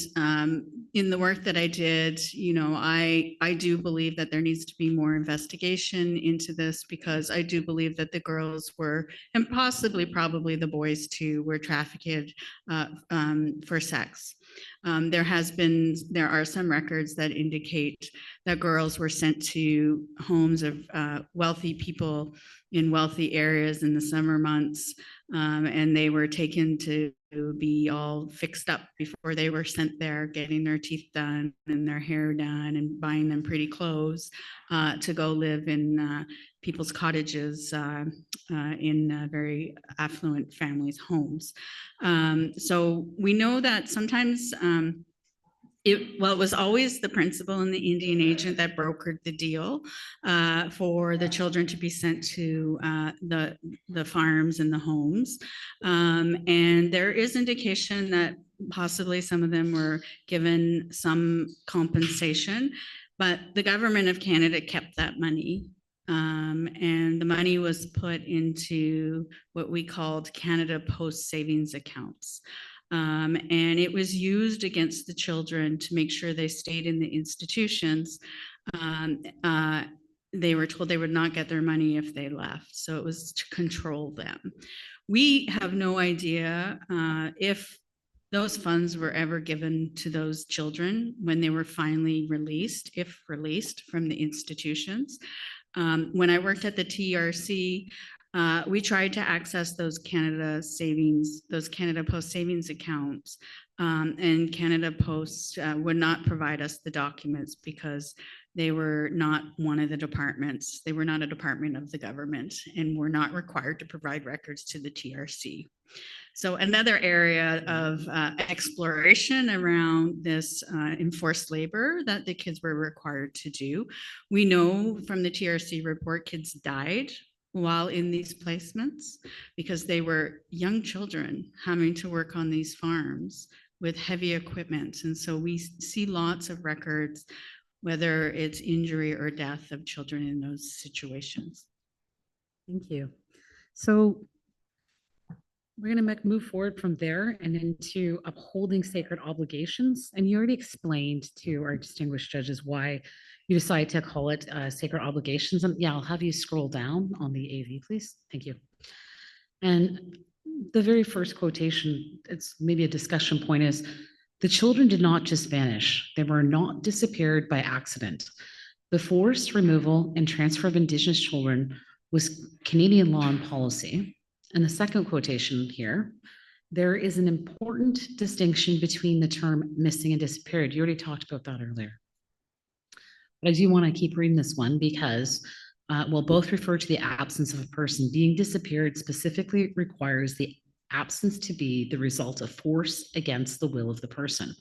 the work that I did, I do believe that there needs to be more investigation into this because I do believe that the girls were, and probably the boys too, were trafficked for sex. There are some records that indicate that girls were sent to homes of wealthy people in wealthy areas in the summer months, and they were taken to be all fixed up before they were sent there, getting their teeth done and their hair done and buying them pretty clothes to go live in people's cottages in very affluent families' homes. So we know that sometimes it was always the principal and the Indian agent that brokered the deal for the children to be sent to the farms and the homes. And there is indication that possibly some of them were given some compensation, but the government of Canada kept that money. And the money was put into what we called Canada Post Savings Accounts. And it was used against the children to make sure they stayed in the institutions. They were told they would not get their money if they left. So it was to control them. We have no idea if those funds were ever given to those children when they were finally released, if released from the institutions. When I worked at the TRC, we tried to access those Canada Post savings accounts, and Canada Post would not provide us the documents because they were not one of the departments. They were not a department of the government and were not required to provide records to the TRC. So another area of exploration around this enforced labor that the kids were required to do. We know from the TRC report, kids died while in these placements because they were young children having to work on these farms with heavy equipment. And so we see lots of records, whether it's injury or death of children in those situations. Thank you. So we're going to move forward from there and into upholding sacred obligations. And you already explained to our distinguished judges why you decided to call it sacred obligations. And yeah, I'll have you scroll down on the AV, please. Thank you. And the very first quotation, it's maybe a discussion point, is the children did not just vanish. They were not disappeared by accident. The forced removal and transfer of Indigenous children was Canadian law and policy. And the second quotation here, there is an important distinction between the term missing and disappeared. You already talked about that earlier. But I do want to keep reading this one because will both refer to the absence of a person. Being disappeared specifically requires the absence to be the result of force against the will of the person.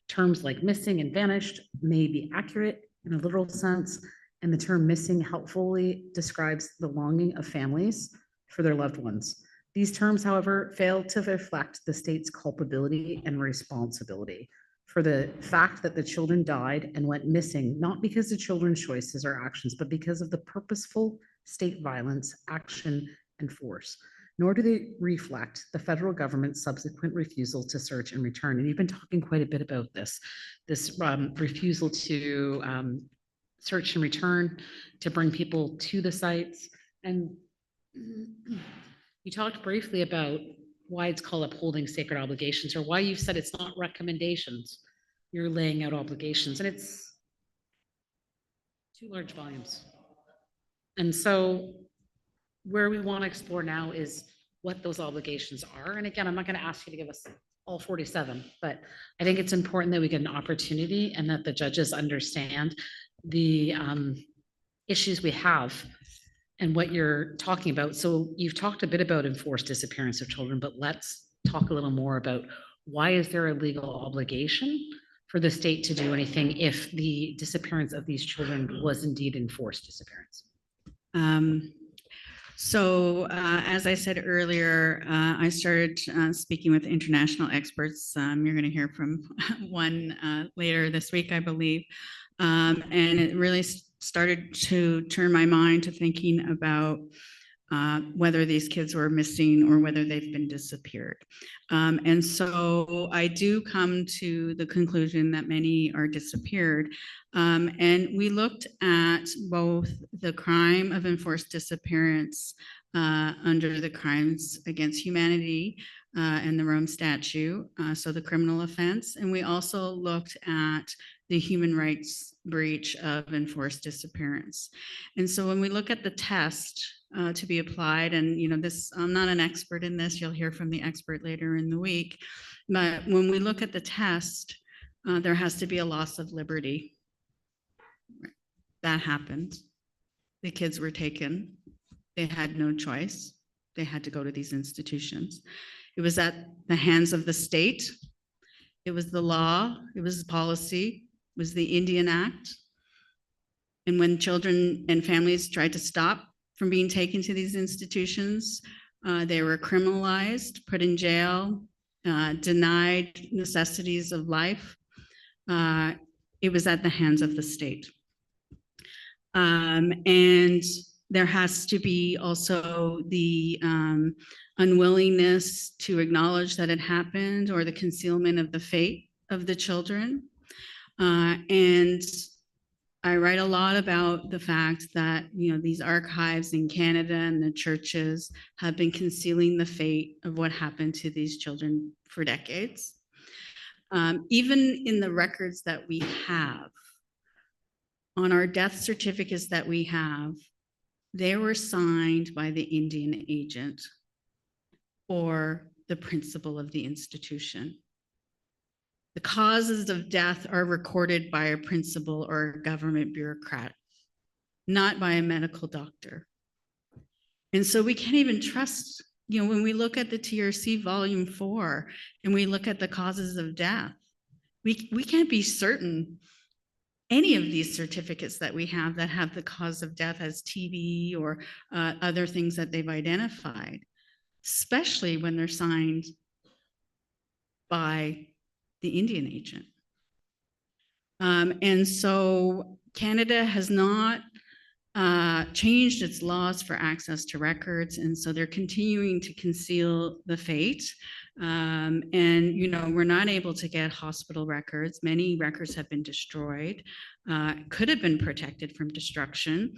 Terms like missing and vanished may be accurate in a literal sense, and the term missing helpfully describes the longing of families for their loved ones. These terms, however, fail to reflect the state's culpability and responsibility for the fact that the children died and went missing, not because of children's choices or actions, but because of the purposeful state violence, action, and force. Nor do they reflect the federal government's subsequent refusal to search and return. And you've been talking quite a bit about this refusal to search and return, to bring people to the sites. And you talked briefly about why it's called upholding sacred obligations, or why you've said it's not recommendations. You're laying out obligations, and it's 2 large volumes. And so where we want to explore now is what those obligations are. And again, I'm not going to ask you to give us all 47, but I think it's important that we get an opportunity and that the judges understand the issues we have and what you're talking about. So you've talked a bit about enforced disappearance of children, but let's talk a little more about why is there a legal obligation for the state to do anything if the disappearance of these children was indeed enforced disappearance? As I said earlier, I started speaking with international experts. You're going to hear from one later this week, I believe. And it really started to turn my mind to thinking about whether these kids were missing or whether they've been disappeared. And so I do come to the conclusion that many are disappeared. And we looked at both the crime of enforced disappearance under the Crimes Against Humanity and the Rome Statute, so the criminal offense. And we also looked at the human rights breach of enforced disappearance. And so when we look at the test to be applied, and I'm not an expert in this, you'll hear from the expert later in the week, but when we look at the test, there has to be a loss of liberty. That happened. The kids were taken. They had no choice. They had to go to these institutions. It was at the hands of the state. It was the law. It was the policy. It was the Indian Act. And when children and families tried to stop from being taken to these institutions, they were criminalized, put in jail, denied necessities of life. It was at the hands of the state. And there has to be also the unwillingness to acknowledge that it happened, or the concealment of the fate of the children. And I write a lot about the fact that, these archives in Canada and the churches have been concealing the fate of what happened to these children for decades. Even in the records that we have, on our death certificates that we have, they were signed by the Indian agent or the principal of the institution. The causes of death are recorded by a principal or a government bureaucrat, not by a medical doctor. And so we can't even trust, when we look at the TRC volume 4 and we look at the causes of death, we can't be certain any of these certificates that we have that have the cause of death as TB or other things that they've identified, especially when they're signed by the Indian agent. And so Canada has not changed its laws for access to records, and so they're continuing to conceal the fate. And, you know, we're not able to get hospital records. Many records have been destroyed, could have been protected from destruction.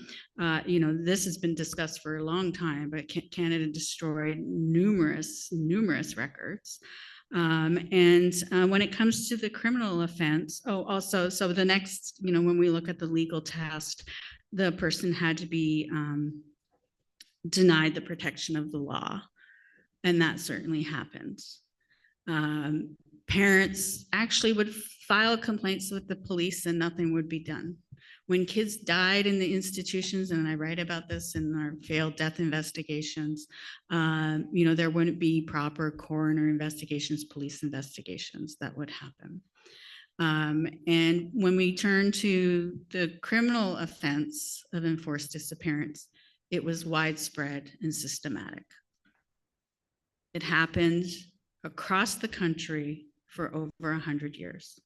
You know, this has been discussed for a long time, but Canada destroyed numerous records. And when it comes to the criminal offense, also, so the next, you know, when we look at the legal test, the person had to be denied the protection of the law. And that certainly happens. Parents actually would file complaints with the police and nothing would be done. When kids died in the institutions, and I write about this in our failed death investigations, you know, there wouldn't be proper coroner investigations, police investigations that would happen. And when we turn to the criminal offense of enforced disappearance, it was widespread and systematic. It happened across the country for over 100 years.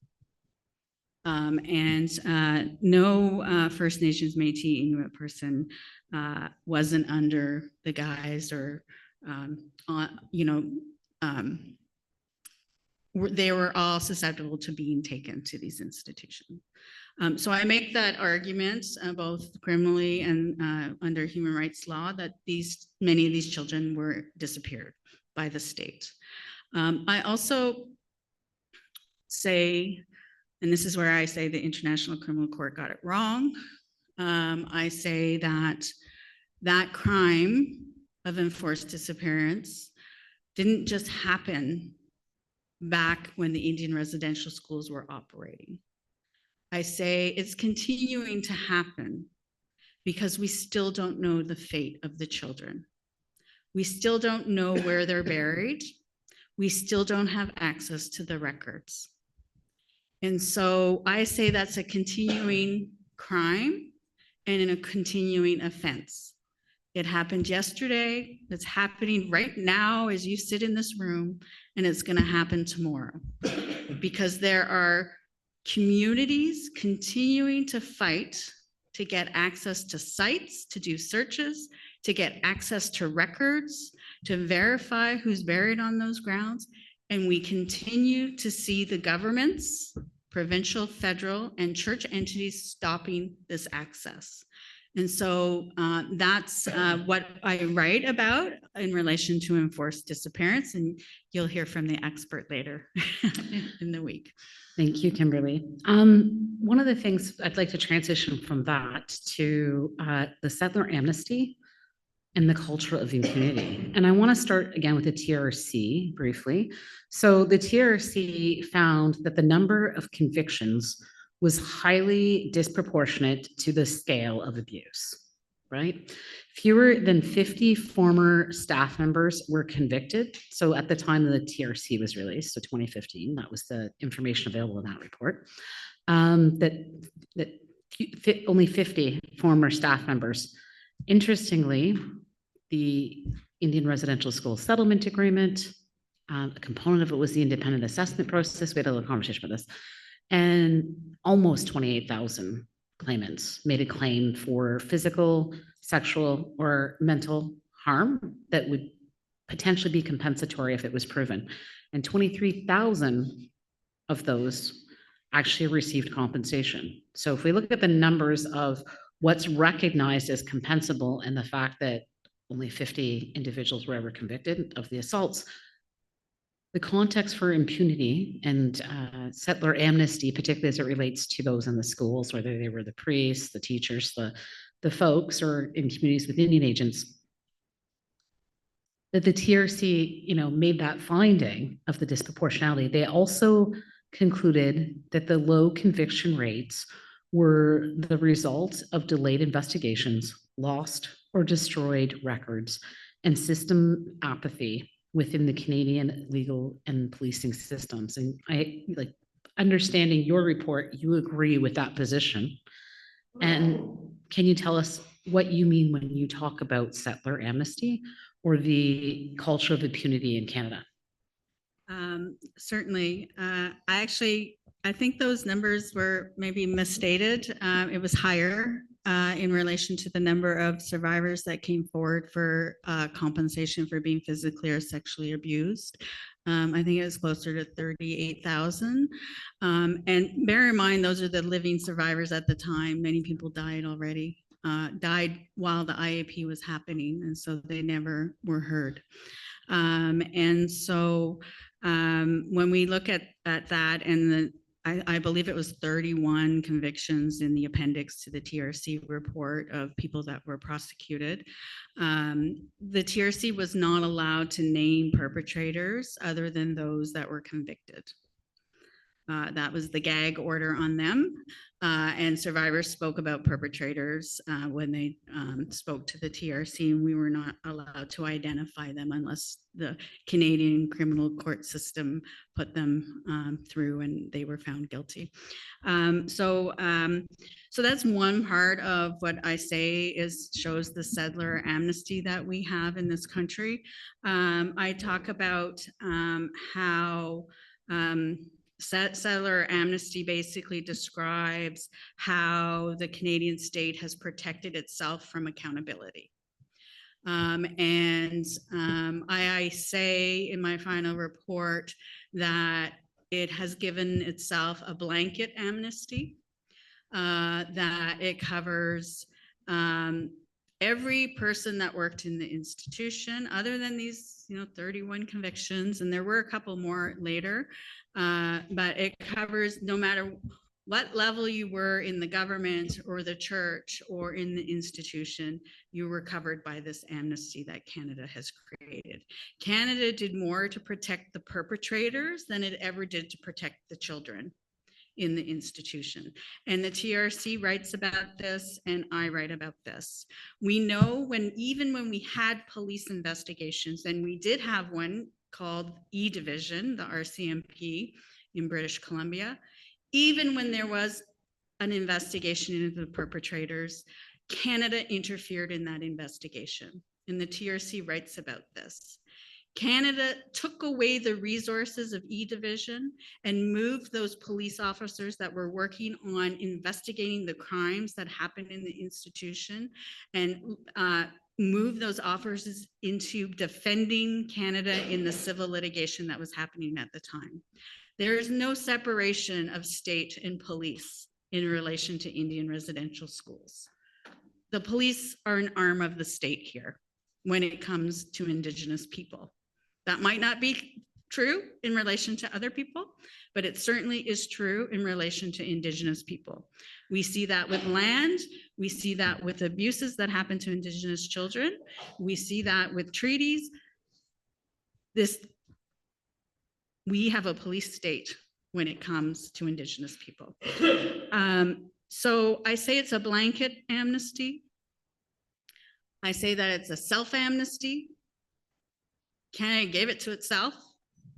And no First Nations, Métis, Inuit person wasn't under the guise or, you know, they were all susceptible to being taken to these institutions. So I make that argument, both criminally and under human rights law, that many of these children were disappeared by the state. I also say, and this is where I say the International Criminal Court got it wrong. I say that that crime of enforced disappearance didn't just happen back when the Indian residential schools were operating. I say it's continuing to happen because we still don't know the fate of the children. We still don't know where they're buried. We still don't have access to the records. And so I say that's a continuing crime and a continuing offense. It happened yesterday, it's happening right now as you sit in this room, and it's going to happen tomorrow. Because there are communities continuing to fight to get access to sites, to do searches, to get access to records, to verify who's buried on those grounds. And we continue to see the governments, provincial, federal, and church entities stopping this access. And so that's what I write about in relation to enforced disappearance, and you'll hear from the expert later in the week. Thank you, Kimberly. One of the things I'd like to transition from that to the settler amnesty and the culture of impunity. And I want to start again with the TRC briefly. So the TRC found that the number of convictions was highly disproportionate to the scale of abuse, right? Fewer than 50 former staff members were convicted. So at the time the TRC was released, so 2015, that was the information available in that report, that only 50 former staff members. Interestingly, the Indian Residential School Settlement Agreement, a component of it was the independent assessment process. We had a little conversation about this. And almost 28,000 claimants made a claim for physical, sexual, or mental harm that would potentially be compensatory if it was proven. And 23,000 of those actually received compensation. So if we look at the numbers of what's recognized as compensable and the fact that only 50 individuals were ever convicted of the assaults, the context for impunity and settler amnesty, particularly as it relates to those in the schools, whether they were the priests, the teachers, the folks, or in communities with Indian agents, that the TRC, made that finding of the disproportionality. They also concluded that the low conviction rates were the result of delayed investigations, lost or destroyed records, and system apathy within the Canadian legal and policing systems. And understanding your report, you agree with that position. And can you tell us what you mean when you talk about settler amnesty or the culture of impunity in Canada? Certainly. I think those numbers were maybe misstated. It was higher in relation to the number of survivors that came forward for compensation for being physically or sexually abused. I think it was closer to 38,000. And bear in mind, those are the living survivors at the time. Many people died already, died while the IAP was happening, and so they never were heard. And so when we look at that, and I believe it was 31 convictions in the appendix to the TRC report of people that were prosecuted. The TRC was not allowed to name perpetrators other than those that were convicted. That was the gag order on them. And survivors spoke about perpetrators when they spoke to the TRC, and we were not allowed to identify them unless the Canadian criminal court system put them through and they were found guilty. So that's one part of what I say shows the settler amnesty that we have in this country. I talk about how settler amnesty basically describes how the Canadian state has protected itself from accountability. I say in my final report that it has given itself a blanket amnesty, that it covers every person that worked in the institution, other than these 31 convictions, and there were a couple more later, but it covers no matter what level you were in the government or the church or in the institution, you were covered by this amnesty that Canada has created. Canada did more to protect the perpetrators than it ever did to protect the children in the institution. And the TRC writes about this, and I write about this. We know even when we had police investigations, and we did have one called E Division, the RCMP in British Columbia, even when there was an investigation into the perpetrators, Canada interfered in that investigation. And the TRC writes about this. Canada took away the resources of E Division and moved those police officers that were working on investigating the crimes that happened in the institution and moved those officers into defending Canada in the civil litigation that was happening at the time. There is no separation of state and police in relation to Indian residential schools. The police are an arm of the state here when it comes to Indigenous people. That might not be true in relation to other people, but it certainly is true in relation to Indigenous people. We see that with land, we see that with abuses that happen to Indigenous children, we see that with treaties. We have a police state when it comes to Indigenous people. So I say it's a blanket amnesty. I say that it's a self-amnesty. Canada gave it to itself,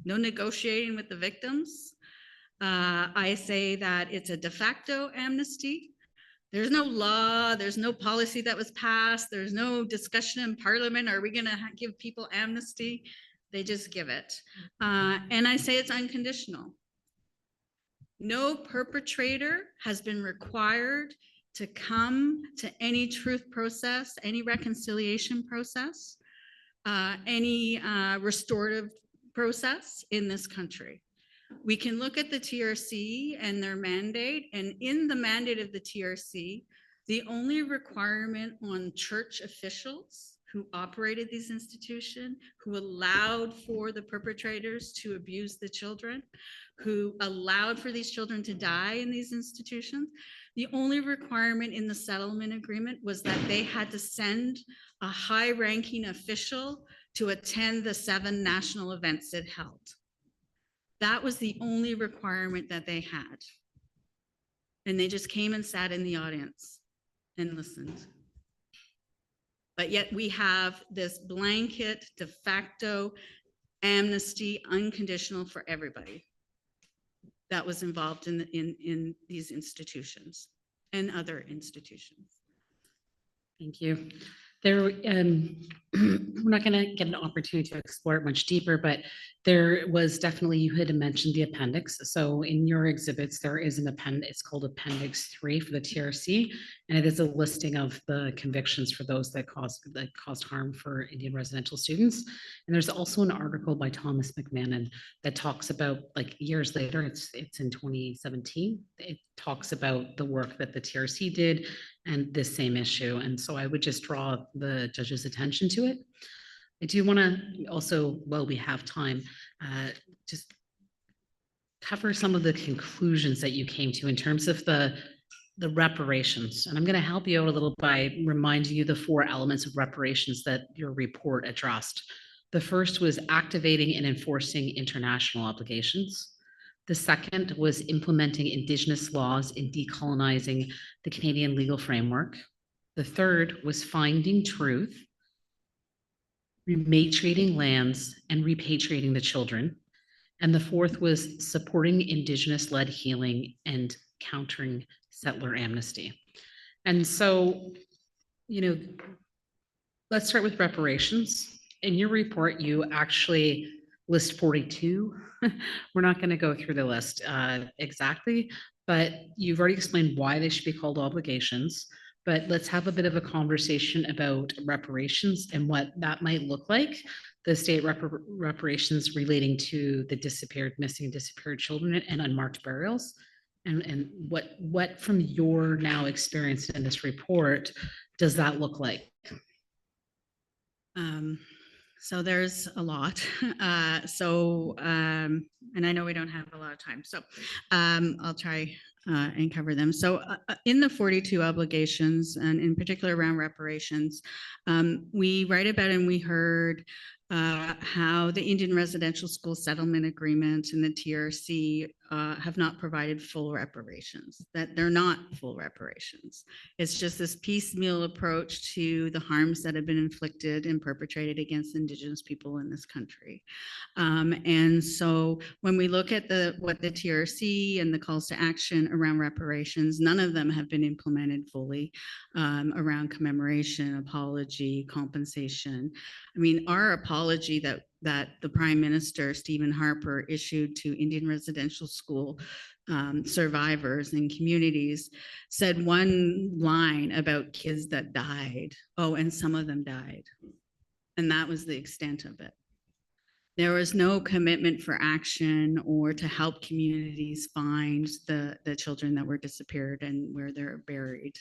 no negotiating with the victims. I say that it's a de facto amnesty. There's no law, there's no policy that was passed, there's no discussion in Parliament, are we gonna give people amnesty? They just give it. And I say it's unconditional. No perpetrator has been required to come to any truth process, any reconciliation process, any restorative process in this country. We can look at the TRC and their mandate, and in the mandate of the TRC, the only requirement on church officials who operated these institutions, who allowed for the perpetrators to abuse the children, who allowed for these children to die in these institutions, the only requirement in the settlement agreement was that they had to send a high-ranking official to attend the 7 national events it held. That was the only requirement that they had. And they just came and sat in the audience and listened. But yet we have this blanket de facto amnesty, unconditional for everybody that was involved in these institutions and other institutions. Thank you. There, we're not going to get an opportunity to explore it much deeper, but there was definitely, you had mentioned the appendix. So in your exhibits, there is an appendix, it's called Appendix 3 for the TRC, and it is a listing of the convictions for those that caused harm for Indian residential students. And there's also an article by Thomas McMahon that talks about, like, years later, it's in 2017, it talks about the work that the TRC did and this same issue. And so I would just draw the judge's attention to it. I do want to also, while we have time, just cover some of the conclusions that you came to in terms of the reparations. And I'm going to help you out a little by reminding you the 4 elements of reparations that your report addressed. The first was activating and enforcing international obligations. The second was implementing Indigenous laws in decolonizing the Canadian legal framework. The third was finding truth, rematriating lands, and repatriating the children. And the fourth was supporting Indigenous-led healing and countering settler amnesty. And so, you know, let's start with reparations. In your report, you actually list 42. We're not going to go through the list exactly, but you've already explained why they should be called obligations. But let's have a bit of a conversation about reparations and what that might look like. The state reparations relating to the missing, disappeared children and unmarked burials. And what from your now experience in this report does that look like? So there's a lot. And I know we don't have a lot of time, so I'll try and cover them. So in the 42 obligations, and in particular around reparations, we write about and we heard how the Indian Residential School Settlement Agreement and the TRC have not provided full reparations, that they're not full reparations. It's just this piecemeal approach to the harms that have been inflicted and perpetrated against Indigenous people in this country. And so when we look at what the TRC and the calls to action around reparations, none of them have been implemented fully around commemoration, apology, compensation. I mean, our apology that the Prime Minister, Stephen Harper, issued to Indian residential school survivors and communities said one line about kids that died. Oh, and some of them died. And that was the extent of it. There was no commitment for action or to help communities find the children that were disappeared and where they're buried.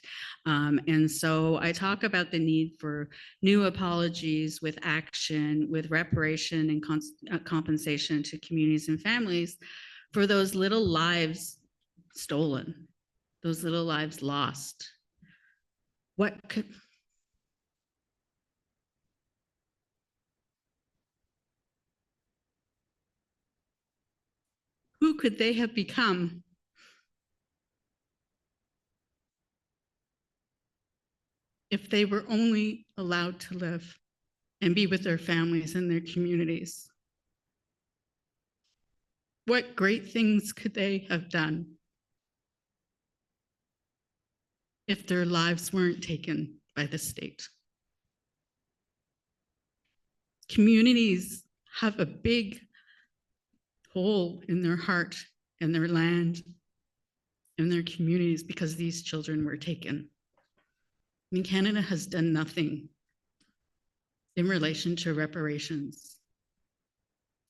And so I talk about the need for new apologies with action, with reparation and compensation to communities and families for those little lives stolen, those little lives lost. Who could they have become? If they were only allowed to live and be with their families and their communities? What great things could they have done if their lives weren't taken by the state? Communities have a big hole in their heart and their land and their communities because these children were taken. I mean, Canada has done nothing in relation to reparations.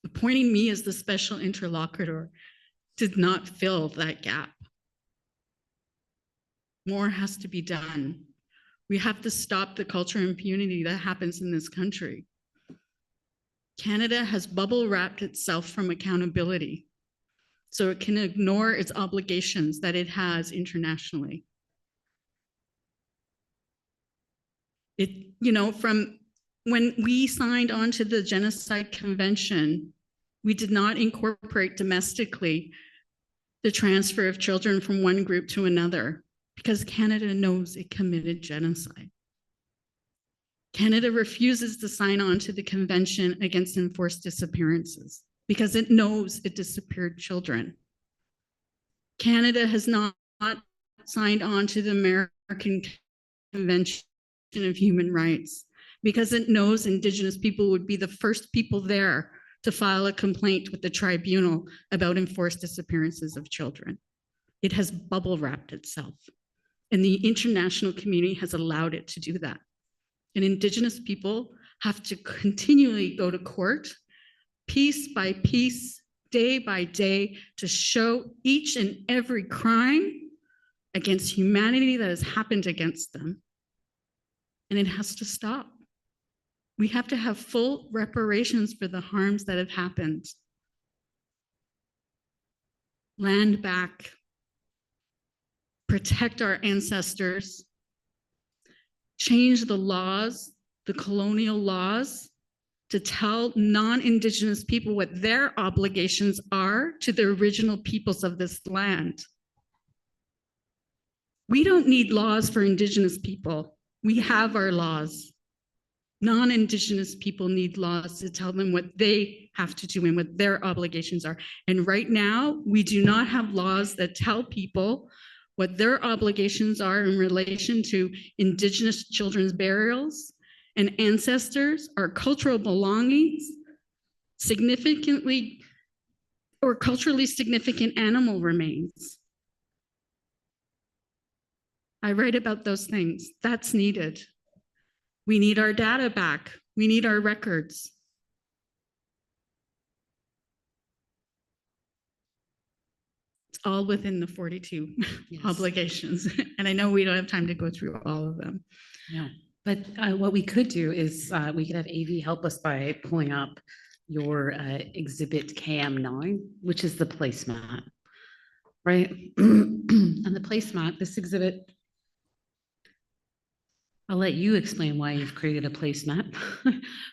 Appointing me as the special interlocutor did not fill that gap. More has to be done. We have to stop the culture of impunity that happens in this country. Canada has bubble wrapped itself from accountability so it can ignore its obligations that it has internationally. From when we signed on to the Genocide Convention, we did not incorporate domestically the transfer of children from one group to another because Canada knows it committed genocide. Canada refuses to sign on to the Convention Against Enforced Disappearances because it knows it disappeared children. Canada has not signed on to the American Convention of Human Rights because it knows Indigenous people would be the first people there to file a complaint with the tribunal about enforced disappearances of children. It has bubble wrapped itself, and the international community has allowed it to do that. And Indigenous people have to continually go to court, piece by piece, day by day, to show each and every crime against humanity that has happened against them. And it has to stop. We have to have full reparations for the harms that have happened. Land back, protect our ancestors, change the laws, the colonial laws, to tell non-Indigenous people what their obligations are to the original peoples of this land. We don't need laws for Indigenous people. We have our laws. Non-Indigenous people need laws to tell them what they have to do and what their obligations are. And right now, we do not have laws that tell people what their obligations are in relation to Indigenous children's burials and ancestors, our cultural belongings, significantly or culturally significant animal remains. I write about those things. That's needed. We need our data back. We need our records. It's all within the 42 obligations. And I know we don't have time to go through all of them. No, but what we could do is we could have AV help us by pulling up your exhibit KM9, which is the placemat, right? And the placemat, this exhibit, I'll let you explain why you've created a placemat.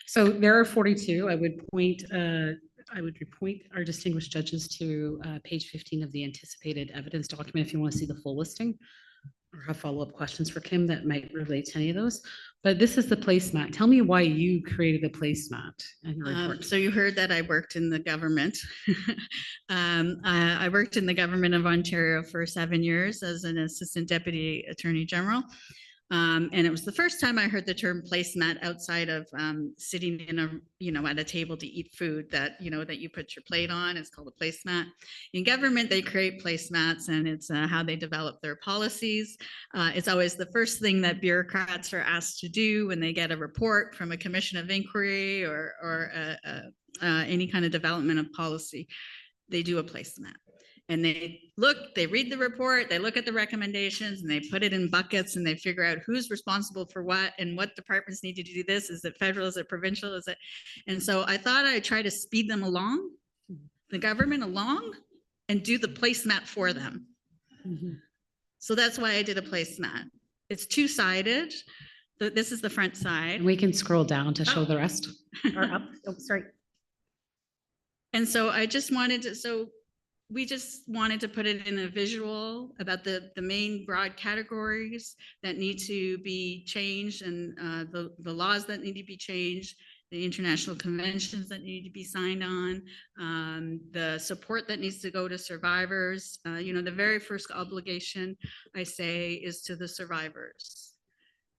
So there are 42. I would point our distinguished judges to page 15 of the anticipated evidence document if you want to see the full listing or have follow-up questions for Kim that might relate to any of those. But this is the placemat. Tell me why you created a placemat in your report. So you heard that I worked in the government. I worked in the government of Ontario for 7 years as an assistant deputy attorney general. And it was the first time I heard the term placemat outside of sitting in a, at a table to eat food that you put your plate on. It's called a placemat. In government, they create placemats, and it's how they develop their policies. It's always the first thing that bureaucrats are asked to do when they get a report from a commission of inquiry or any kind of development of policy. They do a placemat. And they read the report, they look at the recommendations, and they put it in buckets, and they figure out who's responsible for what and what departments need to do this. Is it federal? Is it provincial? Is it? And so I thought I'd try to speed them along, the government along, and do the placemat for them. Mm-hmm. So that's why I did a placemat. It's two-sided. This is the front side. And we can scroll down to show the rest. Or up. Oh, sorry. And so I just wanted to, we just wanted to put it in a visual about the main broad categories that need to be changed, and the laws that need to be changed, the international conventions that need to be signed on, the support that needs to go to survivors. The very first obligation, I say, is to the survivors,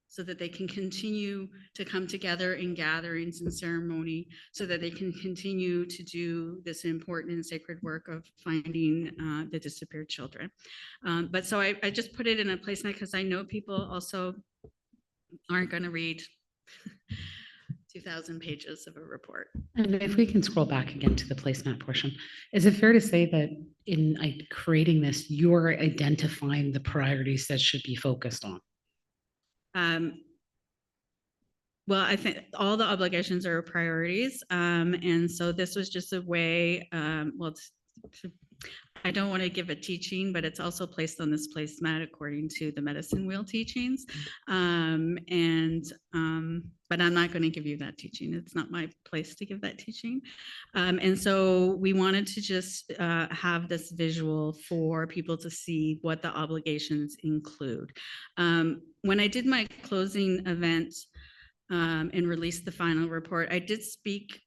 so that they can continue to come together in gatherings and ceremony, so that they can continue to do this important and sacred work of finding the disappeared children. But so I just put it in a placemat because I know people also aren't going to read 2,000 pages of a report. And if we can scroll back again to the placemat portion, is it fair to say that in creating this, you're identifying the priorities that should be focused on? Well, I think all the obligations are priorities. And so this was just a way, I don't want to give a teaching, but it's also placed on this placemat according to the medicine wheel teachings. But I'm not going to give you that teaching. It's not my place to give that teaching. And so we wanted to just have this visual for people to see what the obligations include. When I did my closing event and released the final report, I did speak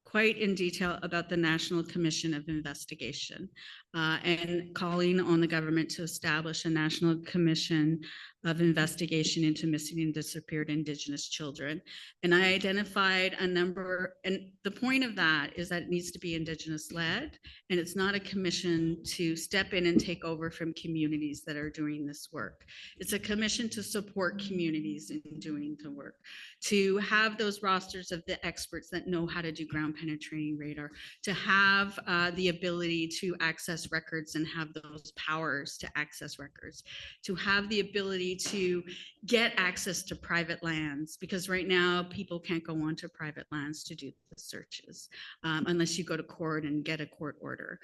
quite in detail about the National Commission of Investigation. and calling on the government to establish a national commission of investigation into missing and disappeared Indigenous children. And I identified a number, and the point of that is that it needs to be Indigenous led, and it's not a commission to step in and take over from communities that are doing this work. It's a commission to support communities in doing the work, to have those rosters of the experts that know how to do ground penetrating radar, to have the ability to access records and have those powers to access records, to have the ability to get access to private lands, because right now people can't go onto private lands to do the searches unless you go to court and get a court order.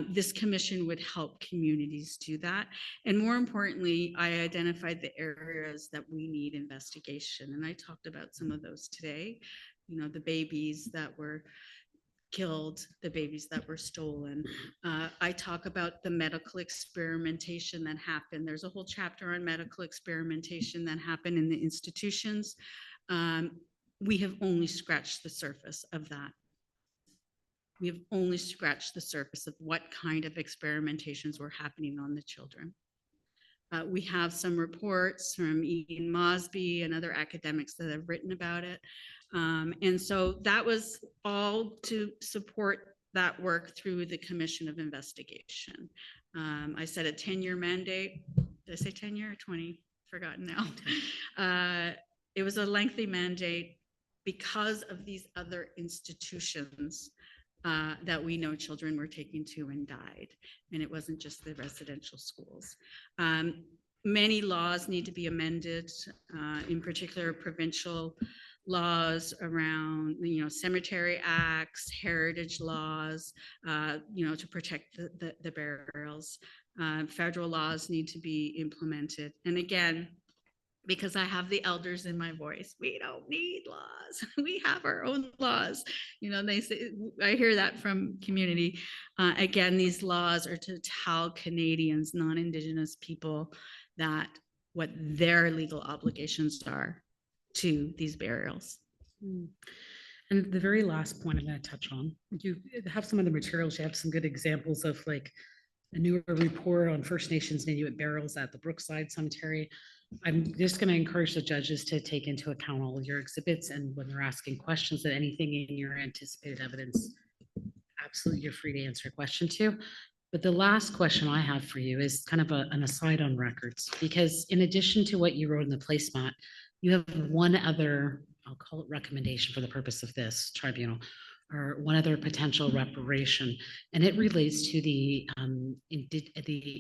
This commission would help communities do that. And more importantly, I identified the areas that we need investigation. And I talked about some of those today. You know, the babies that were killed, the babies that were stolen. I talk about the medical experimentation that happened. There's a whole chapter on medical experimentation that happened in the institutions. We have only scratched the surface of that. We have only scratched the surface of what kind of experimentations were happening on the children. We have some reports from Ian Mosby and other academics that have written about it. And so that was all to support that work through the Commission of Investigation. I said a 10-year mandate. Did I say 10-year or 20? Forgotten now. It was a lengthy mandate because of these other institutions that we know children were taken to and died. And it wasn't just the residential schools. Many laws need to be amended, in particular provincial laws around, you know, cemetery acts, heritage laws, you know, to protect the burials. Federal laws need to be implemented. And again, because I have the elders in my voice, we don't need laws. We have our own laws. You know, they say, I hear that from community. Again, these laws are to tell Canadians, non-Indigenous people, that what their legal obligations are to these burials. And the very last point I'm going to touch on, you have some of the materials, you have some good examples of like a newer report on First Nations and Inuit burials at the Brookside Cemetery. I'm just going to encourage the judges to take into account all of your exhibits, and when they're asking questions, that anything in your anticipated evidence, absolutely you're free to answer a question to. But the last question I have for you is kind of an aside on records, because in addition to what you wrote in the placemat, you have one other, I'll call it recommendation for the purpose of this tribunal, or one other potential reparation, and it relates to the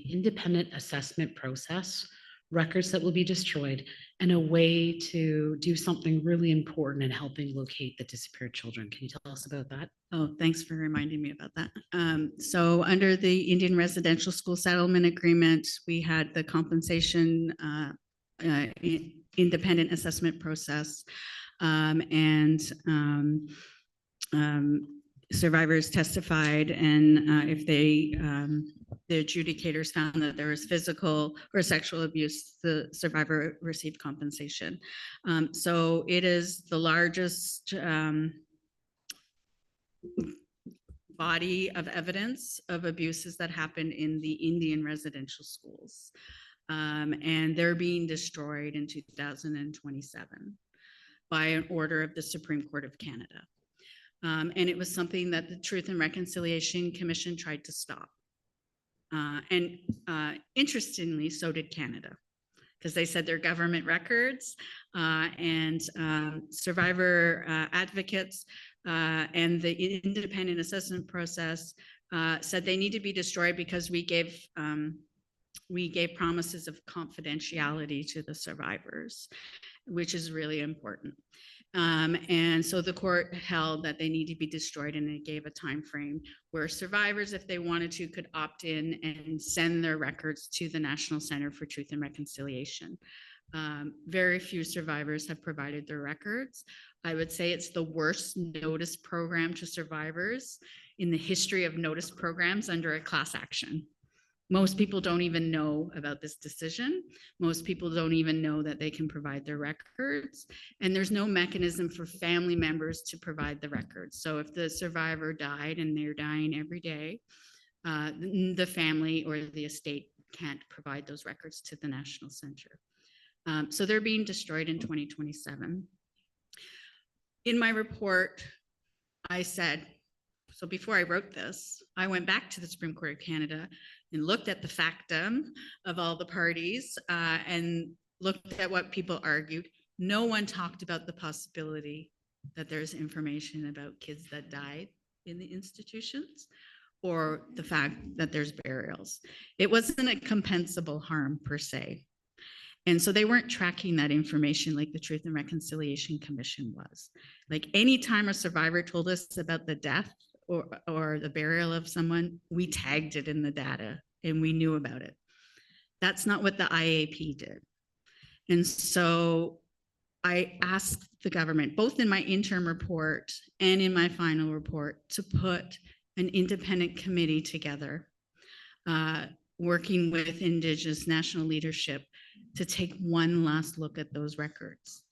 independent assessment process, records that will be destroyed, and a way to do something really important in helping locate the disappeared children. Can you tell us about that? Oh, thanks for reminding me about that. So under the Indian Residential School Settlement Agreement, we had the compensation independent assessment process, and survivors testified, and if they, the adjudicators found that there was physical or sexual abuse, the survivor received compensation. So it is the largest body of evidence of abuses that happened in the Indian residential schools. And they're being destroyed in 2027 by an order of the Supreme Court of Canada. And it was something that the Truth and Reconciliation Commission tried to stop. And interestingly, so did Canada, because they said they're government records, and survivor advocates and the independent assessment process said they need to be destroyed because we gave promises of confidentiality to the survivors, which is really important. And so the court held that they need to be destroyed, and it gave a time frame where survivors, if they wanted to, could opt in and send their records to the National Center for Truth and Reconciliation. Very few survivors have provided their records. I would say it's the worst notice program to survivors in the history of notice programs under a class action. Most people don't even know about this decision. Most people don't even know that they can provide their records. And there's no mechanism for family members to provide the records. So if the survivor died, and they're dying every day, the family or the estate can't provide those records to the National Center. So they're being destroyed in 2027. In my report, I said, so before I wrote this, I went back to the Supreme Court of Canada and looked at the factum of all the parties and looked at what people argued. No one talked about the possibility that there's information about kids that died in the institutions or the fact that there's burials. It wasn't a compensable harm per se. And so they weren't tracking that information like the Truth and Reconciliation Commission was. Like anytime a survivor told us about the death or the burial of someone, we tagged it in the data and we knew about it. That's not what the IAP did. And so I asked the government, both in my interim report and in my final report, to put an independent committee together, working with Indigenous national leadership to take one last look at those records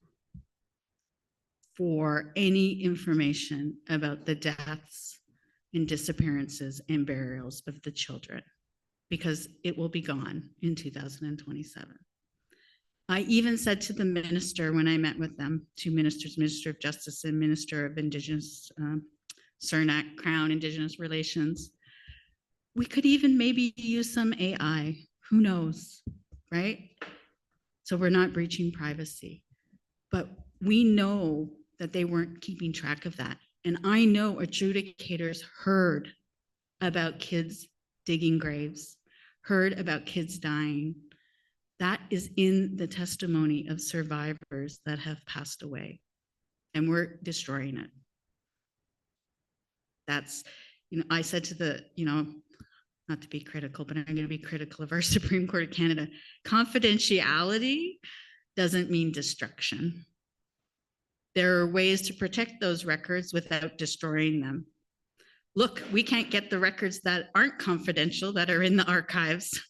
for any information about the deaths and disappearances and burials of the children, because it will be gone in 2027. I even said to the minister when I met with them, two ministers, Minister of Justice and Minister of Indigenous, CERNAC, Crown, Indigenous Relations, we could even maybe use some AI, who knows, right? So we're not breaching privacy, but we know that they weren't keeping track of that. And I know adjudicators heard about kids digging graves, heard about kids dying. That is in the testimony of survivors that have passed away, and we're destroying it. That's, I said to the, not to be critical, but I'm going to be critical of our Supreme Court of Canada. Confidentiality doesn't mean destruction. There are ways to protect those records without destroying them. Look, we can't get the records that aren't confidential, that are in the archives.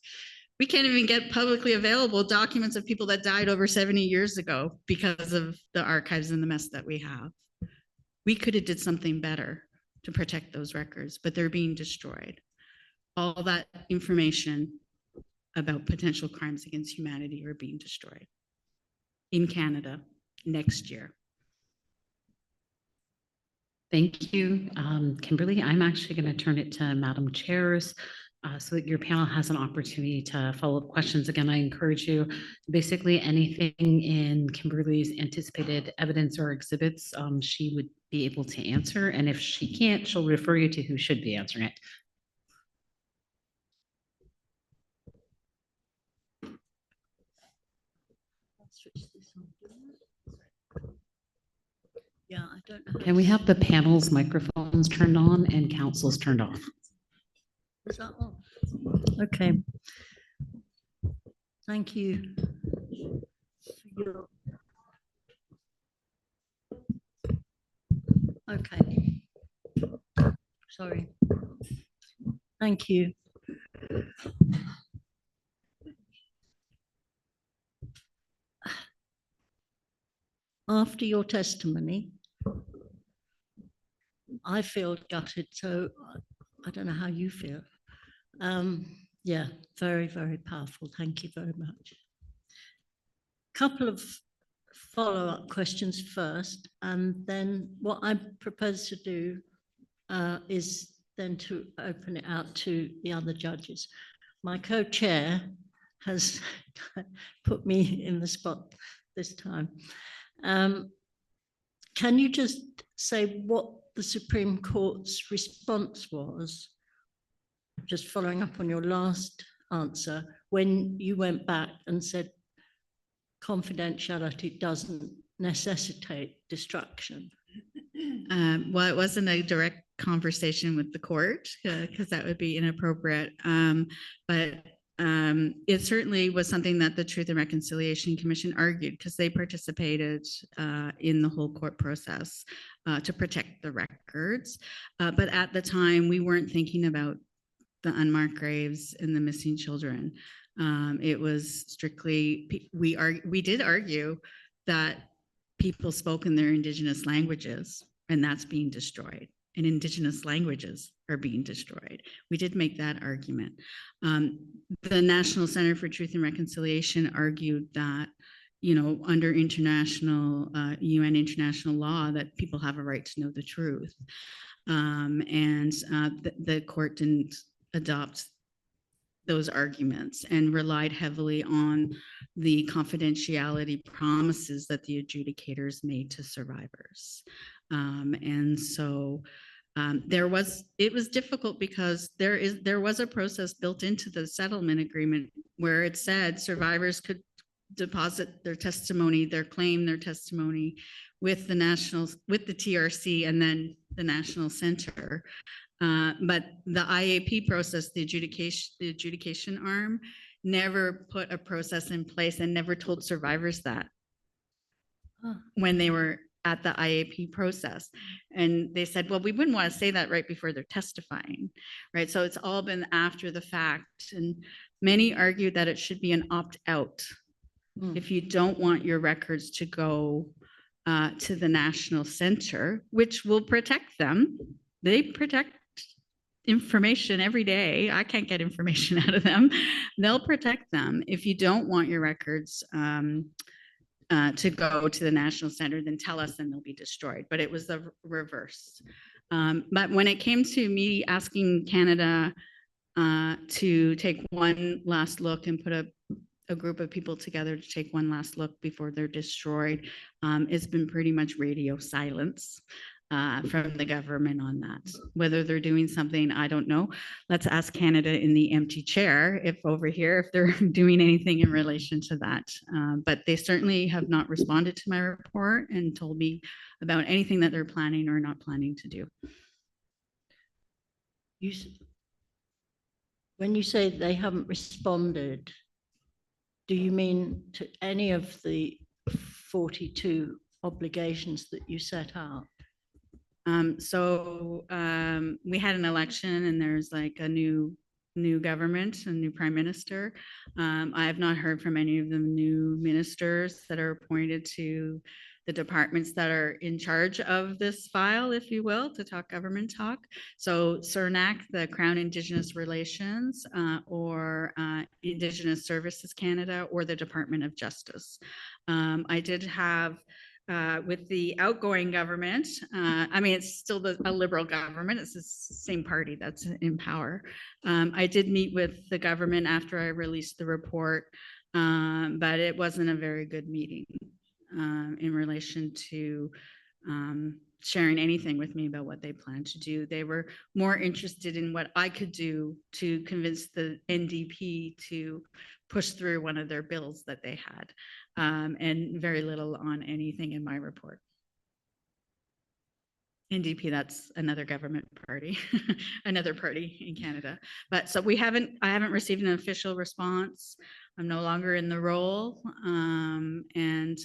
We can't even get publicly available documents of people that died over 70 years ago because of the archives and the mess that we have. We could have did something better to protect those records, but they're being destroyed. All that information about potential crimes against humanity are being destroyed in Canada next year. Thank you, Kimberly. I'm actually going to turn it to Madam Chairs so that your panel has an opportunity to follow up questions. Again, I encourage you, basically anything in Kimberly's anticipated evidence or exhibits, she would be able to answer. And if she can't, she'll refer you to who should be answering it. Yeah, I don't know. Can we have the panel's microphones turned on and council's turned off? Is that on? Okay. Thank you. Okay. Sorry. Thank you. After your testimony, I feel gutted, so I don't know how you feel. Yeah, very, very powerful. Thank you very much. Couple of follow-up questions first, and then what I propose to do is then to open it out to the other judges. My co-chair has put me in the spot this time. Can you just say what the Supreme Court's response was, just following up on your last answer, when you went back and said confidentiality doesn't necessitate destruction? Well, it wasn't a direct conversation with the court because that would be inappropriate. But it certainly was something that the Truth and Reconciliation Commission argued because they participated in the whole court process to protect the records. But at the time, we weren't thinking about the unmarked graves and the missing children. It was strictly, we did argue that people spoke in their Indigenous languages, and that's being destroyed. and Indigenous languages are being destroyed. We did make that argument. The National Center for Truth and Reconciliation argued that, you know, under international, UN international law, that people have a right to know the truth. The court didn't adopt those arguments and relied heavily on the confidentiality promises that the adjudicators made to survivors. It was difficult because there was a process built into the settlement agreement where it said survivors could deposit their testimony, their testimony with the TRC and then the National Center. But the IAP process, the adjudication arm, never put a process in place and never told survivors that when they were at the IAP process. And they said, well, we wouldn't want to say that right before they're testifying, right? So it's all been after the fact. And many argue that it should be an opt-out. If you don't want your records to go to the National Center, which will protect them. They protect information every day. I can't get information out of them. They'll protect them. If you don't want your records to go to the National Center, then tell us and they'll be destroyed. But it was the reverse. But when it came to me asking Canada to take one last look and put a group of people together to take one last look before they're destroyed, it's been pretty much radio silence from the government on that. Whether they're doing something, I don't know. Let's ask Canada in the empty chair if they're doing anything in relation to that. But they certainly have not responded to my report and told me about anything that they're planning or not planning to do. When you say they haven't responded, do you mean to any of the 42 obligations that you set out? We had an election and there's like a new government, a new prime minister. I have not heard from any of the new ministers that are appointed to the departments that are in charge of this file, if you will, to talk government talk. So CERNAC, the Crown Indigenous Relations, or Indigenous Services Canada, or the Department of Justice. I did have with the outgoing government, I mean, it's still a Liberal government. It's the same party that's in power. I did meet with the government after I released the report, but it wasn't a very good meeting in relation to sharing anything with me about what they plan to do. They were more interested in what I could do to convince the NDP to push through one of their bills that they had, and very little on anything in my report. NDP, that's another government party, another party in Canada. But so I haven't received an official response. I'm no longer in the role, and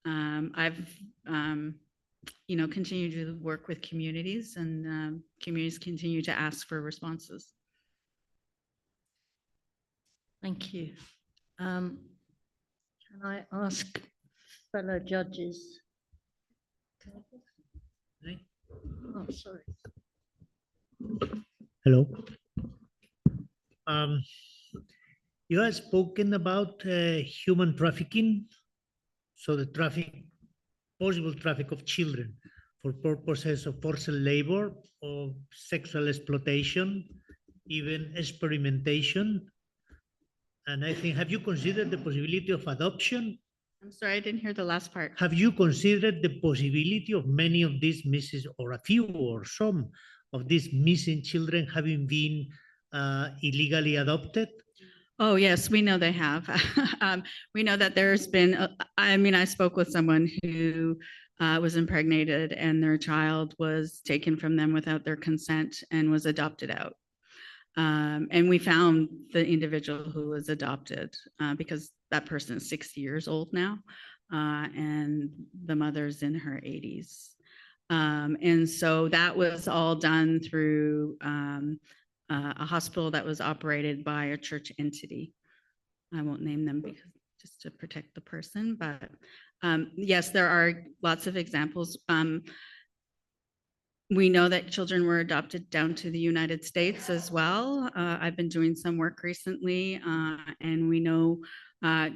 I've continued to work with communities, and communities continue to ask for responses. Thank you. Can I ask fellow judges? Oh, sorry. Hello. You have spoken about human trafficking, so the possible traffic of children for purposes of forced labor, of sexual exploitation, even experimentation. And I think, have you considered the possibility of adoption? I'm sorry, I didn't hear the last part. Have you considered the possibility of many of these missing, or a few or some of these missing children having been illegally adopted? Oh, yes, we know they have. We know that there's been, I spoke with someone who was impregnated and their child was taken from them without their consent and was adopted out. And we found the individual who was adopted because that person is 60 years old now, and the mother's in her 80s. And so that was all done through a hospital that was operated by a church entity. I won't name them because just to protect the person, but yes, there are lots of examples. We know that children were adopted down to the United States as well. I've been doing some work recently, and we know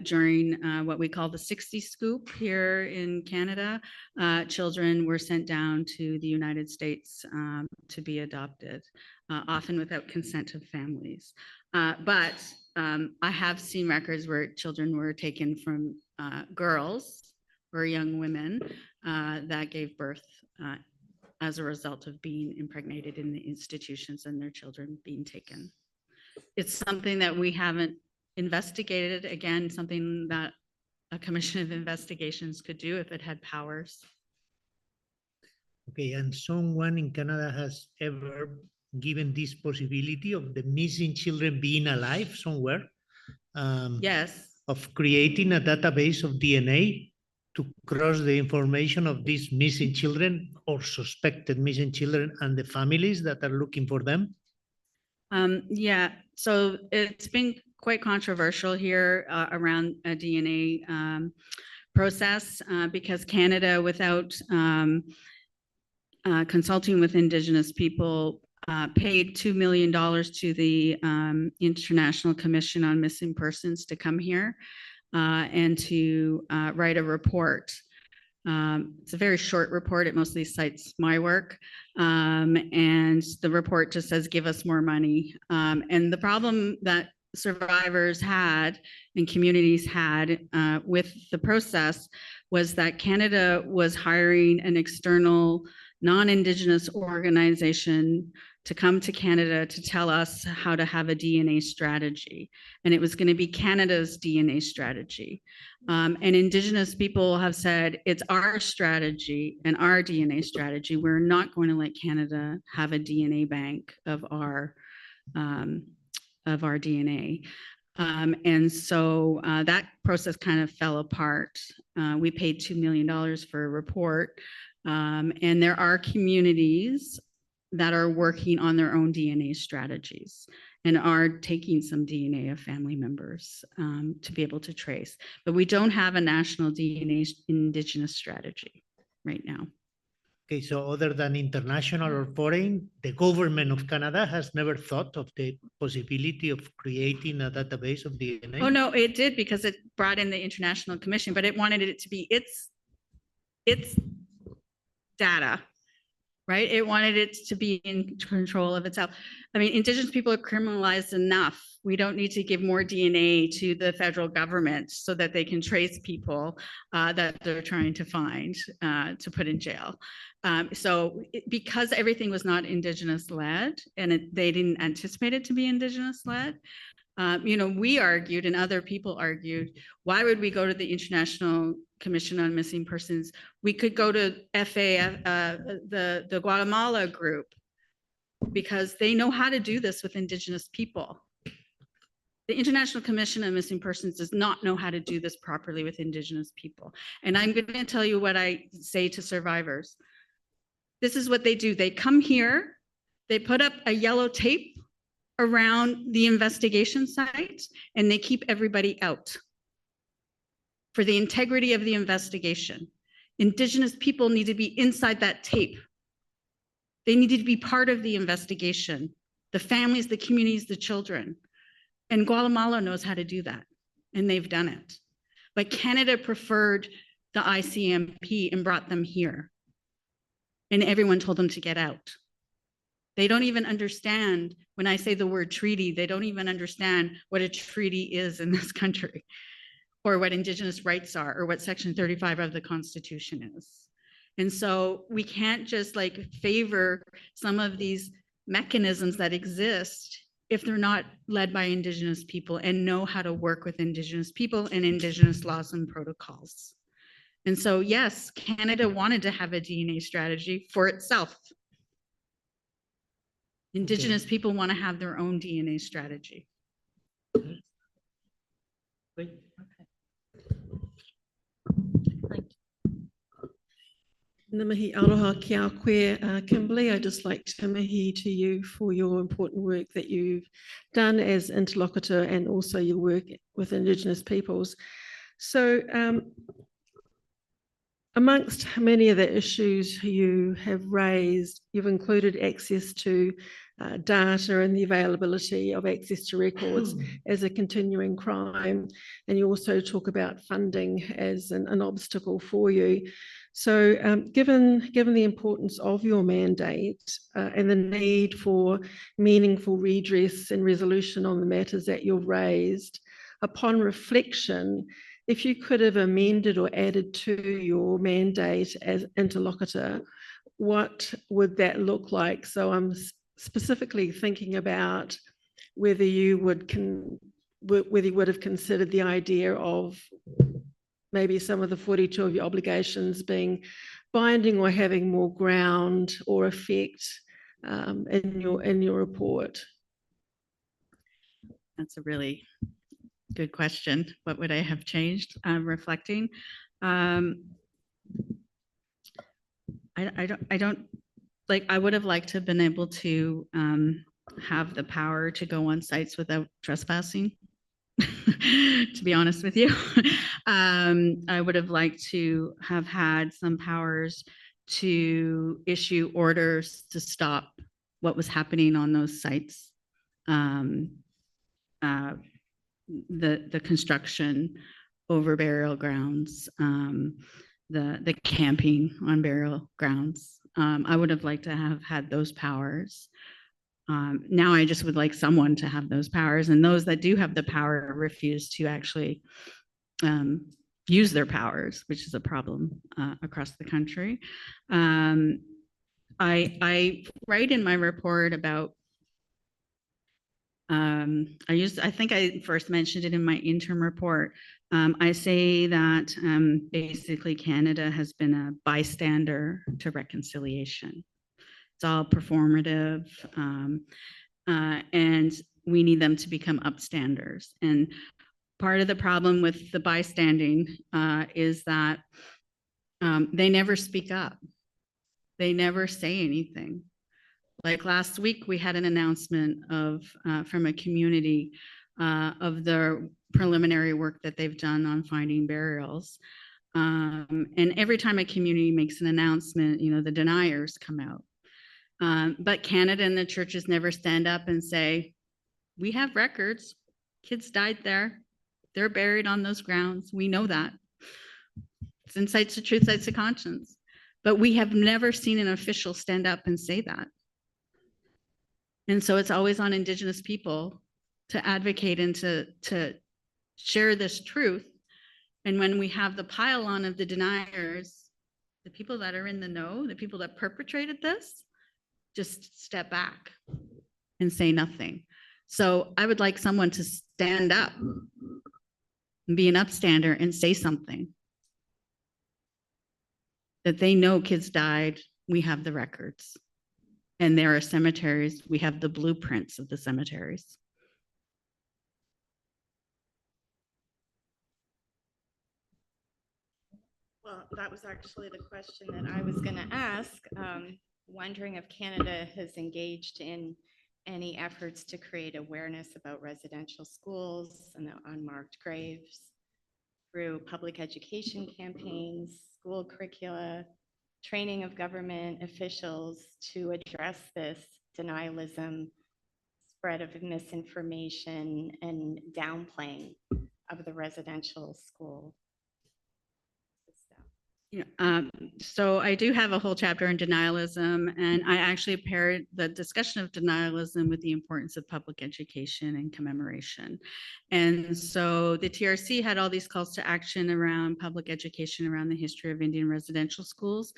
during what we call the 60 scoop here in Canada, children were sent down to the United States to be adopted, often without consent of families. But I have seen records where children were taken from girls or young women that gave birth as a result of being impregnated in the institutions and their children being taken. It's something that we haven't investigated, again, something that a commission of investigations could do if it had powers. Okay, and someone in Canada has ever given this possibility of the missing children being alive somewhere? Yes. Of creating a database of DNA to cross the information of these missing children or suspected missing children and the families that are looking for them? Yeah, so it's been quite controversial here around a DNA process because Canada, without consulting with Indigenous people, paid $2 million to the International Commission on Missing Persons to come here and to write a report. It's a very short report. It mostly cites my work. And the report just says, give us more money. And the problem that survivors had and communities had with the process was that Canada was hiring an external non-Indigenous organization to come to Canada to tell us how to have a DNA strategy. And it was going to be Canada's DNA strategy. And Indigenous people have said, it's our strategy and our DNA strategy. We're not going to let Canada have a DNA bank of our DNA. And so that process kind of fell apart. We paid $2 million for a report. And there are communities that are working on their own DNA strategies and are taking some DNA of family members to be able to trace. But we don't have a national DNA Indigenous strategy right now. Okay, so other than international or foreign, the government of Canada has never thought of the possibility of creating a database of DNA? Oh, no, it did because it brought in the International Commission, but it wanted it to be its data. Right? It wanted it to be in control of itself. I mean, Indigenous people are criminalized enough. We don't need to give more DNA to the federal government so that they can trace people that they're trying to find to put in jail. Because everything was not Indigenous led and they didn't anticipate it to be Indigenous led, we argued and other people argued, why would we go to the International Commission on Missing Persons? We could go to FA, the Guatemala group, because they know how to do this with Indigenous people. The International Commission on Missing Persons does not know how to do this properly with Indigenous people. And I'm going to tell you what I say to survivors. This is what they do. They come here, they put up a yellow tape around the investigation site, and they keep everybody out for the integrity of the investigation. Indigenous people need to be inside that tape. They needed to be part of the investigation. The families, the communities, the children. And Guatemala knows how to do that, and they've done it. But Canada preferred the ICMP and brought them here. And everyone told them to get out. They don't even understand, when I say the word treaty, they don't even understand what a treaty is in this country, or what Indigenous rights are, or what Section 35 of the Constitution is. And so we can't just favor some of these mechanisms that exist if they're not led by Indigenous people and know how to work with Indigenous people and Indigenous laws and protocols. And so, yes, Canada wanted to have a DNA strategy for itself. Indigenous people want to have their own DNA strategy. Namahi aroha kia koe, Kimberly. I'd just like to mahi to you for your important work that you've done as interlocutor and also your work with Indigenous peoples. So Amongst many of the issues you have raised, you've included access to data and the availability of access to records as a continuing crime. And you also talk about funding as an obstacle for you. So given the importance of your mandate and the need for meaningful redress and resolution on the matters that you've raised, upon reflection, if you could have amended or added to your mandate as interlocutor, what would that look like? So I'm specifically thinking about whether you would have considered the idea of maybe some of the 42 of your obligations being binding or having more ground or effect in your report. That's a really good question. What would I have changed? Reflecting. I don't like, I would have liked to have been able to have the power to go on sites without trespassing, to be honest with you. I would have liked to have had some powers to issue orders to stop what was happening on those sites. The construction over burial grounds, the camping on burial grounds. I would have liked to have had those powers. Now I just would like someone to have those powers, and those that do have the power refuse to actually use their powers, which is a problem across the country. I write in my report about I think I first mentioned it in my interim report. I say that basically Canada has been a bystander to reconciliation. It's all performative, and we need them to become upstanders. And part of the problem with the bystanding is that they never speak up. They never say anything. Like last week, we had an announcement of from a community of the preliminary work that they've done on finding burials. And every time a community makes an announcement, you know, the deniers come out. But Canada and the churches never stand up and say, we have records. Kids died there. They're buried on those grounds. We know that. It's in Sites of Truth, Sites of Conscience. But we have never seen an official stand up and say that. And so it's always on Indigenous people to advocate and to share this truth. And when we have the pile on of the deniers, the people that are in the know, the people that perpetrated this, just step back and say nothing. So I would like someone to stand up and be an upstander and say something. That they know kids died, we have the records. And there are cemeteries, we have the blueprints of the cemeteries. Well, that was actually the question that I was going to ask, wondering if Canada has engaged in any efforts to create awareness about residential schools and the unmarked graves through public education campaigns, school curricula, training of government officials to address this denialism, spread of misinformation, and downplaying of the residential school. So I do have a whole chapter on denialism, and I actually paired the discussion of denialism with the importance of public education and commemoration. And so the TRC had all these calls to action around public education around the history of Indian residential schools.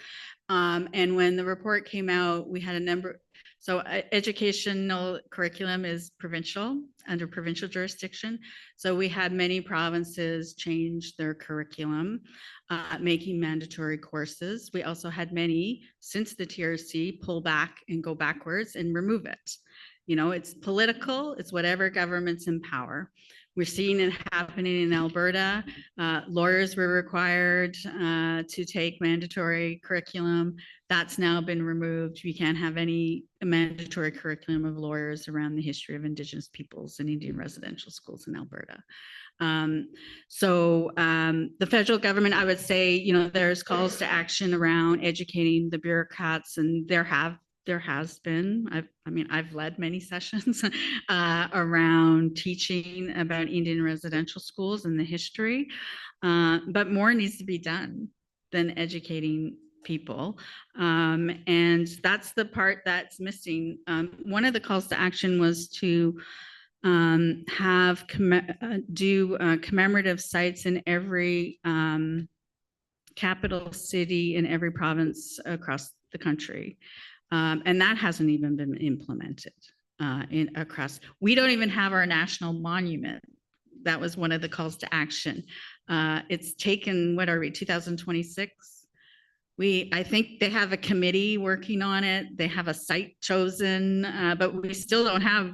And when the report came out, we had a number. So educational curriculum is provincial, under provincial jurisdiction. So we had many provinces change their curriculum, making mandatory courses. We also had many, since the TRC, pull back and go backwards and remove it. You know, it's political, it's whatever government's in power. We're seeing it happening in Alberta. Lawyers were required to take mandatory curriculum. That's now been removed. We can't have any mandatory curriculum of lawyers around the history of Indigenous peoples in Indian residential schools in Alberta. The federal government, I would say, you know, there's calls to action around educating the bureaucrats, and there has been. I've led many sessions around teaching about Indian residential schools and the history, but more needs to be done than educating people, and that's the part that's missing. One of the calls to action was to have commemorative sites in every capital city in every province across the country. And that hasn't even been implemented across. We don't even have our national monument. That was one of the calls to action. It's taken, what are we, 2026? I think they have a committee working on it. They have a site chosen, but we still don't have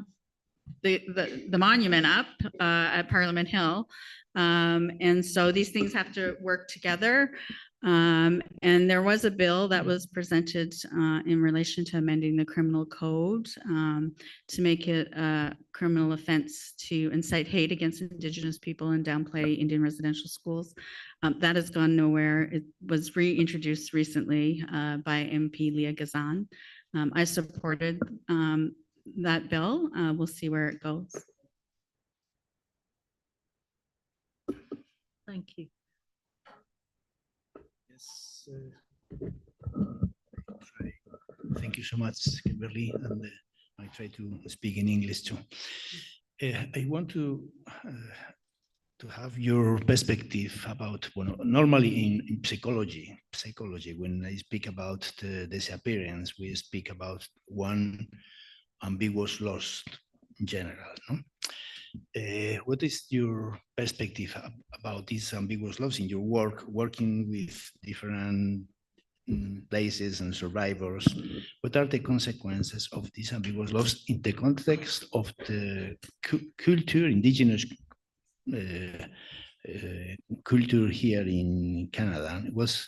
the monument up at Parliament Hill. And so these things have to work together. And there was a bill that was presented in relation to amending the criminal code to make it a criminal offense to incite hate against Indigenous people and downplay Indian residential schools. That has gone nowhere. It was reintroduced recently by MP Leah Gazan. I supported that bill. We'll see where it goes. Thank you. Yes. Thank you so much, Kimberly, and I try to speak in English too. I want to have your perspective about, well, normally in psychology, when I speak about the disappearance, we speak about one ambiguous loss in general. No? What is your perspective about this ambiguous loss in your work, working with different places and survivors? What are the consequences of this ambiguous loss in the context of the culture, Indigenous culture here in Canada? What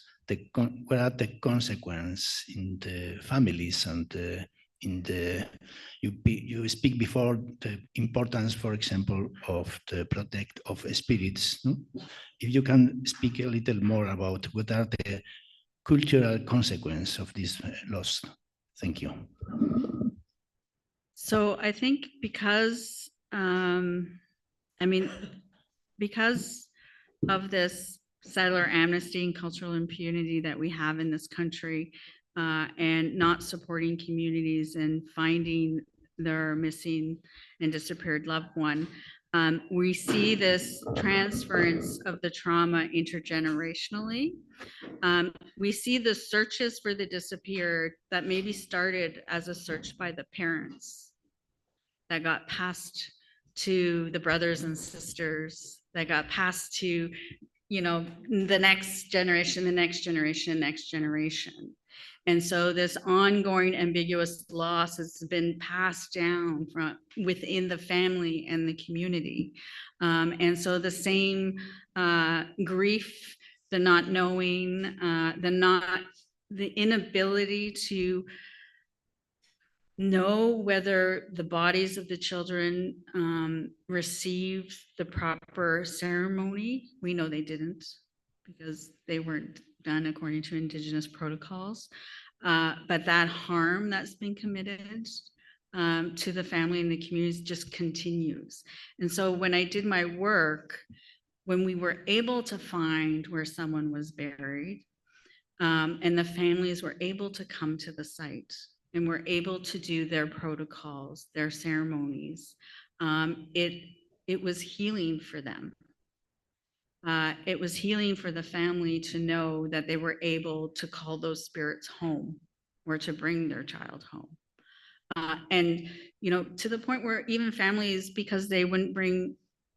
are the consequences in the families and you speak before the importance, for example, of the protect of spirits. No? If you can speak a little more about what are the cultural consequences of this loss. Thank you. So I think because, because of this settler amnesty and cultural impunity that we have in this country, and not supporting communities and finding their missing and disappeared loved one, we see this transference of the trauma intergenerationally. We see the searches for the disappeared that maybe started as a search by the parents that got passed to the brothers and sisters, that got passed to, you know, the next generation, the next generation, next generation. And so this ongoing ambiguous loss has been passed down from within the family and the community. And so the same grief, the not knowing, the inability to know whether the bodies of the children received the proper ceremony. We know they didn't, because they weren't done according to Indigenous protocols. But that harm that's been committed to the family and the communities just continues. And so when I did my work, when we were able to find where someone was buried, and the families were able to come to the site and were able to do their protocols, their ceremonies, it was healing for them. It was healing for the family to know that they were able to call those spirits home or to bring their child home. And, you know, to the point where even families, because they wouldn't bring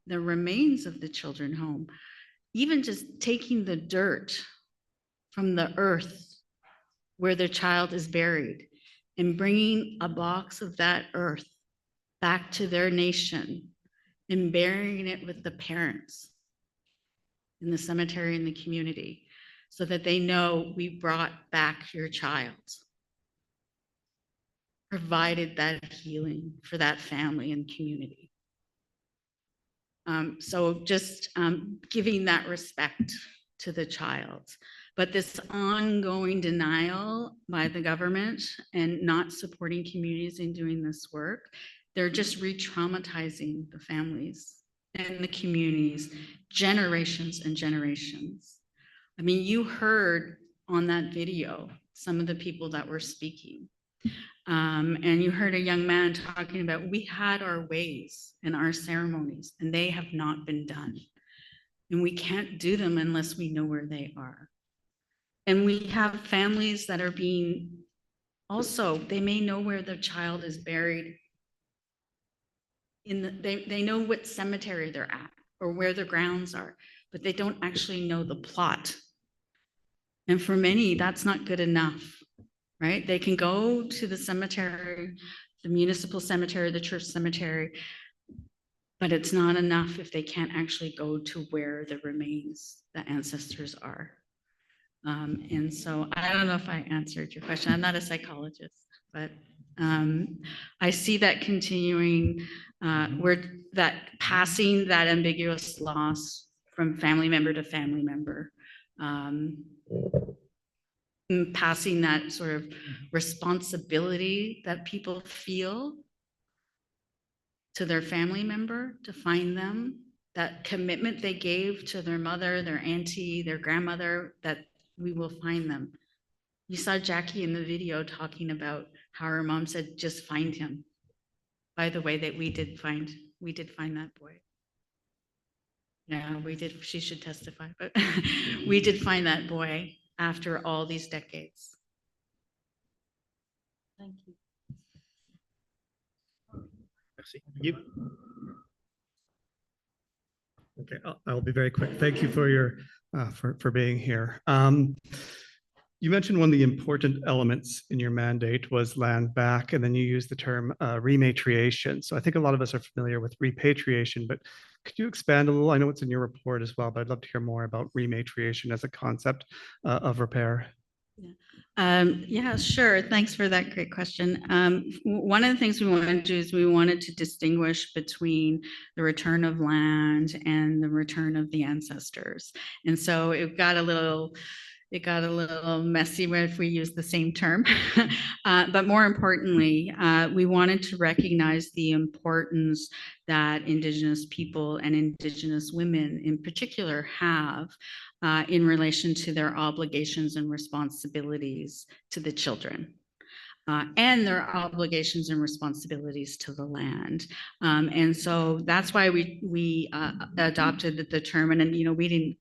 the remains of the children home, even just taking the dirt from the earth where their child is buried and bringing a box of that earth back to their nation and burying it with the parents in the cemetery in the community so that they know we brought back your child, provided that healing for that family and community. So just giving that respect to the child. But this ongoing denial by the government and not supporting communities in doing this work, they're just re-traumatizing the families and the communities, generations and generations. I mean, you heard on that video some of the people that were speaking. And you heard a young man talking about, we had our ways and our ceremonies, and they have not been done. And we can't do them unless we know where they are. And we have families that are being, also, they may know where their child is buried. They know what cemetery they're at or where their grounds are, but they don't actually know the plot. And for many, that's not good enough, right? They can go to the cemetery, the municipal cemetery, the church cemetery, but it's not enough if they can't actually go to where the remains, the ancestors are. And so I don't know if I answered your question. I'm not a psychologist, but I see that continuing, where that passing that ambiguous loss from family member to family member, passing that sort of responsibility that people feel to their family member to find them, that commitment they gave to their mother, their auntie, their grandmother, that we will find them. You saw Jackie in the video talking about how her mom said, just find him. By the way, that we did find that boy. Yeah, we did, she should testify, but we did find that boy after all these decades. Thank you. You. Okay, I'll be very quick. Thank you for your for being here. You mentioned one of the important elements in your mandate was land back, and then you used the term rematriation. So I think a lot of us are familiar with repatriation, but could you expand a little? I know it's in your report as well, but I'd love to hear more about rematriation as a concept of repair. Yeah, sure. Thanks for that great question. One of the things we wanted to do is we wanted to distinguish between the return of land and the return of the ancestors. And so it got a little messy if we use the same term. But more importantly, we wanted to recognize the importance that Indigenous people and Indigenous women in particular have in relation to their obligations and responsibilities to the children. And their obligations and responsibilities to the land. And so that's why we adopted the term, and we didn't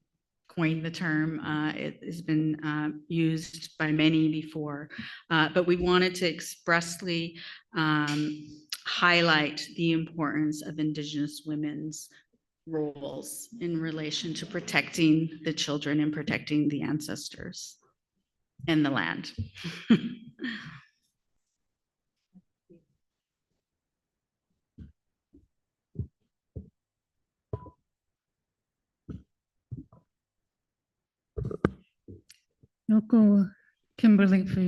coin the term, it has been used by many before, but we wanted to expressly highlight the importance of Indigenous women's roles in relation to protecting the children and protecting the ancestors and the land. Yoko, Kimberly, for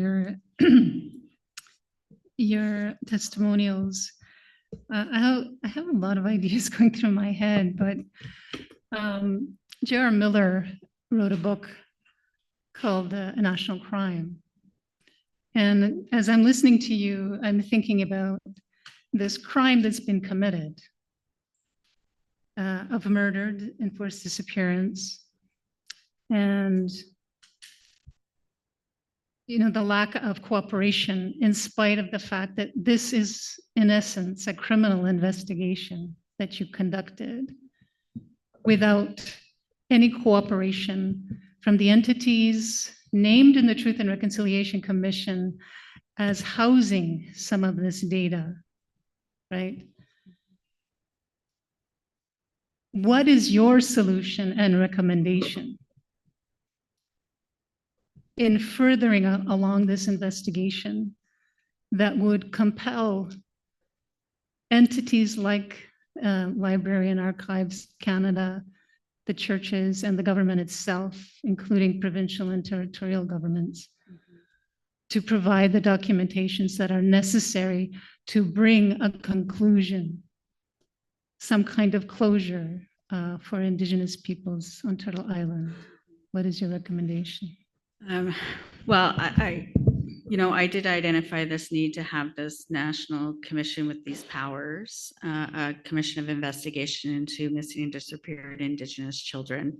your testimonials. I have a lot of ideas going through my head, but J.R. Miller wrote a book called A National Crime. And as I'm listening to you, I'm thinking about this crime that's been committed of murdered, enforced disappearance, and the lack of cooperation in spite of the fact that this is, in essence, a criminal investigation that you conducted without any cooperation from the entities named in the Truth and Reconciliation Commission as housing some of this data, right? What is your solution and recommendation in furthering along this investigation that would compel entities like Library and Archives Canada, the churches, and the government itself, including provincial and territorial governments, to provide the documentations that are necessary to bring a conclusion, some kind of closure for Indigenous peoples on Turtle Island. What is your recommendation? Well, I did identify this need to have this national commission with these powers, a commission of investigation into missing and disappeared Indigenous children,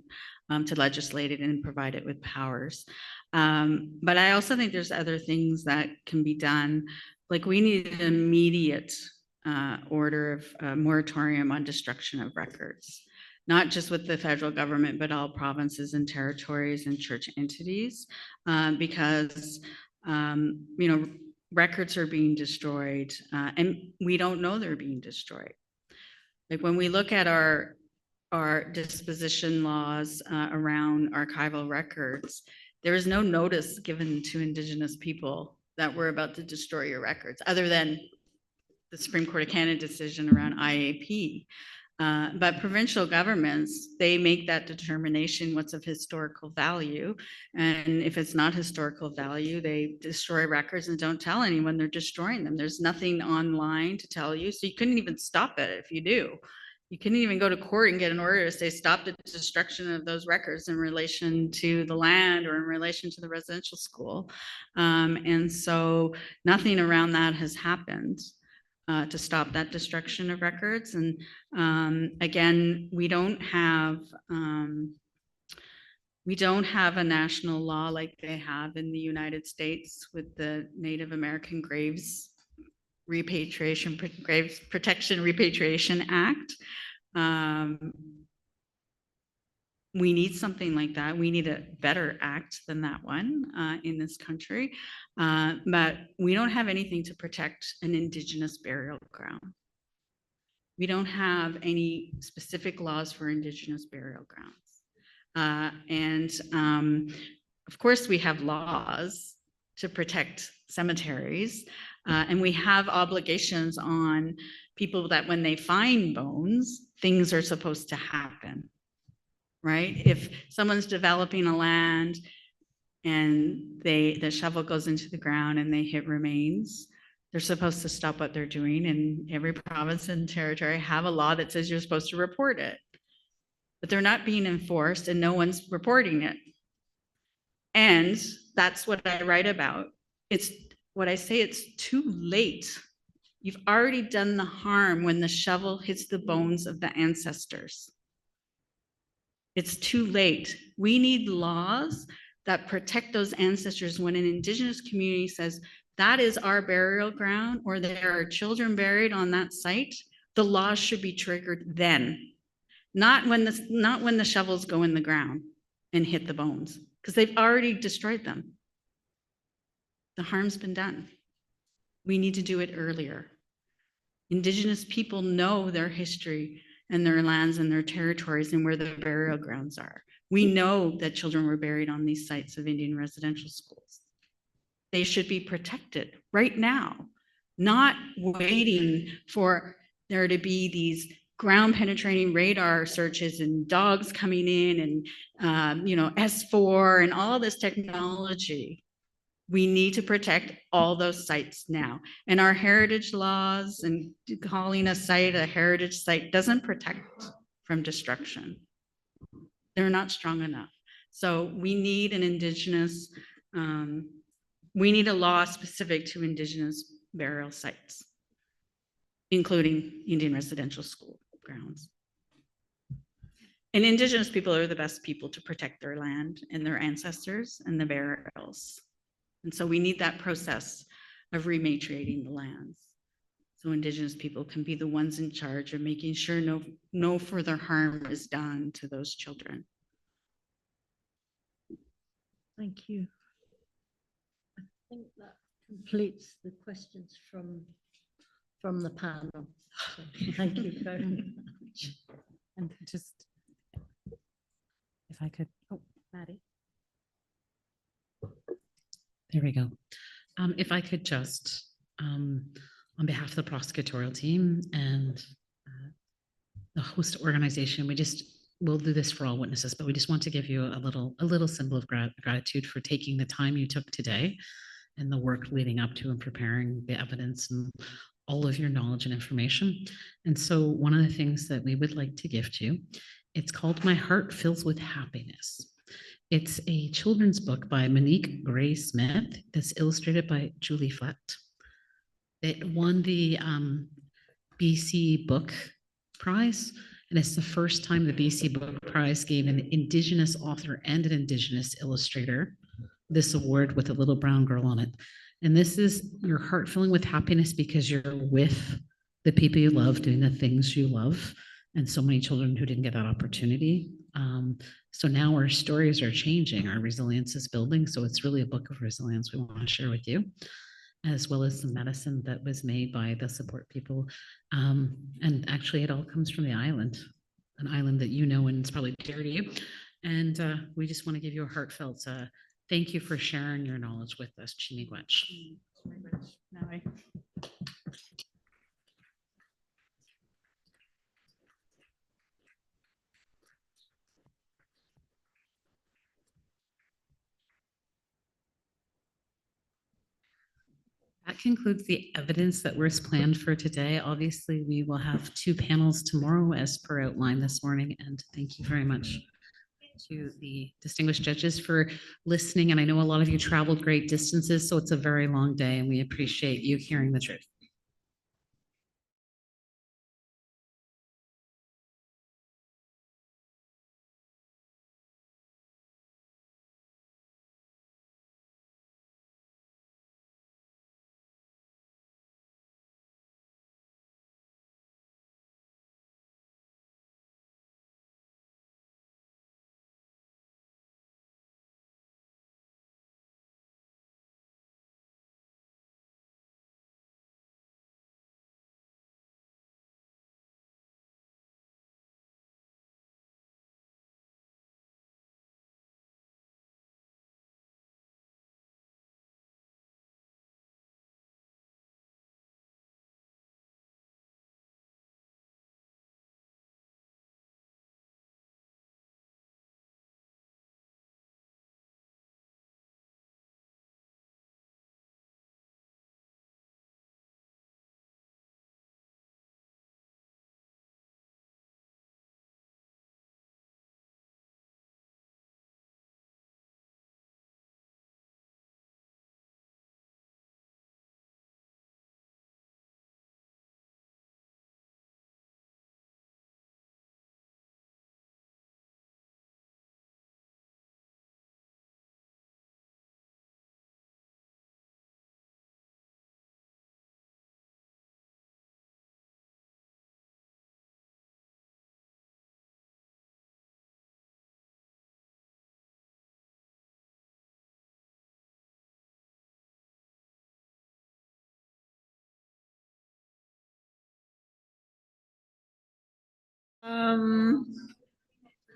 to legislate it and provide it with powers. But I also think there's other things that can be done. Like we need an immediate order of moratorium on destruction of records, not just with the federal government, but all provinces and territories and church entities, because records are being destroyed, and we don't know they're being destroyed. Like when we look at our disposition laws around archival records, there is no notice given to Indigenous people that we're about to destroy your records, other than the Supreme Court of Canada decision around IAP. But provincial governments, they make that determination what's of historical value. And if it's not historical value, they destroy records and don't tell anyone they're destroying them. There's nothing online to tell you. So you couldn't even stop it if you do. You couldn't even go to court and get an order to say stop the destruction of those records in relation to the land or in relation to the residential school. And so nothing around that has happened to stop that destruction of records. And again, we don't have a national law like they have in the United States with the Native American Graves Graves Protection Repatriation Act. We need something like that. We need a better act than that one in this country. But we don't have anything to protect an Indigenous burial ground. We don't have any specific laws for Indigenous burial grounds. Of course, we have laws to protect cemeteries, and we have obligations on people that when they find bones, things are supposed to happen. Right? If someone's developing a land and the shovel goes into the ground and they hit remains, they're supposed to stop what they're doing. And every province and territory have a law that says you're supposed to report it. But they're not being enforced and no one's reporting it. And that's what I write about. It's what I say, it's too late. You've already done the harm when the shovel hits the bones of the ancestors. It's too late. We need laws that protect those ancestors. When an Indigenous community says that is our burial ground or there are children buried on that site, the laws should be triggered then, not when the shovels go in the ground and hit the bones, because they've already destroyed them. The harm's been done. We need to do it earlier. Indigenous people know their history and their lands and their territories and where the burial grounds are. We know that children were buried on these sites of Indian residential schools. They should be protected right now, not waiting for there to be these ground penetrating radar searches and dogs coming in and S4 and all this technology. We need to protect all those sites now. And our heritage laws and calling a site a heritage site doesn't protect from destruction. They're not strong enough. So we need an Indigenous, we need a law specific to Indigenous burial sites, including Indian residential school grounds. And Indigenous people are the best people to protect their land and their ancestors and the burials. And so we need that process of rematriating the lands. So Indigenous people can be the ones in charge of making sure no further harm is done to those children. Thank you. I think that completes the questions from the panel. So thank you very much. And just, if I could, Maddie. There we go. If I could just, on behalf of the prosecutorial team and the host organization, we'll do this for all witnesses, but we just want to give you a little symbol of gratitude for taking the time you took today and the work leading up to and preparing the evidence and all of your knowledge and information. And so one of the things that we would like to gift you, it's called My Heart Fills with Happiness. It's a children's book by Monique Gray Smith that's illustrated by Julie Flett. It won the BC Book Prize, and it's the first time the BC Book Prize gave an Indigenous author and an Indigenous illustrator this award with a little brown girl on it. And this is your heart filling with happiness because you're with the people you love, doing the things you love, and so many children who didn't get that opportunity. So now our stories are changing, our resilience is building. So it's really a book of resilience we want to share with you, as well as the medicine that was made by the support people. And actually it all comes from the island, an island that you know and it's probably dear to you. And we just want to give you a heartfelt thank you for sharing your knowledge with us, Chimigwech. That concludes the evidence that was planned for today. Obviously, we will have 2 panels tomorrow as per outlined this morning. And thank you very much to the distinguished judges for listening. And I know a lot of you traveled great distances, so it's a very long day and we appreciate you hearing the truth.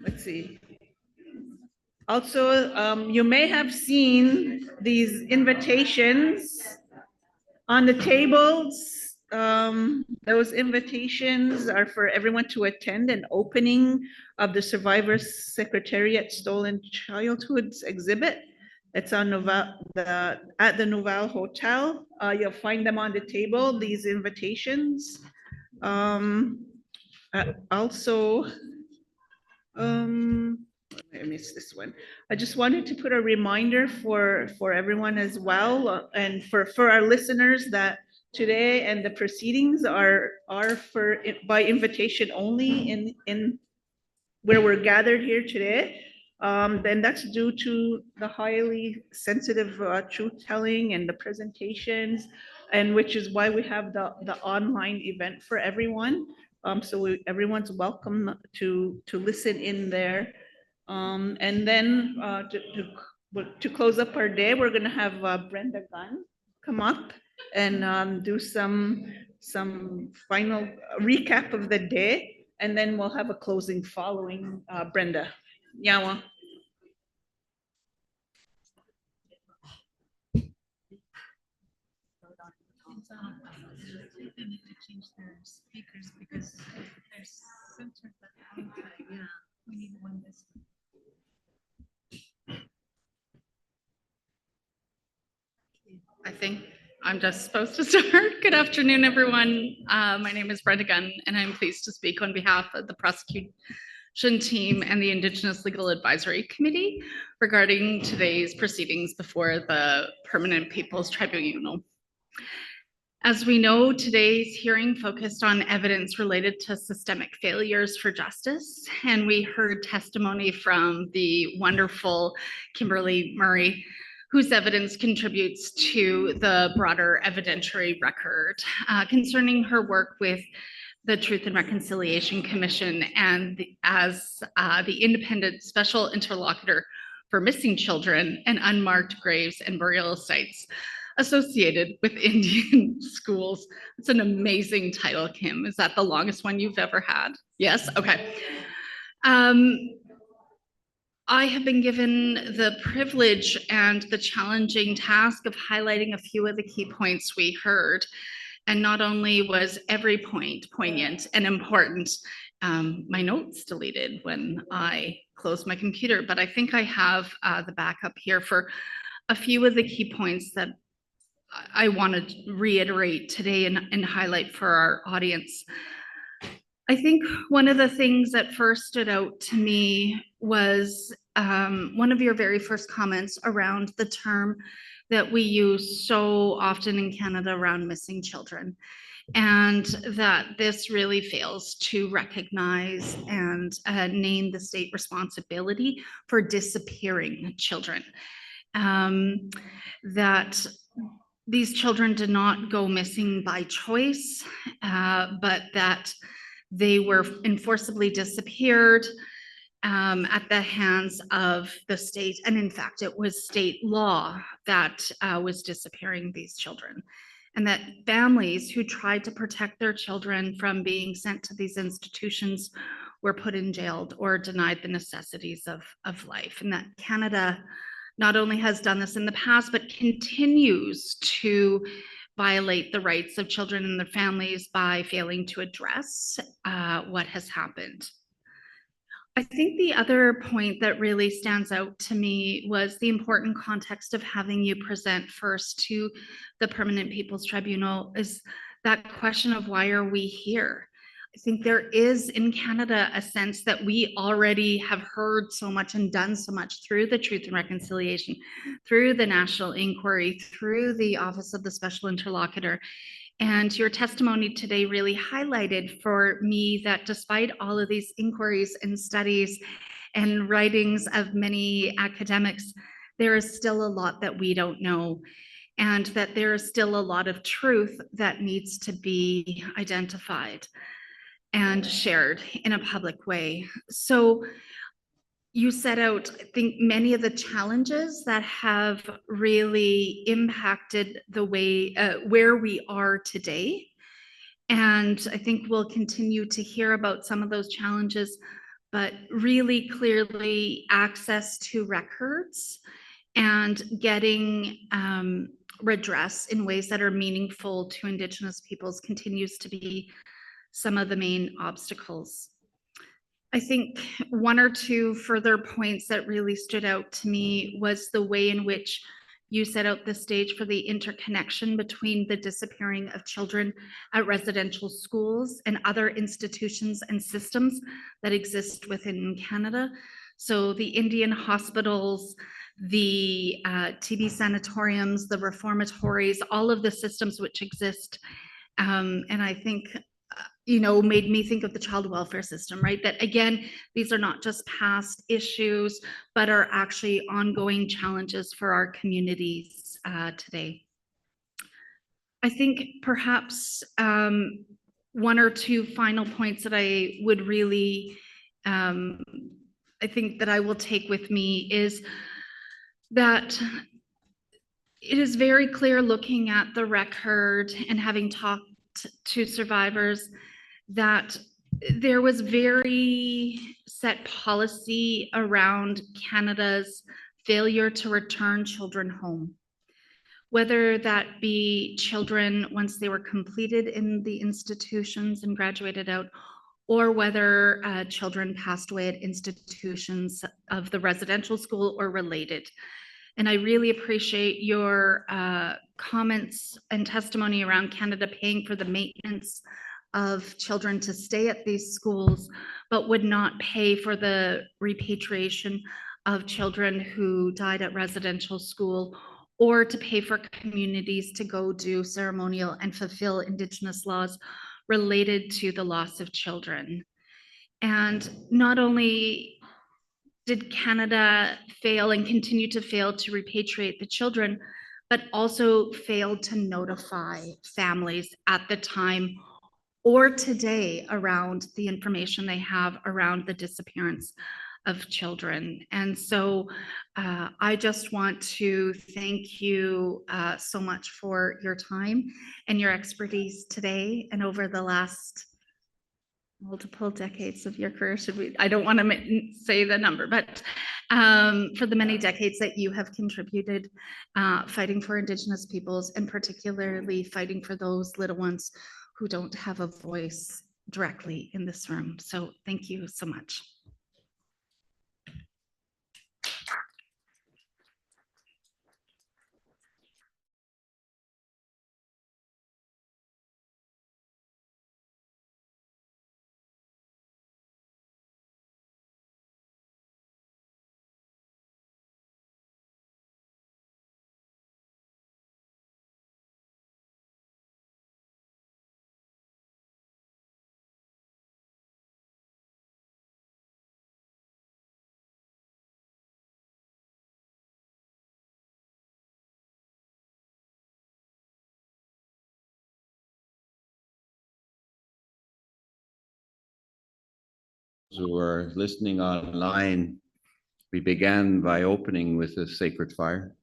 Let's see. Also, you may have seen these invitations on the tables. Those invitations are for everyone to attend an opening of the Survivors Secretariat Stolen Childhoods exhibit. It's on at the Nouvelle Hotel. You'll find them on the table, these invitations. Also, I missed this one. I just wanted to put a reminder for everyone as well, and for our listeners, that today and the proceedings are by invitation only in where we're gathered here today. Then that's due to the highly sensitive truth telling and the presentations, and which is why we have the online event for everyone. So everyone's welcome to listen in there. And then to close up our day, we're gonna have Brenda Gunn come up and do some final recap of the day, and then we'll have a closing following Brenda. Yawa. They need to change their speakers because there's I'm just supposed to start. Good afternoon, everyone. My name is Brenda Gunn, and I'm pleased to speak on behalf of the prosecution team and the Indigenous Legal Advisory Committee regarding today's proceedings before the Permanent People's Tribunal. As we know, today's hearing focused on evidence related to systemic failures for justice, and we heard testimony from the wonderful Kimberly Murray, whose evidence contributes to the broader evidentiary record concerning her work with the Truth and Reconciliation Commission and as the Independent Special Interlocutor for Missing Children and Unmarked Graves and Burial Sites associated with Indian schools. It's an amazing title, Kim. Is that the longest one you've ever had? Yes? Okay. I have been given the privilege and the challenging task of highlighting a few of the key points we heard. And not only was every point poignant and important, my notes deleted when I closed my computer, but I think I have the backup here for a few of the key points that I want to reiterate today and highlight for our audience. I think one of the things that first stood out to me was one of your very first comments around the term that we use so often in Canada around missing children, and that this really fails to recognize and name the state responsibility for disappearing children. That these children did not go missing by choice, but that they were enforceably disappeared at the hands of the state. And in fact, it was state law that was disappearing these children. And that families who tried to protect their children from being sent to these institutions were put in jail or denied the necessities of life. And that Canada not only has done this in the past, but continues to violate the rights of children and their families by failing to address what has happened. I think the other point that really stands out to me was the important context of having you present first to the Permanent People's Tribunal is that question of why are we here? I think there is in Canada a sense that we already have heard so much and done so much through the Truth and Reconciliation, through the National Inquiry, through the Office of the Special Interlocutor. And your testimony today really highlighted for me that despite all of these inquiries and studies and writings of many academics, there is still a lot that we don't know, and that there is still a lot of truth that needs to be identified and shared in a public way. So you set out, I think, many of the challenges that have really impacted the way where we are today. And I think we'll continue to hear about some of those challenges, but really clearly access to records and getting redress in ways that are meaningful to Indigenous peoples continues to be some of the main obstacles. I think one or two further points that really stood out to me was the way in which you set out the stage for the interconnection between the disappearing of children at residential schools and other institutions and systems that exist within Canada. So the Indian hospitals, the TB sanatoriums, the reformatories, all of the systems which exist. And I think made me think of the child welfare system, right? That again, these are not just past issues, but are actually ongoing challenges for our communities today. I think perhaps one or two final points that I would really, I think that I will take with me is that it is very clear looking at the record and having talked to survivors that there was very set policy around Canada's failure to return children home, whether that be children once they were completed in the institutions and graduated out, or whether children passed away at institutions of the residential school or related. And I really appreciate your comments and testimony around Canada paying for the maintenance of children to stay at these schools, but would not pay for the repatriation of children who died at residential school, or to pay for communities to go do ceremonial and fulfill Indigenous laws related to the loss of children. And not only did Canada fail and continue to fail to repatriate the children, but also failed to notify families at the time or today around the information they have around the disappearance of children. And so I just want to thank you so much for your time and your expertise today and over the last multiple decades of your career. I don't want to say the number, but for the many decades that you have contributed fighting for Indigenous peoples, and particularly fighting for those little ones who don't have a voice directly in this room. So thank you so much. Who are listening online, we began by opening with a sacred fire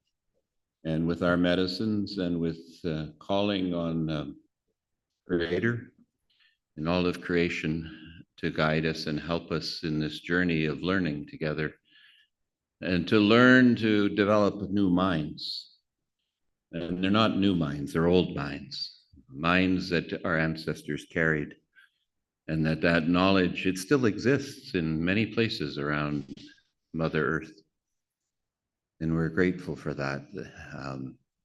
and with our medicines and with calling on Creator and all of creation to guide us and help us in this journey of learning together, and to learn to develop new minds. And they're not new minds, they're old minds, minds that our ancestors carried. And that knowledge, it still exists in many places around Mother Earth. And we're grateful for that,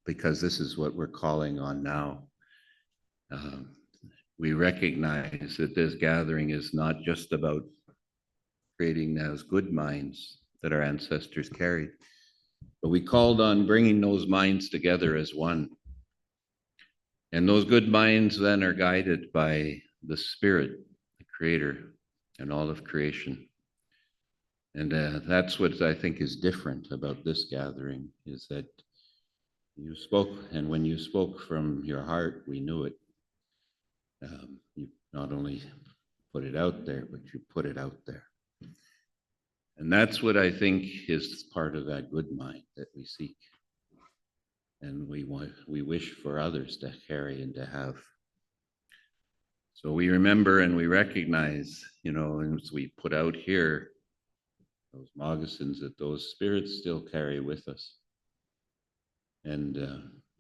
because this is what we're calling on now. We recognize that this gathering is not just about creating those good minds that our ancestors carried, but we called on bringing those minds together as one. And those good minds then are guided by the Spirit, Creator, and all of creation. And that's what I think is different about this gathering, is that you spoke, and when you spoke from your heart, we knew it. You not only put it out there, but you put it out there. And that's what I think is part of that good mind that we seek. And we wish for others to carry and to have. So we remember and we recognize, as we put out here, those moccasins that those spirits still carry with us. And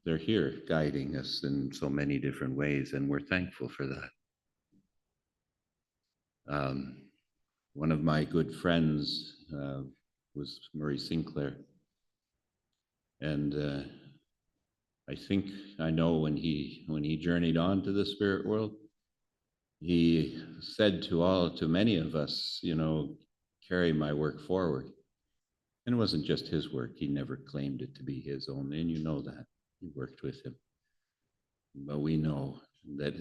they're here guiding us in so many different ways, and we're thankful for that. One of my good friends was Murray Sinclair. And I think I know when he journeyed on to the spirit world, he said to many of us, carry my work forward. And it wasn't just his work. He never claimed it to be his own, and you know that. You worked with him. But we know that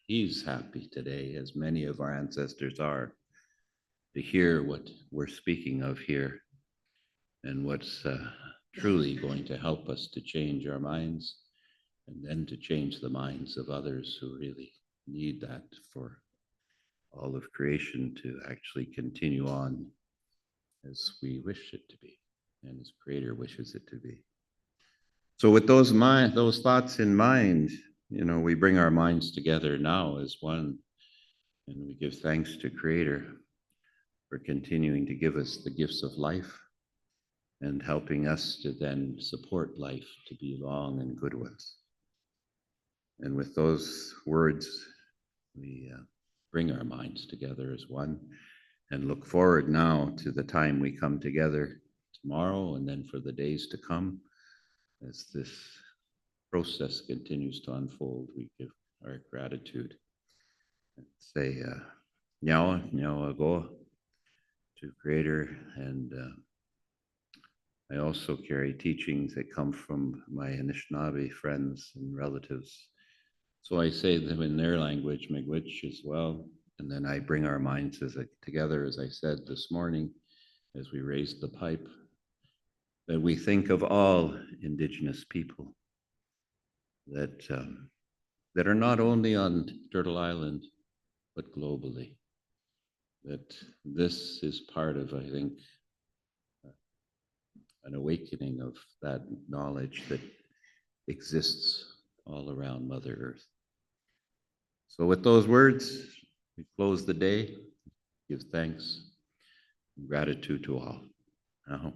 he's happy today, as many of our ancestors are, to hear what we're speaking of here and what's truly going to help us to change our minds, and then to change the minds of others who really need that for all of creation to actually continue on as we wish it to be, and as Creator wishes it to be. So with those thoughts in mind, we bring our minds together now as one, and we give thanks to Creator for continuing to give us the gifts of life and helping us to then support life to be long and good ones. And with those words, we bring our minds together as one and look forward now to the time we come together tomorrow and then for the days to come. As this process continues to unfold, we give our gratitude. Say, Nyawa, Nyawa Goa to Creator, and I also carry teachings that come from my Anishinaabe friends and relatives. So I say them in their language, Miigwech, as well. And then I bring our minds together, as I said this morning, as we raised the pipe, that we think of all Indigenous people that, that are not only on Turtle Island, but globally. That this is part of, I think, an awakening of that knowledge that exists all around Mother Earth. So with those words, we close the day, give thanks, and gratitude to all. Aho.